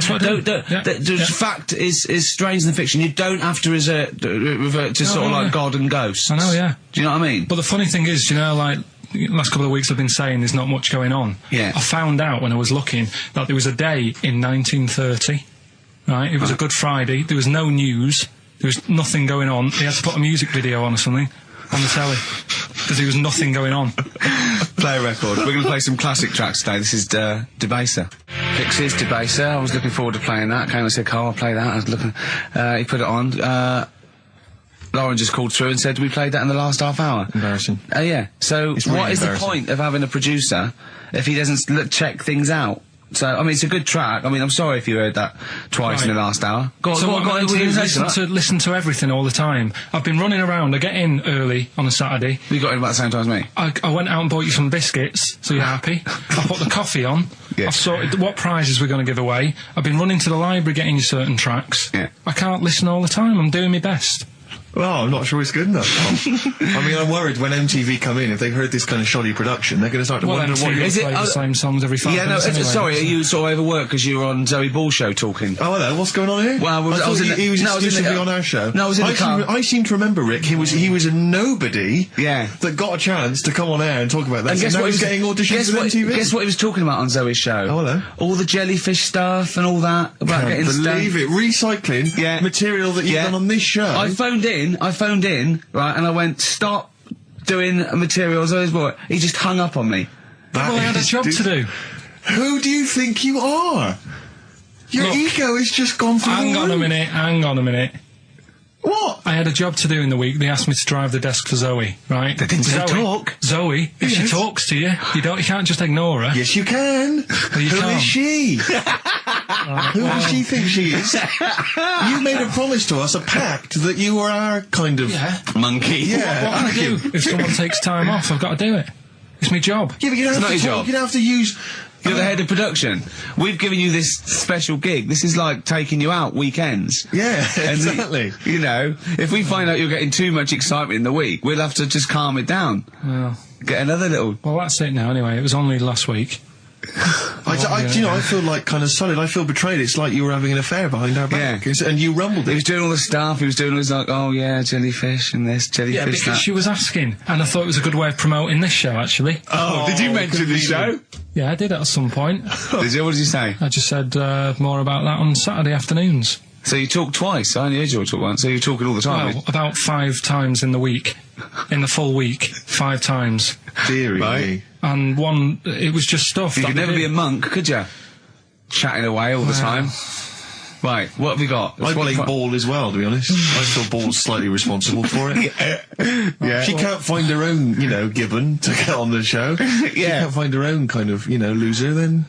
Fact is stranger than fiction. You don't have to revert to sort of like God and ghosts. I know, yeah. Do you know what I mean? But the funny thing is, like... last couple of weeks I've been saying there's not much going on. Yeah. I found out when I was looking that there was a day in 1930, right? It was a Good Friday. There was no news. There was nothing going on. They had to put a music video on or something on the telly because there was nothing going on. Play a record. We're going to play some classic tracks today. This is Debaser. Pixies, Debaser. I was looking forward to playing that. Came and said, Carl, I'll play that. I was looking... he put it on. Lauren just called through and said we played that in the last half hour. Embarrassing. Yeah. So what is the point of having a producer if he doesn't check things out? So, I mean, it's a good track. I mean, I'm sorry if you heard that twice in the last hour. Go on, listen to everything all the time. I've been running around. I get in early on a Saturday. You got in about the same time as me? I went out and bought you some biscuits, so you're happy. I put the coffee on. Yeah. I've sorted what prizes we're going to give away. I've been running to the library getting you certain tracks. Yeah. I can't listen all the time. I'm doing my best. Well, I'm not sure it's good enough. I mean, I'm worried when MTV come in, if they've heard this kind of shoddy production, they're going to start to wonder what... Is it the same songs every 5 minutes anyway, sorry, are you sort of overworked because you were on Zoe Ball's show talking? Oh, hello, what's going on here? Well, I thought he was exclusively on our show. No, I was in the car. I seem to remember, Rick, he was a nobody that got a chance to come on air and talk about that. And guess what he was getting auditions for MTV? Guess what he was talking about on Zoe's show? Oh, hello. All the jellyfish stuff and all that. About Can't believe it. Recycling material that you've done on this show. I phoned in, right, and I went, stop doing materials. He just hung up on me. Well, I had a job to do. Who do you think you are? Your Look, ego has just gone through the Hang on a roof. minute. What? I had a job to do in the week. They asked me to drive the desk for Zoe, right? They didn't say talk. Zoe, if she Yes. talks to you, you can't just ignore her. Yes, you can. Well, you Who can't. is she? Who does she think she is? You made a promise to us, a pact, that you were our kind of monkey. Yeah. What can I do? If someone takes time off, I've got to do it. It's my job. Yeah, but you don't It's have not to your talk. job. You don't have to use... You're the head of production. We've given you this special gig. This is like taking you out weekends. Yeah, And exactly. you know, if we find out you're getting too much excitement in the week, we'll have to just calm it down. Well, Get another little... that's it now anyway. It was only last week. I feel like kind of solid. I feel betrayed. It's like you were having an affair behind our back. Yeah. And you rumbled He it. was doing all the stuff. He was doing all this like, oh yeah, jellyfish and this, jellyfish Yeah, because that. she was asking, and I thought it was a good way of promoting this show, actually. Oh, did you mention the show? Yeah, I did at some point. Did you? What did you say? I just said more about that on Saturday afternoons. So you talk twice. I only heard you talk once. So you're talking all the time. Well, about 5 times in the week. In the full week, 5 times. Deary me. And one, it was just stuff. You that could they never be did. a monk, could you? Chatting away all the time. Right, what have we got? I blame Ball as well, to be honest. I feel Ball's slightly responsible for it. Yeah. She can't find her own, Gibbon to get on the show. She can't find her own kind of, loser, then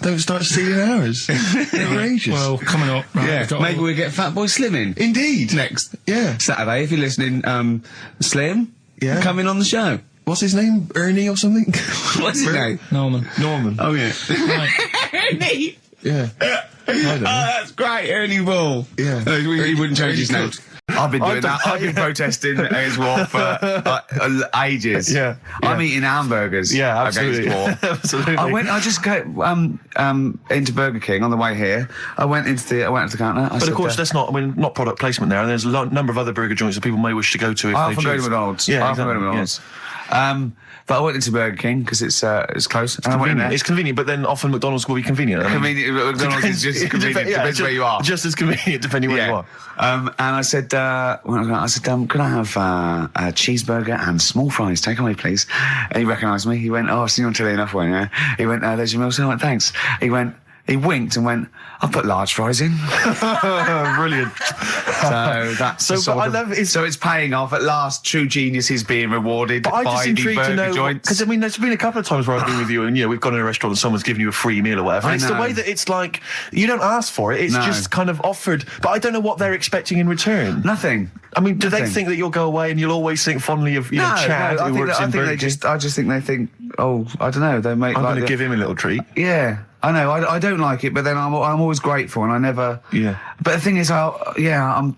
don't start stealing ours. Outrageous. Well, coming up, right, Yeah, we've got maybe all- we'll get Fatboy Slim in. Indeed. Next Yeah. Saturday, if you're listening, Slim, Yeah. come in on the show. What's his name? Ernie or something? What's his name? Norman. Oh, yeah. Right. Ernie! Yeah. I don't know. that's great, Ernie Ball. Yeah. He wouldn't change his name. I've been doing done that. I've been protesting against war for ages. Yeah. I'm eating hamburgers. Yeah, absolutely. Against war. Absolutely. I just go into Burger King on the way here. I went to the counter. But of course, that's not product placement there, and there's a number of other burger joints that people may wish to go to if I they often go to choose. McDonald's. Yeah, I often go to exactly, McDonald's. But I went into Burger King because it's close. And I went in there. It's convenient, but then often McDonald's will be convenient. I mean, Convenient. McDonald's is just convenient. Depends where you are. Just as convenient, depending where you are. And I said, could I have a cheeseburger and small fries? Take away, please. And he recognised me. He went, oh, I've seen you on telly enough, one. Yeah. He went, there's your meal. So I went, thanks. He winked and went, I'll put large fries in. Brilliant. So that's so it's paying off at last. True genius is being rewarded But I'm by just the intrigued to burger know, joints. because there's been a couple of times where I've been with you and we've gone to a restaurant and someone's given you a free meal or whatever. I And it's the know. way that it's like you don't ask for it; it's No. just kind of offered. But I don't know what they're expecting in return. Nothing. I mean, do they Nothing. think that you'll go away and you'll always think fondly of Chad I who think, works I in think Burger they King? just. I just think they think. Oh, I don't know. They make. I'm like going to the- give him a little treat. Yeah, I know. I don't like it, but then I'm always grateful, and I never. Yeah. But the thing is, I'm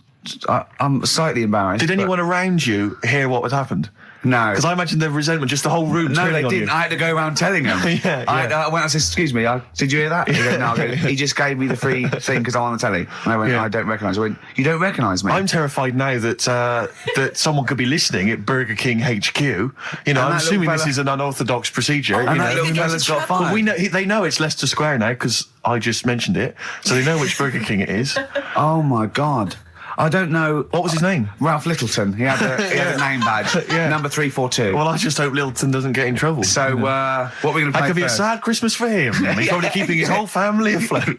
slightly embarrassed. Did but- anyone around you hear what had happened? No. Because I imagine the resentment, just the whole room No, turning they on didn't. you. I had to go around telling them. Yeah, I went. I said, "Excuse me, did you hear that?" He goes, "No." I go, he just gave me the free thing because I'm on the telly. And I went, Yeah. "I don't recognise." I went, "You don't recognise me?" I'm terrified now that that someone could be listening at Burger King HQ. I'm that assuming little this fella- is an unorthodox procedure. And that little fella's got But fired. they know it's Leicester Square now because I just mentioned it, so they know which Burger King it is. Oh my God. I don't know. What was his name? Ralph Littleton. He had a name badge. Yeah. Number 342. Well, I just hope Littleton doesn't get in trouble. So, what are we going to play That could be a first? sad Christmas for him. He's probably keeping his whole family afloat.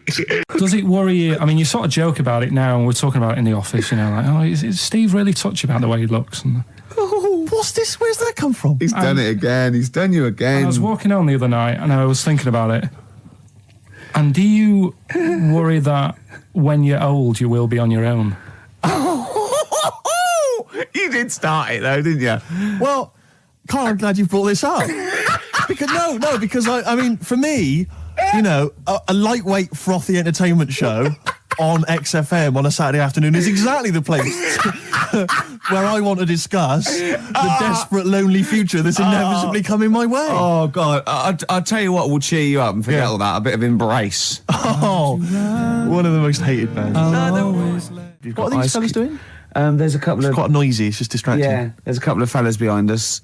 Does it worry you? I mean, you sort of joke about it now, and we're talking about it in the office, like, oh, is Steve really touchy about the way he looks? And Oh, what's this? Where's that come from? He's done it again. He's done you again. I was walking home the other night, and I was thinking about it. And do you worry that when you're old, you will be on your own? You did start it though, didn't you? Well, Carl, I'm glad you've brought this up. because I mean, for me, a lightweight, frothy entertainment show on XFM on a Saturday afternoon is exactly the place where I want to discuss the desperate, lonely future that's inevitably coming my way. Oh God! I'll tell you what will cheer you up and forget all that. A bit of Embrace. Oh, one of the most hated bands. What are these fellas doing? There's a couple It's of... quite noisy. It's just distracting. Yeah, there's a couple of fellas behind us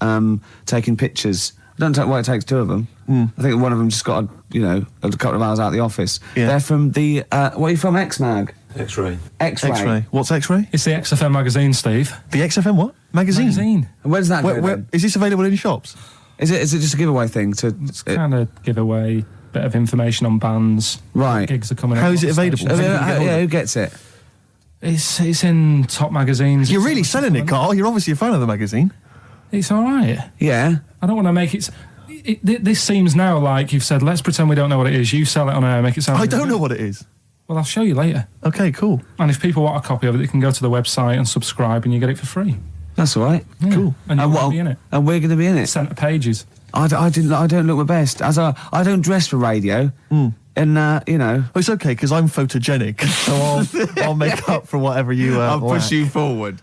taking pictures. I don't know why it takes two of them. I think one of them just got, a couple of hours out of the office. Yeah. They're from the... what are you from? X-Mag? X-ray. X-Ray. X-ray. What's X-ray? It's the XFM magazine, Steve. The XFM what? Magazine. And where does that go Where, then? is this available in shops? Is it just a giveaway thing? It's kind of giveaway. bit of information on bands. Right. Gigs are coming up. How is it available? Who gets it? It's in top magazines. You're really selling it, Carl. You're obviously a fan of the magazine. It's all right. Yeah. I don't want to make it. This seems now like you've said, let's pretend we don't know what it is. You sell it on air, make it sound. I don't know what it is. Well, I'll show you later. Okay, cool. And if people want a copy of it, they can go to the website and subscribe, and you get it for free. That's all right. Yeah. Cool. And you're going to be in it. And we're going to be in it. Centre pages. I don't look my best. I don't dress for radio. And, you know. Well, it's okay, because I'm photogenic, so I'll make up for whatever you, I'll push lack. you forward.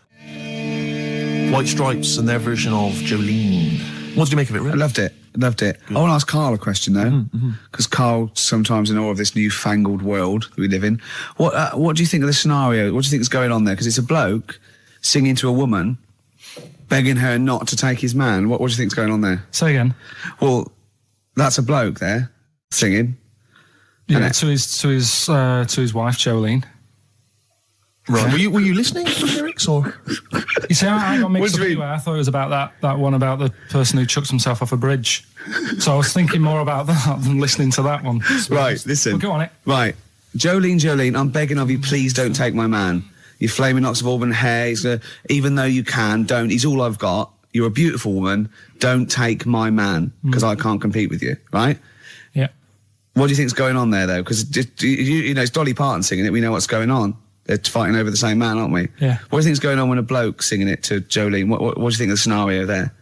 White Stripes and their version of Jolene. What did you make of it, Rick? I loved it. Good. I want to ask Carl a question, though, because Carl sometimes in awe of this newfangled world that we live in. What do you think of the scenario? What do you think is going on there? Because it's a bloke singing to a woman, begging her not to take his man. What do you think is going on there? Say again. Well, that's a bloke there singing. Yeah, to his wife Jolene. Right. Were you listening to the lyrics, or? You see, I got mixed up anyway. I thought it was about that one about the person who chucks himself off a bridge. So I was thinking more about that than listening to that one. Right, listen. Well, go on it. Right. Jolene, I'm begging of you, please don't take my man. You flaming locks of auburn hair, even though you can, don't. He's all I've got. You're a beautiful woman. Don't take my man, because I can't compete with you, right? Yeah. What do you think's going on there, though? Because, you know, it's Dolly Parton singing it. We know what's going on. They're fighting over the same man, aren't we? Yeah. What do you think's going on when a bloke's singing it to Jolene? What do you think of the scenario there?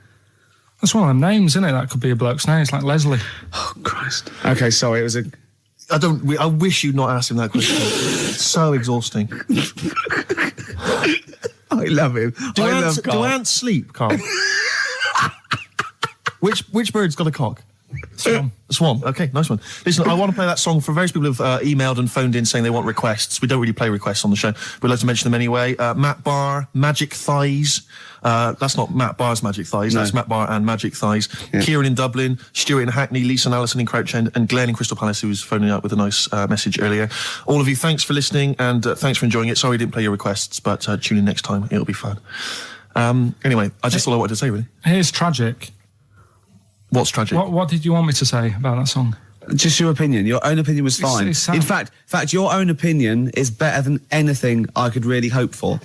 That's one of them names, isn't it? That could be a bloke's name. It's like Leslie. Oh, Christ. Okay, sorry, it was a... I wish you'd not asked him that question. It's so exhausting. I love him. Do ants sleep, Carl? Which bird's got a cock? Swan. Okay, nice one. Listen, I want to play that song for various people who've emailed and phoned in saying they want requests. We don't really play requests on the show. We'd like to mention them anyway. Matt Barr, Magic Thighs. That's not Matt Barr's Magic Thighs. No. That's Matt Barr and Magic Thighs. Yeah. Kieran in Dublin, Stuart in Hackney, Lisa and Alison in Crouch End, and Glenn in Crystal Palace, who was phoning up with a nice message earlier. All of you, thanks for listening and thanks for enjoying it. Sorry we didn't play your requests, but tune in next time. It'll be fun. Anyway, I just all I wanted to say, really. Here's Tragic. What's tragic? What did you want me to say about that song? Just your opinion. Your own opinion was fine. In fact, your own opinion is better than anything I could really hope for.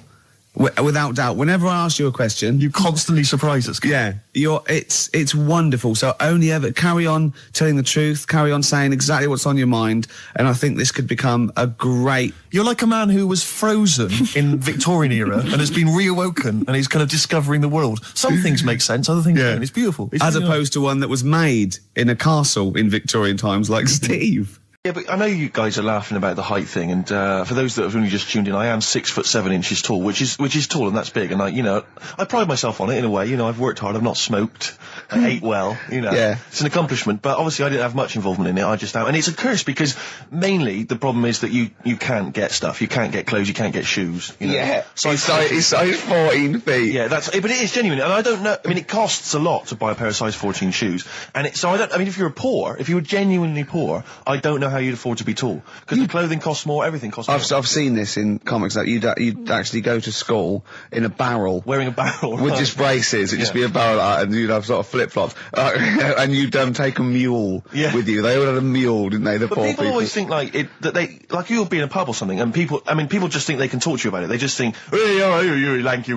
Without doubt. Whenever I ask you a question, you constantly surprise us. Yeah, it's wonderful. So only ever carry on telling the truth, carry on saying exactly what's on your mind, and I think this could become a great... You're like a man who was frozen in Victorian era and has been reawoken and he's kind of discovering the world. Some things make sense, other things don't. It's beautiful. As opposed to one that was made in a castle in Victorian times, like Steve. Yeah, but I know you guys are laughing about the height thing, and for those that have only just tuned in, I am 6'7" tall, which is tall and that's big, and I pride myself on it in a way. You know, I've worked hard, I've not smoked, I ate well. You know, it's an accomplishment. But obviously, I didn't have much involvement in it. I just am, and it's a curse because mainly the problem is that you can't get stuff, you can't get clothes, you can't get shoes. You know? Yeah, it's size 14 feet. Yeah, but it is genuine, and I don't know. I mean, it costs a lot to buy a pair of size 14 shoes, and if you were genuinely poor, I don't know how you'd afford to be tall, because the clothing costs more, everything costs more. I've seen this in comics, that you'd actually go to school in a barrel. Wearing a barrel. With just braces, it'd just be a barrel like that, and you'd have sort of flip-flops. And you'd take a mule with you. They all had a mule, didn't they, the poor people? People always think like you'll be in a pub or something, and people just think they can talk to you about it. They just think, hey, you lanky,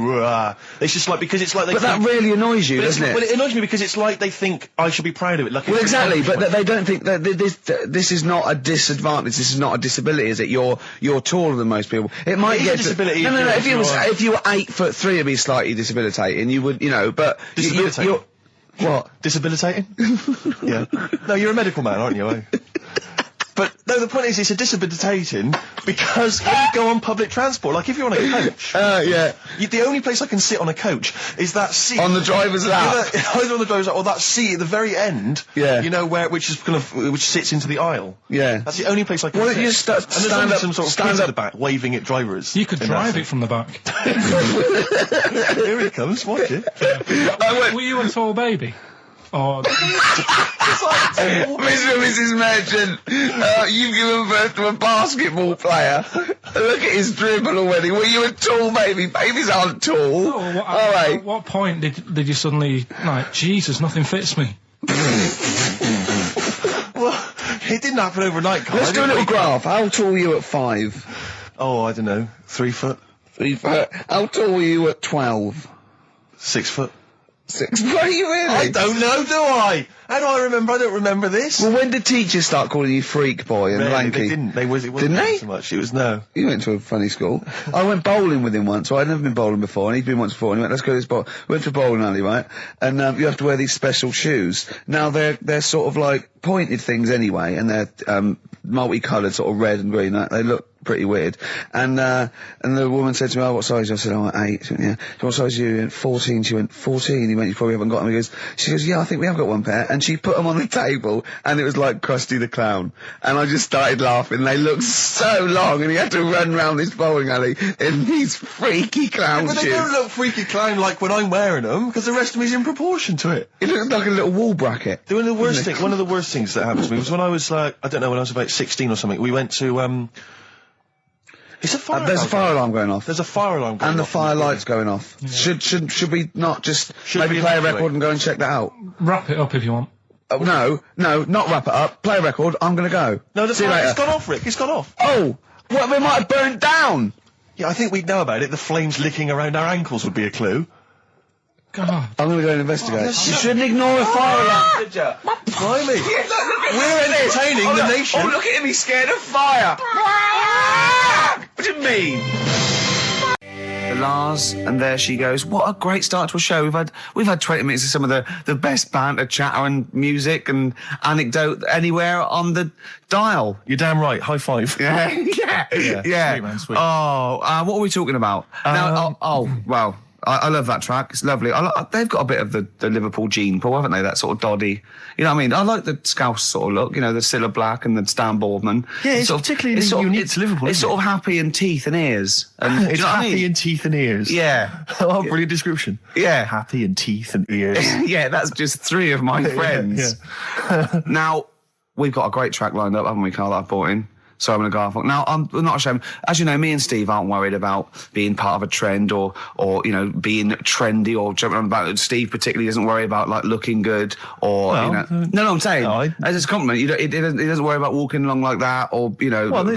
it's just like, because it's like they But that really annoys you, doesn't it? Well, it annoys me because it's like they think I should be proud of it. Like, well, exactly, but they don't think that this is not a disadvantage, this is not a disability, is it? You're taller than most people. It might get a disability. No, if you were 8'3", it'd be slightly debilitating. You would, but disabilitating. What? Disabilitating? Yeah. No, you're a medical man, aren't you? But no, the point is, it's a disabilitating because when you go on public transport, like if you're on a coach, the only place I can sit on a coach is that seat on the driver's lap, either on the driver's lap or that seat at the very end. Yeah, you know, which sits into the the Yeah, that's the only place I can. Well, sit. You stand up, some sort of stand at the back, waving at drivers. You could drive it from the back. Here he comes. Watch it. Were you a tall baby? Oh, Mr. and Mrs. Merchant, you've given birth to a basketball player. Look at his dribble already. Were you a tall baby? Babies aren't tall. Oh, at what point did you suddenly, like, Jesus, nothing fits me? Well, It didn't happen overnight, Carl. Let's do a little graph. How tall were you at 5? Oh, I don't know. 3 foot? 3 foot. How tall were you at 12? 6 foot? 6 foot, are you really? I don't know, do I? How do I remember? I don't remember this. Well, when did teachers start calling you freak boy and lanky? They didn't. It wasn't Didn't they? so much. It was no. You went to a funny school. I went bowling with him once. So I'd never been bowling before, and he'd been once before, and he went, let's go to this bowl. We went to a bowling alley, right? And you have to wear these special shoes. Now, they're sort of like pointed things anyway, and they're multicoloured, sort of red and green. They look pretty weird. And the woman said to me, oh, what size? I said, oh, 8. She went, yeah. So what size are you? He went, 14. She went, 14. He went, you probably haven't got them. She goes, yeah, I think we have got one pair. And she put them on the table, and it was like Krusty the Clown. And I just started laughing. They looked so long, and he had to run round this bowling alley in these freaky clown shoes. But they don't look freaky clown like when I'm wearing them, because the rest of me is in proportion to it. It looked like a little wall bracket. One of the worst things that happened to me was when I was like, I don't know, when I was about 16 or something, we went to, it's a fire there's a fire alarm going off. There's a fire alarm going off. And the fire light's going off. Yeah. Should we not just maybe play a record and go and check that out? Wrap it up if you want. Oh, no, not wrap it up. Play a record, I'm gonna go. No, the fire's gone off, Rick. It's gone off. Oh! What, we might have burnt down! Yeah, I think we'd know about it. The flames licking around our ankles would be a clue. God. I'm gonna go and investigate. You shouldn't ignore a fire alarm, did ya? Blimey. We're entertaining the nation. Oh, look at him, he's scared of fire! What do you mean? Lars, and there she goes. What a great start to a show. We've had 20 minutes of some of the best banter, chatter and music and anecdote anywhere on the dial. You're damn right. High five. Yeah. Sweet, man, sweet. Oh, what are we talking about? Well, I love that track. It's lovely. They've got a bit of the Liverpool gene, Paul, haven't they? That sort of doddy. You know what I mean? I like the Scouse sort of look. You know, the Cilla Black and the Stan Boardman. Yeah, it's particularly unique to Liverpool. It's sort of happy in teeth and ears. And, it's happy in teeth and ears. Yeah. Oh, brilliant description. Yeah. Happy in teeth and ears. Yeah, that's just 3 of my friends. Yeah. Now, we've got a great track lined up, haven't we, Carl, that I've brought in? Simon and Garfunkel. Now, I'm not ashamed. As you know, me and Steve aren't worried about being part of a trend or you know, being trendy or jumping on about. Steve particularly doesn't worry about, like, looking good or, you know. No, I'm saying, as a compliment, he doesn't worry about walking along like that or, you know. Well,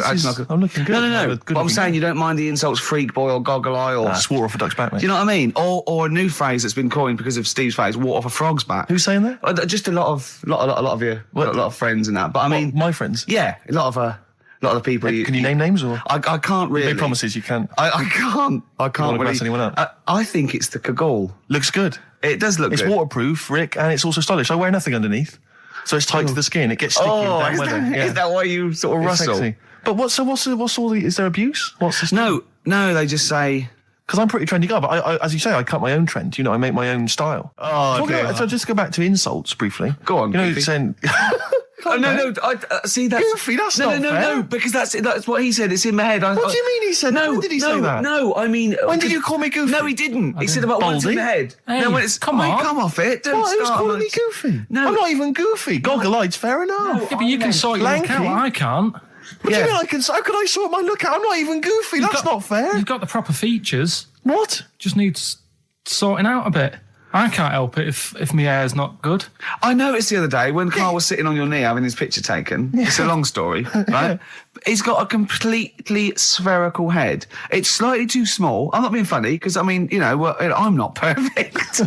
I'm looking good. No. But I'm saying you don't mind the insults freak boy or goggle eye or... swore off a duck's back, mate. Do you know what I mean? Or a new phrase that's been coined because of Steve's phrase, walk off a frog's back. Who's saying that? Just a lot of you, a lot of friends and that. But I mean... My friends? Yeah, a lot of the people. Can you name names or? I can't really. Big promises you can't. I can't. You wanna really. pass anyone out? I think it's the Kagol. Looks good. It does look good. It's waterproof, Rick, and it's also stylish. I wear nothing underneath, so it's tight to the skin. It gets sticky in bad weather. Is that why you sort of rustle? Sexy. But what's all the? Is there abuse? What's this? No. They just say. Because I'm a pretty trendy guy, but I, as you say, I cut my own trend. You know, I make my own style. Oh, so just go back to insults briefly. Go on. You know, saying. Oh, no, see, that's... Goofy, that's not fair. No, because that's what he said, it's in my head. What do you mean he said? When did he say that? No, I mean... When did you call me goofy? No, he didn't. He said about what's in the head. Hey, no, when it's... come on. Come off it. Don't start... Who's calling me goofy? No. I'm not even goofy. Goggle-eyed's fair enough. Yeah, but you can sort your look out, I can't. What do you mean I can... How can I sort my look out? I'm not even goofy. That's not fair. You've got the proper features. What? Just needs sorting out a bit. I can't help it if my hair's not good. I noticed the other day when Carl was sitting on your knee having his picture taken. Yeah. It's a long story, right? He's got a completely spherical head. It's slightly too small. I'm not being funny because, I mean, you know, I'm not perfect.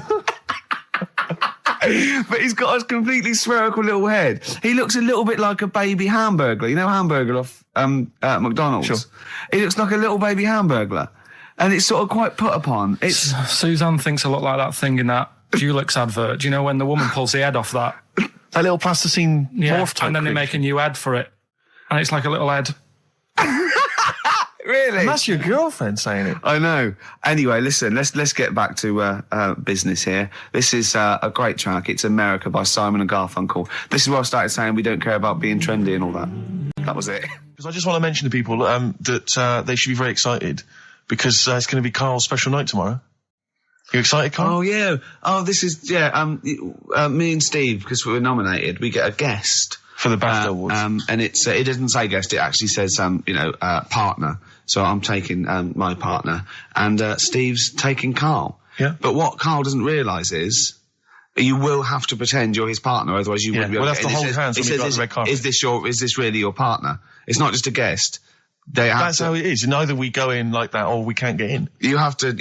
But he's got a completely spherical little head. He looks a little bit like a baby Hamburglar. You know Hamburglar off McDonald's? Sure. He looks like a little baby Hamburglar. And it's sort of quite put upon. Suzanne thinks I look like that thing in that Dulux advert. Do you know when the woman pulls the head off that? That little plasticine morph type. And then they make a new head for it. And it's like a little head. Really? And that's your girlfriend saying it. I know. Anyway, listen, let's get back to business here. This is a great track. It's America by Simon and Garfunkel. This is where I started saying we don't care about being trendy and all that. That was it. Because I just want to mention to people that they should be very excited because it's going to be Carl's special night tomorrow. You excited, Carl? Oh, yeah. Oh, this is, me and Steve, because we were nominated, we get a guest. For the BAFTA Awards. And it doesn't say guest, it actually says, partner. So I'm taking my partner, and Steve's taking Carl. Yeah. But what Carl doesn't realise is you will have to pretend you're his partner, otherwise you wouldn't be able we'll to have to get in. hold hands when we go on the red carpet. Is this really your partner? It's not just a guest. That's how it is, and either we go in like that or we can't get in. You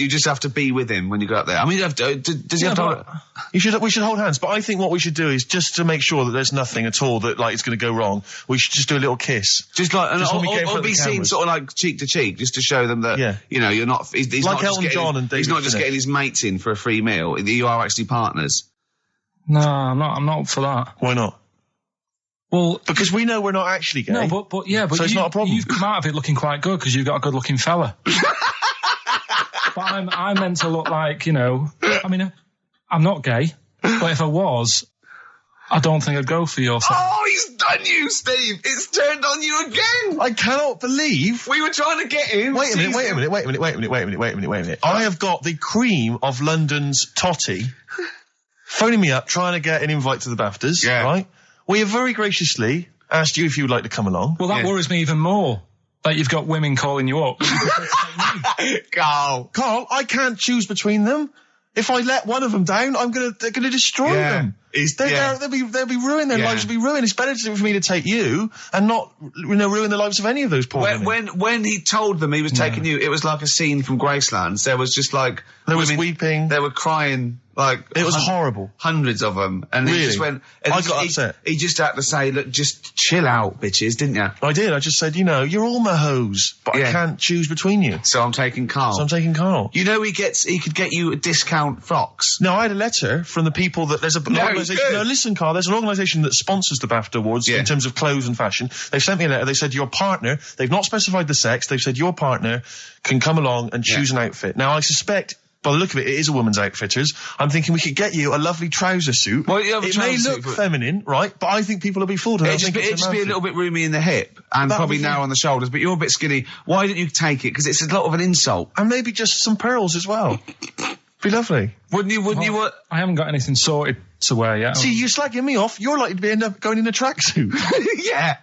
just have to be with him when you go up there. I mean, does he have to? We should hold hands, but I think what we should do is just to make sure that there's nothing at all that like it's going to go wrong. We should just do a little kiss, or be seen sort of like cheek to cheek, just to show them that you know you're not. He's like not Elton John and David he's not just Finnish. getting his mates in for a free meal. You are actually partners. No, I'm not up for that. Why not? Well, because we know we're not actually gay. No, but so it's not a problem. You've come out of it looking quite good because you've got a good-looking fella. But I'm meant to look like, you know. I mean, I'm not gay, but if I was, I don't think I'd go for your thing. Oh, he's done you, Steve. It's turned on you again. I cannot believe we were trying to get him. Wait a minute. I have got the cream of London's totty phoning me up, trying to get an invite to the BAFTAs. Yeah. Right. We have very graciously asked you if you would like to come along. Well, that worries me even more. That you've got women calling you up. Carl, I can't choose between them. If I let one of them down, they're gonna destroy them. They'll be ruined. Their lives will be ruined. It's better for me to take you and not, ruin the lives of any of those poor women. When he told them he was taking you, it was like a scene from Graceland. There was just like there was weeping. They were crying. Like it was horrible. Hundreds of them, and really? He just went. And I got upset. He just had to say, "Look, just chill out, bitches," didn't you? I did. I just said, you're all my hoes, but I can't choose between you. So I'm taking Carl. You know, he could get you a discount frocks. No, I had a letter from the people that there's an organisation. No, listen, Carl. There's an organisation that sponsors the BAFTA Awards in terms of clothes and fashion. They sent me a letter. They said your partner. They've not specified the sex. They've said your partner can come along and choose an outfit. Now I suspect, by the look of it, it is a woman's outfitters. I'm thinking we could get you a lovely trouser suit. Well, it may look feminine, right? But I think people will be fooled. It'd just be a little bit roomy in the hip and probably narrow on the shoulders, but you're a bit skinny. Why didn't you take it? Because it's a lot of an insult. And maybe just some pearls as well. Be lovely. Wouldn't you? I haven't got anything sorted to wear yet. See, you're slagging me off. You're likely to end up going in a tracksuit. Yeah.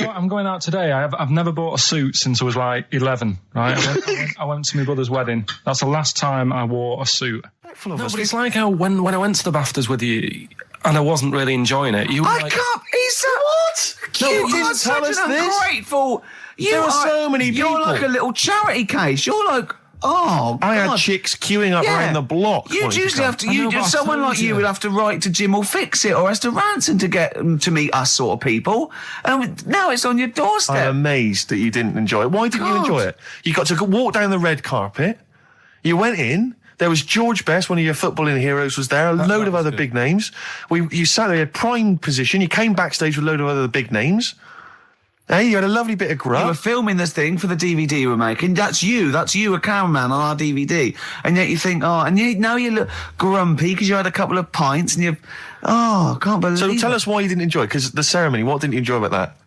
I'm going out today. I've never bought a suit since I was like 11, right? I went to my brother's wedding. That's the last time I wore a suit. No, but it's like how when I went to the BAFTAs with you and I wasn't really enjoying it, you were like... What? No, you you didn't tell us this. Ungrateful. There are so many people. You're like a little charity case. You're like... Oh, I had chicks queuing up around the block. You'd usually have to. Someone like you would have to write to Jim or Fix It or Esther Ranson to get them to meet us sort of people. And now it's on your doorstep. I'm amazed that you didn't enjoy it. Why didn't you enjoy it? You got to walk down the red carpet. You went in. There was George Best, one of your footballing heroes, was there. A load of other big names. You sat there in prime position. You came backstage with a load of other big names. Hey, you had a lovely bit of grub. You were filming this thing for the DVD you were making. That's you, a cameraman on our DVD. And yet you think, now you look grumpy because you had a couple of pints and I can't believe it. So tell us why you didn't enjoy it, because the ceremony, what didn't you enjoy about that?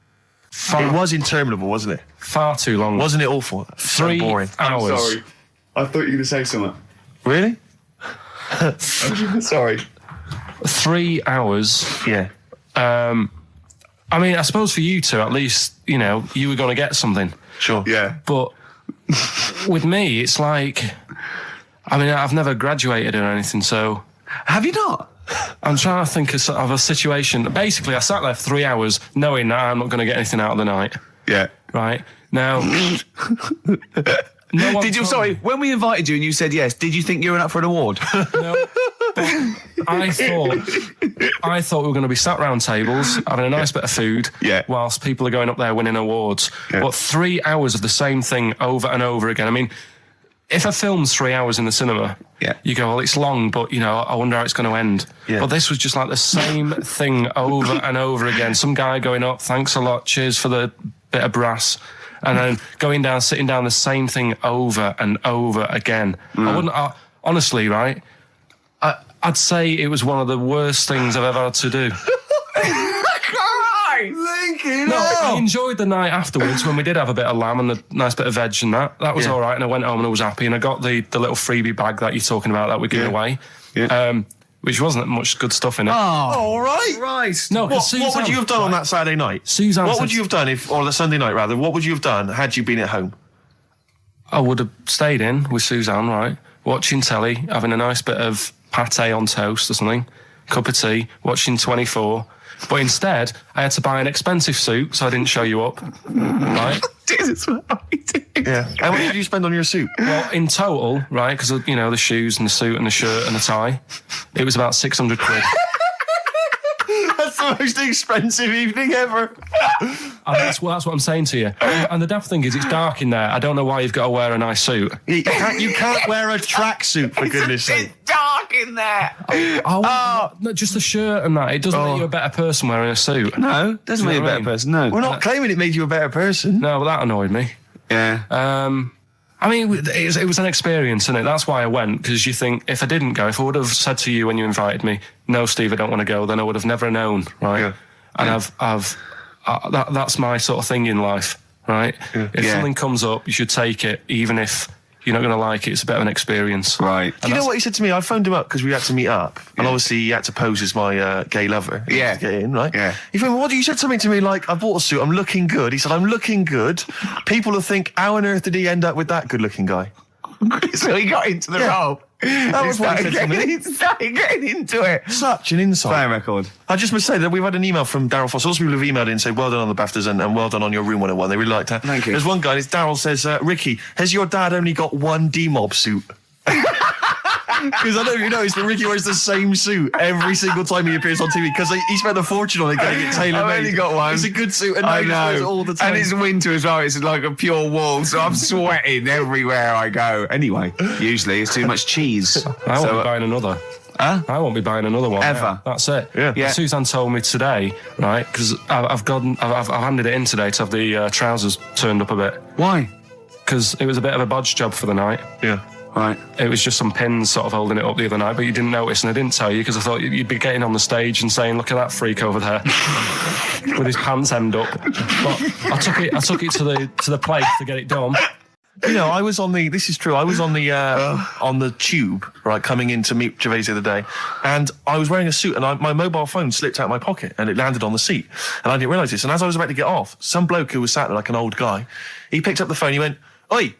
It was interminable, wasn't it? Far too long. Wasn't it awful? 3 boring. hours. I'm sorry. I thought you were going to say something. Really? Sorry. 3 hours. Yeah. I mean, I suppose for you two, at least, you were going to get something. Sure. Yeah. But with me, it's like, I mean, I've never graduated or anything, so... Have you not? I'm trying to think of a situation. Basically, I sat there for 3 hours knowing that I'm not going to get anything out of the night. Yeah. Right? Now... when we invited you and you said yes, did you think you were up for an award? No. I thought we were going to be sat round tables having a nice bit of food whilst people are going up there winning awards. Yeah. But 3 hours of the same thing over and over again. I mean, if a film's 3 hours in the cinema, you go, well, it's long, but, I wonder how it's going to end. Yeah. But this was just like the same thing over and over again. Some guy going up, thanks a lot, cheers for the bit of brass. And then going down, sitting down, the same thing over and over again. Honestly, right, I'd say it was one of the worst things I've ever had to do. I enjoyed the night afterwards when we did have a bit of lamb and a nice bit of veg and that. That was all right, and I went home and I was happy, and I got the little freebie bag that you're talking about that we're giving away. Yeah. Which wasn't much good stuff in it. Oh, all right. Right. No, what would you have done on that Saturday night? Suzanne what would you have done or the Sunday night rather, what would you have done had you been at home? I would have stayed in with Suzanne, right, watching telly, having a nice bit of pate on toast or something, cup of tea, watching 24. But instead, I had to buy an expensive suit so I didn't show you up. Right? Jesus, what are we doing? Yeah. How much did you spend on your suit? Well, in total, right, because, you know, the shoes and the suit and the shirt and the tie, it was about 600 quid. That's the most expensive evening ever. And that's what I'm saying to you. And the daft thing is, it's dark in there. I don't know why you've got to wear a nice suit. You can't wear a tracksuit, for goodness sake. It's dark in there. No, just the shirt and that. It doesn't make you a better person wearing a suit. No, doesn't make you a better person, no. We're not claiming it made you a better person. No, but that annoyed me. Yeah. I mean, it was an experience, isn't it? That's why I went, because you think, if I didn't go, if I would have said to you when you invited me, no, Steve, I don't want to go, then I would have never known, right? Yeah. And that's my sort of thing in life, right? Yeah. If something comes up, you should take it, even if you're not going to like it. It's a bit of an experience. Right. Do you know what he said to me? I phoned him up because we had to meet up, and obviously he had to pose as my gay lover. Yeah. To get in, right? Yeah. He phoned me, what do you said something to me like, I bought a suit, I'm looking good. He said, I'm looking good. People will think, how on earth did he end up with that good-looking guy? So he got into the role. That was what he said to me. He started getting into it. Such an insight. Fair record. I just must say that we've had an email from Daryl Foss. Lots of people have emailed in and said, well done on the BAFTAs and well done on your Room 101. They really liked that. Thank you. There's one guy, and it's Daryl says, Ricky, has your dad only got one D-Mob suit? Because I don't know if you noticed, but Ricky wears the same suit every single time he appears on TV because he spent a fortune on it getting it tailor-made. I've only got one. It's a good suit, and I he wears it know. all the time. And it's winter as well. It's like a pure wool, so I'm sweating everywhere I go. Anyway, usually it's too much cheese. I won't be buying another. Huh? I won't be buying another one. Ever. Yeah, that's it. Yeah. Suzanne told me today, right, because I've handed it in today to have the trousers turned up a bit. Why? Because it was a bit of a bodge job for the night. Yeah. Right. It was just some pins sort of holding it up the other night, but you didn't notice, and I didn't tell you because I thought you'd be getting on the stage and saying, "Look at that freak over there with his pants hemmed up." But I took it to the place to get it done. You know, I was on the. This is true. I was on the tube, right, coming in to meet Gervais the other day, and I was wearing a suit, and my mobile phone slipped out of my pocket, and it landed on the seat, and I didn't realise this. And as I was about to get off, some bloke who was sat there like an old guy, he picked up the phone. He went, "Oi,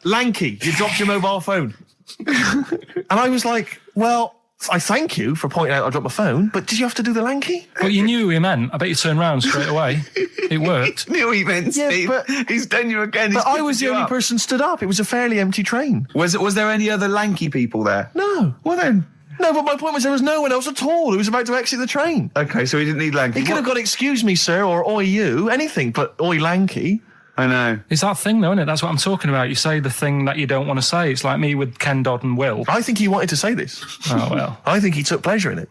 Lanky, you dropped your mobile phone." And I was like, "Well, I thank you for pointing out I dropped my phone, but did you have to do the Lanky?" But you knew who he meant. I bet you turned round straight away. It worked. Knew he meant, Steve. but he's done you again. But I was the only person stood up. It was a fairly empty train. Was there any other lanky people there? No. Well then. No, but my point was there was no one else at all who was about to exit the train. Okay, so he didn't need lanky. He could have got "excuse me, sir," or "oi you," anything, but "oi Lanky." I know. It's that thing, though, isn't it? That's what I'm talking about. You say the thing that you don't want to say. It's like me with Ken Dodd and Will. I think he wanted to say this. Oh, well. I think he took pleasure in it.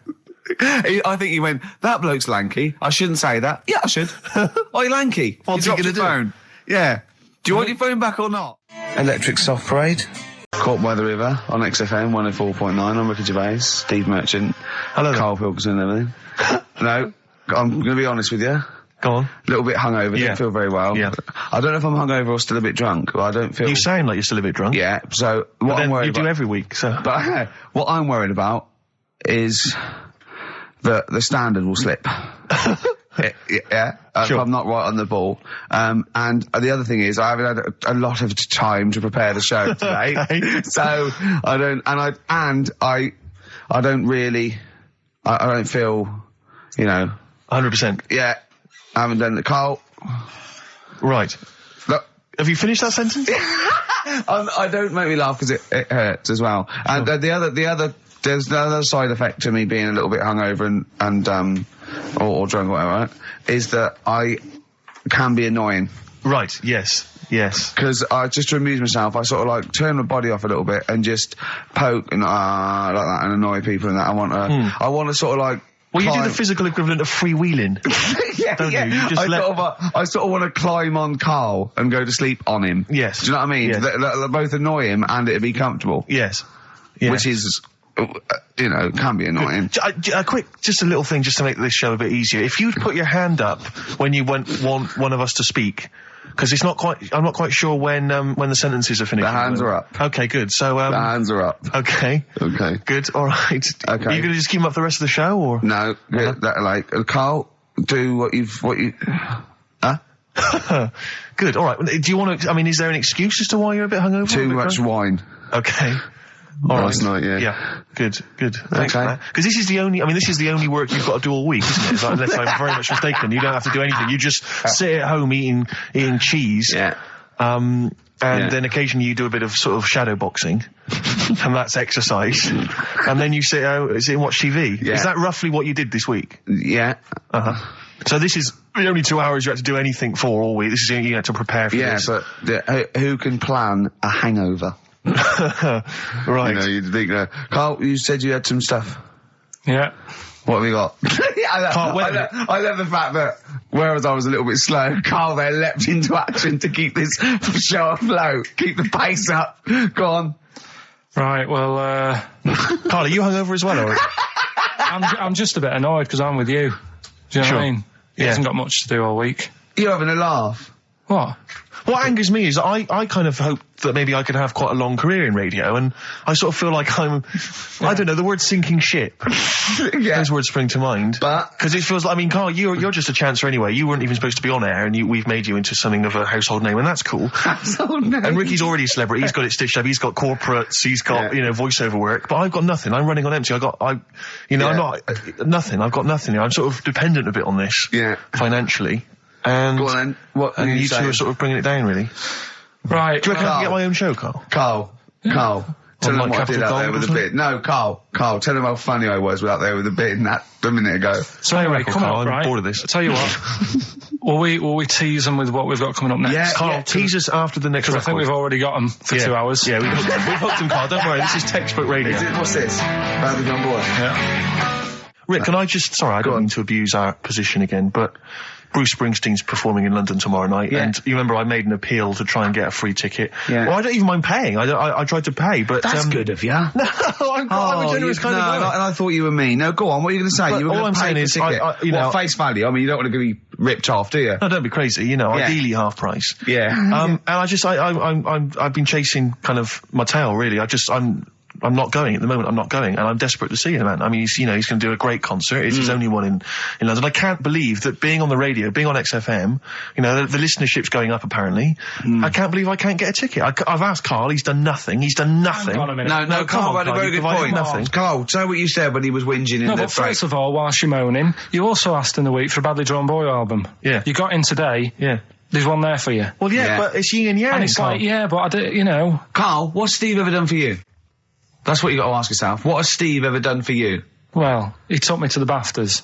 I think he went, that bloke's lanky. I shouldn't say that. Yeah, I should. Oi, lanky. What's you he dropped gonna your do? phone. Yeah. Do you want your phone back or not? Electric Soft Parade. Caught by the River on XFM 104.9. I'm Ricky Gervais, Steve Merchant. Hello. Karl Pilkington and everything. No, I'm going to be honest with you. Go on. A little bit hungover, Yeah. didn't feel very well. Yeah. I don't know if I'm hungover or still a bit drunk, but I don't feel... You sound like you're still a bit drunk. Yeah, so But what then I'm worried you about... do every week, so... But what I'm worried about is that the standard will slip. Yeah, Sure. if I'm not right on the ball. And the other thing is I haven't had a lot of time to prepare the show today. Okay. So I don't feel, you know... 100%. Yeah, I haven't done the... Carl... Right. Look... Have you finished that sentence? I don't make me laugh because it hurts as well. And there's the other side effect to me being a little bit hungover or drunk or whatever, right, is that I can be annoying. Right, yes. Because I just to amuse myself, I sort of like turn my body off a little bit and just poke and like that and annoy people and that. I want to sort of like... Well, you do the physical equivalent of freewheeling. Yeah, don't yeah. you? You just I sort of want to climb on Carl and go to sleep on him. Yes. Do you know what I mean? Yes. That both annoy him and it'd be comfortable. Yes. Which is, can be annoying. Just a little thing just to make this show a bit easier. If you'd put your hand up when you want one of us to speak, because I'm not quite sure when the sentences are finished. The hands are up. Okay, good. So, the hands are up. Okay. Okay. Good, alright. Okay. Are you gonna just keep them up the rest of the show, or? No, Carl, do what you, huh? Good, alright. Do you want to, is there an excuse as to why you're a bit hungover? Too much wine. Okay. last night, yeah. Yeah, good. Thanks Okay. for that. Because this is the only work you've got to do all week, isn't it? It's like, unless I'm very much mistaken. You don't have to do anything. You just sit at home eating cheese. Yeah. And then occasionally you do a bit of sort of shadow boxing, and that's exercise. And then you sit out and watch TV. Yeah. Is that roughly what you did this week? Yeah. So this is the only 2 hours you had to do anything for all week. This is you had to prepare for this. Yeah, but who can plan a hangover? Right. You know, you'd think, Carl, you said you had some stuff. Yeah. What have we got? I love the fact that, whereas I was a little bit slow, Carl there leapt into action to keep this show afloat, keep the pace up. Go on. Right, well, Carl, are you hungover as well, or? I'm just a bit annoyed because I'm with you. Do you know what I mean? He hasn't got much to do all week. You're having a laugh. What? What angers me is I kind of hope that maybe I could have quite a long career in radio, and I sort of feel like I don't know, the word sinking ship. Those words spring to mind. But because it feels like, I mean, Carl, you're just a chancer anyway. You weren't even supposed to be on air, and we've made you into something of a household name, and that's cool. Household name. And Ricky's already a celebrity. He's got it stitched up. He's got corporates. He's got voiceover work. But I've got nothing. I'm running on empty. I'm not nothing. I've got nothing. I'm sort of dependent a bit on this. Yeah. Financially. And go on then. What and you two are sort of bringing it down, really. Right. Do you reckon I can get my own show, Carl? Carl. Tell them what I did out there with a bit. No, Carl, tell them how funny I was out there with a bit in that a minute ago. So anyway, come on, right? I'm bored of this. I'll tell you what. will we tease them with what we've got coming up next? Yeah, Carl, tease us after the next record. I think we've already got them for 2 hours. Yeah, we've hooked them, Carl. Don't worry, this is textbook radio. What's this? About the young boy. Yeah. Rick, can I just... Sorry, I don't mean to abuse our position again, but... Bruce Springsteen's performing in London tomorrow night, and you remember I made an appeal to try and get a free ticket. Yeah. Well, I don't even mind paying. I tried to pay, but that's good of you. No, I'm a generous kind of guy. And I thought you were mean. No, go on. What are you going to say? You were all I'm saying is, face value. I mean, you don't want to be ripped off, do you? No, don't be crazy. You know, ideally half price. Yeah. And I've been chasing kind of my tail, really. I'm not going at the moment. I'm not going, and I'm desperate to see him, man. I mean, he's going to do a great concert. It's his only one in London. I can't believe that being on the radio, being on XFM, the listenership's going up apparently. I can't believe I can't get a ticket. I've asked Carl. He's done nothing. Hang on a minute. No, Carl had a very good point. Nothing. Carl, say what you said when he was whinging in the but first of all, whilst you're moaning, you also asked in the week for a Badly Drawn Boy album. Yeah. You got in today. Yeah. There's one there for you. Well, but it's yin and yang. And it's Carl. like, but I do, Carl, what's Steve ever done for you? That's what you got to ask yourself. What has Steve ever done for you? Well, he took me to the BAFTAs.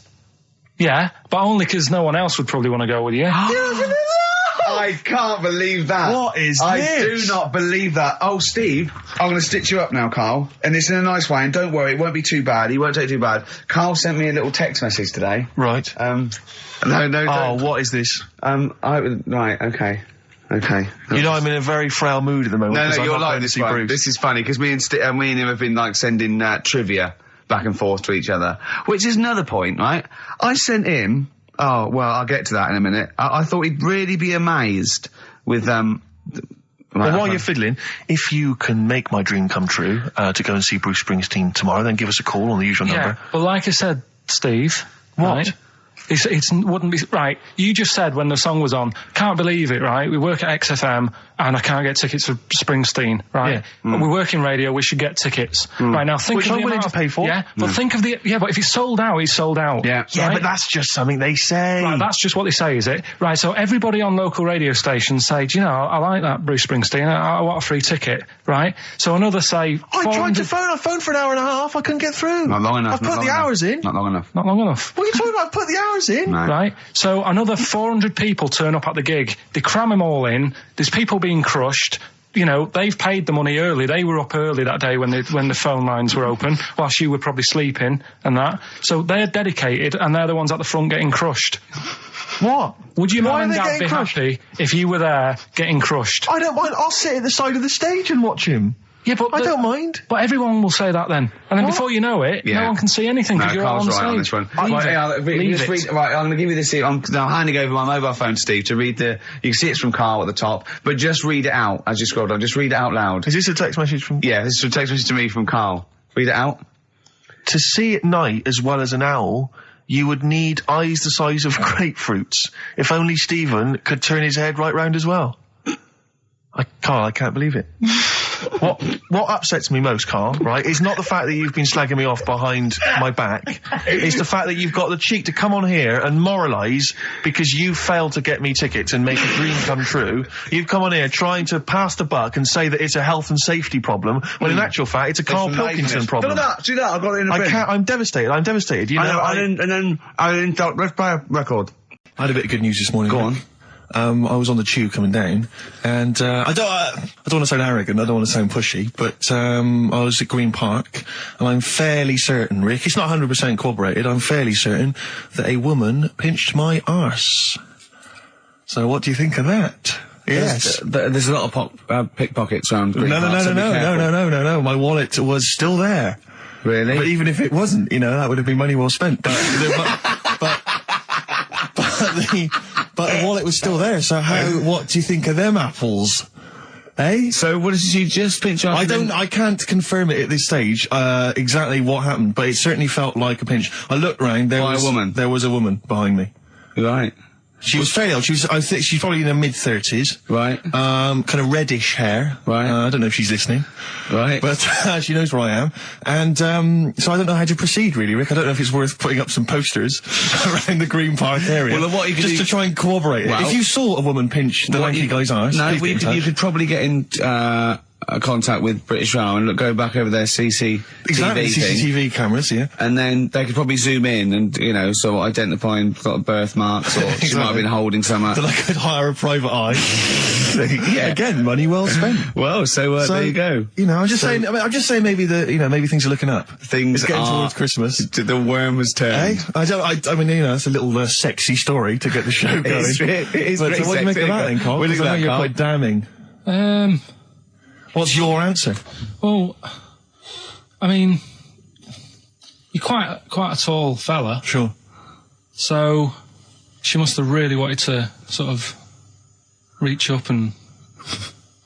Yeah, but only because no one else would probably want to go with you. I can't believe that. What is this? I do not believe that. Oh, Steve, I'm going to stitch you up now, Carl. And it's in a nice way, and don't worry, it won't be too bad. He won't take it too bad. Carl sent me a little text message today. Right. No, Oh, what is this? Right, okay. Okay. I'm in a very frail mood at the moment. No, you're like this one. This is funny, because me and him have been, sending trivia back and forth to each other. Which is another point, right? I sent him... Oh, well, I'll get to that in a minute. I thought he'd really be amazed with, Well, while you're fiddling, if you can make my dream come true, to go and see Bruce Springsteen tomorrow, then give us a call on the usual number. Well, like I said, Steve... What? Right? It wouldn't be... Right, you just said when the song was on, can't believe it, right? We work at XFM, and I can't get tickets for Springsteen, right? Yeah. We work in radio, we should get tickets. Right, now think Which of I'm the willing amount to pay for. Yeah, but think of the... Yeah, but if it's sold out, it's sold out. Yeah. Yeah, right? but that's just something they say. Right, that's just what they say, is it? Right, so everybody on local radio stations say, do you know, I like that Bruce Springsteen, I want a free ticket, right? So another say... I tried to phone, I phoned for an hour and a half, I couldn't get through. Not long enough. I've put the hours in. Not long enough. Not long enough. What are you talking about? I've put the hours in. No. Right, so another 400 people turn up at the gig. They cram them all in. There's people being crushed. They've paid the money early. They were up early that day when the phone lines were open, whilst you were probably sleeping and that. So they're dedicated, and they're the ones at the front getting crushed. What? Would you Why mind are they Dad getting be crushed? happy if you were there getting crushed? I don't mind. I'll sit at the side of the stage and watch him. Yeah, but I don't mind. But everyone will say that then. And then before you know it, no one can see anything because you're all on Carl's the right stage. on this one. Right, I'm going to give you this. I'm handing over my mobile phone to Steve to read you can see it's from Carl at the top, but just read it out as you scroll down. Just read it out loud. Is this a text message from... Yeah, this is a text message to me from Carl. Read it out. To see at night as well as an owl, you would need eyes the size of grapefruits. If only Stephen could turn his head right round as well. Carl, I can't believe it. What upsets me most, Carl, right, is not the fact that you've been slagging me off behind my back. It's the fact that you've got the cheek to come on here and moralise because you failed to get me tickets and make a dream come true. You've come on here trying to pass the buck and say that it's a health and safety problem, when in actual fact it's a Karl Pilkington problem. Do that, I've got it in a bin. I'm devastated, you know. And then let's play a record. I had a bit of good news this morning. Go on. I was on the tube coming down, and I don't want to sound arrogant, I don't want to sound pushy, but I was at Green Park, and I'm fairly certain, Rick, it's not 100% corroborated, I'm fairly certain that a woman pinched my arse. So what do you think of that? Yes. There's a lot of pickpockets around Green Park. No, my wallet was still there. Really? But even if it wasn't, you know, that would have been money well spent. But the wallet was still there, so what do you think of them apples? Eh? So what did you just pinch off? I can't confirm it at this stage, exactly what happened, but it certainly felt like a pinch. I looked round, there was a woman behind me. Right. She was fairly old. I think she's probably in her mid-30s. Right. Kind of reddish hair. Right. I don't know if she's listening. Right. But she knows where I am. And so I don't know how to proceed, really, Rick. I don't know if it's worth putting up some posters around the Green Park area. Well, what you could just do... to try and corroborate it. If you saw a woman pinch the lanky guy's arse... No, you could probably get in... contact with British Rail and go back over their CCTV CCTV cameras, yeah. And then they could probably zoom in and, you know, sort of identifying sort of birthmarks, or she might have been holding something. So they could hire a private eye. Yeah. Again, money well spent. Well, so there you go. You know, I'm just saying maybe maybe things are looking up. Things getting are towards Christmas. The worm has turned. I mean, you know, it's a little sexy story to get the show going. It is but pretty what do you make of that then, Carl? What do you think of that, You're Carl? quite damning. What's your answer? Well, I mean, you're quite a tall fella. Sure. So she must have really wanted to sort of reach up and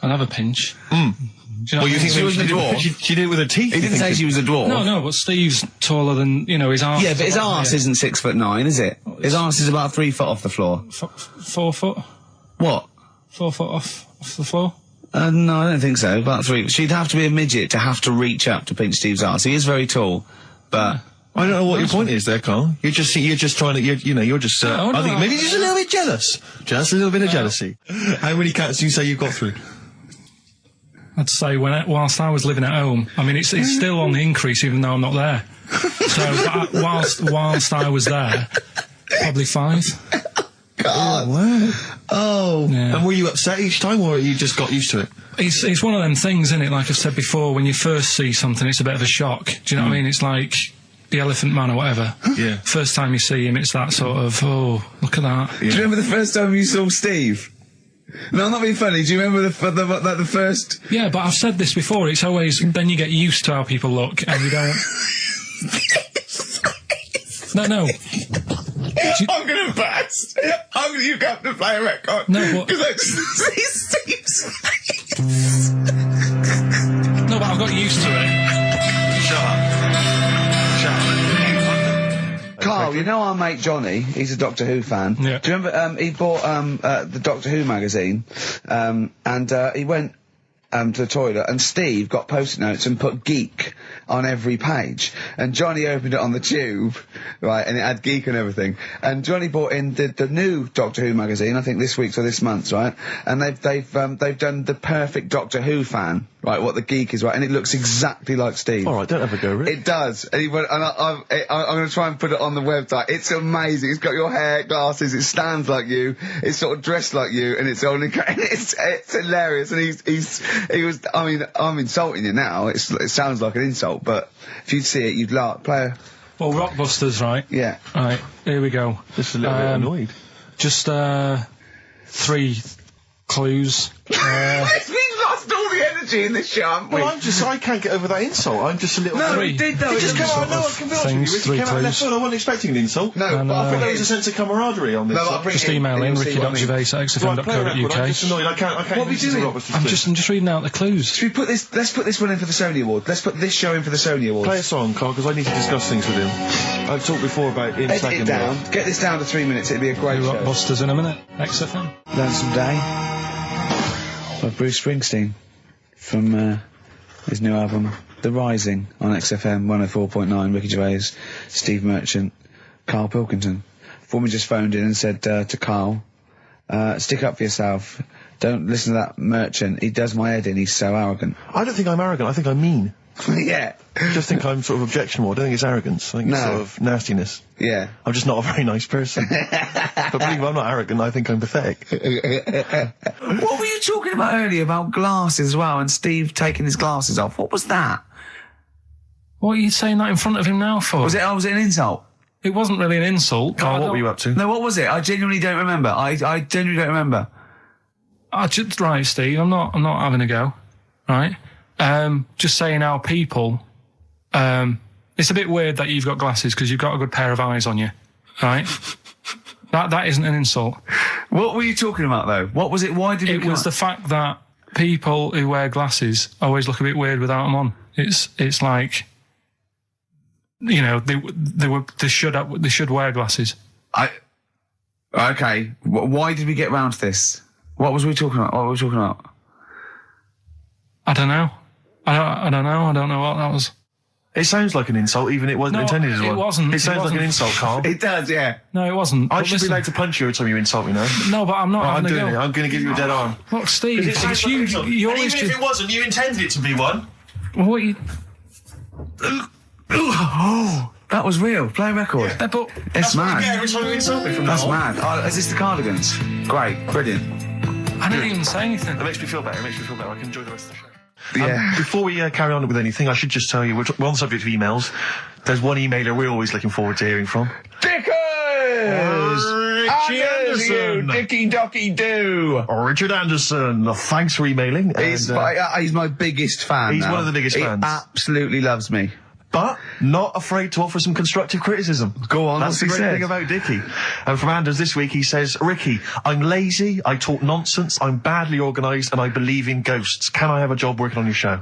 have a pinch. Mm. Do you know Well, you think she was a dwarf? She did it with her teeth. He didn't say she was a dwarf. No, but Steve's taller than, you know, his arse. Yeah, but his arse isn't 6'9", is it? His arse is about 3 foot off the floor. 4 foot? What? 4 foot off the floor? No, I don't think so. About 3. She'd have to be a midget to have to reach up to pinch Steve's arse. He is very tall, but... I don't know what your point is there, Carl. You're just trying to, you're just, I think maybe just a little bit jealous. Just a little bit of jealousy. How many cats do you say you've got through? I'd say whilst I was living at home, I mean, it's still on the increase even though I'm not there. So, whilst I was there, probably 5. God. Wow. Oh. Yeah. And were you upset each time, or you just got used to it? It's one of them things, isn't it? Like I've said before, when you first see something, it's a bit of a shock. Do you know what I mean? It's like the Elephant Man or whatever. Yeah. First time you see him, it's that sort of, oh, look at that. Yeah. Do you remember the first time you saw Steve? No, I'm not being funny. Do you remember the first... Yeah, but I've said this before. It's always, then you get used to how people look, and you don't... No. I'm gonna burst. You have to play a record. No, but... Because I just see Steve's No, but I've got used to it. Shut up. Carl, you know our mate Johnny, he's a Doctor Who fan. Yeah. Do you remember, he bought, the Doctor Who magazine, and he went, to the toilet, and Steve got post-it notes and put geek on every page. And Johnny opened it on the tube, right, and it had geek and everything. And Johnny bought in the new Doctor Who magazine, I think this week's or this month's, right? And they've done the perfect Doctor Who fan, right, what the geek is, right, and it looks exactly like Steve. All right, don't have a go, Rick. It does. And he went, and I'm going to try and put it on the website. It's amazing. It's got your hair, glasses, it stands like you, it's sort of dressed like you, and it's only, it's hilarious. And he was, I mean, I'm insulting you now. It sounds like an insult, but if you'd see it, you'd laugh. Well, Rockbusters, right? Yeah. Right, here we go. Just a little bit annoyed. Just, 3 clues. We've lost all the energy in this show, haven't we? Well, I can't get over that insult. I'm just a little... No, Three. we did though. It just came out, no, I can be honest with you, it came out left field. I wasn't expecting an insult. No, And, but I I think there think was a sense of camaraderie on this. No, I'll bring Just it in, email and in, you'll see what I mean. ricky.gervais@xfm.co.uk. I'm just annoyed. I can't What are we doing? I'm just reading out the clues. Should we put this, let's put this one in for the Sony Award. Let's put this show in for the Sony Awards. Play a song, Carl, because I need to discuss things with him. I've talked before about him Edit slagging it me down. off. Get this down to 3 minutes. It'd be a great show. Rockbusters in a minute. XFM. Lonesome Day by Bruce Springsteen from his new album, The Rising, on XFM 104.9. Ricky Gervais, Steve Merchant, Karl Pilkington. Woman just phoned in and said to Karl, stick up for yourself. Don't listen to that Merchant. He does my head in. He's so arrogant. I don't think I'm arrogant. I think I'm mean. Yeah. I just think I'm sort of objectionable. I don't think it's arrogance. I think it's sort of nastiness. Yeah. I'm just not a very nice person. But believe me, I'm not arrogant. I think I'm pathetic. What were you talking about earlier about glasses as well, and Steve taking his glasses off? What was that? What are you saying that in front of him now for? Was it an insult? It wasn't really an insult. Carl, what were you up to? No, what was it? I genuinely don't remember. I genuinely don't remember. Right, Steve, I'm not having a go. Right? Just saying how people, it's a bit weird that you've got glasses because you've got a good pair of eyes on you, right? that isn't an insult. What were you talking about though? What was it? Why did it was the fact that people who wear glasses always look a bit weird without them on. It's like, you know, they should wear glasses. Okay. Why did we get round to this? What was we talking about? I don't know. I don't know. I don't know what that was. It sounds like an insult, even it wasn't intended as one. It wasn't. It sounds like an insult, Carl. It does, yeah. No, it wasn't. I should be allowed to punch you every time you insult me now. No, but I'm not having I'm a doing go. it. I'm going to give you a dead arm. Look, Steve, it sounds like an insult. you And always even if it wasn't, you intended it to be one. What you... Oh, that was real. Play a record. Yeah, but it's mad. What you get every time you insult me from That's now on. mad. Oh, is this the Cardigans? Great. Brilliant. I didn't even say anything. That makes me feel better. I can enjoy the rest of the show. Yeah. Before we carry on with anything, I should just tell you, we're on the subject of emails. There's one emailer we're always looking forward to hearing from. Dickers! Richie Anderson! Dicky Docky Doo! Richard Anderson, thanks for emailing. He's my biggest fan. He's one of the biggest fans. He absolutely loves me. But not afraid to offer some constructive criticism. Go on, that's the great thing about Dickie. And from Anders this week, he says, Ricky, I'm lazy, I talk nonsense, I'm badly organised, and I believe in ghosts. Can I have a job working on your show?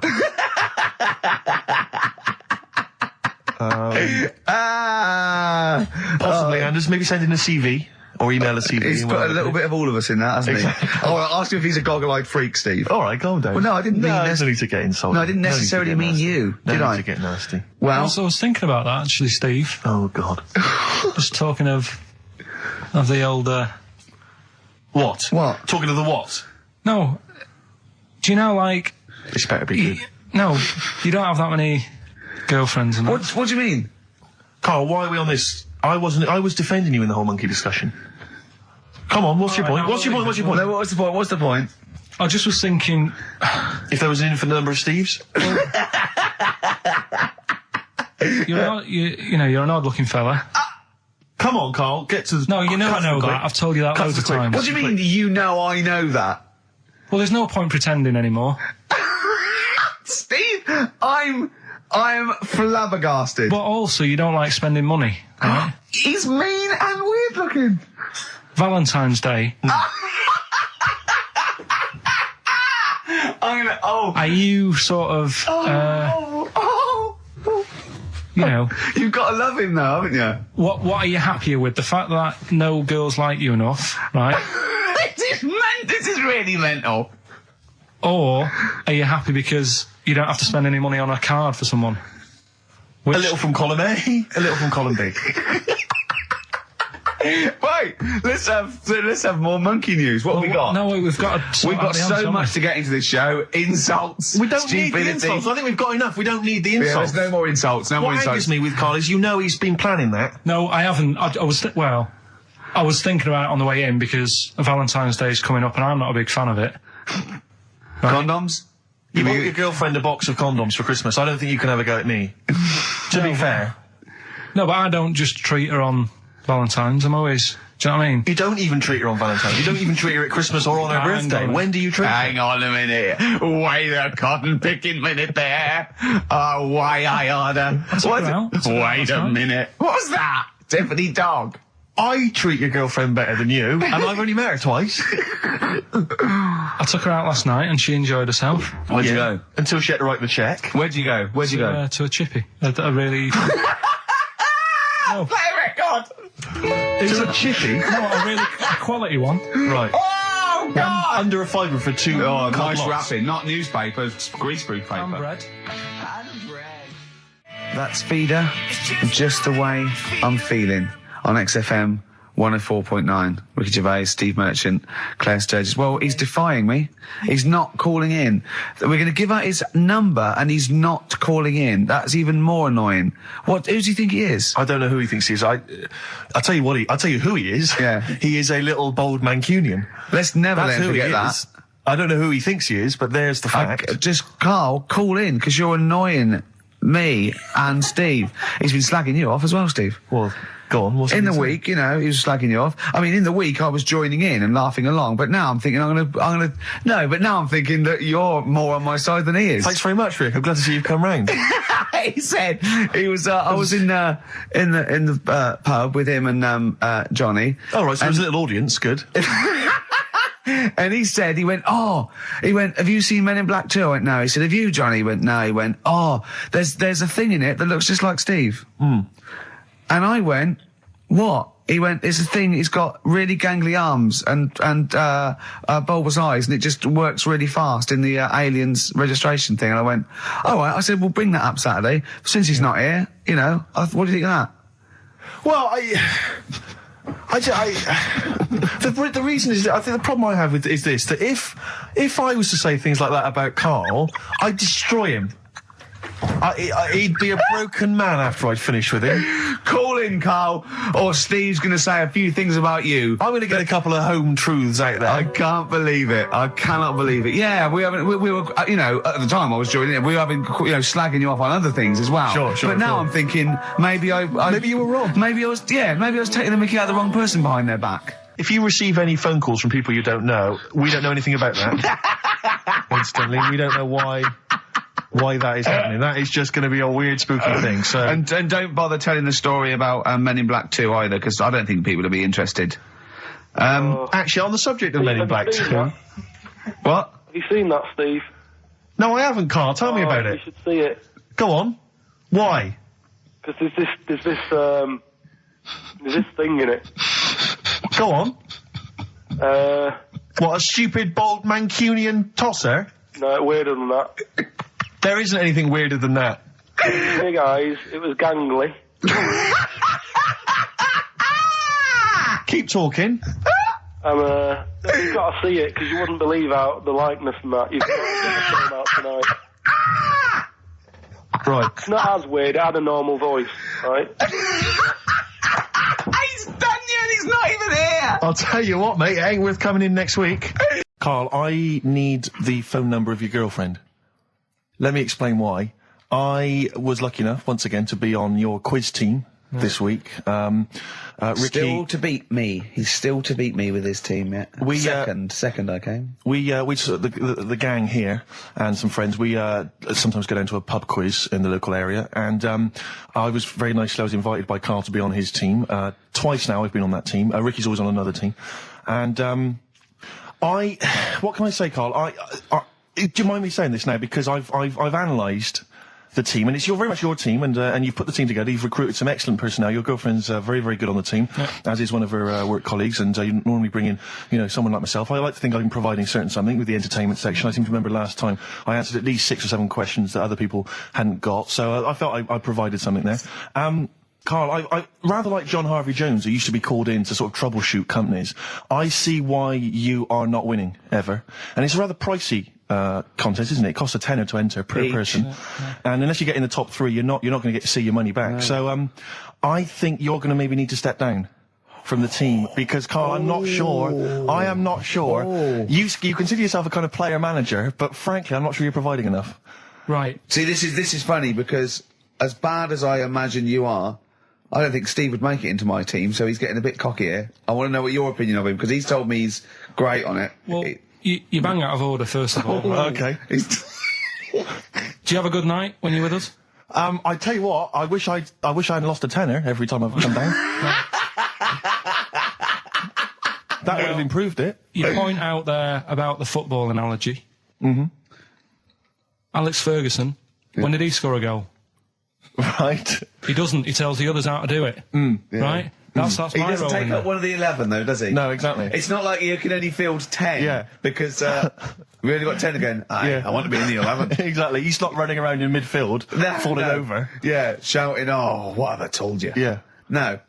Possibly, Anders. Maybe send in a CV. Or email a CV. He's put a little bit of all of us in that, hasn't he? Oh, I'll ask him if he's a goggle-eyed freak, Steve. All right, calm down. Well, no, I didn't mean no need to get insulted. No, I didn't necessarily mean you, did I? To get nasty. Well, I was thinking about that, actually, Steve. Oh, God. Just talking of the old... What? What? Talking of the what? No. Do you know, like... This better be good. No, you don't have that many girlfriends and that. What do you mean? Carl, why are we on this? I was defending you in the whole monkey discussion. Come on, what's your point? What's your point? No, what's the point? I just was thinking... If there was an infinite number of Steves? You're an odd-looking fella. Come on, Carl, get to... No, you know I know that. I've told you that loads of times. What do you mean, you know I know that? Well, there's no point pretending anymore. Steve, I'm flabbergasted. But also, you don't like spending money, right? He's mean and weird looking. Valentine's Day. Are you sort of... you know... You've got to love him though, haven't you? What are you happier with? The fact that no girls like you enough, right? This is really mental. Or are you happy because you don't have to spend any money on a card for someone? A little from column A, a little from column B. Right, let's have more monkey news. What have we got? No, we've got so much to get into this show. Insults. We don't need the insults. I think we've got enough. We don't need the insults. Yeah, there's no more insults. What angers me with Carl is he's been planning that. No, I haven't. I was thinking about it on the way in because Valentine's Day is coming up and I'm not a big fan of it. Right? Condoms? You bought your girlfriend a box of condoms for Christmas. I don't think you can have a go at me. To be fair. No, but I don't just treat her on Valentine's. I'm always... Do you know what I mean? You don't even treat her on Valentine's. You don't even treat her at Christmas or on her birthday. When do you treat her? Hang on a minute. Wait a cotton-picking minute there. Oh, why I order. Wait a minute. What's that? Tiffany Dog. I treat your girlfriend better than you, and I've only met her twice. I took her out last night and she enjoyed herself. Where'd you go? Until she had to write the check. Where'd you go? To a chippy. A really... No. Play a record! Is it a chippy? No, a quality one. Right. Oh, Under a fiver for 2. Oh, cut nice lots. wrapping. Not newspaper, greaseproof paper. And bread. That's Feeder, Just the Way I'm Feeling, on XFM 104.9. Ricky Gervais, Steve Merchant, Claire Sturgis. Well, he's defying me. He's not calling in. We're going to give out his number and he's not calling in. That's even more annoying. Who do you think he is? I don't know who he thinks he is. I'll tell you what. I'll tell you who he is. Yeah. He is a little bold Mancunian. Let's never That's let him who he forget that. is. I don't know who he thinks he is, but there's the fact. Just, Carl, call in, because you're annoying me and Steve. He's been slagging you off as well, Steve. Well, go on. What's in he the saying? week, you know, he was slagging you off. I mean, in the week, I was joining in and laughing along, but now I'm thinking but now I'm thinking that you're more on my side than he is. Thanks very much, Rick. I'm glad to see you've come round. He said he was. I was in the pub with him and Johnny. Oh, right. So there's a little audience. Good. And he went, have you seen Men in Black 2? I went, no. He said, have you, Johnny? He went, no. He went, there's a thing in it that looks just like Steve. And I went, what? He went, it's a thing, it's got really gangly arms and bulbous eyes, and it just works really fast in the Aliens registration thing. And I went, all right. I said, we'll bring that up Saturday. Since he's not here, you know, what do you think of that? Well, the reason is, I think the problem I have with is this, that if I was to say things like that about Carl, I'd destroy him. He'd be a broken man after I'd finish with him. Call in, Carl, or Steve's going to say a few things about you. I'm going to get a couple of home truths out there. I can't believe it. I cannot believe it. Yeah, we were, you know, at the time I was joining it, we were having, you know, slagging you off on other things as well. Sure. But now I'm thinking, maybe you were wrong. Maybe I was taking the mickey out of the wrong person behind their back. If you receive any phone calls from people you don't know, we don't know anything about that. Instantly, we don't know why that is happening. That is just going to be a weird, spooky thing. So and don't bother telling the story about Men in Black 2 either, because I don't think people will be interested. Actually, on the subject of Men in Black 2, what? Have you seen that, Steve? No, I haven't, Carl. Tell me about it. You should see it. Go on. Why? Because there's this thing in it. Go on. What, a stupid, bald Mancunian tosser? No, weirder than that. There isn't anything weirder than that. Big eyes, it was gangly. Keep talking. And, you've got to see it, because you wouldn't believe how the likeness and that. You've got to get the film out tonight. Right. It's not as weird, it had a normal voice, right? He's done you and he's not even here! I'll tell you what, mate, it ain't worth coming in next week. Carl, I need the phone number of your girlfriend. Let me explain why. I was lucky enough, once again, to be on your quiz team this week. Ricky... Still to beat me. He's still to beat me with his team, yeah. Second I came. The gang here and some friends, we sometimes go down to a pub quiz in the local area, and I was very nicely, I was invited by Carl to be on his team. Twice now I've been on that team. Ricky's always on another team. And what can I say, Carl? Do you mind me saying this now? Because I've analysed the team, and it's very much your team, and you've put the team together. You've recruited some excellent personnel. Your girlfriend's very, very good on the team, as is one of her work colleagues. And you normally bring in, you know, someone like myself. I like to think I'm providing something with the entertainment section. I seem to remember last time I answered at least 6 or 7 questions that other people hadn't got. So I felt I provided something there. Carl, I rather like John Harvey Jones, who used to be called in to sort of troubleshoot companies. I see why you are not winning ever, and it's a rather pricey contest, isn't it? It costs a tenner to enter per person, and unless you get in the top 3, you're not going to get to see your money back. No. So I think you're going to maybe need to step down from the team, because Carl, I'm not sure. I am not sure. You consider yourself a kind of player manager, but frankly, I'm not sure you're providing enough. Right. See, this is funny, because as bad as I imagine you are, I don't think Steve would make it into my team, so he's getting a bit cocky here. I want to know what your opinion of him, because he's told me he's great on it. Well, you bang out of order, first of all. Okay. Do you have a good night when you're with us? I tell you what, I wish I'd lost a tenner every time I've come down. That would have improved it. You point out there about the football analogy. Mm-hmm. Alex Ferguson, when did he score a goal? Right. He doesn't. He tells the others how to do it. Yeah. Right? That's He my doesn't role. take in up it. one of the 11, though, does he? No, exactly. It's not like you can only field 10. Yeah. Because we only got 10 again. I want to be in the 11. Exactly. He's not running around in midfield, falling over. Yeah, shouting, "Oh, what have I told you?" Yeah. No.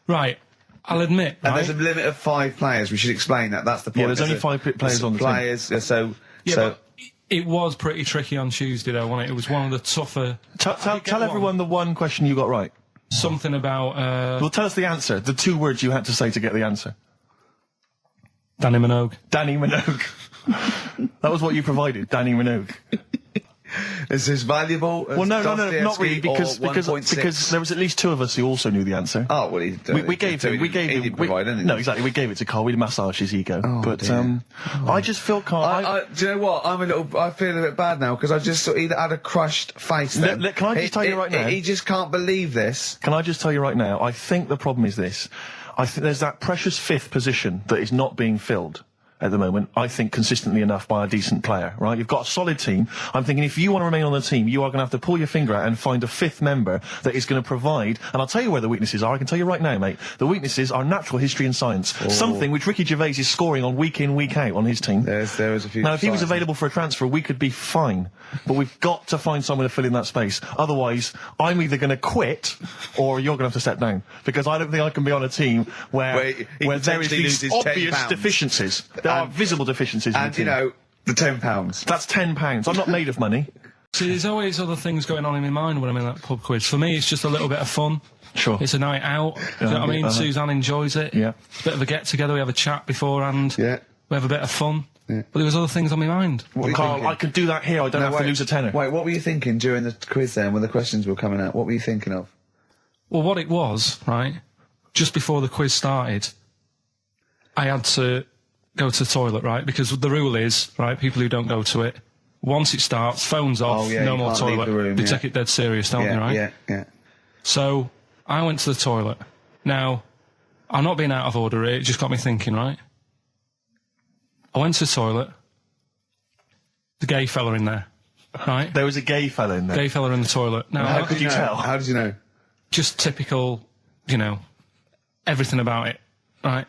Right. I'll admit. And right? there's a limit of 5 players. We should explain that. That's the point. Yeah, there's only 5 players on the team. players, so. But it was pretty tricky on Tuesday, though, wasn't it? It was one of the tougher. Tell everyone the one question you got right. Something about. Well, tell us the answer. The 2 words you had to say to get the answer. Danny Minogue. Danny Minogue. That was what you provided, Danny Minogue. Is this valuable? Well, no, not really, because there was at least 2 of us who also knew the answer. Oh, well, we gave him. No, exactly. We gave it to Carl. We massaged his ego. I just feel Carl. Do you know what? I feel a bit bad now because I just he had a crushed face. Then. Can I just tell you right now? He just can't believe this. Can I just tell you right now? I think the problem is this. I think there's that precious 5th position that is not being filled at the moment, I think, consistently enough by a decent player, right? You've got a solid team. I'm thinking if you want to remain on the team, you are going to have to pull your finger out and find a 5th member that is going to provide, and I'll tell you where the weaknesses are. I can tell you right now, mate. The weaknesses are natural history and science. Something which Ricky Gervais is scoring on week in, week out on his team. There is a few. Now, if he was available for a transfer, we could be fine. But we've got to find someone to fill in that space. Otherwise, I'm either going to quit or you're going to have to step down. Because I don't think I can be on a team where there is these obvious deficiencies. There are visible deficiencies. And, you know, the £10. That's £10. I'm not made of money. See, there's always other things going on in my mind when I'm in that pub quiz. For me, it's just a little bit of fun. Sure. It's a night out. You know what I mean? Suzanne enjoys it. Yeah. Bit of a get-together. We have a chat beforehand. Yeah. We have a bit of fun. Yeah. But there was other things on my mind. Carl, I could do that here. I don't have to lose a tenner. Wait, what were you thinking during the quiz then when the questions were coming out? What were you thinking of? Well, what it was, right, just before the quiz started, I had to go to the toilet, right? Because the rule is, right, people who don't go to it, once it starts, phones off, no more toilet. They take it dead serious, don't they, right? Yeah. So, I went to the toilet. Now, I'm not being out of order here, it just got me thinking, right? I went to the toilet. The gay fella in there, right? There was a gay fella in there? Gay fella in the toilet. Now, how could you tell? How did you know? Just typical, you know, everything about it, right?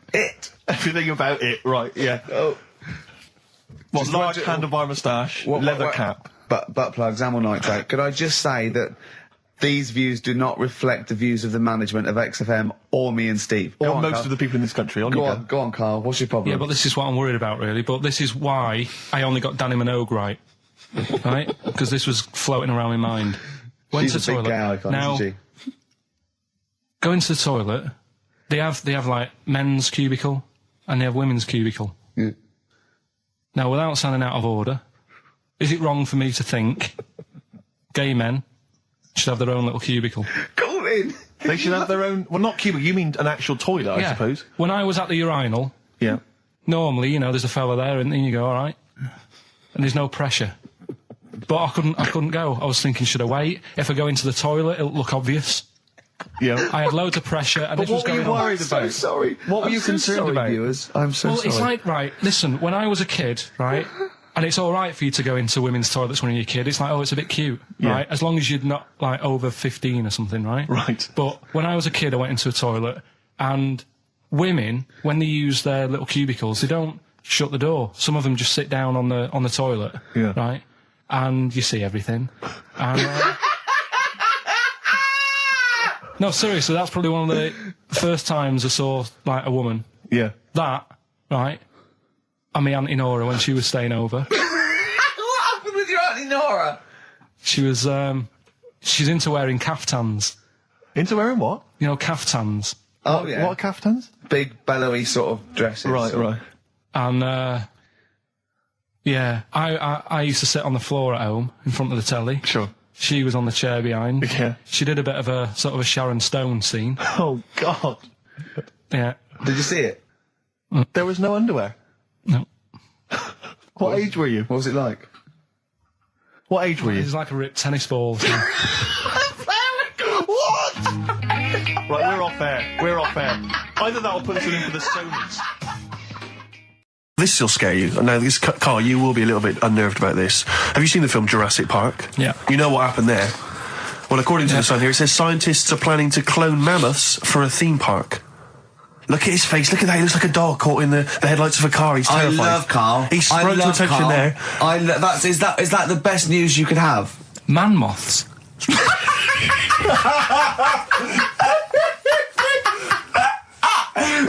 Everything about it, right, yeah. Oh. What, large handlebar moustache, leather cap. Butt plugs, amyl nitrate. Could I just say that these views do not reflect the views of the management of XFM or me and Steve. Or most of the people in this country. Go on, Carl. What's your problem? Yeah, but this is what I'm worried about, really. But this is why I only got Danny Minogue right. Right? Because this was floating around my mind. Went to the toilet. Big gay icon, now, isn't she? Go into the toilet. They have like men's cubicle and they have women's cubicle. Yeah. Now, without sounding out of order, is it wrong for me to think gay men should have their own little cubicle? Go in. They should have their own. Well, not cubicle. You mean an actual toilet, I suppose. When I was at the urinal, normally, you know, there's a fella there, and then you go, all right, and there's no pressure. But I couldn't go. I was thinking, should I wait? If I go into the toilet, it'll look obvious. Yeah. I had loads of pressure, and but this was going on. What were you worried about? I'm so sorry. What were you concerned about? Viewers? I'm so sorry. Well, it's like, right, listen, when I was a kid, right, and it's all right for you to go into women's toilets when you're a kid. It's like, oh, it's a bit cute, right? As long as you're not, like, over 15 or something, right? Right. But when I was a kid, I went into a toilet, and women, when they use their little cubicles, they don't shut the door. Some of them just sit down on the toilet, right? And you see everything. And, no, seriously, that's probably one of the first times I saw, like, a woman. Yeah. That, right, and my Auntie Nora when she was staying over. What happened with your Auntie Nora? She was, she's into wearing caftans. Into wearing what? You know, caftans. Oh, yeah. What are caftans? Big, bellowy sort of dresses. Right. And, yeah, I used to sit on the floor at home in front of the telly. Sure. She was on the chair behind. Yeah. She did a bit of a sort of a Sharon Stone scene. Oh, God. Yeah. Did you see it? There was no underwear? No. What age were you? What was it like? What age were you? It was like a ripped tennis ball. What? Right, we're off air. Either that or put us in for the Sonys. This will scare you. Now, Carl, you will be a little bit unnerved about this. Have you seen the film Jurassic Park? Yeah. You know what happened there? Well, according to the Sun here, it says scientists are planning to clone mammoths for a theme park. Look at his face. Look at that. He looks like a dog caught in the headlights of a car. He's terrified. I love Carl. He's sprung to attention Carl. there. Is that the best news you could have? Man moths.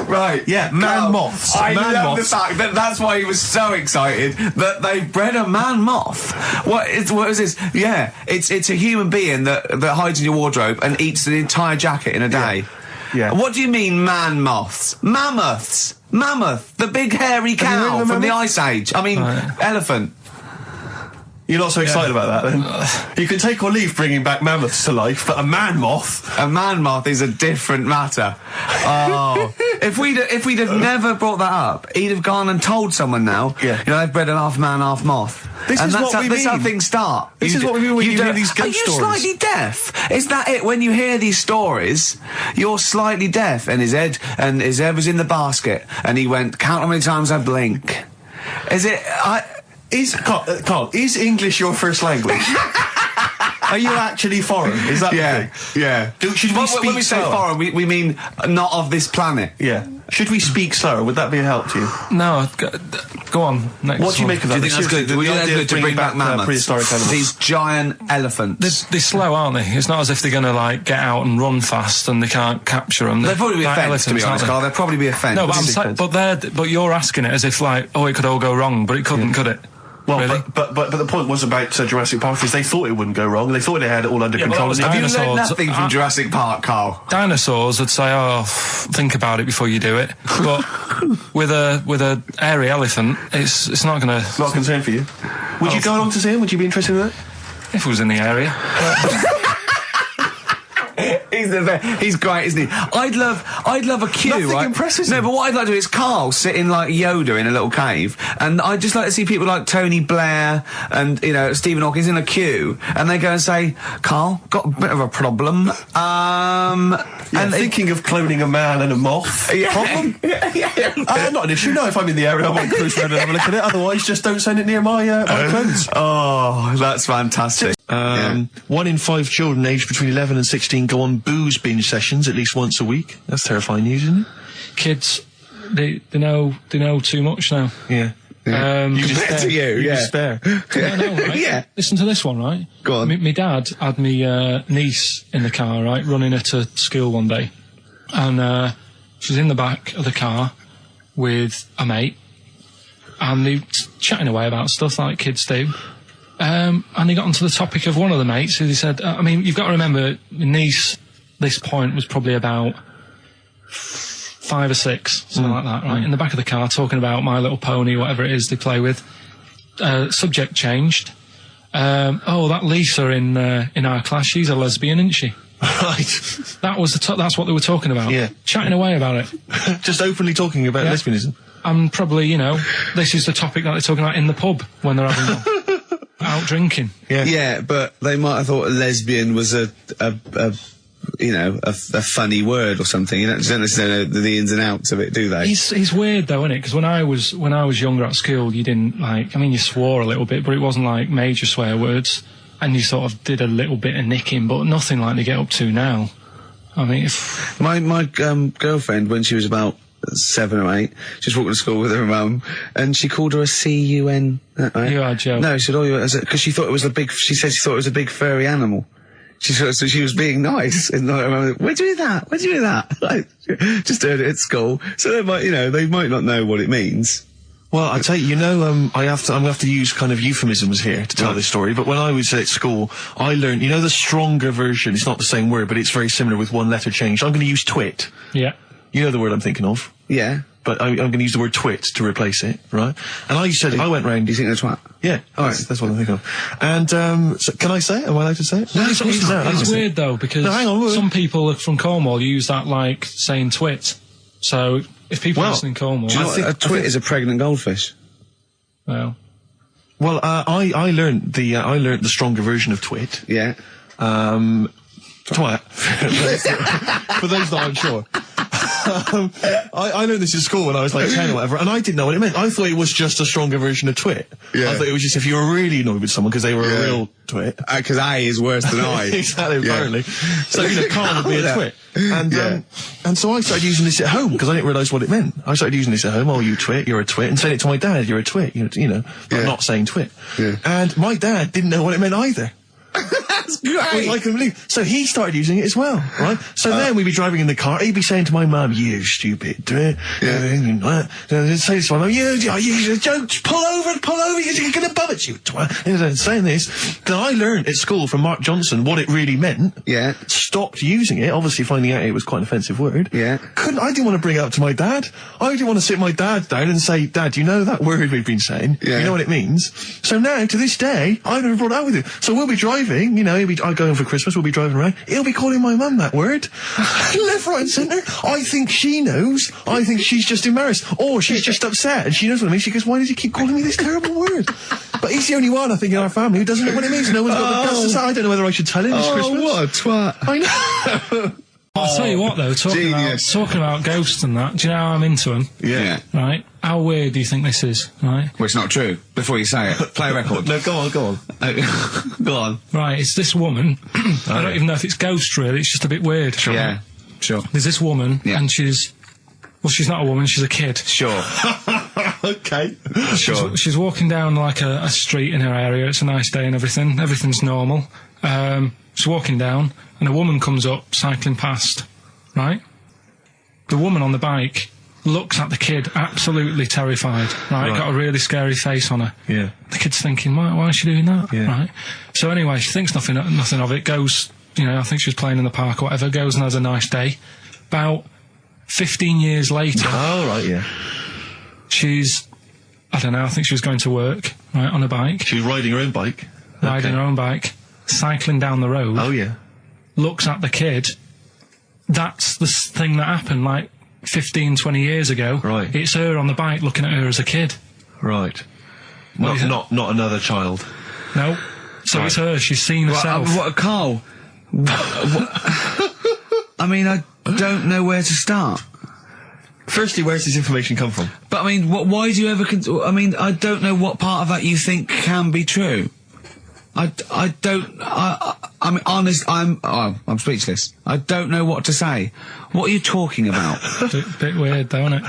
Right. Yeah, man moths. I Man love moths. the fact that that's why he was so excited that they bred a man moth. What is this? Yeah, it's a human being that hides in your wardrobe and eats an entire jacket in a day. Yeah. What do you mean man moths? Mammoths. Mammoth, the big hairy cow from the Ice Age. I mean, elephant. You're not so excited about that, then? You can take or leave bringing back mammoths to life, but a man moth... A man moth is a different matter. Oh. If we'd have never brought that up, he'd have gone and told someone now, Yeah. you know, they've bred an half man, half moth. This is what we That's how mean. things start. This is what we mean when you hear these ghost Are you stories. slightly deaf? Is that it? When you hear these stories, you're slightly deaf. And his head was in the basket, and he went, count how many times I blink. Is it... Carl, is English your first language? Are you actually foreign? Is that the thing? Yeah. Should we speak when we say slower? foreign, we mean not of this planet. Yeah. Should we speak slower? Would that be a help to you? No, go on. Next What do you one. make of that? Do you think that's good? Do you think that's good to bring back mammoths? Prehistoric animals. These giant elephants. They're slow, aren't they? It's not as if they're going to like get out and run fast and they can't capture them. They'd probably be a Like fence, to be elephants, honest, aren't Carl. They'd probably be a fence. No, but I'm saying, but you're asking it as if like, oh, it could all go wrong, but it couldn't, could it? Well, Really? but the point was about Jurassic Park is they thought it wouldn't go wrong. They thought they had it all under Yeah, but control. that was and Have you learned dinosaurs. nothing from Jurassic Park, Carl? Dinosaurs would say, oh, think about it before you do it. But with a hairy elephant, it's not going to... Not a concern for you. Would you go along to see him? Would you be interested in that? If it was in the area. He's great, isn't he? I'd love a queue, Nothing right? impresses No, him. but what I'd like to do is Carl sitting like Yoda in a little cave, and I'd just like to see people like Tony Blair and, you know, Stephen Hawking's in a queue, and they go and say, Carl, got a bit of a problem. And thinking of cloning a man and a moth. Yeah. Problem? Not an issue. No, if I'm in the area, I won't cruise around and have a look at it. Otherwise, just don't send it near my clothes. Oh, that's fantastic. 1 in 5 children aged between 11 and 16 go on booze binge sessions at least once a week. That's terrifying news, isn't it? Kids, they know too much now. Yeah. You despair. You despair. I know, right? Yeah. Listen to this one, right? Go on. My dad had me niece in the car, right, running her to school one day. And she was in the back of the car with a mate. And they were chatting away about stuff like kids do. And they got onto the topic of one of the mates who they said, I mean, you've got to remember, my niece, this point, was probably about 5 or 6, something like that, right? In the back of the car, talking about My Little Pony, whatever it is they play with. Subject changed. Oh, that Lisa in our class, she's a lesbian, isn't she? Right. That was that's what they were talking about. Yeah. Chatting away about it. Just openly talking about lesbianism. And probably, you know, this is the topic that they're talking about in the pub when they're having out drinking. Yeah, but they might have thought a lesbian was a funny word or something. You don't necessarily know the ins and outs of it, do they? It's weird though, isn't it? Because when I was younger at school, you didn't you swore a little bit, but it wasn't like major swear words, and you sort of did a little bit of nicking, but nothing like they get up to now. I mean, my girlfriend, when she was about 7 or 8, she was walking to school with her mum, and she called her a C-U-N. Right? You are joking. No, she said, because she thought it was she said she thought it was a big furry animal. So she was being nice, and I remember, where'd you do that? Where'd you do that? Like, just heard it at school. So they might not know what it means. Well, I tell you, I'm gonna have to use kind of euphemisms here to tell this story, but when I was at school, I learned, the stronger version, it's not the same word, but it's very similar with one letter changed. I'm gonna use twit. Yeah. You know the word I'm thinking of? Yeah. But I'm going to use the word twit to replace it, right? And I went round... Do you think that's twat? Yeah. All right. That's what I'm thinking of. And, so can I say it? Am I allowed to say it? No, it's weird though, because hang on, some people from Cornwall use that like saying twit. So if people listen in Cornwall... Do you know what a twit is? A pregnant goldfish. Well, I learned the stronger version of twit. Yeah. Twat. For those that aren't sure. I learned this at school when I was like 10 or whatever, and I didn't know what it meant. I thought it was just a stronger version of twit. Yeah. I thought it was just if you were really annoyed with someone because they were a real twit. Because A is worse than I. Exactly, apparently. So, you know, Carl would be a twit. And so I started using this at home because I didn't realise what it meant. I started using this at home. Oh, you twit, you're a twit. And saying it to my dad, you're a twit, you know, but not saying twit. Yeah. And my dad didn't know what it meant either. That's great. I couldn't believe. So he started using it as well, right? So then we'd be driving in the car. He'd be saying to my mum, "You stupid twit." Say this to my mum, "You don't pull over. You're going to bum it, you twat." Saying this. Then I learned at school from Mark Johnson what it really meant. Yeah. Stopped using it. Obviously, finding out it was quite an offensive word. Yeah. I didn't want to bring it up to my dad. I didn't want to sit my dad down and say, "Dad, you know that word we've been saying? Yeah. You know what it means?" So now, to this day, I've never brought it up with him. So we'll be driving, you know, I go home for Christmas, we'll be driving around, he'll be calling my mum that word. Left, right and centre. I think she knows. I think she's just embarrassed. Or she's just upset and she knows what it means. She goes, "Why does he keep calling me this terrible word?" But he's the only one, I think, in our family who doesn't know what it means. No one's got the guts to say. I don't know whether I should tell him this Christmas. What a twat. I know. I'll tell you what, though, talking about ghosts and that, do you know how I'm into them? Yeah. Right? How weird do you think this is, right? Well, it's not true. Before you say it, play a record. No, go on. Go on. Right, it's this woman. I don't even know if it's ghost, really. It's just a bit weird. Sure. Yeah, sure. There's this woman, and she's not a woman, she's a kid. Sure. Okay. Sure. She's walking down, like, a street in her area. It's a nice day and everything. Everything's normal. She's walking down, and a woman comes up, cycling past, right? The woman on the bike looks at the kid, absolutely terrified, right? Got a really scary face on her. Yeah. The kid's thinking, why is she doing that? Yeah. Right? So anyway, she thinks nothing of it, goes, you know, I think she was playing in the park or whatever, goes and has a nice day. About 15 years later... Oh, right, yeah. She's, I don't know, I think she was going to work, right, on a bike. She was riding her own bike. Riding her own bike, cycling down the road. Oh, yeah. Looks at the kid. That's the thing that happened, like, 15, 20 years ago. Right. It's her on the bike looking at her as a kid. Right. Not another child. No. So it's her, she's seen herself. What, Carl? I mean, I don't know where to start. Firstly, where's this information come from? But I mean, why do you ever? I mean, I don't know what part of that you think can be true. I mean, honest. I'm speechless. I don't know what to say. What are you talking about? Bit weird, though, isn't it?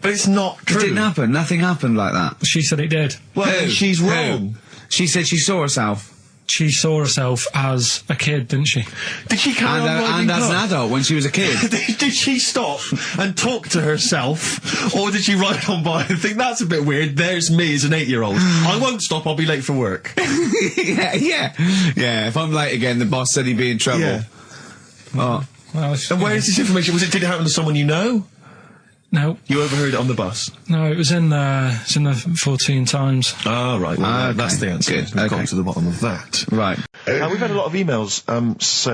But it's not true. It didn't happen. Nothing happened like that. She said it did. Well, she's wrong. She said she saw herself. She saw herself as a kid, didn't she? Did she carry on riding and as an adult when she was a kid. Did she stop and talk to herself, or did she ride on by and think, that's a bit weird, there's me as an 8-year-old. I won't stop, I'll be late for work. Yeah, if I'm late again, the boss said he'd be in trouble. Yeah. Well, and where is this information? Did it happen to someone you know? No. You overheard it on the bus? No, it was in the 14 Times. Oh, right. Well, that's the answer. Good. We've got to the bottom of that. Right. We've had a lot of emails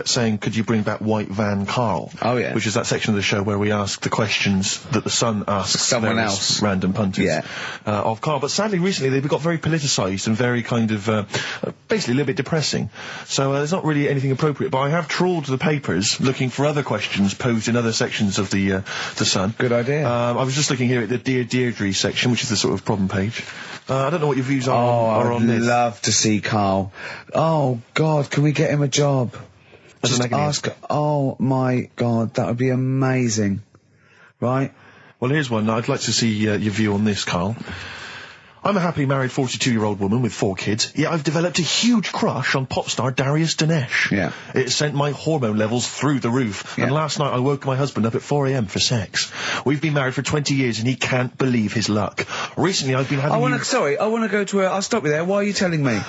saying, could you bring back White Van Karl? Oh, yeah. Which is that section of the show where we ask the questions that the Sun asks someone else. Random punters of Karl. But sadly, recently, they've got very politicised and very kind of, basically a little bit depressing. So there's not really anything appropriate. But I have trawled the papers looking for other questions posed in other sections of the Sun. Good idea. I was just looking here at the Dear Deirdre section, which is the sort of problem page. I don't know what your views are on this. I'd love to see Karl. Oh, God, can we get him a job? Just ask. Oh, my God, that would be amazing. Right? Well, here's one. I'd like to see your view on this, Karl. I'm a happily married 42-year-old woman with 4 kids, yet I've developed a huge crush on pop star Darius Dinesh. Yeah. It sent my hormone levels through the roof, and last night I woke my husband up at 4 a.m. for sex. We've been married for 20 years and he can't believe his luck. Recently I've been having... I want to go to I'll stop you there. Why are you telling me?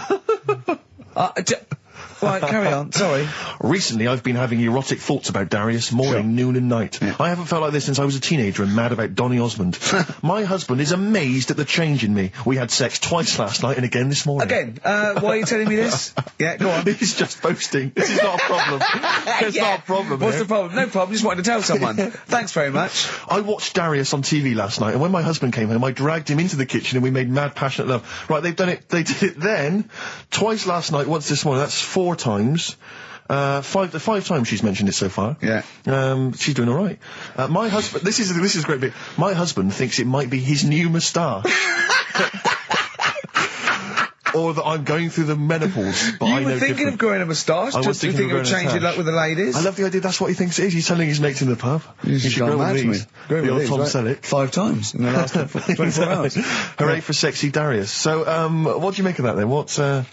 Right, carry on. Sorry. Recently, I've been having erotic thoughts about Darius morning, noon and night. Yeah. I haven't felt like this since I was a teenager and mad about Donny Osmond. My husband is amazed at the change in me. We had sex twice last night and again this morning. Again? Why are you telling me this? Yeah, go on. This is just boasting. This is not a problem. It's not a problem. What's the problem? No problem. Just wanted to tell someone. Thanks very much. I watched Darius on TV last night, and when my husband came home, I dragged him into the kitchen and we made mad, passionate love. Right, they've done it. They did it then, twice last night, once this morning. That's 4 times. The 5 times she's mentioned it so far. Yeah. She's doing all right. My husband. This is a great bit. My husband thinks it might be his new moustache. Or that I'm going through the menopause. But You were thinking of growing a moustache? I was Just thinking think of it would growing a change your moustache. luck with the ladies? I love the idea. That's what he thinks it is. He's telling his mates in the pub. You should grow go mad with to me. these. Grow The with old these, Tom right? Selleck. 5 times in the last 24 hours. Hooray for sexy Darius. So, what do you make of that then? What are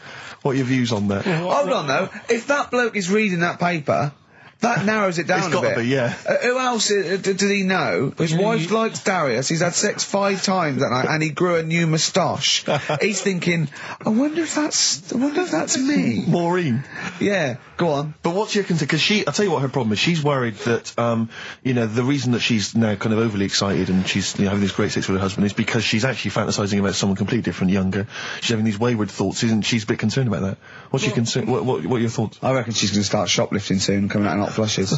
your views on that? Hold on though, if that bloke is reading that paper, that narrows it down It's a gotta bit. be, yeah. Who else did he know? His wife likes Darius, he's had sex 5 times that night, and he grew a new moustache. He's thinking, I wonder if that's me. Maureen. Yeah, go on. But what's your concern? Because I'll tell you what her problem is. She's worried that, the reason that she's now kind of overly excited and she's having this great sex with her husband is because she's actually fantasizing about someone completely different, younger. She's having these wayward thoughts, isn't she? She's a bit concerned about that. What's your concern? What are your thoughts? I reckon she's going to start shoplifting soon and coming out in hot flushes.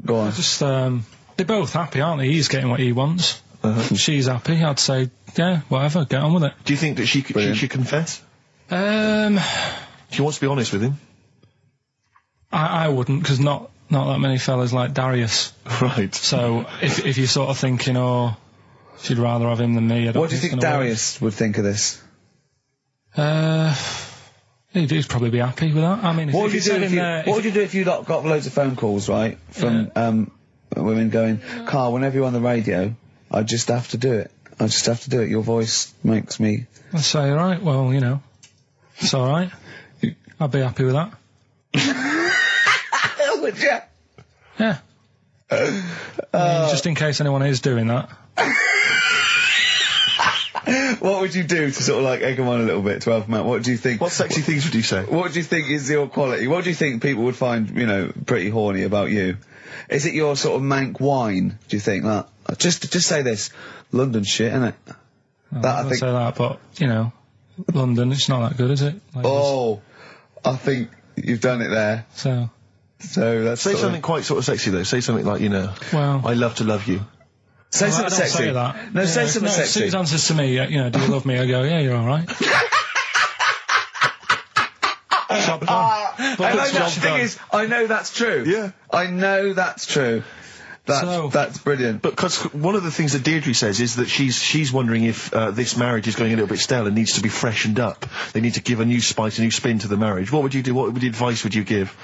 Go on. Just, they're both happy, aren't they? He's getting what he wants. She's happy. I'd say, yeah, whatever, get on with it. Do you think that she should confess? She wants to be honest with him. I wouldn't, because not that many fellas like Darius. Right. So, if you're sort of thinking, oh, she'd rather have him than me, I don't What do you think Darius would think of this? He'd probably be happy with that. I mean, What would you do if you got loads of phone calls, right, from women going, Carl, whenever you're on the radio, I just have to do it. I just have to do it. Your voice makes me... I'd say, right, well, it's alright. I'd be happy with that. Would you? Yeah. I mean, just in case anyone is doing that. What would you do to sort of like egg them on a little bit to help them out? What do you think? What sexy things would you say? What do you think is your quality? What do you think people would find, pretty horny about you? Is it your sort of mank wine, do you think? Like, just say this. London shit, innit? I think say that, but, London, it's not that good, is it? I think you've done it there. So that's Say something quite sort of sexy, though. Say something like, well, I love to love you. Say something sexy. Say that. No, say something sexy. If Suze answers to me, do you love me? I go, yeah, you're alright. The thing is, I know that's true. Yeah. I know that's true. That's brilliant. But because one of the things that Deirdre says is that she's wondering if this marriage is going a little bit stale and needs to be freshened up. They need to give a new spice, a new spin to the marriage. What would you do? What advice would you give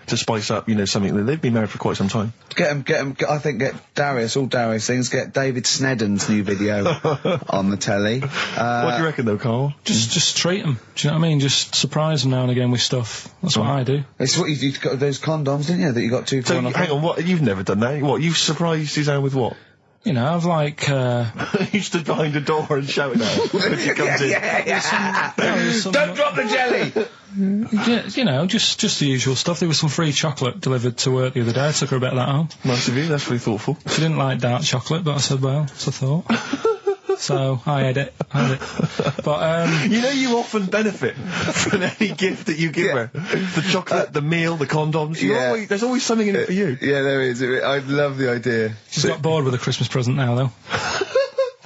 to spice up, something that they've been married for quite some time? Get Darius, all Darius things, get David Snedden's new video on the telly. What do you reckon though, Carl? Just treat them. Do you know what I mean? Just surprise them now and again with stuff. That's what I do. It's what you got those condoms, didn't you? That you got 2 for So, 1 hang on, what? You've never done that? What? You've surprised Suzanne with what? I've like, you stood behind a door and shouted at her when she comes in. Don't drop the jelly! Yeah, just the usual stuff. There was some free chocolate delivered to work the other day. I took her a bit of that home. Nice of you, that's really thoughtful. She didn't like dark chocolate, but I said, well, it's a thought. So, I had it. But, you often benefit from any gift that you give her. The chocolate, the meal, the condoms. There's always something in it for you. Yeah, there is. I love the idea. She's got bored with the Christmas present now, though.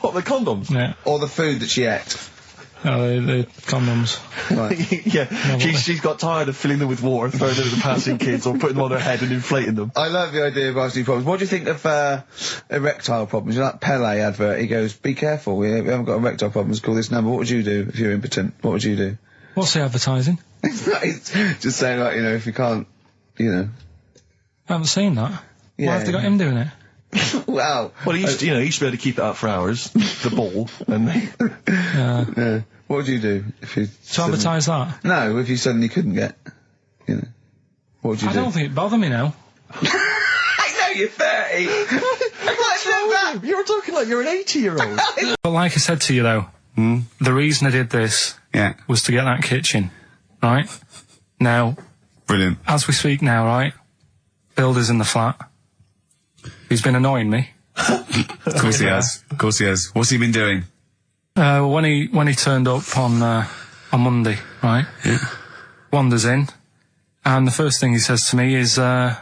What, the condoms? Yeah. Or the food that she ate. No, the condoms. Right. Yeah, she's got tired of filling them with water, throwing them at the passing kids, or putting them on her head and inflating them. I love the idea of asking problems. What do you think of erectile problems? That Pele advert, he goes, be careful, we haven't got erectile problems, call this number. What would you do if you're impotent? What would you do? What's the advertising? Just saying, like, if you can't, I haven't seen that. Yeah. Why have they got him doing it? Wow. Well, he used to be able to keep it up for hours, the ball, and yeah. What would you do if you... To advertise that? No, if you suddenly couldn't get, what would you do? I don't think it'd bother me now. I know you're 30! What's that? You're talking like you're an 80-year-old. But like I said to you, though, the reason I did this was to get that kitchen, right? Now... Brilliant. As we speak now, right? Builder's in the flat. He's been annoying me. Of course he has. Of course he has. What's he been doing? When he turned up on Monday, right? Yeah. Wanders in, and the first thing he says to me is, said,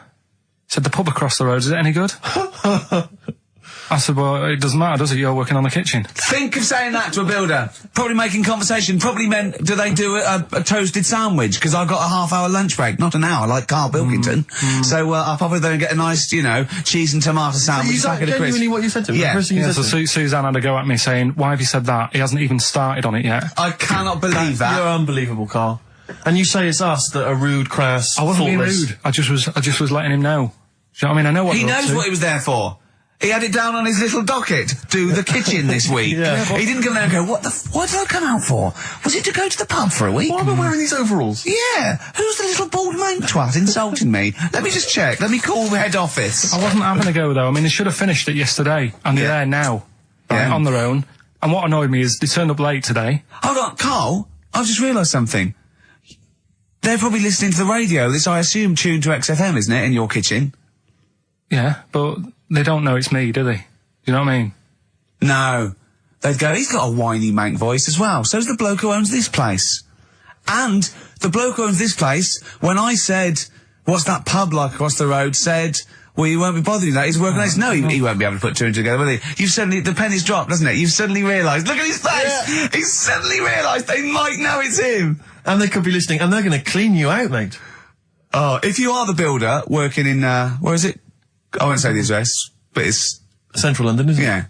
the pub across the road, is it any good? I I said, well, it doesn't matter, does it? You're working on the kitchen. Think of saying that to a builder. Probably making conversation. Probably meant, do they do a toasted sandwich? Because I've got a half-hour lunch break, not an hour, like Karl Pilkington. So I'll probably then get a nice, you know, cheese and tomato sandwich. Is that genuinely what you said to him? Yeah. So Suzanne had a go at me saying, why have you said that? He hasn't even started on it yet. I cannot believe that. You're unbelievable, Karl. And you say it's us that are rude, crass, I wasn't being thoughtless. rude. I just was letting him know. Do you know what I mean? I know what He they're up knows to. what he was there for. He had it down on his little docket. Do the kitchen this week. He didn't come there and go, what did I come out for? Was it to go to the pub for a week? Why am I wearing these overalls? Yeah. Who's the little bald mate twat insulting me? Let me just check. Let me call the head office. I wasn't having a go though. I mean, they should have finished it yesterday, and they're there now, right, on their own. And what annoyed me is they turned up late today. Hold on, Karl. I've just realised something. They're probably listening to the radio. This, I assume, tuned to XFM, isn't it, in your kitchen? Yeah, but they don't know it's me, do they? Do you know what I mean? No. They'd go, he's got a whiny mank voice as well. So's the bloke who owns this place. And the bloke who owns this place, when I said, what's that pub like across the road, said, well, you won't be bothering that. He's working on this. No, he won't be able to put two and two together, will he? You've suddenly, the penny's dropped, doesn't it? You've suddenly realised. Look at his face! Yeah. He's suddenly realised they might know it's him. And they could be listening, and they're going to clean you out, mate. Oh, if you are the builder working in, where is it? I won't say the address, but it's Central London, isn't it? Yeah.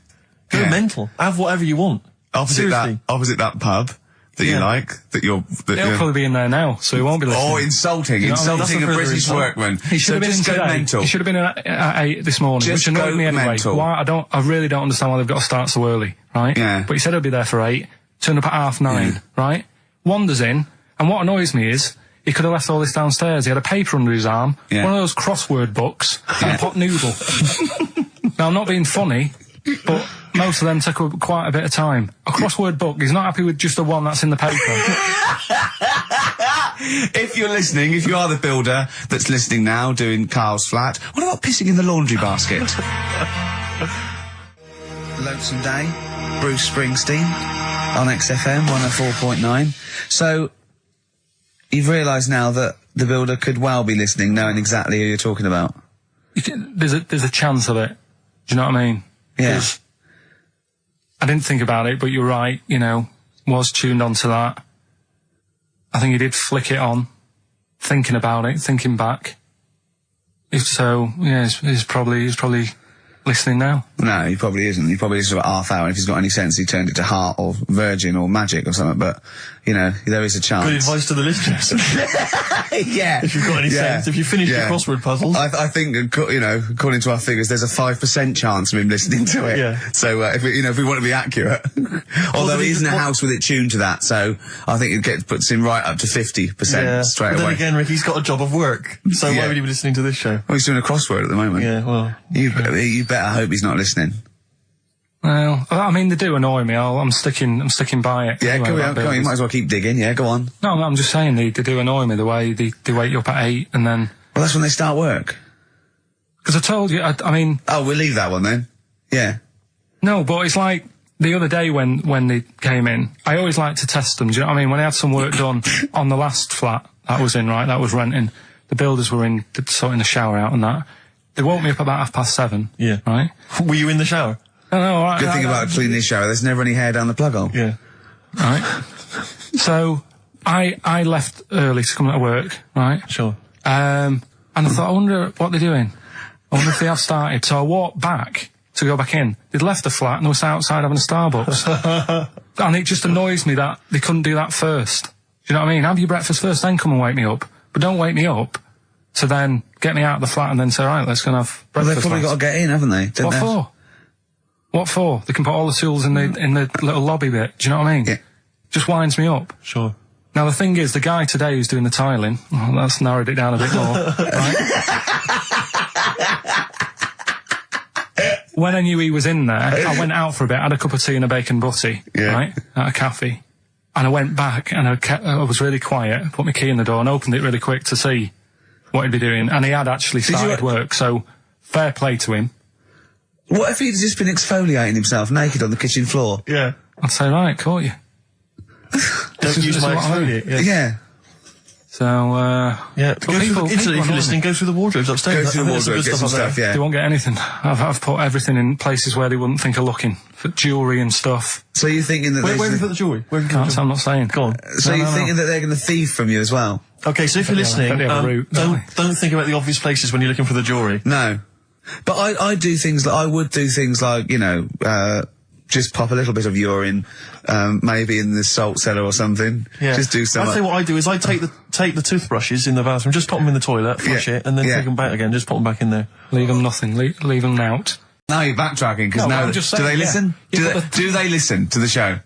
Go mental. Have whatever you want. Opposite that pub that you like, He'll probably be in there now, so he won't be listening. Oh, insulting a British workman. He should have been in today. Mental. He should have been in at 8 this morning, Just which annoyed me anyway. mental. Why? I really don't understand why they've got to start so early, right? Yeah. But he said he'll be there for 8, turned up at 9:30, right? Wanders in, and what annoys me is, he could have left all this downstairs. He had a paper under his arm, one of those crossword books, and a pot noodle. Now, I'm not being funny, but most of them take up quite a bit of time. A crossword book, he's not happy with just the one that's in the paper. If you're listening, if you are the builder that's listening now, doing Karl's flat, what about pissing in the laundry basket? Lonesome Day, Bruce Springsteen, on XFM 104.9. So, you've realised now that the builder could well be listening, knowing exactly who you're talking about. There's a chance of it. Do you know what I mean? Yeah. I didn't think about it, but you're right, you know, was tuned onto that. I think he did flick it on, thinking about it, thinking back. If so, yeah, he's probably listening now. No, he probably isn't. He probably is about half hour. If he's got any sense, he turned it to Heart or Virgin or Magic or something. But, you know, there is a chance. Good advice to the listeners. Yeah. If you've got any sense, if you finish your crossword puzzles. I think, you know, according to our figures, there's a 5% chance of him listening to it. Yeah. So, if we want to be accurate. Although he isn't a house with it tuned to that, so I think it puts him right up to 50% straight away. But then again, Rick, he's got a job of work. So why would he be listening to this show? Well, he's doing a crossword at the moment. Yeah, well. You better hope he's not listening. Well, I mean, they do annoy me. I'm sticking by it. Yeah, anyway, go on. You might as well keep digging. Yeah, go on. No, I'm just saying they do annoy me, the way they wake you up at 8 and then... Well, that's when they start work. Because I told you, I mean... Oh, we'll leave that one then. Yeah. No, but it's like the other day when they came in, I always like to test them. Do you know what I mean? When I had some work done on the last flat that was in, right, that was renting, the builders were in, sorting the shower out and that. They woke me up about 7:30. Yeah. Right? Were you in the shower? No, all right. Good thing about cleaning this shower, there's never any hair down the plug hole. Yeah. Right? So, I left early to come to work, right? Sure. And I thought, I wonder what they're doing. I wonder if they have started. So I walked back to go back in. They'd left the flat and they were outside having a Starbucks. And it just annoys me that they couldn't do that first. Do you know what I mean? Have your breakfast first, then come and wake me up. But don't wake me up to then get me out of the flat and then say, right, let's go and have breakfast. Well, they've probably got to get in, haven't they? What for? What for? They can put all the tools in the little lobby bit. Do you know what I mean? Yeah. Just winds me up. Sure. Now the thing is, the guy today who's doing the tiling, that's narrowed it down a bit more, right? When I knew he was in there, I went out for a bit, had a cup of tea and a bacon butty, right, at a cafe. And I went back and I was really quiet, put my key in the door and opened it really quick to see what he'd be doing. And he had actually started work, so fair play to him. What if he'd just been exfoliating himself naked on the kitchen floor? Yeah. I'd say, right, caught you. Don't use my exfoliate. Yeah. So, yeah, go people, if you're listening, go through the wardrobes upstairs. Go through the There's some wardrobe, good get some up there. stuff, yeah. they won't get anything. I've put everything in places where they wouldn't think of looking. For jewellery and stuff. So you're thinking that Where have you put the jewellery? I'm not saying. Go on. So you're thinking that they're going to thieve from you as well? Okay, so if you're listening, they have a route, don't think about the obvious places when you're looking for the jewellery. No. But I do things like, I would do things like, you know, just pop a little bit of urine, maybe in the salt cellar or something. Yeah. Just do something. I'll tell you what I do is I take the toothbrushes in the bathroom, just pop them in the toilet, flush it, and then take them back again, just pop them back in there. Leave them nothing. Leave them out. Now you're backtracking, because now, I'm just do saying, they listen? Yeah, Do they listen to the show?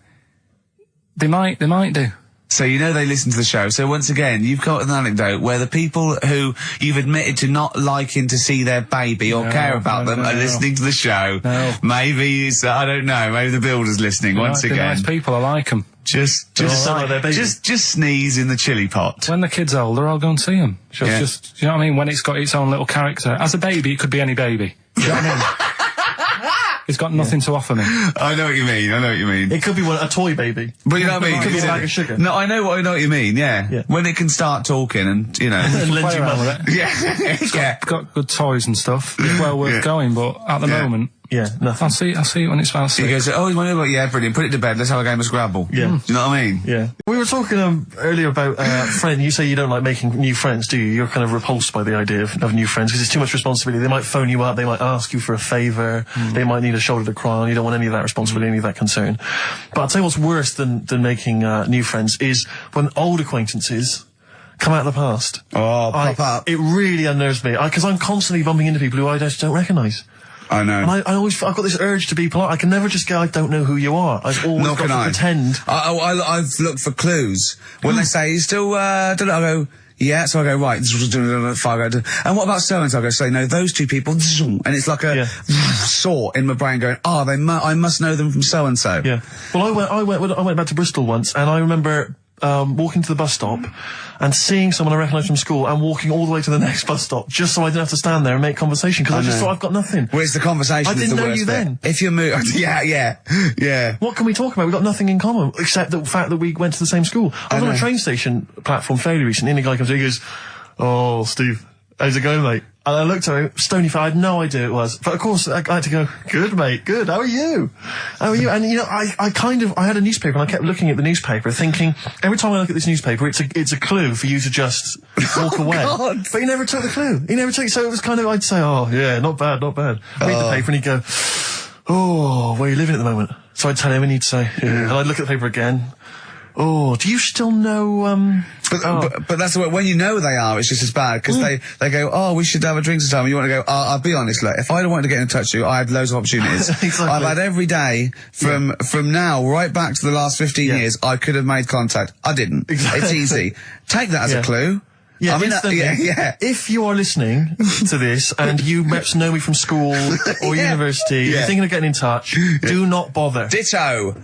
They might do. So you know they listen to the show. So once again, you've got an anecdote where the people who you've admitted to not liking to see their baby or care about them are listening to the show. No. Maybe I don't know. Maybe the builder's listening once They're again. nice people. I like them. Just sneeze in the chilli pot. When the kid's older, I'll go and see them. Just, you know what I mean? When it's got its own little character. As a baby, it could be any baby. Do you know what I mean? It's got nothing to offer me. I know what you mean. It could be a toy baby. But you know what I mean? It could be a bag of sugar. No, I know what you mean, yeah. When it can start talking and, you know. And lend you money. Yeah. Got good toys and stuff. It's well worth going, but at the moment, yeah, nothing. I'll see it when it's about 6. He goes, oh, you want to go? Yeah, brilliant. Put it to bed. Let's have a game of Scrabble. Yeah. Do you know what I mean? Yeah. We were talking earlier about friends. You say you don't like making new friends, do you? You're kind of repulsed by the idea of new friends because it's too much responsibility. They might phone you up. They might ask you for a favour. They might need a shoulder to cry on. You don't want any of that responsibility, any of that concern. But I'll tell you what's worse than making new friends is when old acquaintances come out of the past. Oh, pop up. It really unnerves me because I'm constantly bumping into people who I just don't recognise. I know. And I've got this urge to be polite. I can never just go, I don't know who you are. I've always got to pretend. I've looked for clues. When they say, you still, don't know, I go, yeah, so I go, right, and what about so-and-so? I go, say, no, those two people, and it's like a saw in my brain going, I must know them from so-and-so. Yeah. Well, I went back to Bristol once, and I remember walking to the bus stop and seeing someone I recognised from school and walking all the way to the next bus stop just so I didn't have to stand there and make conversation because I just thought I've got nothing. Well, it's the conversation. I didn't know you then. If you're yeah. What can we talk about? We've got nothing in common except the fact that we went to the same school. I was on a train station platform fairly recently and the guy comes in and he goes, "Oh, Steve, how's it going, mate?" And I looked at him, stony faced, I had no idea who it was. But of course, I had to go, "Good, mate, good, how are you? How are you?" And you know, I had a newspaper and I kept looking at the newspaper thinking, every time I look at this newspaper, it's a clue for you to just walk away. God. But he never took the clue. He never took, so it was kind of, I'd say, "Oh, yeah, not bad, not bad." Read the paper and he'd go, "Oh, where are you living at the moment?" So I'd tell him and he'd say, "Yeah." And I'd look at the paper again. "Oh, do you still know, But that's the way, when you know they are, it's just as bad, because they go, "Oh, we should have a drink sometime," and you want to go, "I'll be honest, look, if I'd wanted to get in touch with you, I had loads of opportunities." Exactly. I've had every day, from now right back to the last 15 years, I could have made contact. I didn't. Exactly. It's easy. Take that as a clue. Yeah, I mean, if you are listening to this and you perhaps know me from school or university, you're thinking of getting in touch, do not bother. Ditto.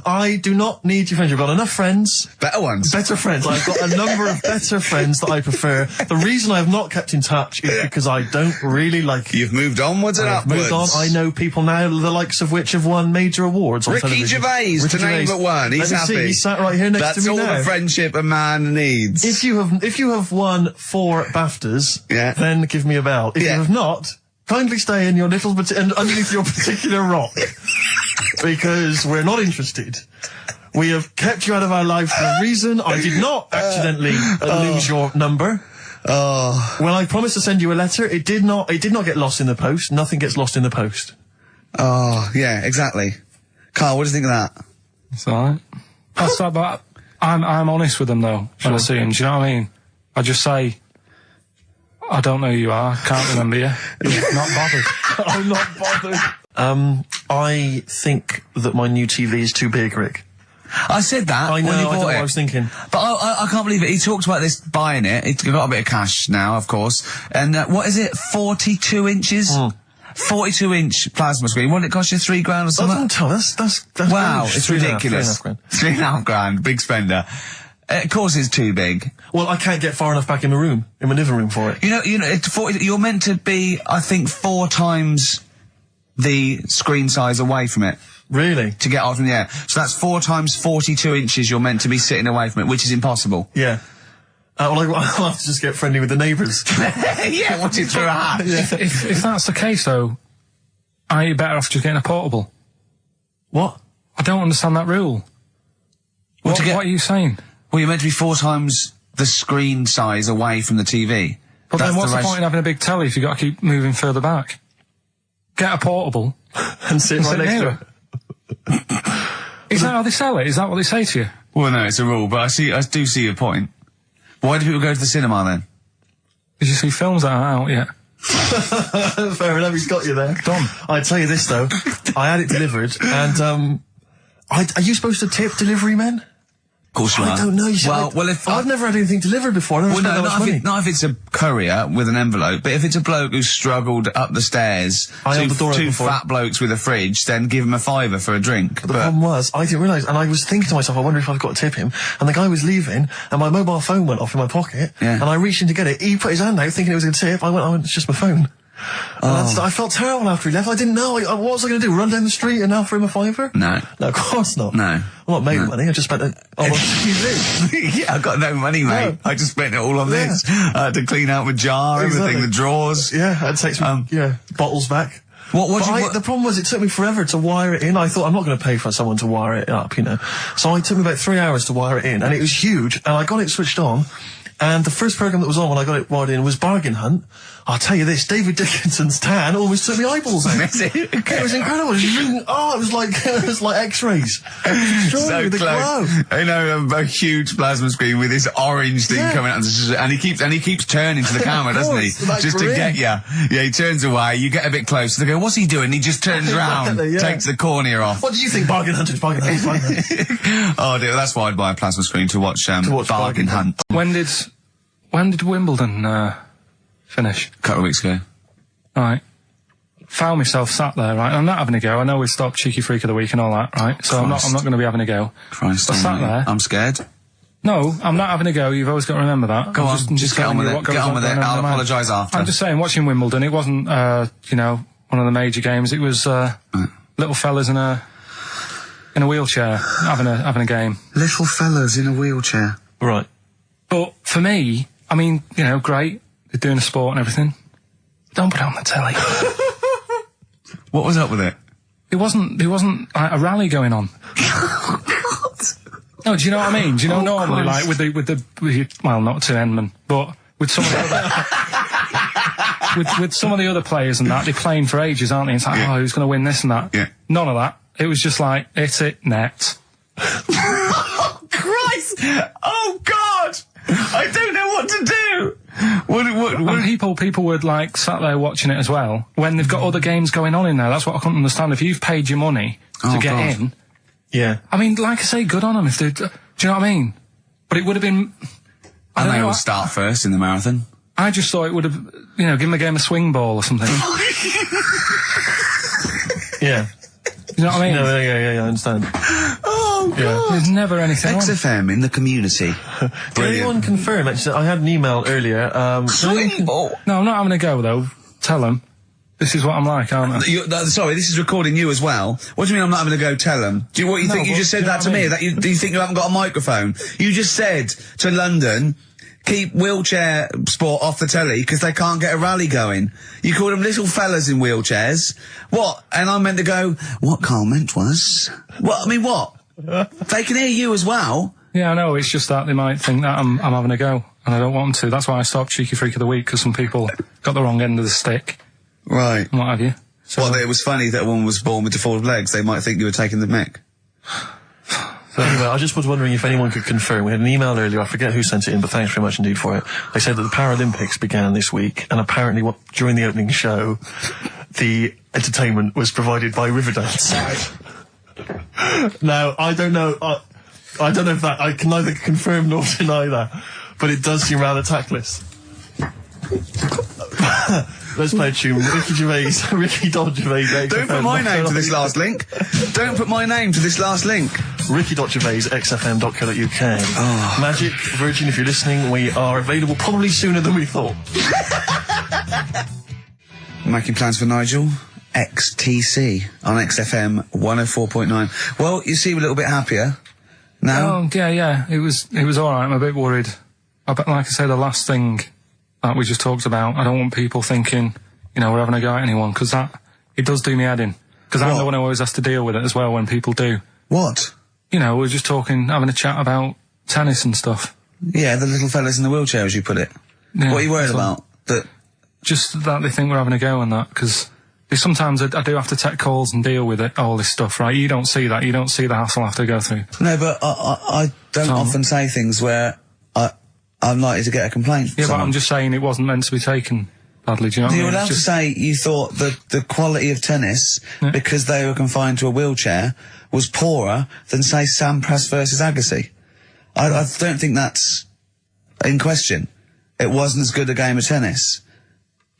I do not need your friends. You've got enough friends. Better ones. Better friends. I've got a number of better friends that I prefer. The reason I have not kept in touch is because I don't really like you. You've moved onwards and upwards. Moved on. I know people now, the likes of which have won major awards on television. Gervais, to name but one. He's happy. See, he's sat right here next to me now. That's all the friendship a man needs. If you have won 4 BAFTAs, then give me a bell. If you have not, kindly stay in your little underneath your particular rock, because we're not interested. We have kept you out of our life for a reason. I did not accidentally lose your number. When I promised to send you a letter, it did not get lost in the post. Nothing gets lost in the post. Oh, yeah, exactly. Carl, what do you think of that? It's alright. But I'm honest with them though, when I see them, do you know what I mean? I just say, "I don't know who you are, can't remember you." Not bothered. I'm not bothered. I think that my new TV is too big, Rick. I said that I know, when you I don't bought know it. what I was thinking. But I can't believe it. He talked about this buying it. He's got a bit of cash now, of course. And what is it? 42 inches? 42-inch plasma screen. What did it cost you? $3,000 or something? That's wow, huge. it's ridiculous. $3,500. Big spender. Of course it's too big. Well, I can't get far enough back in my living room for it. You know, you're meant to be, I think, 4 times the screen size away from it. Really? To get off from the air. So that's 4 times 42 inches you're meant to be sitting away from it, which is impossible. Yeah. I'll have to just get friendly with the neighbours. Yeah, watch it through a hat. If that's the case, though, are you better off just getting a portable? What? I don't understand that rule. What are you saying? Well, you're meant to be 4 times the screen size away from the TV. But then what's the point in having a big telly if you've got to keep moving further back? Get a portable and sit right next to it. Is that how they sell it? Is that what they say to you? Well, no, it's a rule, but I do see your point. Why do people go to the cinema then? Did you see films that are out yet? Fair enough, he's got you there. Done. I tell you this though, I had it delivered, and are you supposed to tip delivery men? Of course you are. I don't know. I've never had anything delivered before. I never spent that much money. Not if it's a courier with an envelope, but if it's a bloke who struggled up the stairs, two fat blokes with a fridge, then give him a £5 for a drink. But the problem was, I didn't realise, and I was thinking to myself, I wonder if I've got to tip him. And the guy was leaving, and my mobile phone went off in my pocket, and I reached in to get it. He put his hand out thinking it was a tip. I went, it's just my phone. I felt terrible after he left. I didn't know. What was I going to do? Run down the street and offer him a £5? No, of course not. No. I'm not made money. I just spent it on TV. Yeah, I've got no money, mate. I just spent it all on this. I had to clean out my jar, everything, the drawers. Yeah, I had to take some bottles back. The problem was it took me forever to wire it in. I thought I'm not going to pay for someone to wire it up, So it took me about 3 hours to wire it in, and it was huge. And I got it switched on. And the first programme that was on when I got it wired in was Bargain Hunt. I'll tell you this, David Dickinson's tan almost took my eyeballs out. It was incredible. It was like X-rays. So close. A huge plasma screen with this orange thing coming out, and he keeps turning to the camera, doesn't he? Just to get you. Yeah, he turns away. You get a bit closer. They go, "What's he doing?" He just turns around, takes the cornea off. What do you think, Bargain Hunt is? Bargain Hunt. Oh dear, that's why I'd buy a plasma screen to watch Bargain Hunt. When did Wimbledon finish? A couple of weeks ago. Right. Found myself sat there, right? I'm not having a go. I know we stopped Cheeky Freak of the Week and all that, right? So I'm not going to be having a go. Christ, I sat there. I'm scared. No, I'm not having a go. You've always got to remember that. Go on, just get on with it. Get on with it. I'll apologise after. I'm just saying, watching Wimbledon, it wasn't, one of the major games. It was little fellas in a wheelchair having a game. Little fellas in a wheelchair. Right. But for me, I mean, great. They're doing a sport and everything. Don't put it on the telly. What was up with it? There wasn't like a rally going on. No, do you know what I mean? Do you know normally, like with well, not to Enman, but with some of the other, with some of the other players and that, they're playing for ages, aren't they? It's like, who's going to win this and that? Yeah. None of that. It was just like, hit it, net. Oh, Christ! Oh, God! I don't know what to do! And people were like sat there watching it as well when they've got other games going on in there. That's what I couldn't understand. If you've paid your money to get in, I mean, like I say, good on them. If they, do you know what I mean? But it would have been. And they will start first in the marathon. I just thought it would have, give them a game of swing ball or something. Yeah. You know what I mean? No, yeah, I understand. Oh, God. There's never anything XFM in the community. Did anyone confirm, actually, I had an email earlier, swing ball? No, I'm not having a go, though. Tell them. This is what I'm like, aren't I? Sorry, this is recording you as well. What do you mean I'm not having a go? Tell them. Do you think you just said that to me? Do you think you haven't got a microphone? You just said to London, keep wheelchair sport off the telly because they can't get a rally going. You called them little fellas in wheelchairs. What? And I meant to go, what Carl meant was... What? I mean, what? They can hear you as well. Yeah, I know. It's just that they might think that I'm having a go, and I don't want to. That's why I stopped Cheeky Freak of the Week, because some people got the wrong end of the stick. Right. And what have you. So, well, it was funny that a woman was born with deformed legs. They might think you were taking the mick. So anyway, I just was wondering if anyone could confirm. We had an email earlier, I forget who sent it in, but thanks very much indeed for it. They said that the Paralympics began this week, and apparently during the opening show, the entertainment was provided by Riverdance. Now, I don't know if that, I can neither confirm nor deny that, but it does seem rather tactless. Let's play a tune. Ricky Gervais. Don't put my name to this last link. Don't put my name to this last link. Ricky.Gervais, xfm.co.uk. Oh. Magic, Virgin, if you're listening, we are available probably sooner than we thought. Making plans for Nigel? XTC on XFM 104.9. Well, you seem a little bit happier now. Oh, yeah. It was alright. I'm a bit worried But like I say, the last thing that we just talked about, I don't want people thinking, you know, we're having a go at anyone, because it does do me head in. Because I'm the one who always has to deal with it as well when people do. What? You know, we're just having a chat about tennis and stuff. Yeah, the little fellas in the wheelchair, as you put it. Yeah, what are you worried about? Just that they think we're having a go on that, because sometimes I do have to take calls and deal with all this stuff, right? You don't see that. You don't see the hassle I have to go through. No, but I don't often say things where I'm likely to get a complaint from Yeah, someone. but I'm just saying it wasn't meant to be taken badly, do you know what I mean? You're allowed to say you thought that the quality of tennis, because they were confined to a wheelchair, was poorer than, say, Sampras versus Agassi. I don't think that's in question. It wasn't as good a game of tennis.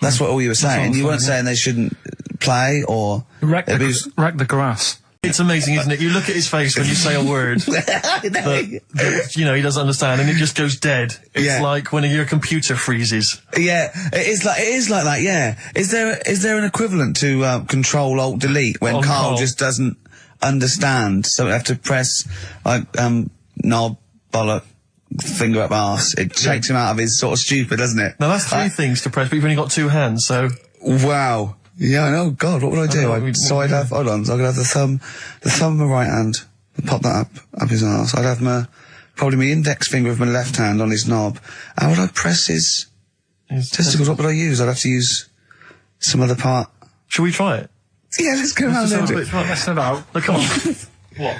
That's what all you were saying. You weren't saying they shouldn't play or wreck the grass. It's amazing, isn't it? You look at his face when you say a word that, you know, he doesn't understand, and it just goes dead. It's like when your computer freezes. Yeah, it is like that. Yeah. Is there an equivalent to Control Alt Delete when Carl just doesn't understand? So we have to press like knob, bollock, finger up arse. It takes him out of his sort of stupid, doesn't it? Now that's three things to press, but you've only got two hands, so. Wow. Yeah, I know. God, what would I do? I'd have, hold on, so I could have the thumb of my right hand, pop that up his arse. I'd have probably my index finger of my left hand on his knob. How would I press his testicles? What would I use? I'd have to use some other part. Shall we try it? Yeah, let's go around and do it. Let's have out. Look, come on. What?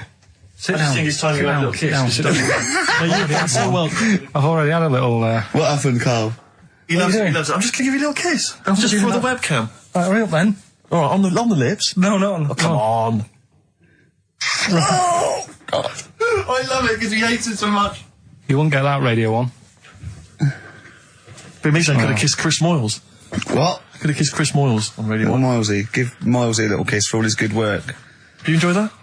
Sit down. This time you had a little kiss. No, you've done so well. I've already had a little, What happened, Carl? He loves it. I'm just gonna give you a little kiss. Just for the webcam. Right, hurry up then. All right, on the lips. No. Oh, come on. Oh, God. I love it because he hates it so much. You wouldn't get that radio on. But maybe I could have kissed Chris Moyles. What? I could have kissed Chris Moyles on Radio 1. Milesy. Give Milesy a little kiss for all his good work. Do you enjoy that?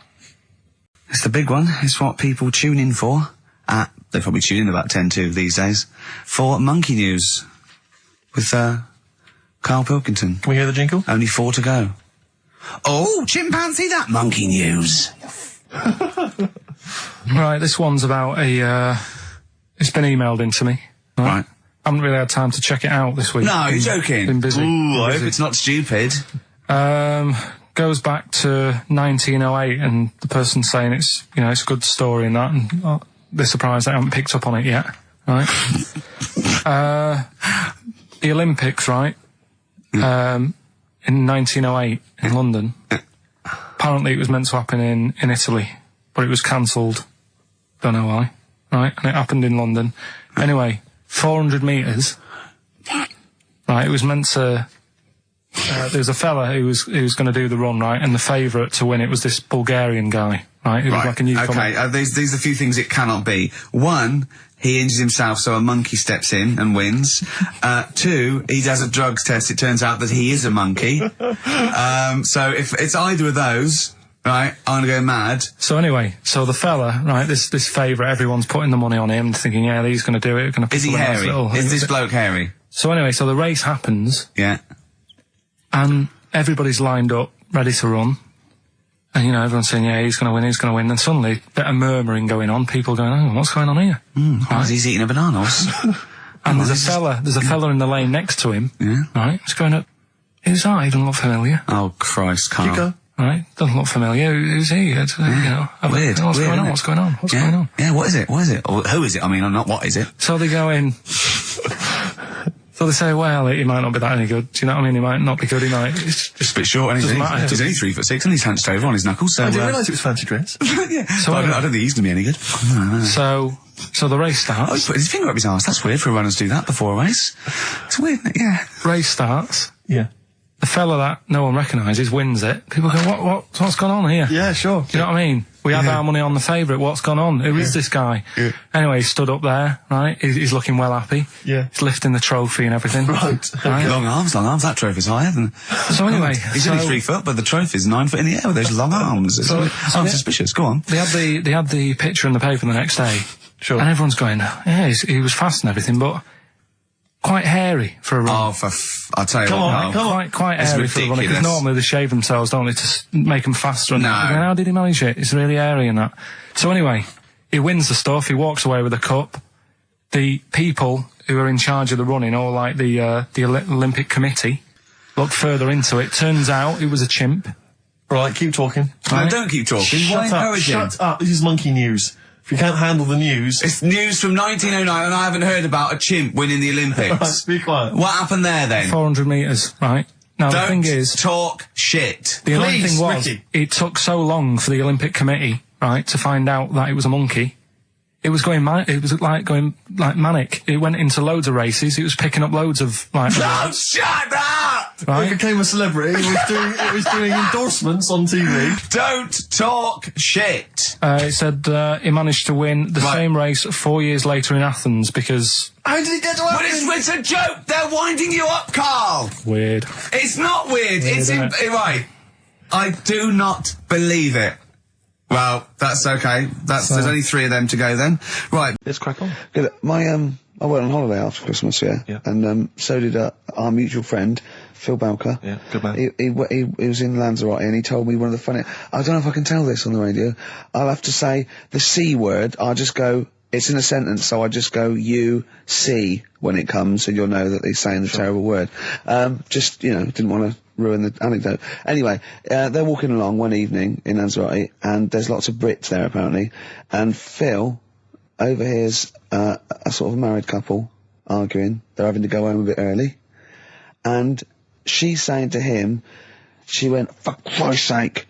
It's the big one. It's what people tune in for. They probably tune in about 10 to these days. For Monkey News. With, Karl Pilkington. Can we hear the jingle? Only 4 to go. Oh, chimpanzee, that Monkey News. Right, this one's about it's been emailed into me. Right. I haven't really had time to check it out this week. No, you're joking. Been busy. Ooh, I hope it's not stupid. Goes back to 1908, and the person's saying it's a good story and that, and they're surprised I haven't picked up on it yet. Right. The Olympics, right? In 1908 in London. Apparently it was meant to happen in Italy, but it was cancelled. Don't know why. Right, and it happened in London. Anyway, 400 metres. Right, it was meant to. There was a fella who was going to do the run, right, and the favourite to win it was this Bulgarian guy, right? Who was like a newcomer. Okay, these are a few things it cannot be. 1, he injures himself, so a monkey steps in and wins. 2, he does a drugs test. It turns out that he is a monkey. So if it's either of those, right, I'm gonna go mad. So anyway, the fella, right, this favourite, everyone's putting the money on him, thinking, yeah, he's going to do it. Is he hairy? Is this bloke hairy? So anyway, the race happens. Yeah. And everybody's lined up, ready to run. And, everyone's saying, yeah, he's going to win. Then suddenly, a bit of murmuring going on. People going, oh, what's going on here? Right. He's eating a banana. And there's a fella in the lane next to him. Yeah. Right? He's going up, who's that? He doesn't look familiar. Oh, Christ, Carl. You go. Right? Doesn't look familiar. Who's he? Weird. What's going on? What's going on? What's going on? Yeah, what is it? Or who is it? I mean, not what is it? So they go in. So they say, well, he might not be that any good. Do you know what I mean? He might not be good. He might. It's just a bit short. And he's only 3'6", and he's hunched over on his knuckles. So I didn't realise it was fancy dress. Yeah. So I don't think he's going to be any good. No. So the race starts. Oh, he's put his finger up his arse. That's weird for runners to do that before a race. It's weird, isn't it? Yeah. Race starts. Yeah. The fella that no one recognises wins it. People go, what's gone on here? Yeah, sure. Do you know what I mean? We had our money on the favourite. What's gone on? Who is this guy? Yeah. Anyway, he stood up there, right? He's looking well happy. Yeah. He's lifting the trophy and everything. Right. Long arms. That trophy's higher than... So anyway... He's only 3 foot, but the trophy's 9 foot in the air with those long arms. I'm suspicious. Go on. They had the picture in the paper the next day. Sure. And everyone's going, yeah, he was fast and everything, but... quite hairy for a run. Oh, I'll tell you what. Come on. Quite hairy for a run. Because normally they shave themselves, don't they, to make them faster. And how did he manage it? It's really hairy and that. So anyway, he wins the stuff. He walks away with a cup. the people who are in charge of the running, or like the Olympic Committee, looked further into it. Turns out it was a chimp. Right, keep talking. No, don't keep talking. Shut up, shut up. This is monkey news. If you can't handle the news... It's news from 1909 and I haven't heard about a chimp winning the Olympics. Right, be quiet. What happened there then? 400 metres, right? Now, Don't the thing is... talk shit. The only thing was, Ricky. it took so long for the Olympic Committee, right, to find out that it was a monkey. It was going going manic. It went into loads of races. It was picking up loads of, like... Don't shut up! He became a celebrity. It was doing endorsements on TV. Don't talk shit! It said he managed to win the same race 4 years later in Athens because... How did he get to Athens? Well, it's a joke! They're winding you up, Carl! Weird. It's not weird. It's right. I do not believe it. Well, that's okay. There's only 3 of them to go then. Right. Let's crack on. Good. I went on holiday after Christmas, yeah. And so did our mutual friend, Phil Balker. Yeah, good man. He was in Lanzarote and he told me one of the funny... I don't know if I can tell this on the radio. I'll have to say the C word. I'll just go... It's in a sentence, so I just go, you, see, when it comes, and you'll know that he's saying the terrible word. Just, didn't want to ruin the anecdote. Anyway, they're walking along one evening in Lanzarote, and there's lots of Brits there, apparently, and Phil overhears a sort of married couple arguing. They're having to go home a bit early, and she's saying to him, she went, for Christ's sake,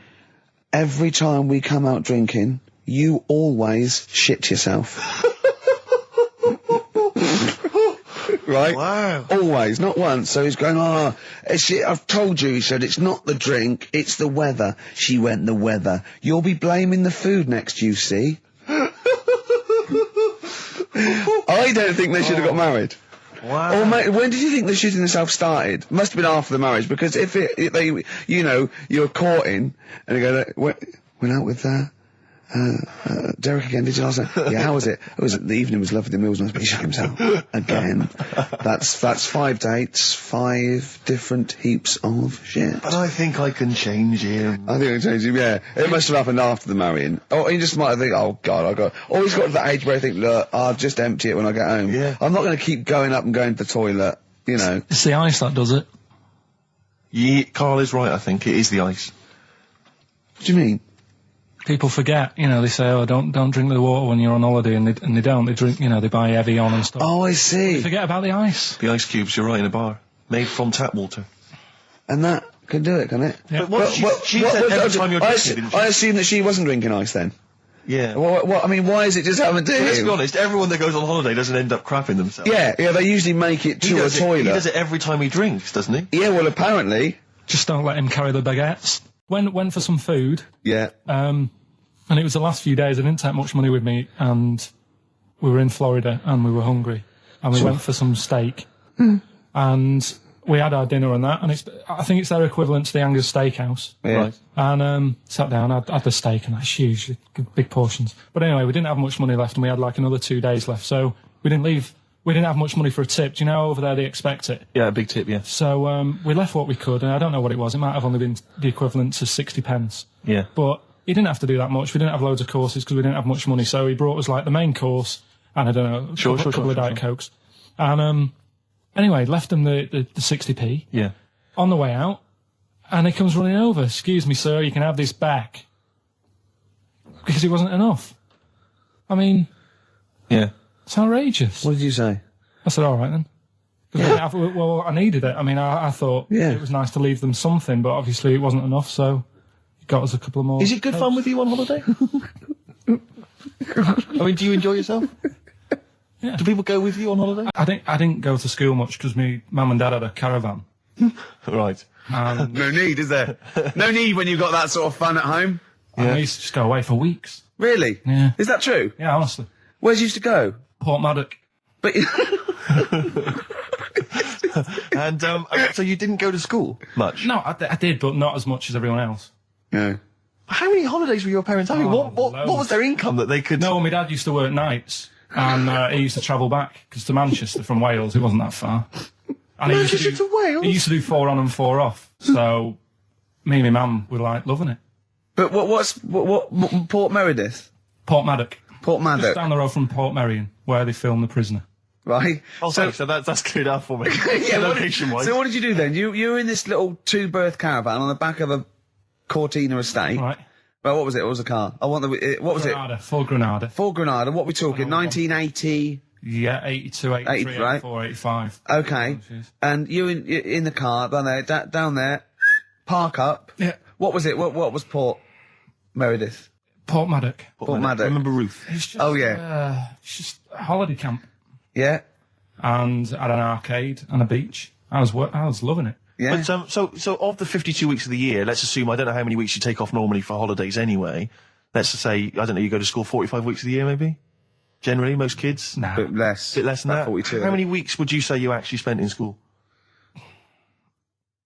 every time we come out drinking, you always shit yourself. Right? Wow. Always, not once. So he's going, I've told you, he said, it's not the drink, it's the weather. She went, the weather. You'll be blaming the food next, you see. I don't think they should have got married. Wow. Or mate, when did you think the shitting yourself started? Must have been after the marriage, because if you're courting, and you go, went out with Derek again, did you last night? Yeah, how was it? The evening was lovely, the meal was nice, but he shot himself. Again. That's 5 dates, 5 different heaps of shit. But I think I can change him. I think I can change him, yeah. It must have happened after the marrying. Or he just might think, oh God, or he's got to that age where I think, look, I'll just empty it when I get home. Yeah. I'm not going to keep going up and going to the toilet, It's the ice that does it. Yeah, Carl is right, I think. It is the ice. What do you mean? People forget, they say, oh, don't drink the water when you're on holiday, and they don't. They drink, they buy Evian and stuff. Oh, I see. They forget about the ice. The ice cubes, you're right, in a bar. Made from tap water. And that can do it, can it? Yeah. But she said every time you're drinking, didn't she? I assume that she wasn't drinking ice then. Yeah. What, I mean, why is it just happened to him? Let's be honest, everyone that goes on holiday doesn't end up crapping themselves. Yeah, they usually make it to a toilet. He does it every time he drinks, doesn't he? Yeah, well, apparently. Just don't let him carry the baguettes. Went for some food. Yeah. And it was the last few days. I didn't take much money with me, and we were in Florida, and we were hungry, and we went for some steak, and we had our dinner and that, and I think it's their equivalent to the Angus Steakhouse. Yeah. Right. And sat down, had the steak, and that's huge, big portions. But anyway, we didn't have much money left, and we had like another 2 days left, so we didn't leave. We didn't have much money for a tip. Do you know over there they expect it? Yeah, a big tip, yeah. So we left what we could, and I don't know what it was. It might have only been the equivalent to 60 pence. Yeah. But he didn't have to do that much. We didn't have loads of courses because we didn't have much money. So he brought us like the main course and I don't know, a couple of Diet Cokes. And anyway, left him the 60p. Yeah. On the way out, and he comes running over. Excuse me, sir, you can have this back. Because it wasn't enough. I mean, yeah, it's outrageous. What did you say? I said, all right then. Well, I needed it. I mean, I thought it was nice to leave them something, but obviously it wasn't enough, so he got us a couple of more. Is it good fun with you on holiday? I mean, do you enjoy yourself? Yeah. Do people go with you on holiday? I didn't go to school much because my mum and dad had a caravan. Right. No need, is there? No need when you've got that sort of fun at home. Yeah. I used to just go away for weeks. Really? Yeah. Is that true? Yeah, honestly. Where'd you used to go? Port Maddock. But and so you didn't go to school much? No, I did, but not as much as everyone else. No. How many holidays were your parents having? What was their income that they could? No, my dad used to work nights, and he used to travel back because to Manchester from Wales it wasn't that far. And Manchester to Wales. He used to do 4 on and 4 off. So me and my mum were like loving it. But what Port Meredith? Port Maddock. Portmaddock. Just down the road from Portmeirion, where they filmed The Prisoner. Right. Oh, so that's cleared up for me. Location-wise. So what did you do then? You were in this little 2-berth caravan on the back of a Cortina estate. Right. Well, what was it? What was the car? I want the. What was Granada, Ford Granada. Ford Granada. What are we talking? 1980. Yeah, 82, 83, right. 84, 85. Okay. And you in the car down there, park up. Yeah. What was it? What was Port Meredith? Portmaddock. Portmaddock. I remember Ruth. It's just, Oh, yeah. it's just a holiday camp. Yeah. And had an arcade and a beach. I was loving it. Yeah. But so of the 52 weeks of the year, let's assume I don't know how many weeks you take off normally for holidays anyway. Let's just say I don't know, you go to school 45 weeks of the year maybe. Generally, most kids. Nah. Bit less. Bit less than About that. 42. How many weeks would you say you actually spent in school?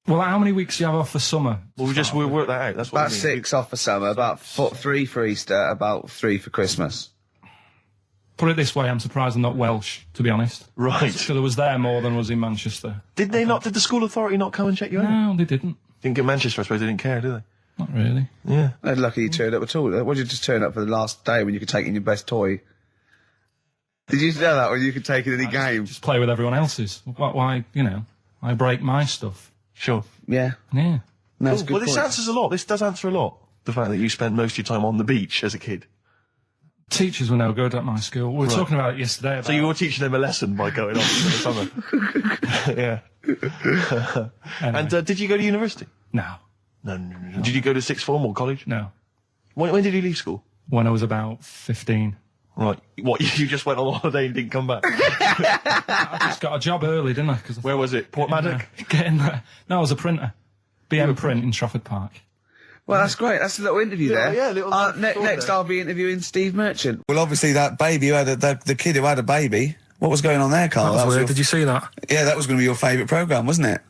Well, how many weeks do you have off for summer? Well, we'll work that out. That's what About I mean. 6 off for summer, about 3 for Easter, about 3 for Christmas. Put it this way, I'm surprised I'm not Welsh, to be honest. Right. So there was there more than was in Manchester. Did the school authority not come and check you out? No, they didn't. Didn't get Manchester, I suppose they didn't care, did they? Not really. Yeah. They're lucky you turned up at all. Why did you just turn up for the last day when you could take in your best toy? Did you know that when you could take in any game? Just play with everyone else's. Why, I break my stuff. Sure. Yeah. Yeah. No, that's a good Well, this point. answers a lot. This does answer a lot. The fact that you spent most of your time on the beach as a kid. Teachers were no good at my school. We were talking about it yesterday. So you were teaching them a lesson by going off for the summer. Yeah. Anyway. And did you go to university? No. No. Did you go to sixth form or college? No. When did you leave school? When I was about 15. Right. What, you just went on holiday and didn't come back? I just got a job early, didn't I? Where was it? Portmaddock? Getting there. No, I was a printer. BM Print in Trafford Park. Well, that's great. That's a little interview there. Yeah, little next I'll be interviewing Steve Merchant. Well, obviously that baby who had the kid who had a baby. What was going on there, Carl? That was weird. your- Did you see that? Yeah, that was going to be your favourite programme, wasn't it?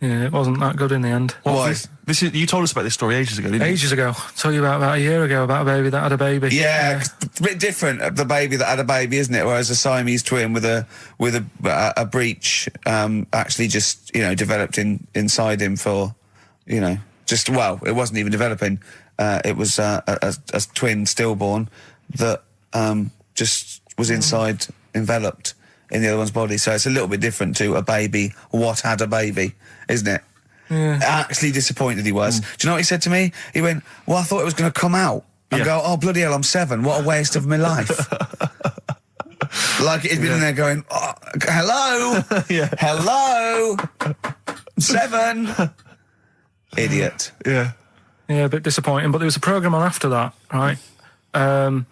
Yeah, it wasn't that good in the end. Why? You told us about this story ages ago, didn't you? Ages ago. Told you about a year ago about a baby that had a baby. Yeah, it's a bit different. The baby that had a baby, isn't it? Whereas a Siamese twin with a breach actually just developed inside him for it wasn't even developing. It was a twin stillborn that just was inside enveloped in the other one's body. So it's a little bit different to a baby. What had a baby, isn't it? Yeah. Actually disappointed he was. Do you know what he said to me? He went, well, I thought it was going to come out. And go, oh, bloody hell, I'm 7. What a waste of my life. Like he'd been in there going, oh, hello? Hello? I'm 7. Idiot. Yeah. Yeah, a bit disappointing. But there was a programme on after that, right? At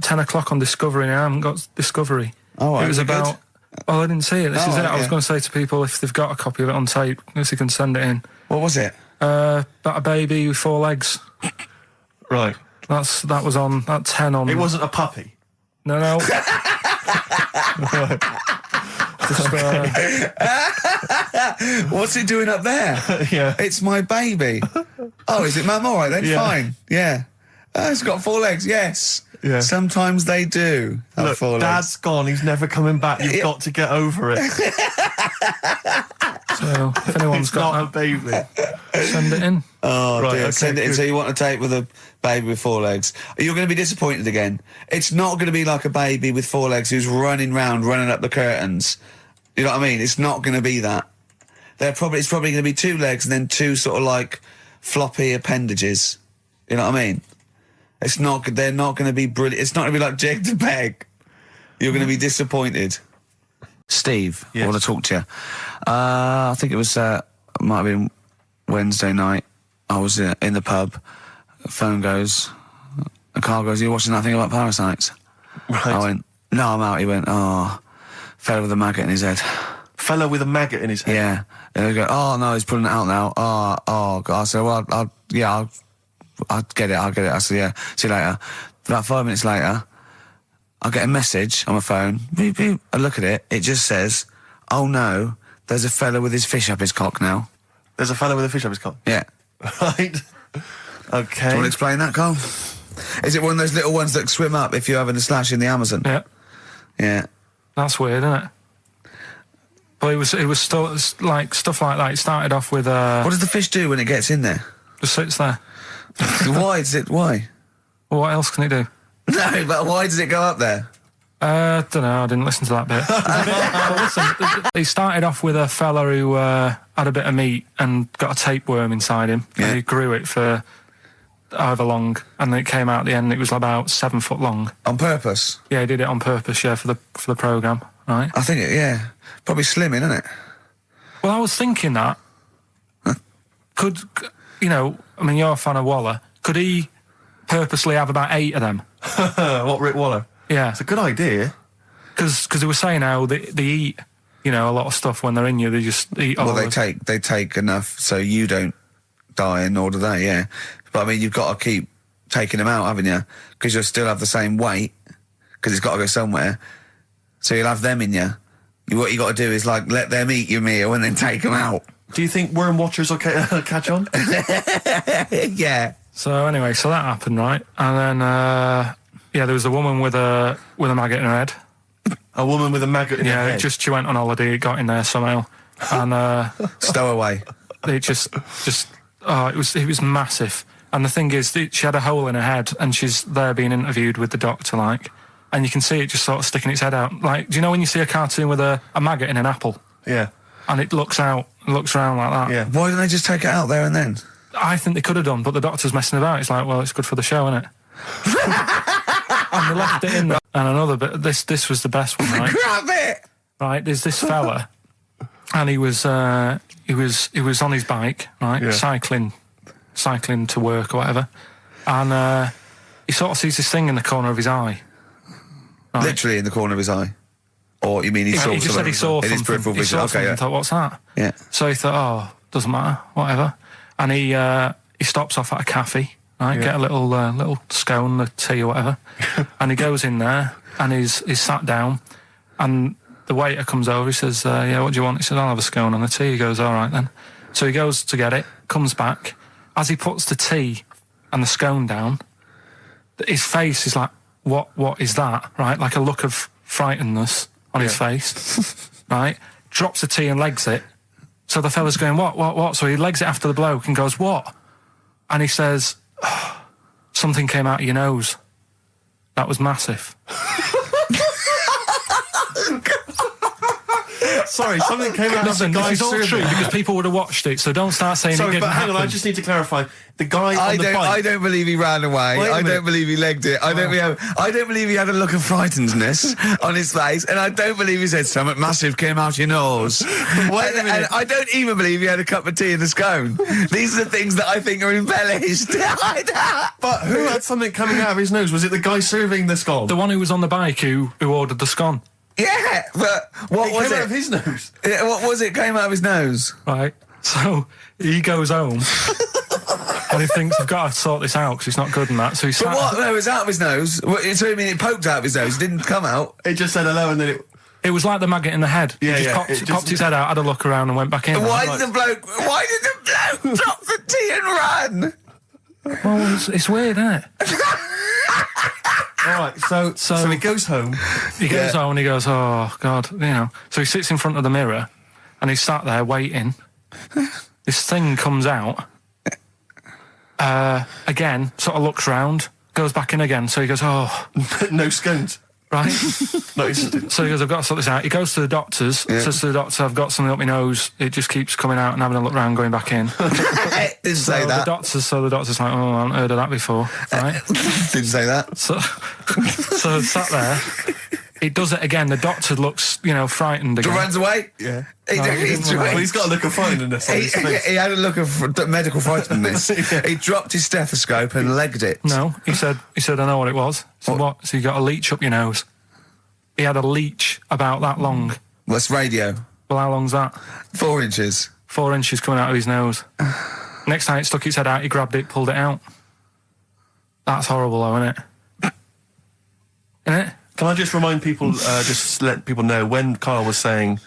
10 o'clock on Discovery, and I haven't got Discovery. Oh, right. It was about... Well, I didn't see it. This is it. I was yeah. going to say to people, if they've got a copy of it on tape, if they can send it in. What was it? About a baby with 4 legs. Right. That was on at 10 on... It wasn't a puppy? No. What's it doing up there? Yeah. It's my baby. Oh, is it, Mum? All right then, Yeah. fine. Yeah. It's got 4 legs, yes. Yeah. Sometimes they do have Look, 4 legs. Dad's gone. He's never coming back. You've got to get over it. So, if anyone's It's got not a that, baby. send it in. Oh, Right, dear. okay, Send it in. good. So you want a tape with a baby with 4 legs. You're going to be disappointed again. It's not going to be like a baby with 4 legs who's running up the curtains. You know what I mean? It's not going to be that. It's probably going to be 2 legs and then 2 sort of like floppy appendages. You know what I mean? They're not going to be brilliant. It's not going to be like Jake the Peg. You're going to be disappointed. Steve, I want to talk to you. I think it was, might have been Wednesday night. I was in the pub. Phone goes. A car goes, "You're watching that thing about parasites?" Right. I went, "No, I'm out." He went, "Oh, fella with a maggot in his head." Fella with a maggot in his head? Yeah. And they go, "Oh, no, he's pulling it out now." Oh, God. I said, "Well, I'll get it. I said, "Yeah, see you later." About 5 minutes later, I get a message on my phone. Beep, beep. I look at it. It just says, "Oh no, there's a fella with his fish up his cock now." There's a fella with a fish up his cock? Yeah. Right. Okay. Do you want to explain that, Carl? Is it one of those little ones that swim up if you're having a slash in the Amazon? Yeah. Yeah. That's weird, isn't it? But it was still like stuff like that. It started off with What does the fish do when it gets in there? just sits there. Why? Why? Well, what else can it do? No, but why does it go up there? Don't know, I didn't listen to that bit. Listen, he started off with a fella who had a bit of meat and got a tapeworm inside him, and he grew it for however long, and then it came out at the end, it was about 7 foot long. On purpose? Yeah, he did it on purpose, for the programme, right? I think, probably slimming, isn't it? Well, I was thinking that. Could, you're a fan of Waller, could he purposely have about 8 of them? What, Rick Waller? Yeah. It's a good idea. Because they were saying how they eat, a lot of stuff when they're in you, they just eat all Well, they take enough so you don't die, and nor do they, yeah. But, I mean, you've got to keep taking them out, haven't you? Because you'll still have the same weight, because it's got to go somewhere. So you'll have them in you. What you got to do is, let them eat your meal and then take them out. Do you think worm watchers will catch on? Yeah. So, anyway, so that happened, right? And then, there was a woman with a maggot in her head. A woman with a maggot in her head? Yeah, she went on holiday, it got in there somehow. And, stowaway. It it was massive. And the thing is, she had a hole in her head, and she's there being interviewed with the doctor, and you can see it just sort of sticking its head out. Do you know when you see a cartoon with a maggot in an apple? Yeah. And it looks around like that? Yeah. Why didn't they just take it out there and then? I think they could have done, but the doctor's messing about. It's well, it's good for the show, isn't it? And they left it in there. And another bit, this was the best one, right? Grab it! Right, there's this fella, and he was on his bike, right, cycling to work or whatever, and he sort of sees this thing in the corner of his eye. Right? Literally in the corner of his eye? Or you mean he saw He just said he saw in his peripheral something. vision? He saw Okay, something yeah. and thought, what's that? Yeah. So he thought, doesn't matter, whatever. And he stops off at a cafe, right, get a little scone, a tea or whatever, and he goes in there, and he's sat down, and the waiter comes over, he says, what do you want? He says, I'll have a scone and a tea. He goes, all right then. So he goes to get it, comes back. As he puts the tea and the scone down, his face is like, what is that, right? Like a look of frightenedness on his face, right? Drops the tea and legs it. So the fella's going, what? So he legs it after the bloke and goes, what? And he says, something came out of your nose. That was massive. Sorry, something came out of the guy's This is all true because people would have watched it, so don't start saying it Sorry, didn't but hang on, I happen. just need to clarify. The guy on the bike... I don't believe he ran away. I don't believe he legged it. I don't believe he had a look of frightenedness on his face, and I don't believe he said something massive came out your nose. And I don't even believe he had a cup of tea in the scone. These are the things that I think are embellished. But who had something coming out of his nose? Was it the guy serving the scone? The one who was on the bike who ordered the scone. Yeah, but what was Came it? out of his nose. Yeah, what was it? Came out of his nose. Right. So he goes home and he thinks, I've got to sort this out because it's not good and that. So he But what? No, it was out of his nose. So you mean it poked out of his nose? It didn't come out. It just said hello and then it was like the maggot in the head. Yeah, he yeah. popped his head out, had a look around and went back in. Why did the bloke drop the tea and run? Well, it's weird, isn't it? All right, so he goes home. He goes home and he goes, oh, God, So he sits in front of the mirror and he's sat there waiting. This thing comes out. Again, sort of looks round, goes back in again. So he goes, oh. No scones. Right. No, so he goes, I've got to sort this out. He goes to the doctors, says to the doctor, I've got something up my nose. It just keeps coming out and having a look round, going back in. Didn't say that. The doctor's like, oh, I haven't heard of that before. Right? Didn't say that. So sat there. It does it again. The doctor looks, frightened again. Runs away? Yeah. He's got a look of frightenedness on his face. He had a look of medical frightenedness. He dropped his stethoscope and legged it. No, he said, I know what it was. So what? So you got a leech up your nose. He had a leech about that long. What's radio? Well, how long's that? 4 inches. 4 inches coming out of his nose. Next time it stuck its head out, he grabbed it, pulled it out. That's horrible, though, isn't it? Isn't it? Can I just remind people, just let people know, when Karl was saying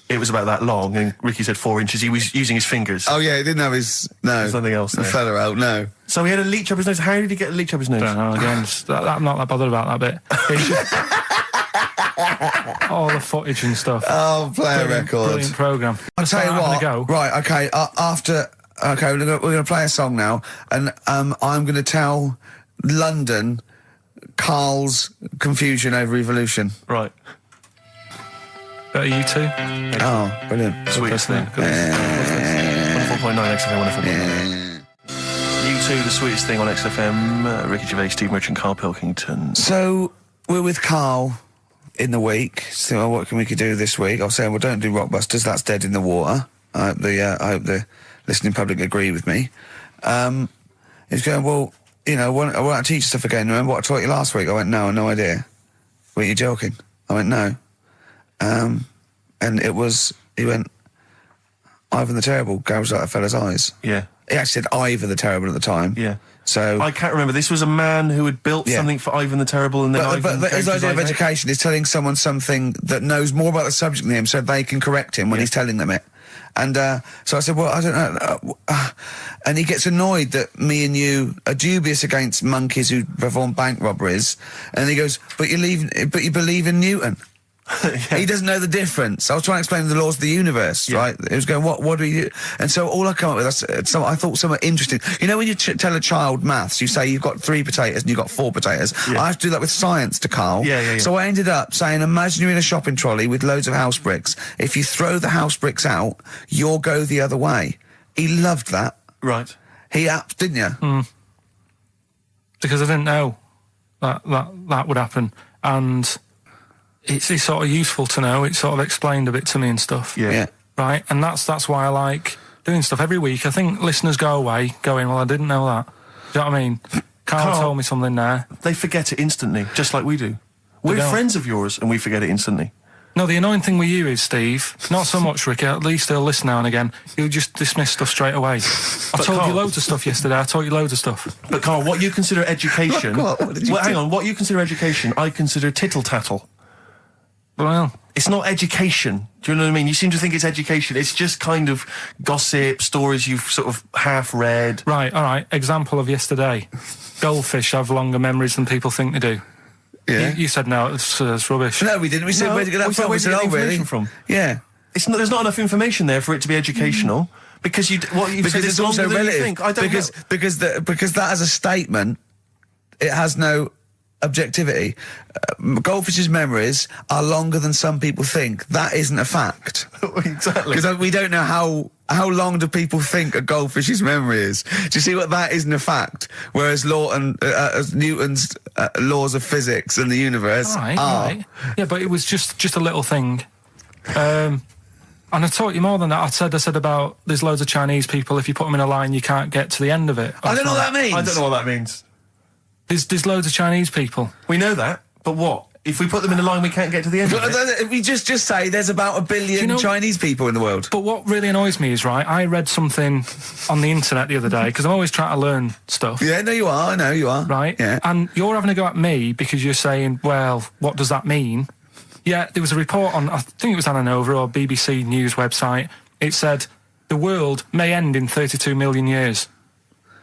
it was about that long and Ricky said 4 inches, he was using his fingers. Oh, yeah, he didn't have his... No. There's nothing else there. The fella out, no. So he had a leech up his nose. How did he get a leech up his nose? I don't know, again, I'm not that bothered about that bit. It's just all the footage and stuff. Oh, play a record. Brilliant programme. I'll tell you what. Right, okay, okay, we're going to play a song now, and I'm going to tell London Karl's confusion over evolution. Right. You two? Oh, brilliant. Sweetest thing. 104.9 XFM, 104.9. U2, the sweetest thing on XFM. Ricky Gervais, Steve Merchant, Karl Pilkington. So, we're with Karl in the week. So, what can we do this week? I was saying, well, don't do Rockbusters. That's dead in the water. I hope the listening public agree with me. He's going, well, you know, I want to teach stuff again. Remember what I taught you last week? I went, no, no idea. Were you joking? I went, no. And he went, Ivan the Terrible gouged out a fella's eyes. Yeah. He actually said Ivan the Terrible at the time. Yeah. So I can't remember. This was a man who had built something for Ivan the Terrible, and then but his idea of education is telling someone something that knows more about the subject than him, so they can correct him when he's telling them it. And so I said, well, I don't know. And he gets annoyed that me and you are dubious against monkeys who perform bank robberies. And he goes, but you believe in Newton. He doesn't know the difference. I was trying to explain the laws of the universe, right? It was going, what do you do? And so all I come up with, I thought somewhat interesting. You know when you tell a child maths, you say you've got 3 potatoes and you've got 4 potatoes. I have to do that with science to Karl. So I ended up saying, imagine you're in a shopping trolley with loads of house bricks. If you throw the house bricks out, you'll go the other way. He loved that. Right. He upped, didn't you? Because I didn't know that would happen. And it's sort of useful to know. It sort of explained a bit to me and stuff. Yeah. Right? And that's why I like doing stuff every week. I think listeners go away going, well, I didn't know that. Do you know what I mean? Karl told me something there. They forget it instantly, just like we do. We're friends of yours and we forget it instantly. No, the annoying thing with you is, Steve, not so much, Ricky, at least he'll listen now and again, you'll just dismiss stuff straight away. I told you loads of stuff yesterday, I taught you loads of stuff. But Karl, what you consider education... hang on, what you consider education, I consider tittle-tattle. Well, it's not education. Do you know what I mean? You seem to think it's education. It's just kind of gossip, stories you've sort of half read. Right, all right. Example of yesterday. Goldfish have longer memories than people think they do. Yeah. You said no, it's rubbish. No, we didn't. We said, where'd you get that from? Where'd you get information from? Yeah. There's not enough information there for it to be educational. Because what you said is also longer than you relative. think. I don't know. Because that as a statement, it has no objectivity. Goldfish's memories are longer than some people think. That isn't a fact. Exactly. Because we don't know how long do people think a goldfish's memory is. Do you see what that isn't a fact? Whereas Newton's laws of physics and the universe are. Right. Yeah, but it was just a little thing. And I taught you more than that. I said about there's loads of Chinese people, if you put them in a line, you can't get to the end of it. I don't know what that means. I don't know what that means. There's loads of Chinese people. We know that, but what? If we put them in a line, we can't get to the end of it? We just say there's about 1 billion Chinese people in the world. But what really annoys me is, right, I read something on the internet the other day, because I'm always trying to learn stuff. Yeah, no, you are. I know you are. Right? Yeah. And you're having a go at me because you're saying, well, what does that mean? Yeah, there was a report on, I think it was Ananova or BBC News website. It said, the world may end in 32 million years.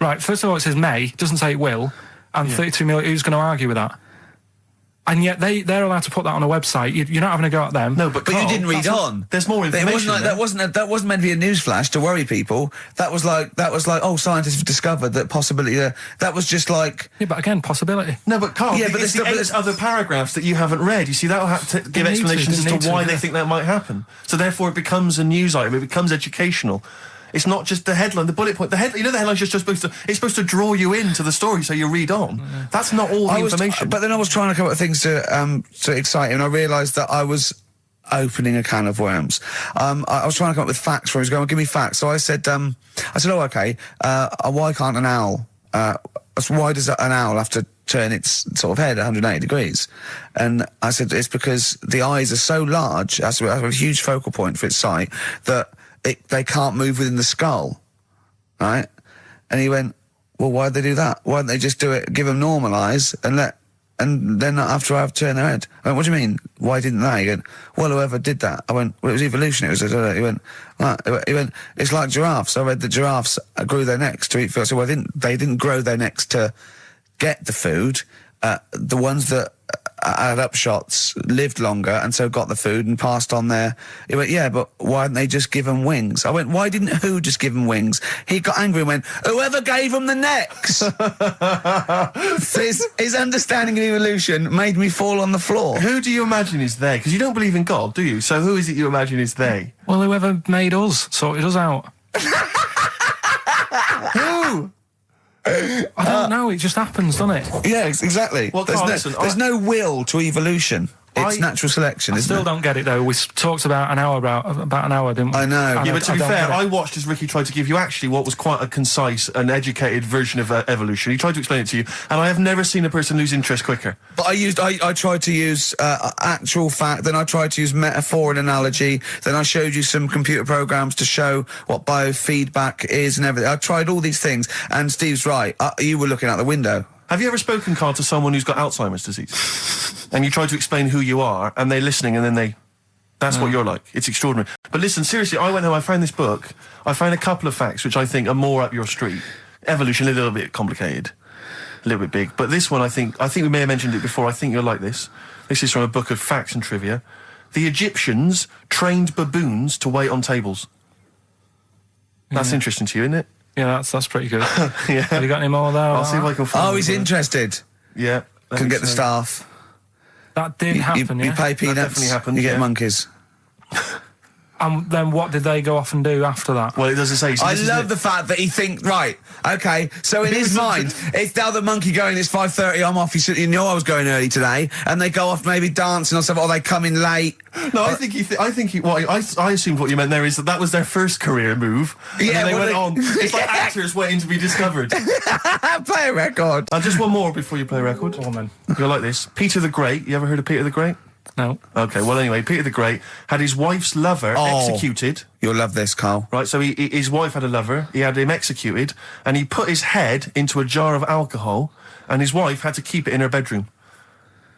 Right, first of all, it says may, it doesn't say it will. And 32 million, who's going to argue with that? And yet they're allowed to put that on a website. You're not having a go at them. No, but Karl, you didn't read on. There's more information. That wasn't meant to be a newsflash to worry people. That was like, oh, scientists have discovered that possibility. That was just like. Yeah, but again, possibility. No, but Karl, but there's 8 other paragraphs that you haven't read. You see, that'll have to give explanations as to why they think that might happen. So therefore, it becomes a news item. It becomes educational. It's not just the headline, the bullet point. The headline's just supposed to draw you into the story so you read on. That's not all the information. But then I was trying to come up with things to excite him, and I realised that I was opening a can of worms. I was trying to come up with facts for him. He was going, give me facts. So I said, oh, okay, why can't an owl, why does an owl have to turn its sort of head 180 degrees? And I said, it's because the eyes are so large, has a huge focal point for its sight, that they can't move within the skull, right? And he went, well, why'd they do that? Why don't they just do it, give them normal eyes, and then not have to turn their head? I went, what do you mean? Why didn't they? He went, well, whoever did that. I went, well, it was evolution. He went, it's like giraffes. I read that giraffes grew their necks to eat food. So they didn't grow their necks to get the food. The ones that had upshots, lived longer, and so got the food and passed on their... He went, yeah, but why didn't they just give them wings? I went, why didn't who just give them wings? He got angry and went, whoever gave them the necks! his understanding of evolution made me fall on the floor. Who do you imagine is they? Because you don't believe in God, do you? So who is it you imagine is they? Well, whoever made us sorted us out. Who? I don't know, it just happens, doesn't it? Yeah, exactly. Well, there's no will to evolution. It's natural selection, I isn't still it? don't get it, though. We talked about an hour, didn't we? I know. Yeah, but to be don't fair, get it. I watched as Ricky tried to give you actually what was quite a concise and educated version of evolution. He tried to explain it to you, and I have never seen a person lose interest quicker. But I tried to use actual fact, then I tried to use metaphor and analogy, then I showed you some computer programs to show what biofeedback is and everything. I tried all these things, and Steve's right. You were looking out the window. Have you ever spoken, Carl, to someone who's got Alzheimer's disease? And you try to explain who you are, and they're listening, and then that's what you're like. It's extraordinary. But listen, seriously, I went home, I found this book, I found a couple of facts which I think are more up your street. Evolution, a little bit complicated, a little bit big. But this one, I think we may have mentioned it before, I think you'll like this. This is from a book of facts and trivia. The Egyptians trained baboons to wait on tables. That's interesting to you, isn't it? Yeah, that's pretty good. Yeah. Have you got any more there? I'll see if I can find He's interested. Yeah. Can get the staff. That did happen, You pay peanuts, definitely happened, you get yeah. monkeys. And then what did they go off and do after that? Well, it doesn't say. So I love the fact that he thinks, right, okay, so in his mind, it's now the monkey going, it's 5:30, I'm off, you know I was going early today, and they go off maybe dancing or something, or they come in late. No, I assumed what you meant there is that was their first career move. Yeah, and they well, went on. It's like actors waiting to be discovered. Play a record. Just one more before you play a record. Go on, then. You'll like this. Peter the Great. You ever heard of Peter the Great? No. Okay, well anyway, Peter the Great had his wife's lover executed. You'll love this, Carl. Right, so his wife had a lover, he had him executed, and he put his head into a jar of alcohol, and his wife had to keep it in her bedroom.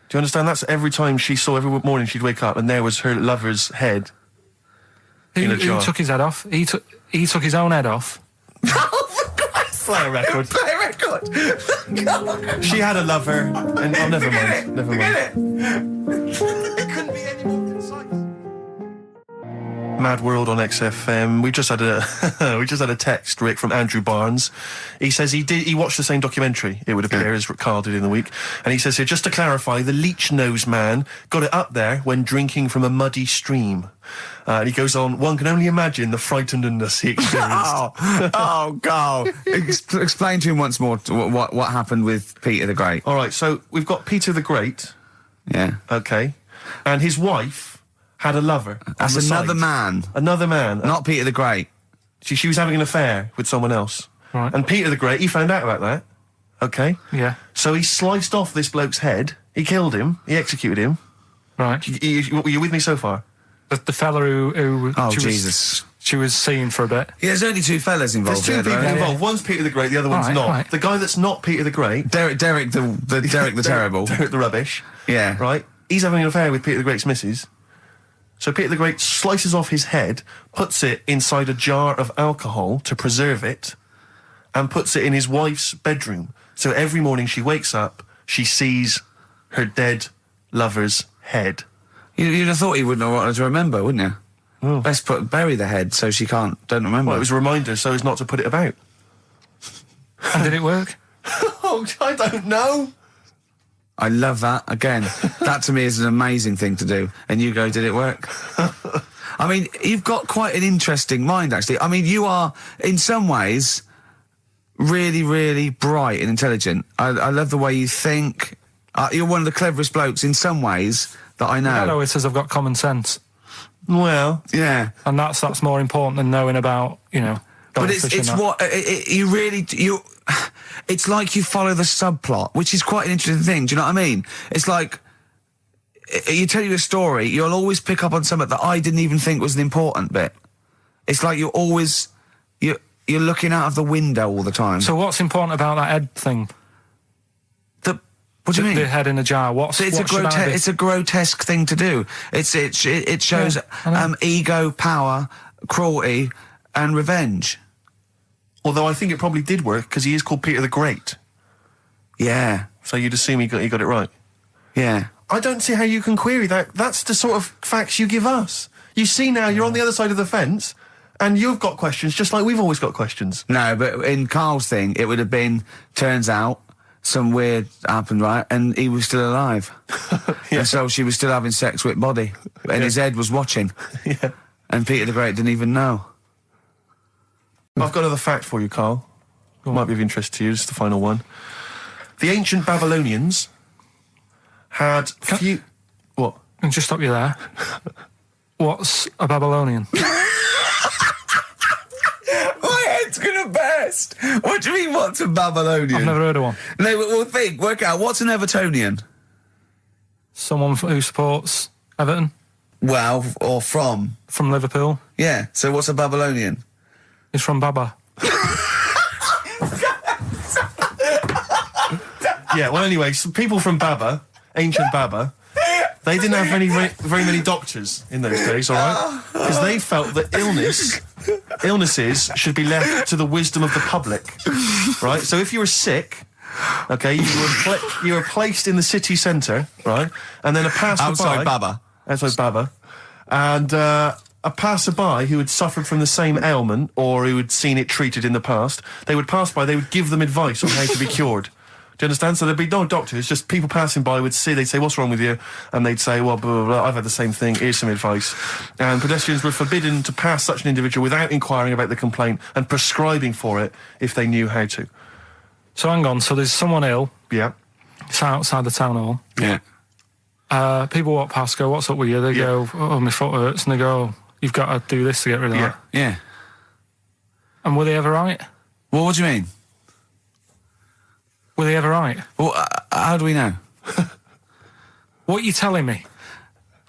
Do you understand? That's every time every morning she'd wake up, and there was her lover's head in a jar. Who took his head off? He took his own head off. Play a record. Play a record. She had a lover, and never mind. Never mind. It couldn't be any more concise. Mad World on XFM. We just had a text, Rick, from Andrew Barnes. He says he watched the same documentary, it would appear, as Carl did in the week. And he says here, just to clarify, the leech nose man got it up there when drinking from a muddy stream. And he goes on, one can only imagine the frightenedness he experienced. Carl. Explain to him once more what happened with Peter the Great. All right, so we've got Peter the Great. Yeah. Okay. And his wife had a lover. That's another man. Another man. Not Peter the Great. She was having an affair with someone else. Right. And Peter the Great, he found out about that. Okay. Yeah. So he sliced off this bloke's head. He killed him. He executed him. Right. Are you with me so far? The fella who Jesus. She was seeing for a bit. Yeah, there's only two fellas involved. There's two people involved. Yeah. One's Peter the Great, the other one's not. Right. The guy that's not Peter the Great, Derek the Terrible. Derek the Rubbish. Yeah. Right? He's having an affair with Peter the Great's missus. So Peter the Great slices off his head, puts it inside a jar of alcohol to preserve it, and puts it in his wife's bedroom. So every morning she wakes up, she sees her dead lover's head. You'd have thought he wouldn't have wanted to remember, wouldn't you? Oh. Best bury the head so she don't remember. Well, it was a reminder so as not to put it about. And did it work? Oh, I don't know. I love that. Again, that to me is an amazing thing to do. And you go, did it work? I mean, you've got quite an interesting mind, actually. I mean, you are, in some ways, really, really bright and intelligent. I love the way you think. You're one of the cleverest blokes in some ways that I know. Hello, it says I've got common sense. Well, yeah. And that's more important than knowing about, But it's like you follow the subplot, which is quite an interesting thing. Do you know what I mean? It's like, you tell you a story, you'll always pick up on something that I didn't even think was an important bit. It's like you're looking out of the window all the time. So what's important about that head thing? What do you mean? The head in a jar. It's a grotesque thing to do. It shows ego, power, cruelty, and revenge. Although I think it probably did work because he is called Peter the Great. Yeah. So you'd assume he got it right. Yeah. I don't see how you can query that. That's the sort of facts you give us. You see now, you're on the other side of the fence, and you've got questions just like we've always got questions. No, but in Carl's thing, it would have been, turns out, some weird happened, right? And he was still alive. And so she was still having sex with body. And his head was watching. Yeah. And Peter the Great didn't even know. I've got another fact for you, Carl. It might be of interest to you. This is the final one. The ancient Babylonians had few... What? Can I just stop you there? What's a Babylonian? My head's gonna burst. What do you mean, what's a Babylonian? I've never heard of one. No, but we'll work out, what's an Evertonian? Someone who supports Everton. Well, or from? From Liverpool. Yeah, so what's a Babylonian? He's from Baba. Yeah, well, anyway, some people from Baba, ancient Baba, they didn't have very many doctors in those days, all right? Because they felt that illnesses should be left to the wisdom of the public, right? So if you were sick, okay, you were placed in the city centre, right? And then a passerby... Outside Baba. Outside Baba. And a passerby who had suffered from the same ailment or who had seen it treated in the past, they would pass by, they would give them advice on how to be cured. Do you understand? So there'd be no doctors, just people passing by would see, they'd say, what's wrong with you? And they'd say, well, blah, blah, blah, I've had the same thing, here's some advice. And pedestrians were forbidden to pass such an individual without inquiring about the complaint and prescribing for it if they knew how to. So hang on, so there's someone ill. Yeah. It's outside the town hall. Yeah. People walk past, go, what's up with you? They go, oh, my foot hurts. And they go, oh, you've got to do this to get rid of that. Yeah. And were they ever right? Well, what do you mean? Were they ever right? Well, how do we know? What are you telling me?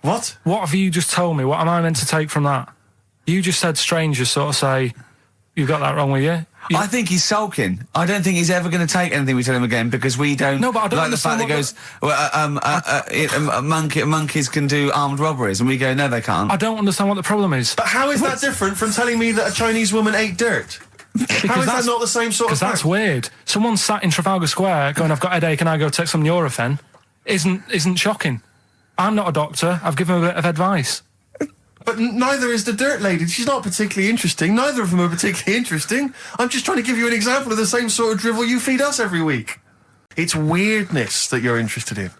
What? What have you just told me? What am I meant to take from that? You just said strangers sort of say, you've got that wrong with you. I think he's sulking. I don't think he's ever going to take anything we tell him again because we don't. No, but I don't like the fact that goes, monkeys can do armed robberies, and we go, no, they can't. I don't understand what the problem is. But how is that different from telling me that a Chinese woman ate dirt? How is that not the same sort of thing? Because that's weird. Someone sat in Trafalgar Square going, I've got a headache and I go take some Nurofen, isn't shocking. I'm not a doctor. I've given him a bit of advice. But neither is the dirt lady. She's not particularly interesting. Neither of them are particularly interesting. I'm just trying to give you an example of the same sort of drivel you feed us every week. It's weirdness that you're interested in.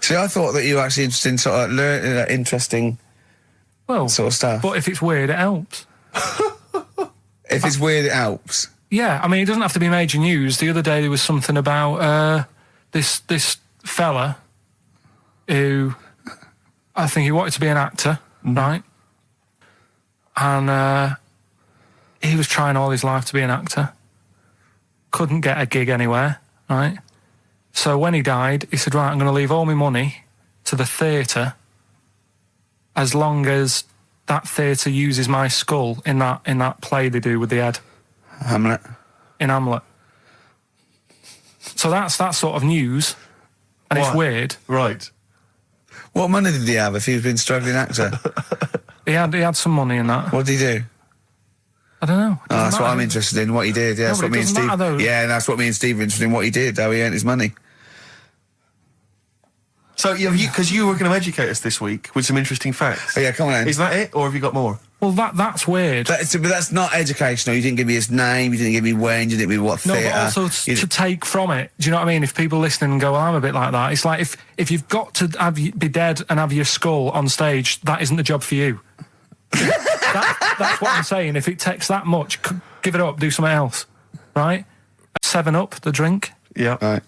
See, I thought that you were actually interested in sort of interesting sort of stuff. But if it's weird, it helps. If it's weird, it helps. Yeah, I mean, it doesn't have to be major news. The other day there was something about this fella who I think he wanted to be an actor, right? And he was trying all his life to be an actor. Couldn't get a gig anywhere, right? So when he died, he said, right, I'm going to leave all my money to the theatre as long as that theatre uses my skull in that play they do with the head. Hamlet. In Hamlet. So that's that sort of news, and it's weird. Right. What money did he have if he'd been a struggling actor? He had some money in that. What did he do? I don't know. Oh, that's what I'm interested in, what he did. Yeah, that's what me and Steve... Yeah, that's what me and Steve are interested in, what he did, how he earned his money. So, because you were going to educate us this week with some interesting facts. Oh, yeah, come on then. Is that it, or have you got more? Well, that's weird. But that's not educational. You didn't give me his name, you didn't give me when, you didn't give me what theatre. No, but also to take from it. Do you know what I mean? If people listening and go, well, I'm a bit like that, it's like if you've got to be dead and have your skull on stage, that isn't the job for you. That's what I'm saying. If it takes that much, give it up, do something else. Right? 7-Up, the drink. Yeah. Right.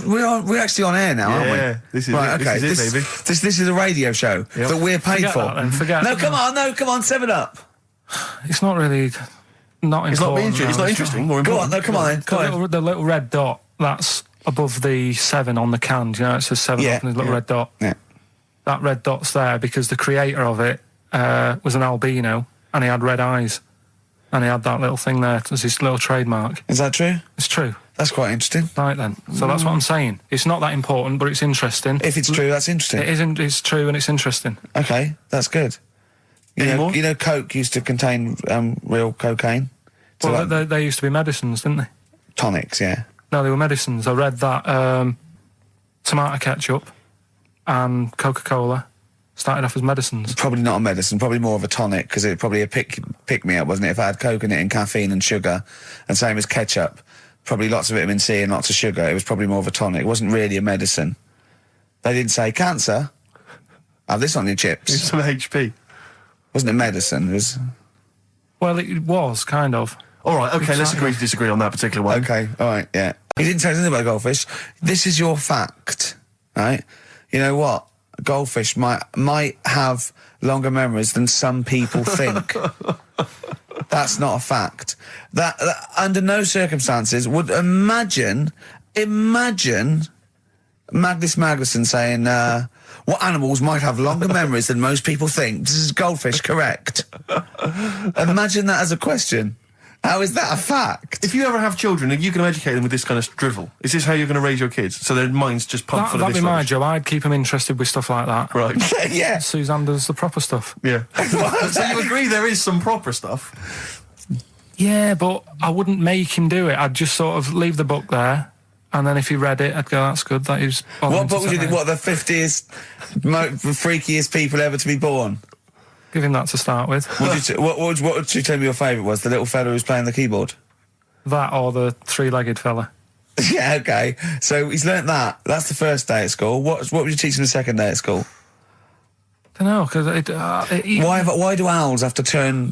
We're actually on air now, aren't we? Yeah, this is right, it. Okay. This is it, baby. This is a radio show that we're paid for. Forget no, come on, 7-Up. It's not really not important. It's not interesting. More important. Go on, come on then. The little red dot that's above the 7 on the can. Do you know, it says 7 up and there's a little red dot. Yeah. That red dot's there because the creator of it was an albino and he had red eyes. And he had that little thing there as his little trademark. Is that true? It's true. That's quite interesting. Right then. So that's what I'm saying. It's not that important, but it's interesting. If it's true, that's interesting. It isn't. It's true and it's interesting. Okay, that's good. You know, Coke used to contain real cocaine. So well, they used to be medicines, didn't they? Tonics, yeah. No, they were medicines. I read that tomato ketchup and Coca-Cola started off as medicines. Probably not a medicine, probably more of a tonic, because it probably a pick-me-up, wasn't it? If I had coke in it and caffeine and sugar, and same as ketchup, probably lots of vitamin C and lots of sugar, it was probably more of a tonic. It wasn't really a medicine. They didn't say, cancer, have this on your chips. It's some HP. Wasn't it medicine? It was... Well, it was, kind of. All right, okay, let's agree to disagree on that particular one. Okay, all right, yeah. You didn't say anything about goldfish. This is your fact, right? You know what? Goldfish might have longer memories than some people think. That's not a fact. That under no circumstances would imagine Magnus Magnuson saying, what animals might have longer memories than most people think? This is goldfish, correct? Imagine that as a question. How is that a fact? If you ever have children, are you going to educate them with this kind of drivel? Is this how you're going to raise your kids? So their minds just pumped full of this That'd be my rubbish? job. I'd keep them interested with stuff like that. Right. Yeah. Suzanne does the proper stuff. Yeah. So you agree there is some proper stuff? Yeah, but I wouldn't make him do it. I'd just sort of leave the book there, and then if he read it, I'd go, that's good. That is. What book would you think? What, the 50th freakiest people ever to be born? Give him that to start with. What would you tell me your favourite was? The little fella who's playing the keyboard? That or the three-legged fella. Yeah, okay. So he's learnt that. That's the first day at school. What would you teach him the second day at school? I don't know, because why do owls have to turn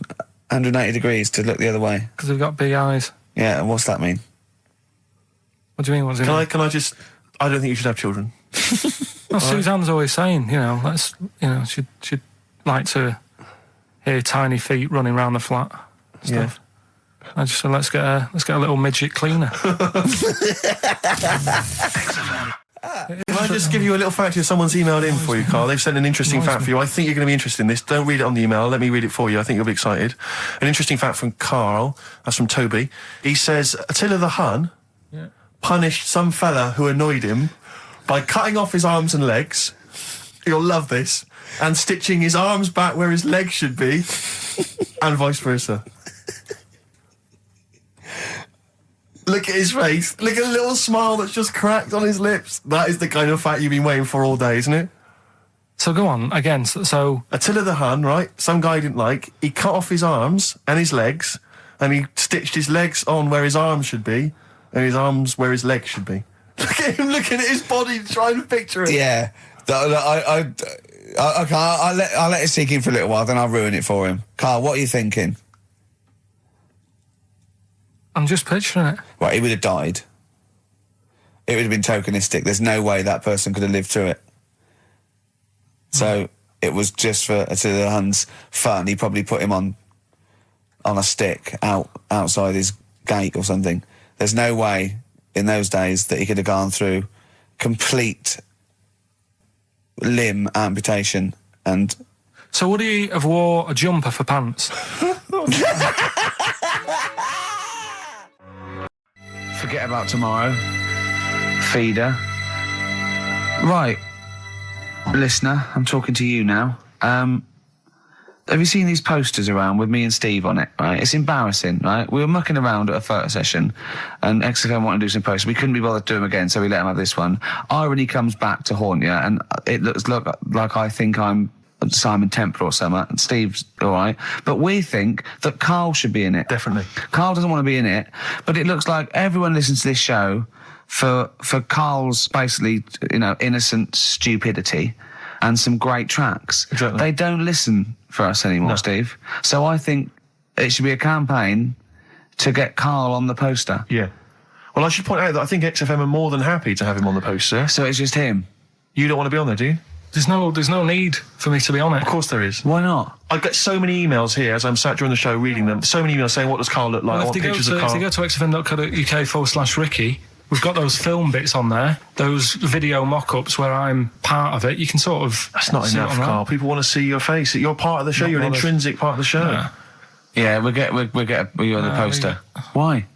180 degrees to look the other way? Because they've got big eyes. Yeah, and what's that mean? What do you mean? Can I just... I don't think you should have children. Well, Suzanne's always saying, she'd like to hear tiny feet running around the flat. Stuff. Yeah. I just said, let's get a little midget cleaner. Can I just give you a little fact here? Someone's emailed in for you, Carl. They've sent an interesting fact for you. I think you're going to be interested in this. Don't read it on the email. Let me read it for you. I think you'll be excited. An interesting fact from Carl. That's from Toby. He says, Attila the Hun punished some fella who annoyed him by cutting off his arms and legs. You'll love this. And stitching his arms back where his legs should be, and vice versa. Look at his face. Look at the little smile that's just cracked on his lips. That is the kind of fact you've been waiting for all day, isn't it? So go on, again, so... Attila the Hun, right, some guy didn't like, he cut off his arms and his legs, and he stitched his legs on where his arms should be, and his arms where his legs should be. Look at him looking at his body, trying to picture it. Yeah. Okay, I'll let it sink in for a little while, then I'll ruin it for him. Carl, what are you thinking? I'm just picturing it. Right, he would have died. It would have been tokenistic. There's no way that person could have lived through it. So it was just for the Hun's fun. He probably put him on a stick outside his gate or something. There's no way in those days that he could have gone through complete limb amputation and... So would he have wore a jumper for pants? Forget about tomorrow. Feeder. Right. Listener, I'm talking to you now. Have you seen these posters around with me and Steve on it, right? It's embarrassing, right? We were mucking around at a photo session and XFM wanted to do some posters. We couldn't be bothered to do them again, so we let him have this one. Irony comes back to haunt you, and it looks like I think I'm Simon Temple or something, and Steve's all right. But we think that Carl should be in it. Definitely. Carl doesn't want to be in it, but it looks like everyone listens to this show for Carl's basically, innocent stupidity and some great tracks. Exactly. They don't listen for us anymore, Steve. So I think it should be a campaign to get Carl on the poster. Yeah. Well, I should point out that I think XFM are more than happy to have him on the poster. So it's just him? You don't want to be on there, do you? There's no need for me to be on it. Of course there is. Why not? I get so many emails here as I'm sat during the show reading them. So many emails saying, what does Carl look like? Well, I want pictures of Carl. If you go to xfm.co.uk/Ricky, we've got those film bits on there, those video mock-ups where I'm part of it. You can sort of... That's not enough, Carl. People want to see your face. You're part of the show. You're an intrinsic part of the show. Yeah, we'll get you on the poster. Why?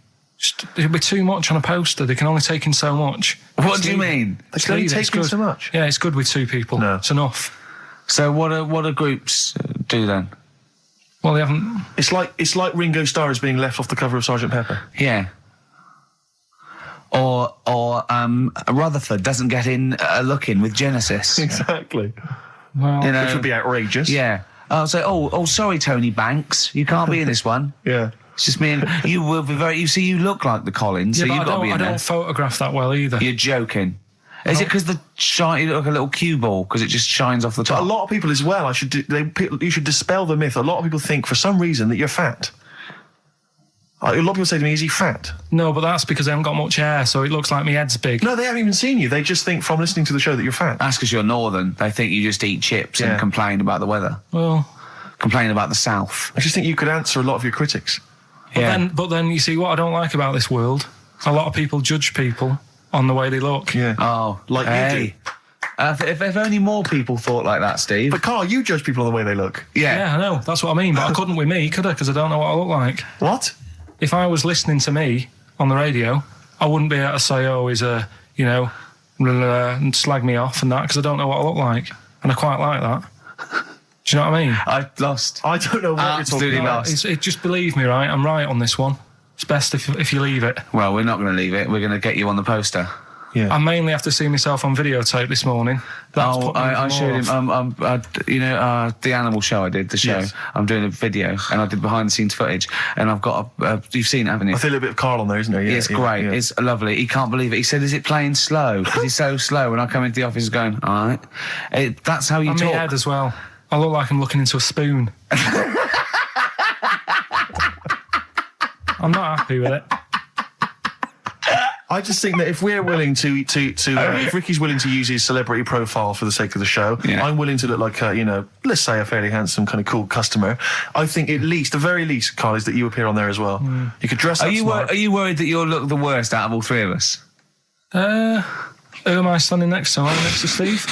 It'll be too much on a poster. They can only take in so much. What do you mean? They can only take in so much? Yeah, it's good with two people. No. It's enough. So what do groups do then? Well, they haven't... It's like Ringo Starr is being left off the cover of Sgt. Pepper. Yeah. Rutherford doesn't get in a look in with Genesis. Exactly. Well, You know, Which would be outrageous. yeah. I'll say, oh, sorry, Tony Banks, you can't be in this one. Yeah. It's just me and you will be very. You see, you look like the Collins, yeah, so but you've got to be I in there. don't photograph that well either. You're joking. Is it because you look like a little cue ball because it just shines off the top? A lot of people as well. You should dispel the myth. A lot of people think for some reason that you're fat. A lot of people say to me, "Is he fat?" No, but that's because I haven't got much hair, so it looks like my head's big. No, they haven't even seen you. They just think from listening to the show that you're fat. That's because you're northern. They think you just eat chips and complain about the weather. Well, Complain about the south. I just think you could answer a lot of your critics. but then you see what I don't like about this world. A lot of people judge people on the way they look. Yeah. Oh, Like you do. If only more people thought like that, Steve. But Carl, you judge people on the way they look. Yeah, I know. That's what I mean. But I couldn't with me, could I? Because I don't know what I look like. What? If I was listening to me on the radio, I wouldn't be able to say, "Oh, he's a," and slag me off and that, because I don't know what I look like, and I quite like that. Do you know what I mean? I lost. I don't know what Absolutely you're talking about. lost. Just believe me, right? I'm right on this one. It's best if you leave it. Well, we're not going to leave it. We're going to get you on the poster. Yeah. I mainly have to see myself on videotape this morning. That's put me I even showed more him. off. The animal show I did, the show. Yes. I'm doing a video, and I did behind the scenes footage, and I've got you've seen it, haven't you? I feel a bit of Carl on there, isn't there? Yeah, It's great. yeah. It's lovely. He can't believe it. He said, "Is it playing slow?" Because he's so slow. When I come into the office, going, "All right." That's how you On my talk. head as well. I look like I'm looking into a spoon. I'm not happy with it. I just think that if we're willing if Ricky's willing to use his celebrity profile for the sake of the show, I'm willing to look like let's say a fairly handsome, kind of cool customer. I think the very least, Carl, is that you appear on there as well. You could dress up smart. Are you worried that you'll look the worst out of all three of us? Who am I standing next to? I'm next to Steve.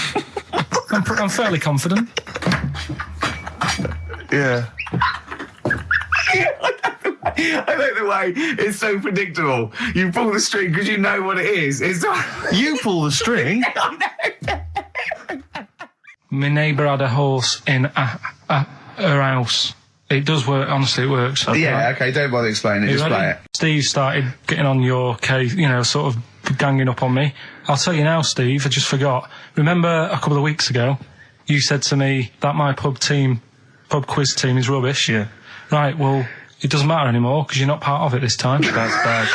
I'm fairly confident. Yeah. I like the way it's so predictable. You pull the string because you know what it is. You pull the string? My neighbour had a horse in her house. It does work, honestly, it works. Okay. Yeah, okay, don't bother explaining it, just play it. Steve started getting on your case, sort of ganging up on me. I'll tell you now, Steve, I just forgot. Remember a couple of weeks ago, you said to me that my pub quiz team is rubbish? Yeah. Right, well, it doesn't matter anymore because you're not part of it this time. That's bad.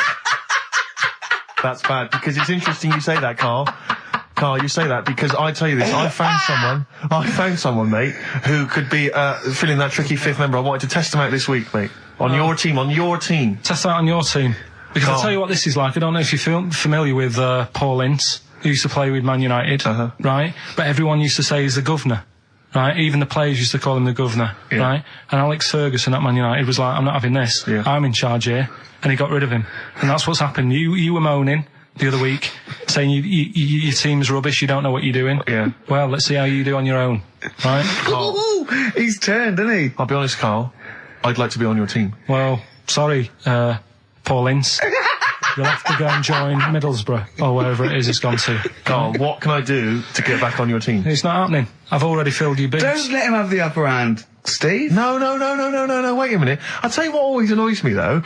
That's bad, because it's interesting you say that, Carl. Carl, you say that because I tell you this, I found someone, mate, who could be filling that tricky fifth member. I wanted to test them out this week, mate. On your team. Test out on your team. Because I'll tell you what this is like. I don't know if you're familiar with Paul Ince, who used to play with Man United, right? But everyone used to say he's the governor, right? Even the players used to call him the governor, right? And Alex Ferguson at Man United was like, "I'm not having this. I'm in charge here." And he got rid of him. And that's what's happened. You were moaning the other week, saying your team's rubbish, you don't know what you're doing. Yeah. Well, let's see how you do on your own, right? He's turned, hasn't he? I'll be honest, Carl. I'd like to be on your team. Well, sorry, Paul Ince. You'll have to go and join Middlesbrough, or wherever it is it's gone to. Carl, what can I do to get back on your team? It's not happening. I've already filled your boots. Don't let him have the upper hand, Steve. No, wait a minute. I'll tell you what always annoys me, though.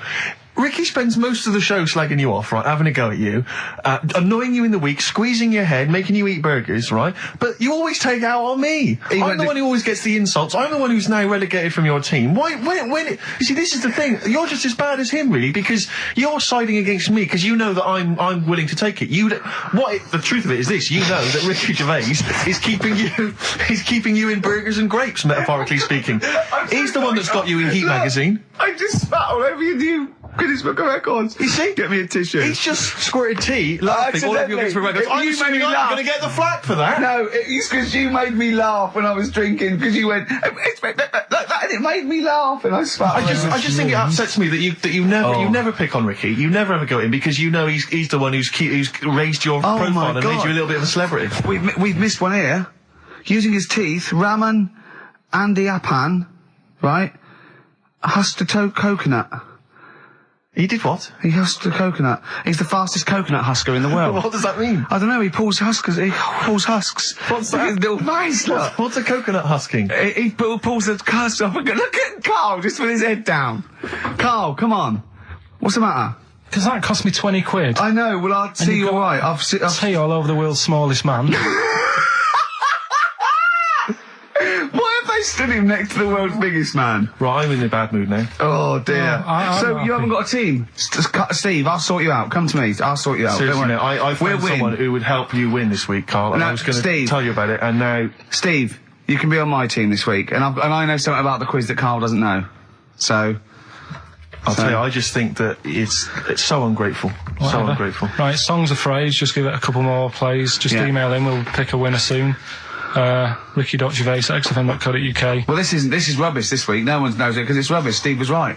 Ricky spends most of the show slagging you off, right, having a go at you, annoying you in the week, squeezing your head, making you eat burgers, right? But you always take it out on me. I'm the one who always gets the insults. I'm the one who's now relegated from your team. Why, you see, this is the thing. You're just as bad as him, really, because you're siding against me, because you know that I'm willing to take it. The truth of it is this, you know that Ricky Gervais is keeping you in burgers and grapes, metaphorically speaking. He's the one that's got you in Heat magazine. I just spat all over your new Guinness Book of Records. You see? Get me a tissue. He's just squirted tea, laughing all over your Guinness Book of Records. You made me laugh. I'm going to get the flak for that. No, it's because you made me laugh when I was drinking, because you went, like that, and it made me laugh, and I spat. I just think it upsets me that you never pick on Ricky. You never ever go in, because you know he's the one who's raised your profile and made you a little bit of a celebrity. We've missed one here. Using his teeth, Raman Andiapan, right, husked a coconut. He did what? He husked a coconut. He's the fastest coconut husker in the world. What does that mean? I don't know, he pulls husks. What's that? Little nice look. What's a coconut husking? He pulls the husk off and look at Carl just with his head down. Carl, come on. What's the matter? Because that cost me 20 quid. I know, well, I'll see you alright. I've tea all over the world's smallest man. Why have they stood him next to the world's biggest man? Right, I'm in a bad mood now. Oh dear. I'm So happy. you haven't got a team? Steve, I'll sort you out. Come to me. I'll sort you out. Seriously, Don't no, worry. I found We'll someone win. who would help you win this week, Carl, and No, I was going to Steve. tell you about it, and now... Steve, you can be on my team this week, and I know something about the quiz that Carl doesn't know. So... I'll tell you, I just think that it's so ungrateful. So Whatever. ungrateful. Right, songs of phrase, just give it a couple more plays. Just Yeah. email in, we'll pick a winner soon. Ricky.Gervais@xfm.co.uk. Well, this is rubbish this week. No one knows it because it's rubbish. Steve was right.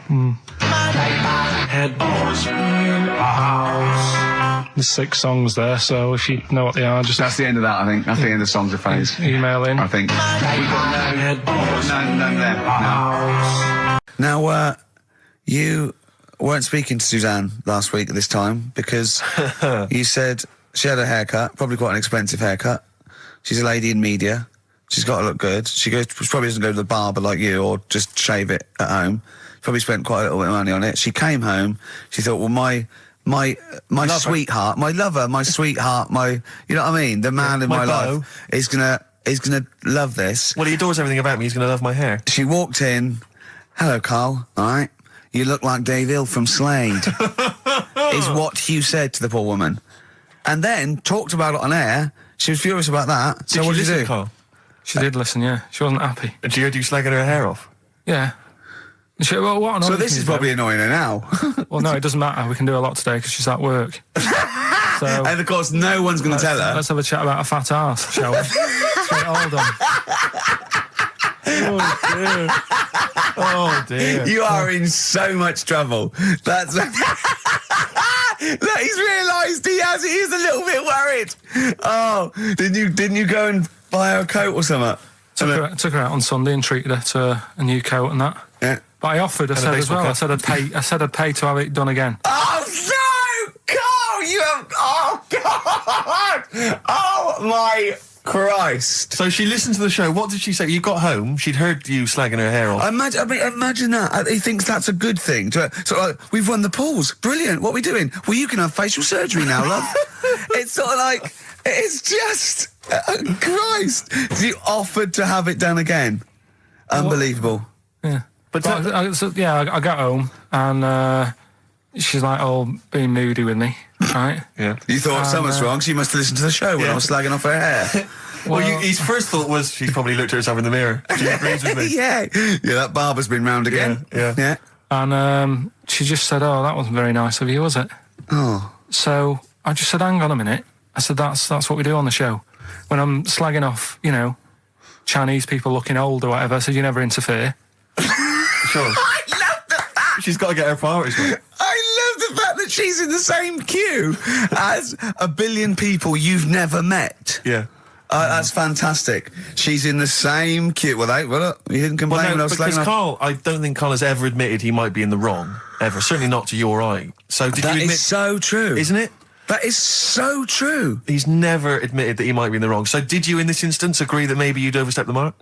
There's 6 songs there, so if you know what they are, just That's the end of that, I think. That's the end of songs of phrase. email in. I think. We've got none there. No. Now, you weren't speaking to Suzanne last week at this time because you said she had a haircut, probably quite an expensive haircut. She's a lady in media. She's got to look good. She probably doesn't go to the barber like you or just shave it at home. She probably spent quite a little bit of money on it. She came home. She thought, well, my sweetheart, my lover, my sweetheart, you know what I mean? The man in my life is gonna love this. Well, he adores everything about me. He's going to love my hair. She walked in. Hello, Carl. All right. You look like Dave Hill from Slade, is what Hugh said to the poor woman. And then talked about it on air. She was furious about that. So what did you do? Carl? She did listen, yeah. She wasn't happy. And she heard you slagging her hair off? Yeah. And she, well, what So this is probably annoying her now. Well, no, it doesn't matter. We can do a lot today because she's at work. So And of course, no one's going to tell her. let's have a chat about a fat arse, shall we? Straight hold on. Oh, dear. Oh, dear. You are in so much trouble. That's. Look, he's realised he is a little bit worried. Oh, didn't you go and buy her a coat or something? Took her out on Sunday and treated her to a new coat and that. Yeah. But I offered, I said as well, I said I'd pay to have it done again. Oh no, Carl! You have. Oh God! Oh my Christ! So she listened to the show. What did she say? You got home. She'd heard you slagging her hair off. Imagine that. He thinks that's a good thing. We've won the polls. Brilliant. What are we doing? Well, you can have facial surgery now, love. It's sort of like it's just Christ. You offered to have it done again. Unbelievable. Yeah. But I got home and she's like all being moody with me, right? Yeah. You thought something's wrong. She must have listened to the show when I was slagging off her hair. Well, his first thought was she's probably looked at herself in the mirror. She agrees with me. Yeah, that barber's been round again. Yeah. And she just said, "Oh, that wasn't very nice of you, was it?" Oh. So I just said, "Hang on a minute." I said, "That's what we do on the show. When I'm slagging off, Chinese people looking old or whatever." I said, "You never interfere." Sure. I love the fact. She's got to get her priorities right. I love the fact that she's in the same queue as a billion people you've never met. Yeah. That's fantastic. She's in the same queue. Well, you didn't complain when I was because slagging off. I don't think Carl has ever admitted he might be in the wrong. Ever. Certainly not to you or I. So did That you admit... is so true. Isn't it? That is so true. He's never admitted that he might be in the wrong. So did you, in this instance, agree that maybe you'd overstepped the mark?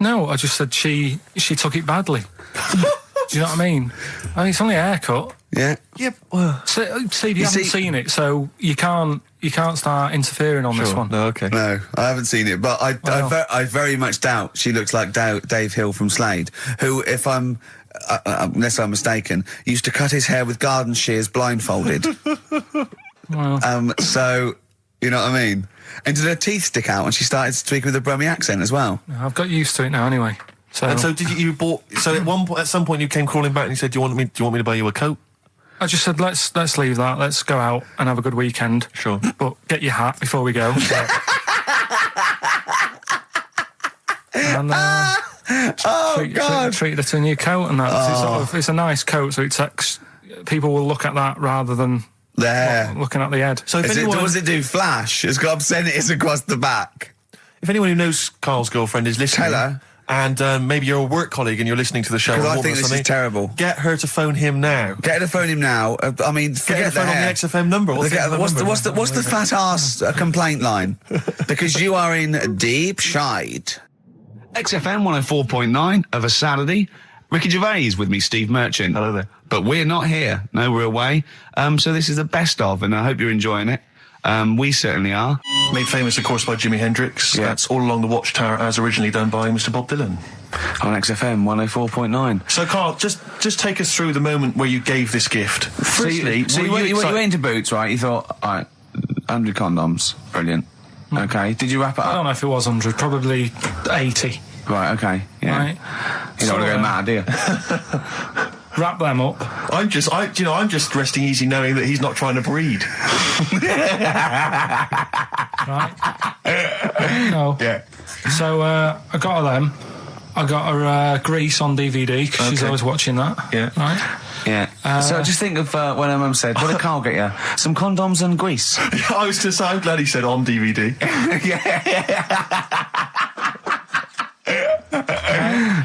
No, I just said she took it badly. Do you know what I mean? It's only a haircut. Yeah. Yep. Well, Steve, you haven't seen it, so you can't start interfering on this one. No, okay. No, I haven't seen it, but I very much doubt she looks like Dave Hill from Slade, who, if I'm, unless I'm mistaken, used to cut his hair with garden shears blindfolded. Well. So, you know what I mean? And did her teeth stick out when she started speaking with a Brummie accent as well? I've got used to it now anyway. So, and so did you bought? So at some point you came crawling back and you said, "Do you want me to buy you a coat?" I just said, let's leave that. Let's go out and have a good weekend. Sure. But get your hat before we go. And treated her to a new coat and that. It's a nice coat, so people will look at that rather than looking at the head. So does it do flash? It's got obscenities across the back. If anyone who knows Carl's girlfriend is listening, tell her. And maybe you're a work colleague and you're listening to the show. Because I think this is terrible. Get her to phone him now. Get her to phone him now. I mean, forget her to phone on the XFM number. What's the fat arse complaint line? Because you are in deep shite. XFM 104.9 of a Saturday, Ricky Gervais with me, Steve Merchant. Hello there. But we're not here. No, we're away. So this is the best of, and I hope you're enjoying it. We certainly are. Made famous, of course, by Jimi Hendrix. Yeah. That's All Along the Watchtower, as originally done by Mr. Bob Dylan. On XFM 104.9. So, Carl, just take us through the moment where you gave this gift. Firstly, you went into Boots, right? You thought, all right, 100 condoms. Brilliant. Okay. Did you wrap it I up? don't know if it was 100, probably 80. Right, okay. Yeah. Right. You don't want to go mad, do you? Wrap them up. I'm just resting easy knowing that he's not trying to breed. Right. No. Yeah. So, I got her them. I got her Grease on DVD, because she's always watching that. Yeah. Right? Yeah. So just think of when her mum said, what did Carl get you? Some condoms and grease. I was just, I'm glad he said on DVD.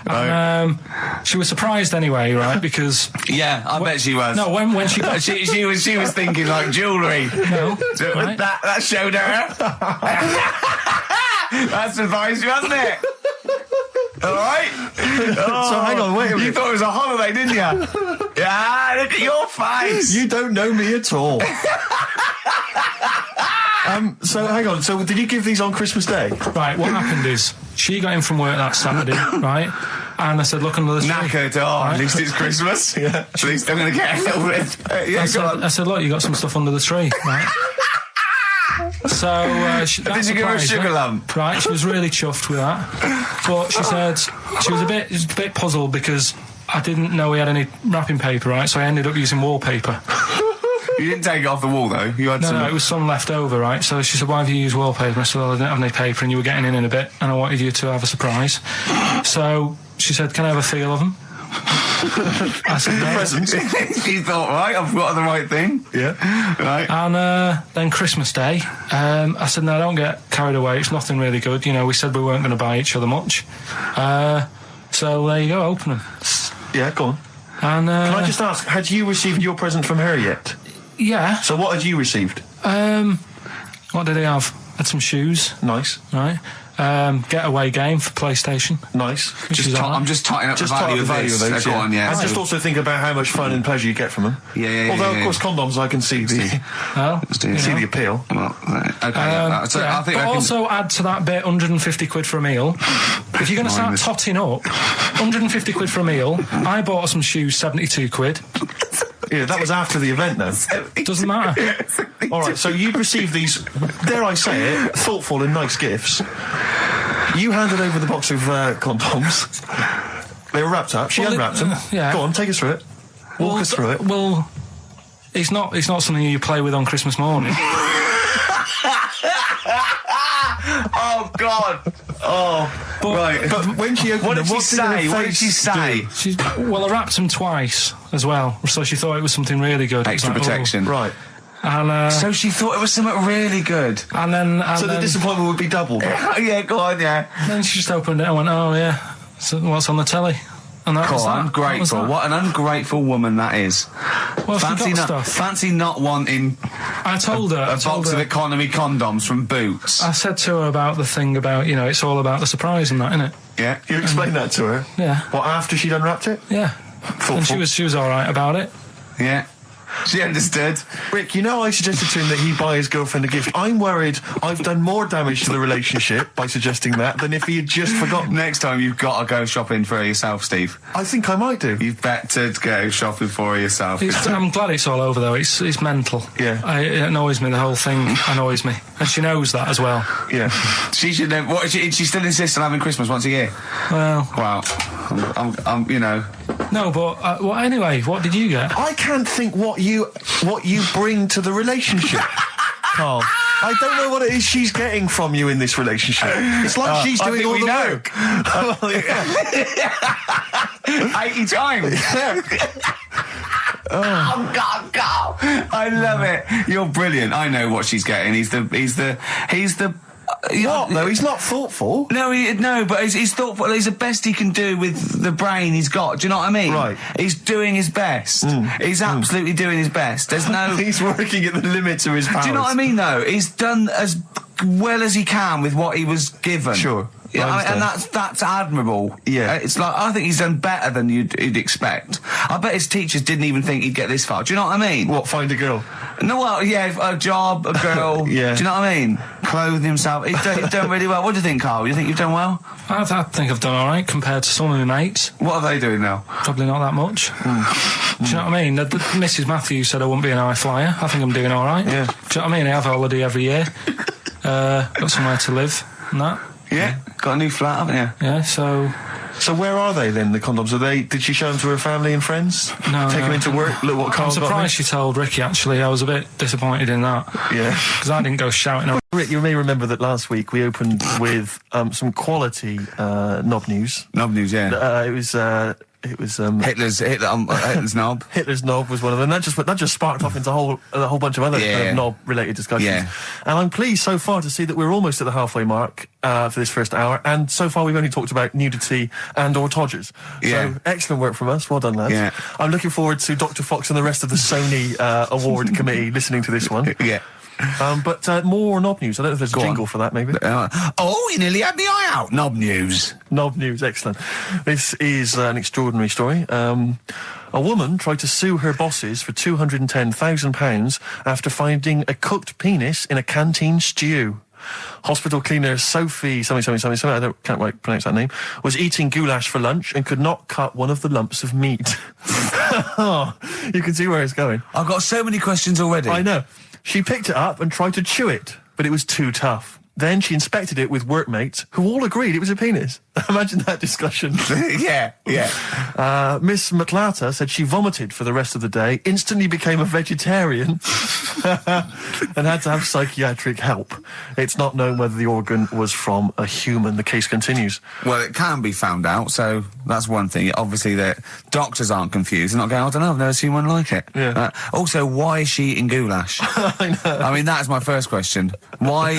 And, she was surprised anyway, right? Because yeah, I bet she was. no, when she got she was thinking like jewellery. no, So right? that showed her. That surprised you, hasn't it? All right. So hang on, wait a minute. You thought it was a holiday, didn't you? Yeah. Look at your face. You don't know me at all. So hang on. So did you give these on Christmas Day? Right, what happened is she got in from work that Saturday, right? And I said, look under the tree. Knackered. Oh, at least it's Christmas. Yeah. At least I'm going to get a little bit. Yeah, I said, look, you got some stuff under the tree, right? So did you give her a sugar lump? Right, she was really chuffed with that. But she said she was a bit puzzled because I didn't know we had any wrapping paper, right? So I ended up using wallpaper. You didn't take it off the wall though. You had some. No, it was some left over, right? So she said, "Why have you used wallpaper?" I said, "Well, I didn't have any paper, and you were getting in a bit, and I wanted you to have a surprise." So she said, "Can I have a feel of them?" I said, "No." Presents. She thought, right, I've got the right thing. Yeah. Right. And then Christmas Day, I said, "No, don't get carried away. It's nothing really good. You know, we said we weren't going to buy each other much. So there you go. Open them." Yeah, go on. And Can I just ask, had you received your present from her yet? Yeah. So what had you received? What did he have? Had some shoes. Nice. Right. Getaway game for PlayStation. Nice. I'm just totting up the value of those. Go on, yeah. And just also think about how much fun and pleasure you get from them. Yeah. Although, of course, condoms, I can see the appeal. Well, okay. So I think but also add to that bit 150 quid for a meal. If you're going to start totting up, 150 quid for a meal. I bought her some shoes, 72 quid. Yeah, that was after the event, though. Doesn't matter. All right, so you've received these, dare I say it, thoughtful and nice gifts. You handed over the box of condoms. They were wrapped up. She unwrapped them. Yeah. Go on, take us through it. Walk us through it. Well, it's not something you play with on Christmas morning. Oh God! Oh, right. But when she opened them, what did she say? Well, I wrapped them twice as well, so she thought it was something really good. Extra protection. Right. And so she thought it was something really good. And then the disappointment would be doubled. Yeah, go on, yeah. Then she just opened it and went, "Oh yeah, so what's on the telly?" And that was that. Ungrateful. What an ungrateful woman that is. Well, fancy not wanting. I told her a box of economy condoms from Boots. I said to her about the thing about, you know, it's all about the surprise and that, innit? Yeah. You explained that to her? Yeah. What, after she'd unwrapped it? Yeah. Thoughtful. And she was all right about it. Yeah. She understood. Rick, you know I suggested to him that he buy his girlfriend a gift. I'm worried I've done more damage to the relationship by suggesting that than if he had just forgotten. Next time you've got to go shopping for her yourself, Steve. I think I might do. You've better go shopping for her yourself. I'm glad it's all over though. It's mental. Yeah. It annoys me. The whole thing annoys me, and she knows that as well. Yeah. She should know. What? She still insists on having Christmas once a year. Well. Wow. I'm you know. No, but well, anyway, what did you get? I can't think what you bring to the relationship, Carl. I don't know what it is she's getting from you in this relationship. It's like she's doing all the work. 80 times. Oh God! I love it. You're brilliant. I know what she's getting. He's the. What though? He's not thoughtful. No, but he's thoughtful. He's the best he can do with the brain he's got. Do you know what I mean? Right. He's doing his best. He's absolutely doing his best. There's no. He's working at the limits of his powers. Do you know what I mean? Though he's done as well as he can with what he was given. Sure. Yeah, Wednesday. and that's admirable. Yeah. It's like, I think he's done better than you'd expect. I bet his teachers didn't even think he'd get this far. Do you know what I mean? What, find a girl? No, well, yeah, a job, a girl. Yeah. Do you know what I mean? Clothe himself. He's done really well. What do you think, Carl? You think you've done well? I think I've done all right compared to some of my mates. What are they doing now? Probably not that much. Do you know what I mean? Mrs. Matthews said I wouldn't be an high flyer. I think I'm doing all right. Yeah. Do you know what I mean? I have a holiday every year. Got somewhere to live and that. Yeah. Got a new flat, haven't you? Yeah, so where are they then, the condoms? Did she show them to her family and friends? No. Take them into work? Look what I'm Carl got me? surprised she told Ricky, actually. I was a bit disappointed in that. Yeah. Because I didn't go shouting out. Rick, you may remember that last week we opened with some quality knob news. Knob news, yeah. It was Hitler's knob. Hitler's knob was one of them. That just sparked off into a whole bunch of other knob-related discussions. Yeah. And I'm pleased so far to see that we're almost at the halfway mark for this first hour. And so far we've only talked about nudity and/or todgers. Yeah. So excellent work from us. Well done, lads. Yeah. I'm looking forward to Dr. Fox and the rest of the Sony award committee listening to this one. Yeah. But more knob news. I don't know if there's a jingle for that, maybe. You nearly had me eye out. Knob news. Knob news, excellent. This is an extraordinary story. A woman tried to sue her bosses for £210,000 after finding a cooked penis in a canteen stew. Hospital cleaner Sophie something, I can't quite pronounce that name, was eating goulash for lunch and could not cut one of the lumps of meat. Oh, you can see where it's going. I've got so many questions already. I know. She picked it up and tried to chew it, but it was too tough. Then she inspected it with workmates, who all agreed it was a penis. Imagine that discussion. Yeah. Miss McLata said she vomited for the rest of the day, instantly became a vegetarian, and had to have psychiatric help. It's not known whether the organ was from a human. The case continues. Well, it can be found out, so that's one thing. Obviously, the doctors aren't confused. They're not going, I don't know, I've never seen one like it. Yeah. Also, why is she eating goulash? I know. I mean, that's my first question. Why?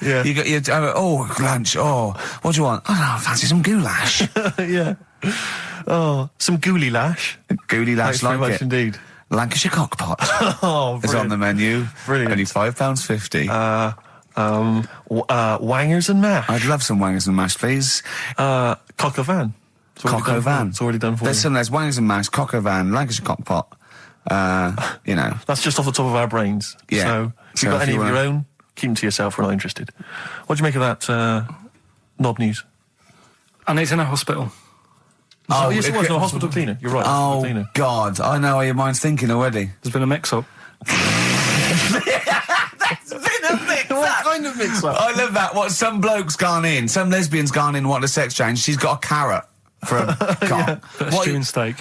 Yeah. Lunch. Oh, what do you want? I don't know, I fancy some goulash. Yeah. Oh, some gooly lash. Gooly lash, Thanks very like much it. indeed. Lancashire cockpot. Oh, It's on the menu. Brilliant. Only £5.50. Wangers and mash. I'd love some wangers and mash, please. Cock o' van. Cock o' van. It's already done for There's you. wangers and mash, cock o' van, Lancashire cockpot. You know. That's just off the top of our brains. Yeah. So, if you've got any of your own, keep them to yourself. We're not interested. What do you make of that knob news? And it's in a hospital. Oh, yes, it was. No, hospital cleaner. You're right. Hospital Oh, cleaner. God. I know how your mind's thinking already. There's been a mix-up. What kind of mix-up? I love that. What, some bloke's gone in, some lesbian's gone in, wanting a sex change, she's got a carrot for a cock. Bit of stewing steak.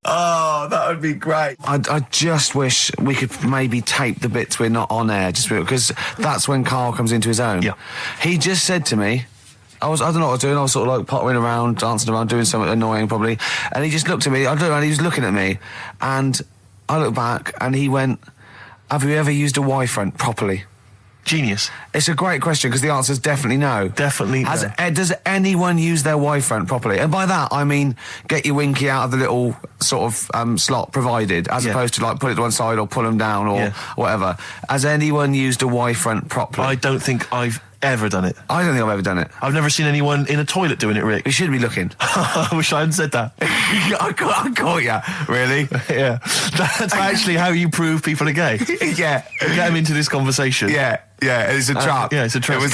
Oh, that would be great. I just wish we could maybe tape the bits we're not on air, just because that's when Carl comes into his own. Yeah. He just said to me, I don't know what I was doing, I was sort of like pottering around, dancing around, doing something annoying probably, and he just looked at me, I don't know, and he was looking at me, and I looked back, and he went, have you ever used a Y-front properly? Genius. It's a great question because the answer is definitely no. Definitely no. Does anyone use their Y-front properly? And by that I mean get your winky out of the little sort of slot provided, as opposed to like put it to one side or pull them down or whatever. Has anyone used a Y-front properly? I don't think I've ever done it. I don't think I've ever done it. I've never seen anyone in a toilet doing it, Rick. You should be looking. I wish I hadn't said that. I caught you. Really? Yeah. That's actually how you prove people are gay. Yeah. Get them into this conversation. Yeah. It's a trap. Yeah, it's a trap. It was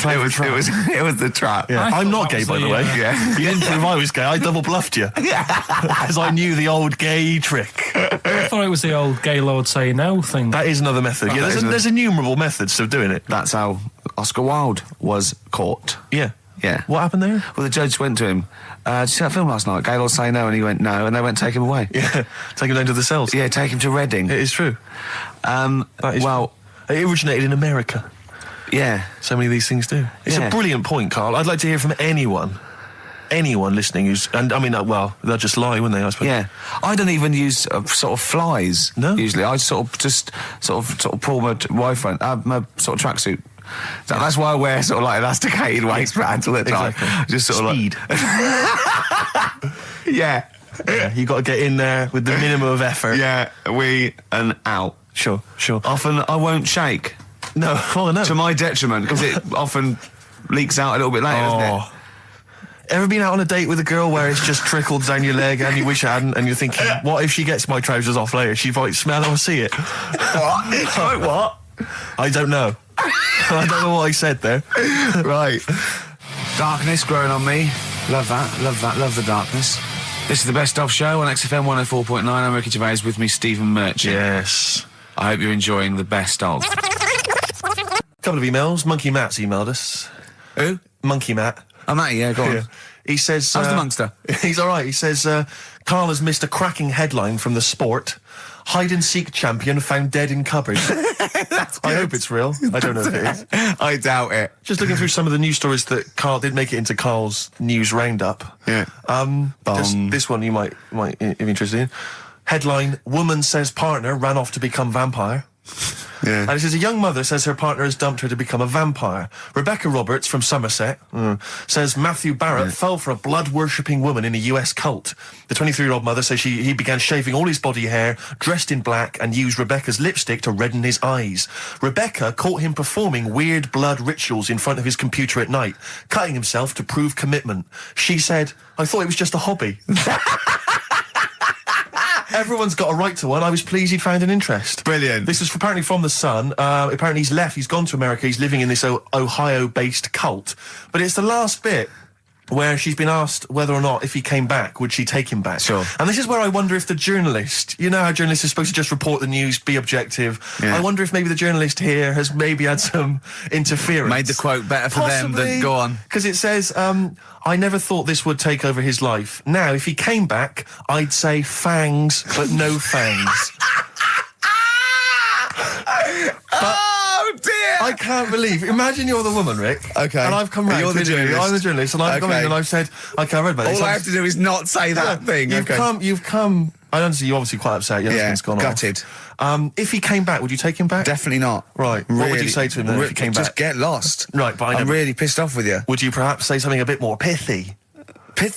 the trap. Yeah. I'm not gay, was by the way. Yeah. You didn't prove I was gay. I double bluffed you. Because I knew the old gay trick. I thought it was the old gay lord say no thing. That is another method. Yeah, there's innumerable methods of doing it. That's how Oscar Wilde was caught. Yeah. Yeah. What happened there? Well, the judge went to him, did you see that film last night? Gay Lord Say No, and he went no, and they went take him away. Yeah. Take him down to the cells. Yeah, take him to Reading. It is true. Well, it originated in America. Yeah. So many of these things do. It's a brilliant point, Carl. I'd like to hear from anyone listening who's, and I mean, well, they'll just lie, wouldn't they, I suppose? Yeah. I don't even use sort of flies. No? Usually. I sort of pull my Y-front, my sort of tracksuit. So that's why I wear sort of like elasticated waistbands all the time. Exactly. Just sort Speed. of like... Yeah. You got to get in there with the minimum of effort. Yeah, and out. Sure. Often I won't shake. No, oh no. To my detriment, because it often leaks out a little bit later, doesn't it? Ever been out on a date with a girl where it's just trickled down your leg and you wish it hadn't, and you're thinking, what if she gets my trousers off later? She might smell or see it. What? What? I don't know. I don't know what I said there. Right. Darkness growing on me. Love that. Love the darkness. This is the Best Of Show on XFM 104.9. I'm Ricky Gervais, with me Stephen Merchant. Yes. I hope you're enjoying the Best Of. Couple of emails. Monkey Matt's emailed us. Who? Monkey Matt. Oh, Matty, yeah, go on. Yeah. He says... How's the Monster? He's all right. He says, Karl has missed a cracking headline from The Sport. Hide-and-seek champion found dead in cupboard. I hope it's real. I don't know if it is. I doubt it. Just looking through some of the news stories that Karl did make it into Karl's news roundup. Yeah. This one you might be interested in. Headline, woman says partner ran off to become vampire. Yeah. And it says a young mother says her partner has dumped her to become a vampire. Rebecca Roberts from Somerset says Matthew Barrett fell for a blood-worshipping woman in a US cult. The 23-year-old mother says he began shaving all his body hair, dressed in black, and used Rebecca's lipstick to redden his eyes. Rebecca caught him performing weird blood rituals in front of his computer at night, cutting himself to prove commitment. She said, I thought it was just a hobby. Everyone's got a right to one. I was pleased he'd found an interest. Brilliant. This is apparently from The Sun. Apparently he's left. He's gone to America. He's living in this Ohio-based cult. But it's the last bit where she's been asked whether or not, if he came back, would she take him back? Sure. And this is where I wonder if the journalist, you know how journalists are supposed to just report the news, be objective. Yeah. I wonder if maybe the journalist here has maybe had some interference. Made the quote better for them than go on. Because it says, I never thought this would take over his life. Now, if he came back, I'd say fangs, but no fangs. Oh dear! I can't believe. Imagine you're the woman, Rick. Okay. And I've come round. You're the journalist. I'm the journalist, and I've come in and I've said, okay, I read about this. All I have to do is not say that thing. You've come. I understand you're obviously quite upset. Your husband's gone gutted. off. If he came back, would you take him back? Definitely not. Right. What would you say to him then if he came back? Just get lost. Right, but I'm really pissed off with you. Would you perhaps say something a bit more pithy?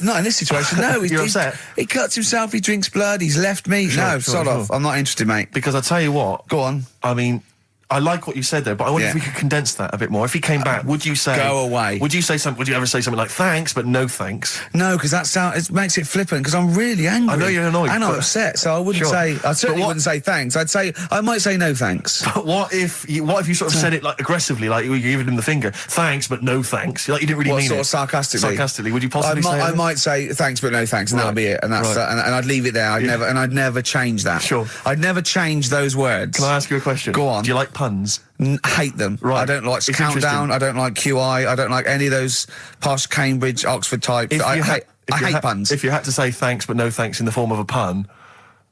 Not in this situation, no. You're upset? He cuts himself, he drinks blood, he's left me. Sod off. I'm not interested, mate. Because I tell you what. Go on. I mean, I like what you said there, but I wonder if we could condense that a bit more. If he came back, would you say... Go away. Would you ever say something like, thanks, but no thanks? No, because it makes it flippant, because I'm really angry. I know you're annoyed. And I'm upset, so I wouldn't say... I certainly wouldn't say thanks. I might say no thanks. But what if you sort of said it like aggressively, like you were giving him the finger, thanks, but no thanks? Like you didn't really mean it. What, sort of sarcastically? Sarcastically, would you possibly say I might say thanks, but no thanks, and that'll be it. And that's and I'd leave it there. I'd never change that. Sure. I'd never change those words. Can I ask you a question? Go on. Do you like puns? Hate them. Right. I don't like Countdown. I don't like QI. I don't like any of those posh Cambridge, Oxford types. I hate puns. If you had to say thanks but no thanks in the form of a pun,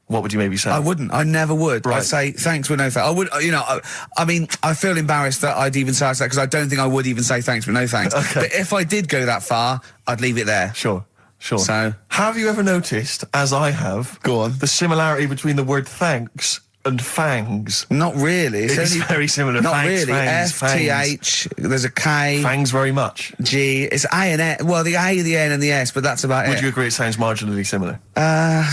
what would you maybe say? I wouldn't. I never would. Right. I'd say thanks but no thanks. I would. I mean, I feel embarrassed that I'd even say that because I don't think I would even say thanks but no thanks. Okay. But if I did go that far, I'd leave it there. Sure. So, have you ever noticed, as I have, go on, the similarity between the word thanks and fangs? Not really. It's very similar. Not thanks, really. fangs, F-T-H, there's a K. Fangs very much. G, it's A and S. Well, the A, the N and the S, but that's about it. Would you agree it sounds marginally similar? Yeah,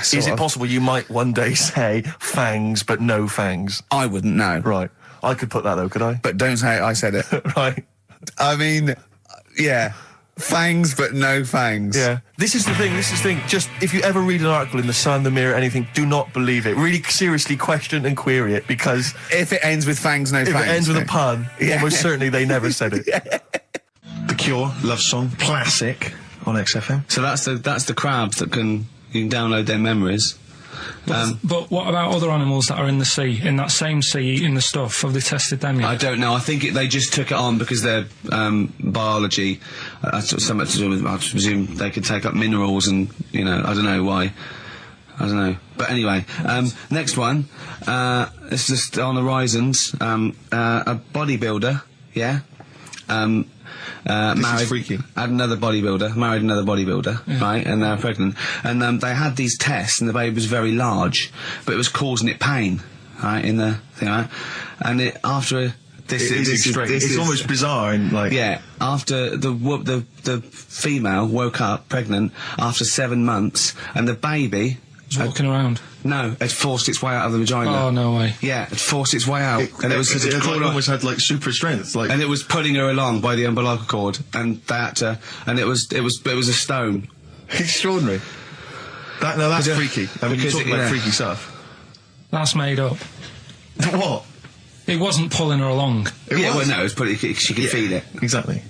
Is it possible you might one day say fangs but no fangs? I wouldn't know. Right. I could put that though, could I? But don't say I said it. Right. I mean, yeah. Fangs, but no fangs. Yeah. This is the thing. Just, if you ever read an article in The Sun, The Mirror, anything, do not believe it. Really seriously question and query it, because... If it ends with fangs, no fangs. If it ends with a pun, almost certainly they never said it. The Cure, Love Song, classic on XFM. So that's the crabs that you can download their memories. But what about other animals that are in the sea, in that same sea, eating the stuff? Have they tested them yet? I don't know. I think they just took it on because their biology, something to do with, I presume they could take up minerals and, I don't know why. I don't know. But anyway, next one, it's just on the horizons, a bodybuilder, married, freaky. married another bodybuilder, right, and they're pregnant, and they had these tests, and the baby was very large, but it was causing it pain, right, in the thing, right, and This is almost bizarre, and after the female woke up pregnant after 7 months, and the baby It's walking around. No, it forced its way out of the vagina. Oh, no way. Yeah, it forced its way out. And it almost had like super strength. Like, and it was pulling her along by the umbilical cord, and and it was a stone. Extraordinary. That's freaky. I mean, you talk about freaky stuff. That's made up. What? It wasn't pulling her along. Well, no, it was putting. She could feel it. Exactly.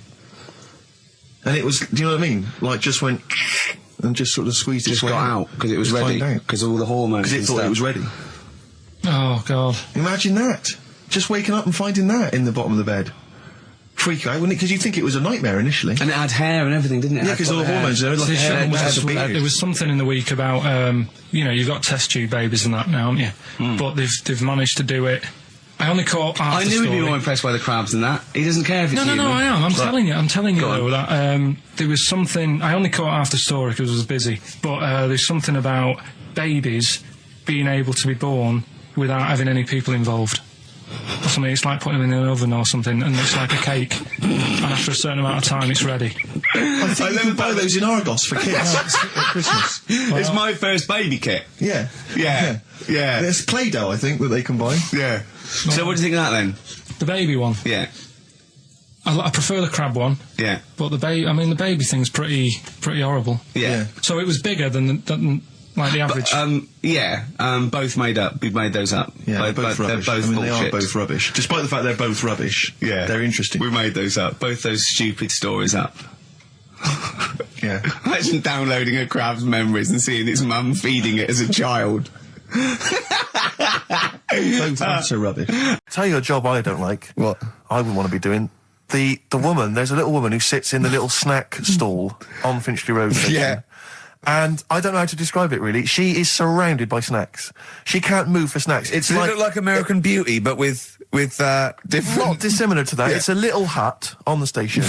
And it was. Do you know what I mean? Like, just went and just sort of squeezed its way got out because it was ready. Because all the hormones. Because it thought it was ready. Oh God! Imagine that. Just waking up and finding that in the bottom of the bed. Freak out, wouldn't it? Because you'd think it was a nightmare initially. And it had hair and everything, didn't it? Yeah, because all the hormones there, like hair, there was something in the week about, you've got test tube babies and that now, haven't you? But they've managed to do it. I only caught half I knew he'd be more impressed by the crabs than that. He doesn't care if it's No, I am. I'm telling you though, that there was something. I only caught half the story because I was busy. But there's something about babies being able to be born without having any people involved. Or something. It's like putting them in an oven or something, and it's like a cake. And after a certain amount of time, it's ready. I think you can buy those in Argos for kids at Christmas. It's my first baby kit. Yeah. There's Play-Doh, I think, that they can buy. Yeah. So what do you think of that then? The baby one. Yeah. I prefer the crab one. Yeah. But the baby thing's pretty horrible. Yeah. So it was bigger than like the average. Both made up. We made those up. Yeah, they're both rubbish. They're both they bullshit. are both rubbish. Despite the fact they're both rubbish. Yeah. They're interesting. We made those up. Both those stupid stories up. Yeah. Imagine downloading a crab's memories and seeing its mum feeding it as a child. Both are rubbish. Tell you a job I don't like. What? I wouldn't want to be doing. The woman, there's a little woman who sits in the little snack stall on Finchley Road station. Yeah. And I don't know how to describe it really. She is surrounded by snacks. She can't move for snacks. Does it look like American Beauty, but with different... Not dissimilar to that. Yeah. It's a little hut on the station.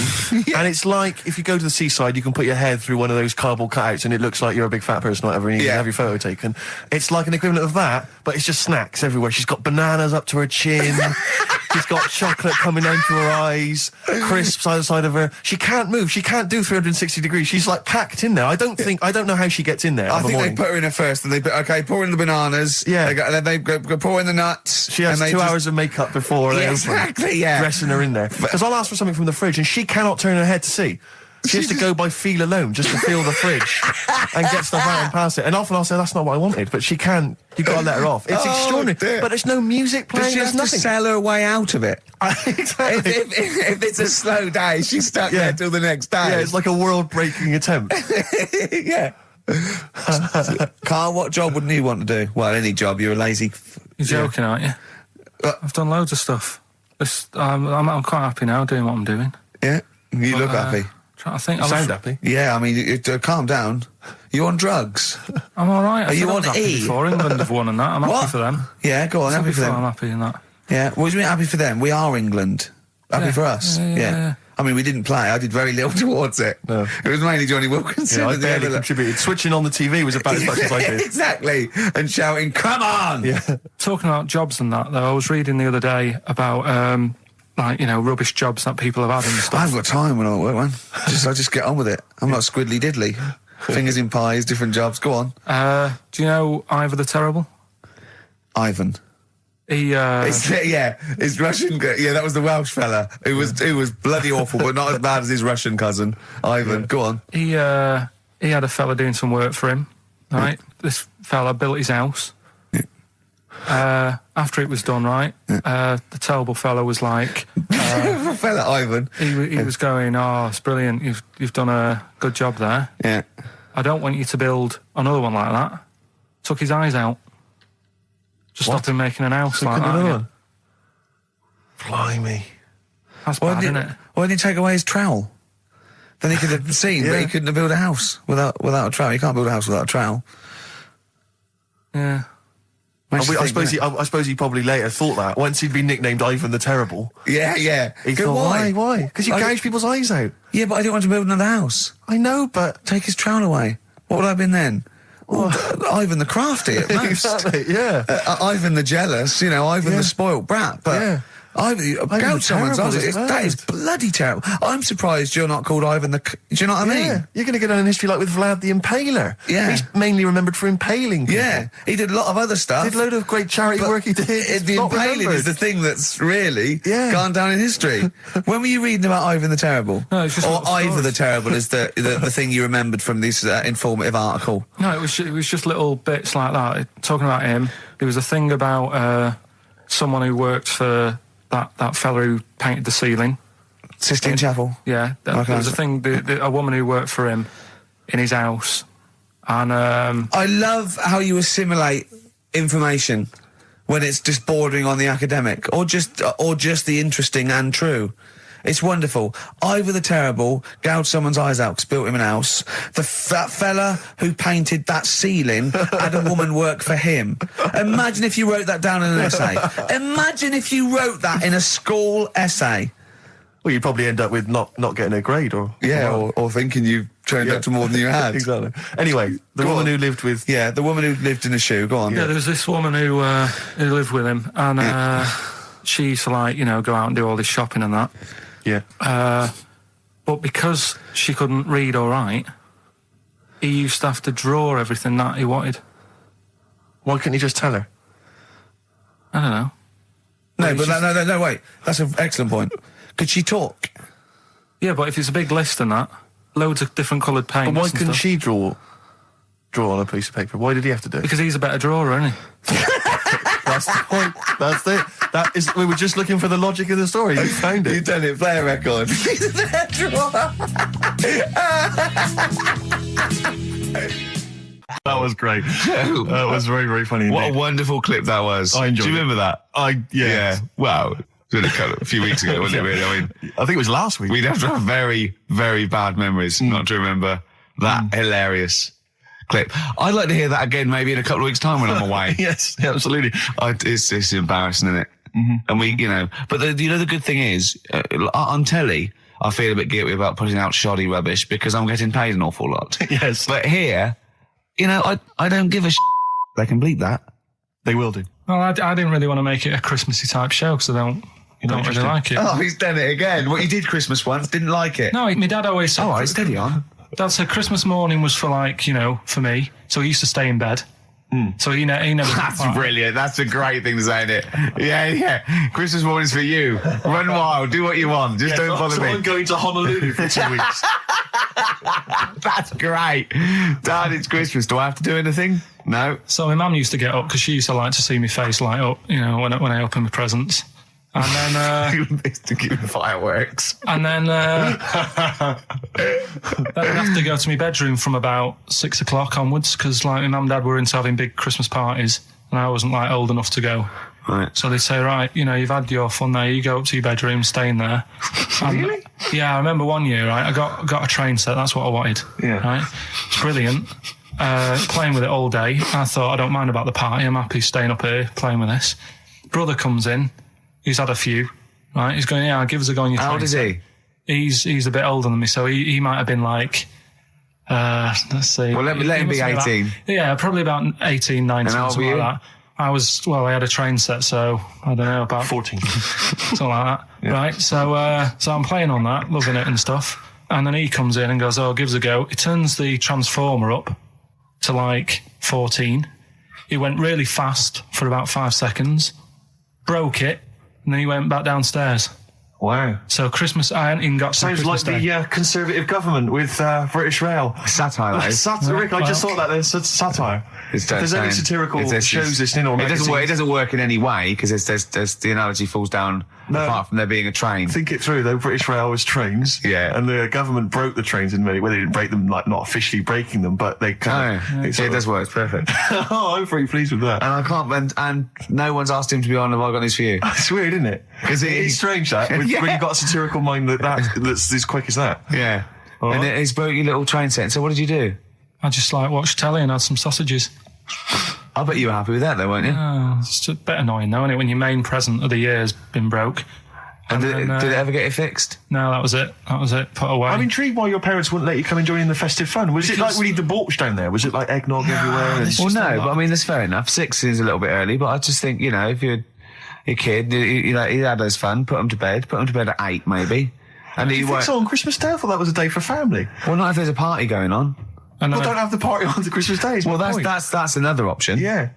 And it's like, if you go to the seaside, you can put your head through one of those cardboard cutouts and it looks like you're a big fat person or whatever, and you can have your photo taken. It's like an equivalent of that, but it's just snacks everywhere. She's got bananas up to her chin. She's got chocolate coming down to her eyes, crisps either side of her. She can't move. She can't do 360 degrees. She's like packed in there. I don't know how she gets in there. I think they put her in there first, and pour in the bananas. Yeah. Then they go pour in the nuts. She has 2 hours of makeup before they open. Exactly, yeah. Dressing her in there. Because I'll ask for something from the fridge, and she cannot turn her head to see. She has to go by feel alone, just to feel the fridge and get stuff out and pass it. And often I'll say, that's not what I wanted, but she can. You've got to let her off. It's extraordinary. Dear. But there's no music playing. Does she have nothing. to sell her way out of it? Exactly. If it's a slow day, she's stuck there till the next day. Yeah, it's like a world-breaking attempt. Yeah. Carl, what job wouldn't you want to do? Well, any job. You're a lazy... You're joking, aren't you? I've done loads of stuff. I'm quite happy now doing what I'm doing. Yeah? You look happy. I think you sound happy. Yeah, I mean, calm down. You on drugs? I'm all right. Are you on E? Before England have won and that. I'm happy for them. Yeah, go on. Happy for them. I'm happy in that. Yeah. What do you mean happy for them? We are England. Happy for us. Yeah. I mean, we didn't play. I did very little towards it. No. It was mainly Johnny Wilkinson. Yeah, I barely contributed. Switching on the TV was about as much as I did. Exactly. And shouting, "Come on!" Yeah. Talking about jobs and that, though, I was reading the other day about rubbish jobs that people have had and stuff. I haven't got time when I'm at work, man. I just get on with it. I'm not squiddly diddly. Fingers in pies, different jobs. Go on. Do you know Ivor the Terrible? Ivan. His Russian. Yeah, that was the Welsh fella. Who was bloody awful, but not as bad as his Russian cousin, Ivan. Yeah. Go on. He had a fella doing some work for him. Right, this fella built his house. After it was done, right, the terrible fella was like, fella Ivan. He was going, "Oh, it's brilliant. You've done a good job there. Yeah. I don't want you to build another one like that." Took his eyes out. Just stopped him making an house like that. Again. Blimey. That's bad, isn't it? Why didn't he take away his trowel? Then he could have seen, but he couldn't have built a house without a trowel. You can't build a house without a trowel. Yeah. I suppose he probably later thought that once he'd been nicknamed Ivan the Terrible. Yeah. He thought, why? Because you gouge people's eyes out. Yeah, but I didn't want to build another house. I know, but take his trowel away. What would I have been then? Ivan the Crafty at most. Exactly, yeah. Ivan the Jealous, Ivan the spoilt brat. But Gout someone's eyes. That is bloody terrible. I'm surprised you're not called Ivan the... Do you know what I mean? You're going to go down in history like with Vlad the Impaler. Yeah. He's mainly remembered for impaling people. Yeah, he did a lot of other stuff. Did a load of great charity work he did. The impaling is the thing that's really gone down in history. When were you reading about Ivan the Terrible? No, it's just or Ivor the Terrible is the thing you remembered from this informative article? No, it was just little bits like that. Talking about him, there was a thing about someone who worked for that fella who painted the ceiling. Sistine Chapel? Yeah. There was a thing, a woman who worked for him in his house. And I love how you assimilate information when it's just bordering on the academic, or just the interesting and true. It's wonderful. Ivor the Terrible gouged someone's eyes out, built him an house. That fella who painted that ceiling had a woman work for him. Imagine if you wrote that down in an essay. Imagine if you wrote that in a school essay. Well, you'd probably end up with not getting a grade, or thinking you turned up to more than you had. Exactly. Anyway, the woman who lived with... Yeah, the woman who lived in a shoe. Go on. Yeah, there was this woman who lived with him, and she used to, like, you know, go out and do all this shopping and that. Yeah. But because she couldn't read or write, he used to have to draw everything that he wanted. Why couldn't he just tell her? I don't know. No, wait. That's an excellent point. Could she talk? Yeah, but if it's a big list and that, loads of different coloured paints. But why couldn't she draw on a piece of paper? Why did he have to do it? Because he's a better drawer, isn't he? That's the point. That's it. We were just looking for the logic of the story. You found it. You've done it. Play a record. He's a better drawer. That was great. That was very, very funny. What indeed. a wonderful clip that was. I enjoyed it. Do you remember that? Yeah. Wow. It was a few weeks ago, wasn't it, really? I mean, I think it was last week. We'd have to have very, very bad memories not to remember that hilarious clip. I'd like to hear that again maybe in a couple of weeks' time when I'm away. Yes, absolutely. It's embarrassing, isn't it? Mm-hmm. And we, you know, but the good thing is, on telly, I feel a bit guilty about putting out shoddy rubbish because I'm getting paid an awful lot. Yes. But here, you know, I don't give a They can bleep that. They will do. Well, I didn't really want to make it a Christmassy type show because I don't really like it. Oh, he's done it again. What, you did Christmas once, didn't like it? No, my dad always said... All right, steady on. Dad said Christmas morning was for, like, you know, for me. So he used to stay in bed. So he never... That's brilliant. That's a great thing to say, isn't it? Yeah. Christmas morning's for you. Run wild. Do what you want. Just don't bother me. I'm going to Honolulu for 2 weeks. That's great. Dad, it's Christmas. Do I have to do anything? No. So my mum used to get up because she used to like to see my face light up, you know, when I open my presents. And then... to keep the fireworks. And then... then I'd have to go to my bedroom from about 6 o'clock onwards because, like, my mum and dad were into having big Christmas parties and I wasn't, like, old enough to go. Right. So they'd say, right, you know, you've had your fun there, you go up to your bedroom, stay in there. Really? Yeah, I remember one year, right, I got a train set, that's what I wanted. Yeah. Right? It's brilliant. Playing with it all day. I thought, I don't mind about the party, I'm happy staying up here playing with this. Brother comes in, he's had a few, right? He's going, yeah, give us a go on your train. How old is he? He's a bit older than me, so he might have been like, let's see. Well, let him be 18. Yeah, probably about 18, 19, And how old something were like you? that. I had a train set, so I don't know, about 14. something like that. Yeah. Right, so I'm playing on that, loving it and stuff. And then he comes in and goes, oh, give us a go. He turns the transformer up to like 14. He went really fast for about 5 seconds, broke it, and then he went back downstairs. Wow. So Christmas, I hadn't even got... Sounds Christmas like Day. the Conservative government with British Rail. Satire, that is. Satire, Rick, I just thought that there's satire. If there's any satirical shows listening or magazines... It doesn't work in any way, because there's the analogy falls down apart from there being a train. Think it through, though. British Rail was trains. Yeah. And the government broke the trains in many... Well, they didn't break them, like, not officially breaking them, but they kind of... It does work. It's perfect. Oh, I'm pretty pleased with that. And I can't... And no one's asked him to be on Have I Got News For You. It's weird, isn't it? Because it's strange, that. When you've got a satirical mind that's as quick as that. Yeah. All and right. he's broke your little train set. So what did you do? I just like watched telly and had some sausages. I bet you were happy with that, though, weren't you? Oh, it's a bit annoying, though, isn't it, when your main present of the year has been broke. And did it ever get it fixed? No, that was it. Put away. I'm intrigued why your parents wouldn't let you come and join in the festive fun. Was it like really debauched down there? Was it like eggnog everywhere? Well, no, but I mean, that's fair enough. 6 is a little bit early, but I just think, you know, if you're your kid, he had his fun, put him to bed at 8 maybe. And Do you think so on Christmas Day? I thought that was a day for family. Well, not if there's a party going on. And Well, don't have the party on the Christmas Day. Well, that's another option. Yeah.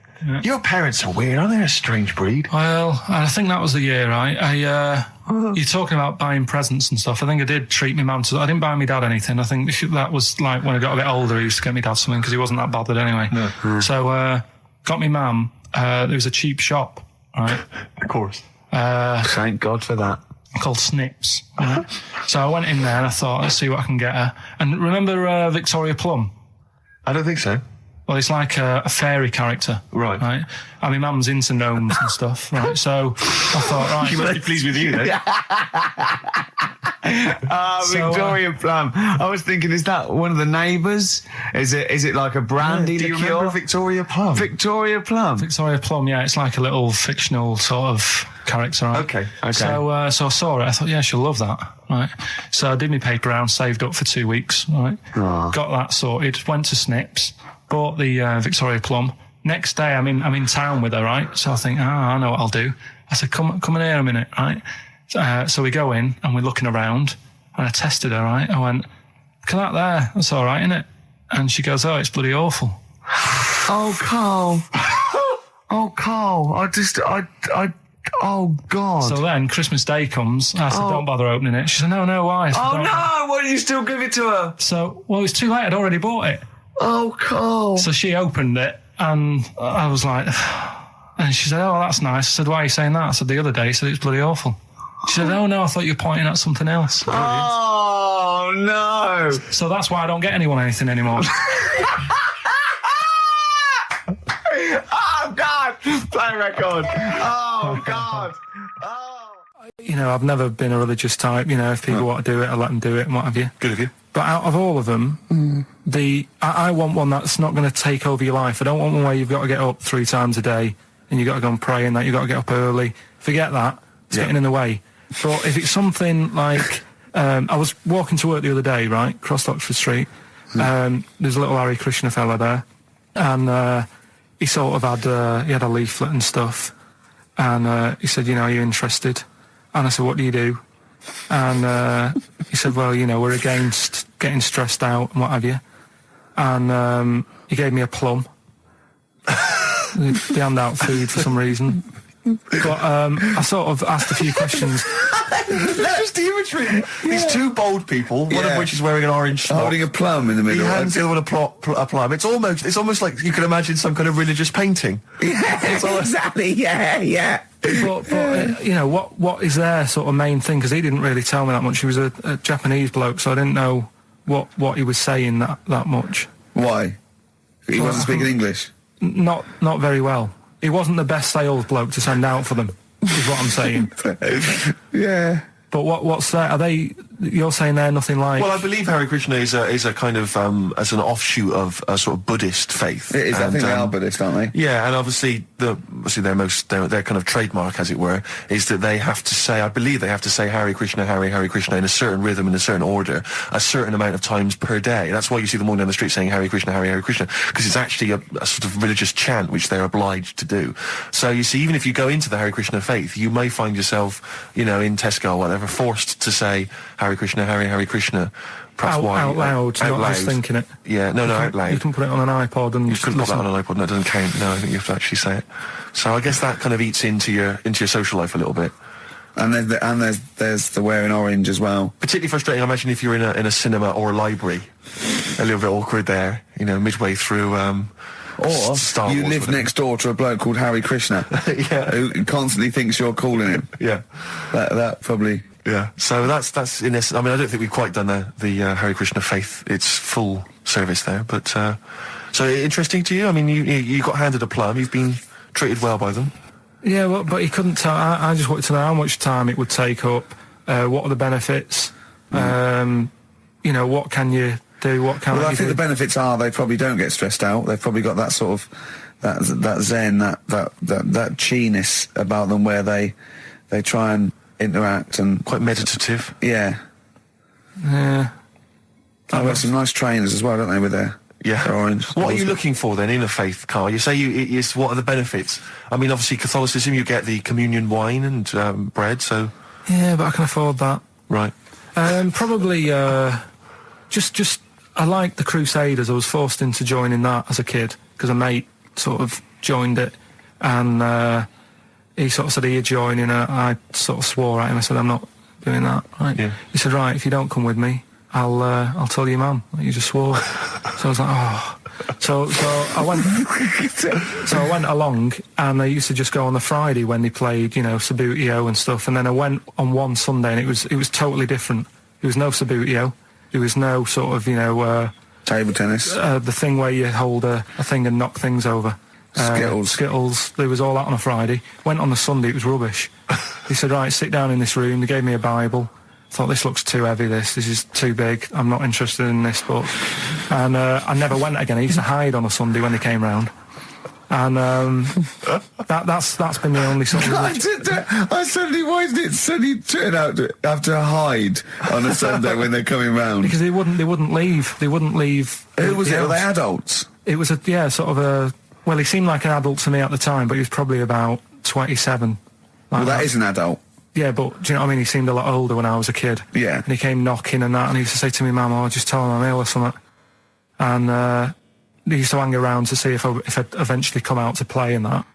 Your parents are weird, aren't they? A strange breed. Well, I think that was the year, right? You're talking about buying presents and stuff. I think I did treat my mum to. I didn't buy my dad anything. I think that was like when I got a bit older, I used to get my dad something because he wasn't that bothered anyway. No. So got my mum. There was a cheap shop, right? Of course. Thank God for that. Called Snips. Right? So I went in there and I thought, let's see what I can get her. And remember Victoria Plum? I don't think so. Well, it's like a fairy character. Right. Right. And my mum's into gnomes and stuff, right? So I thought, right. She must be pleased with you, then. Victoria Plum. I was thinking, is that one of the neighbours? Is it like a brandy Do you liqueur? remember Victoria Plum? Victoria Plum. Victoria Plum, yeah, it's like a little fictional sort of character, right? Okay. So I saw it, I thought, yeah, she'll love that, right? So I did my paper round, saved up for 2 weeks, right? Oh. Got that sorted, went to Snips, bought the Victoria Plum. Next day, I'm in town with her, right? So I think, I know what I'll do. I said, come in here a minute, right? So we go in and we're looking around and I tested her, right? I went, look at that there, that's all right, innit? And she goes, oh, it's bloody awful. Oh, Carl. Oh, Carl. Oh, God. So then Christmas Day comes. I said, don't bother opening it. She said, no, why? I said, Oh, no, why did you still give it to her? So, well, it's too late. I'd already bought it. Oh, Carl. So she opened it and I was like, and she said, oh, that's nice. I said, why are you saying that? I said, the other day, said it's bloody awful. She said, oh, no, I thought you were pointing at something else. Oh, no. So that's why I don't get anyone anything anymore. Oh, God. Play a record. Oh, God. Oh. You know, I've never been a religious type. You know, if people want to do it, I let them do it and what have you. Good of you. But out of all of them, I want one that's not going to take over your life. I don't want one where you've got to get up 3 times a day and you've got to go and pray and that you've got to get up early. Forget that. It's getting in the way. But if it's something like... I was walking to work the other day, right, across Oxford Street. There's a little Hare Krishna fella there. And he sort of had... he had a leaflet and stuff. And he said, you know, are you interested? And I said, what do you do? And he said, well, you know, we're against getting stressed out and what have you. And he gave me a plum. They hand out food for some reason. But I sort of asked a few questions. That's just the imagery. These 2 bold people, one of which is wearing an orange smock, holding a plum in the middle. He hands the other one a plum. It's almost like you can imagine some kind of religious painting. Yeah, exactly. Yeah. But you know, what is their sort of main thing? Because he didn't really tell me that much. He was a Japanese bloke, so I didn't know what he was saying that much. Why? He wasn't speaking English? Not very well. He wasn't the best sales bloke to send out for them, is what I'm saying. Yeah. But what's that? Are they... You're saying they're nothing like... Well, I believe Hare Krishna is a kind of, as an offshoot of a sort of Buddhist faith. It is, I think they are Buddhist, aren't they? Yeah, and obviously their kind of trademark, as it were, is that they have to say, I believe they have to say Hare Krishna in a certain rhythm, in a certain order, a certain amount of times per day. That's why you see them walking down the street saying Hare Krishna, because it's actually a sort of religious chant which they're obliged to do. So you see, even if you go into the Hare Krishna faith, you may find yourself, you know, in Tesco or whatever, forced to say Hare Krishna, Hare Krishna. Perhaps out loud, not just thinking it. Yeah, no, out loud. You can put it on an iPod and you couldn't put that on an iPod. No, it doesn't count. No, I think you have to actually say it. So I guess that kind of eats into your social life a little bit. And there's the wearing orange as well. Particularly frustrating, I imagine, if you're in a cinema or a library. A little bit awkward there, you know, midway through. Or Star you Wars, live next door to a bloke called Hare Krishna, who constantly thinks you're calling him. Yeah, that probably. Yeah, so that's in this. I mean, I don't think we've quite done the Hare Krishna faith its full service there, but so interesting to you. I mean, you got handed a plum. You've been treated well by them. Yeah, well, but he couldn't tell. I just wanted to know how much time it would take up. What are the benefits? You know, what can you do? What can I think the benefits are they probably don't get stressed out. They've probably got that sort of that zen, that chi-ness about them where they try and interact and quite meditative. Yeah. I've got some nice trainers as well, don't they? With their Yeah. Orange. What are you looking for then in a faith, Carl? You say what are the benefits? I mean, obviously Catholicism, you get the communion wine and bread, so... Yeah, but I can afford that. Right. Probably, just, I like the Crusaders. I was forced into joining that as a kid, because a mate sort of joined it, and, he sort of said, are you joining? I sort of swore at him. I said, I'm not doing that, right? Yeah. He said, right, if you don't come with me, I'll tell your mum that you just swore. So I was like, oh. So I went. So I went along, and I used to just go on the Friday when they played, Sabutio and stuff. And then I went on one Sunday, and it was totally different. There was no Sabutio. There was no sort of table tennis. The thing where you hold a thing and knock things over. Skittles. There was all that on a Friday. Went on the Sunday. It was rubbish. He said, right, sit down in this room. They gave me a Bible. Thought, this looks too heavy, this is too big, I'm not interested in this book. And I never went again. I used to hide on a Sunday when they came round. And that's been the only sort of... why did it suddenly turn out to have to hide on a Sunday when they're coming round? Because they wouldn't leave. Who was it? Were they adults? It was well, he seemed like an adult to me at the time, but he was probably about 27. Well, that is an adult. Yeah, but do you know what I mean? He seemed a lot older when I was a kid. Yeah. And he came knocking and that, and he used to say to me, Mum, I'll just tell him I'm ill or something. And he used to hang around to see if I'd eventually come out to play and that.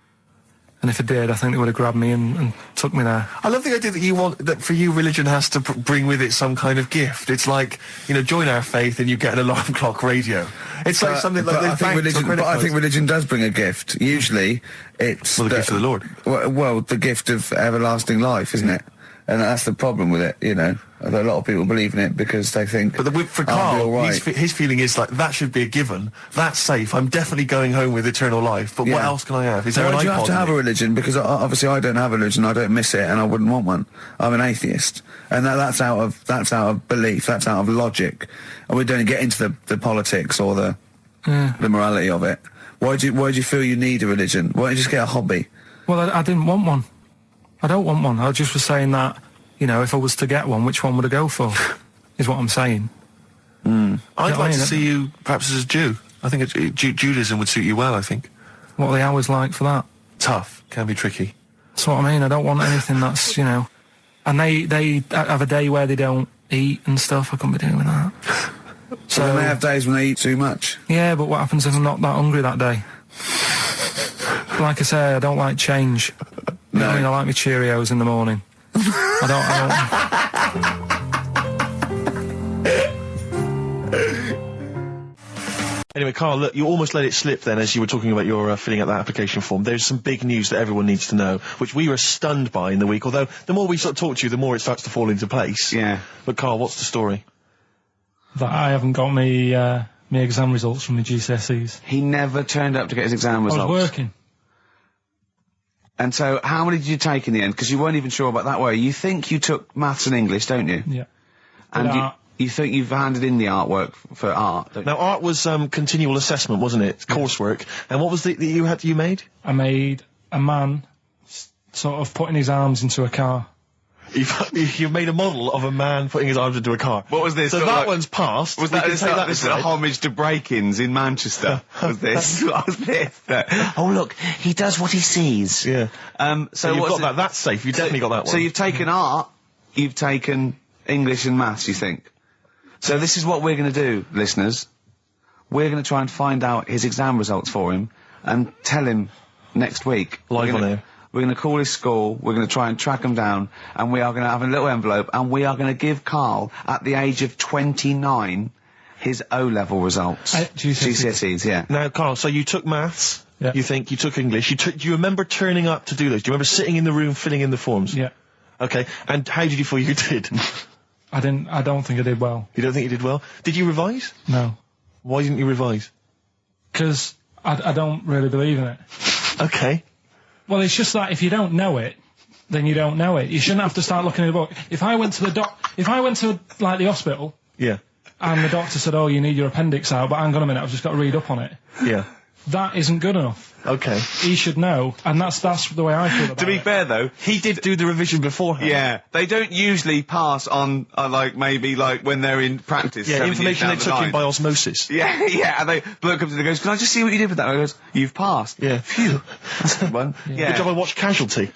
And if I did, I think they would have grabbed me and took me there. I love the idea that for you, religion has to bring with it some kind of gift. It's like, join our faith and you get an alarm clock radio. It's like something like I think religion does bring a gift. Usually, it's the gift of the Lord. Well, the gift of everlasting life, isn't it? And that's the problem with it, A lot of people believe in it because they think... But for Carl, right. his feeling is like, that should be a given. That's safe. I'm definitely going home with eternal life. But what else can I have? Is there an iPod? Why do you have to have a religion? Because obviously I don't have a religion. I don't miss it, and I wouldn't want one. I'm an atheist, and that's out of belief. That's out of logic. And we don't get into the politics or the morality of it. Why do you feel you need a religion? Why don't you just get a hobby? Well, I didn't want one. I don't want one. I just was saying that, if I was to get one, which one would I go for? Is what I'm saying. I'd like to see you perhaps as a Jew. I think Judaism would suit you well, I think. What are the hours like for that? Tough. Can be tricky. That's what I mean. I don't want anything that's, And they have a day where they don't eat and stuff. I couldn't be doing that. So they may have days when they eat too much. Yeah, but what happens if I'm not that hungry that day? Like I say, I don't like change. No. I like my Cheerios in the morning. I don't. Anyway, Carl, look, you almost let it slip then as you were talking about your filling out that application form. There's some big news that everyone needs to know, which we were stunned by in the week, although the more we sort of talk to you, the more it starts to fall into place. Yeah. But Carl, what's the story? That I haven't got my exam results from my GCSEs. He never turned up to get his exam results. I was working. And so, how many did you take in the end? Because you weren't even sure about that, were you? You think you took maths and English, don't you? Yeah. And you think you've handed in the artwork for art, don't you? Now, art was continual assessment, wasn't it? Coursework. And what was that you made? I made a man sort of putting his arms into a car. You made a model of a man putting his arms into a car. What was this? So that one's passed. Was that this a homage to break-ins in Manchester? Was this? What was this? Oh look, he does what he sees. Yeah. So you've got that. That's safe. You definitely got that one. So you've taken art, you've taken English and maths. You think? So this is what we're going to do, listeners. We're going to try and find out his exam results for him and tell him next week. Live on air. We're going to call his school, we're going to try and track him down, and we are going to have a little envelope, and we are going to give Carl, at the age of 29, his O-level results. GCSEs, yeah. Now, Carl, so you took maths, yeah. You think, you took English, do you remember turning up to do those? Do you remember sitting in the room filling in the forms? Yeah. Okay, and how did you feel you did? I don't think I did well. You don't think you did well? Did you revise? No. Why didn't you revise? Because I don't really believe in it. Okay. Well, it's just that if you don't know it, then you don't know it. You shouldn't have to start looking at the book. If I went to like the hospital, yeah, and the doctor said, "Oh, you need your appendix out," but hang on a minute, I've just got to read up on it. Yeah. that isn't good enough. Okay. He should know, and that's the way I feel about it. To be fair, though, He did do the revision beforehand. yeah, they don't usually pass on, like, maybe, like, when they're in practice. Yeah, 7 years information down they the took in line. by osmosis. Yeah, yeah, and they bloke comes in and goes, "Can I just see what you did with that?" And I goes, "You've passed." Yeah. Phew, that's a good one. Yeah. Good job I watched Casualty.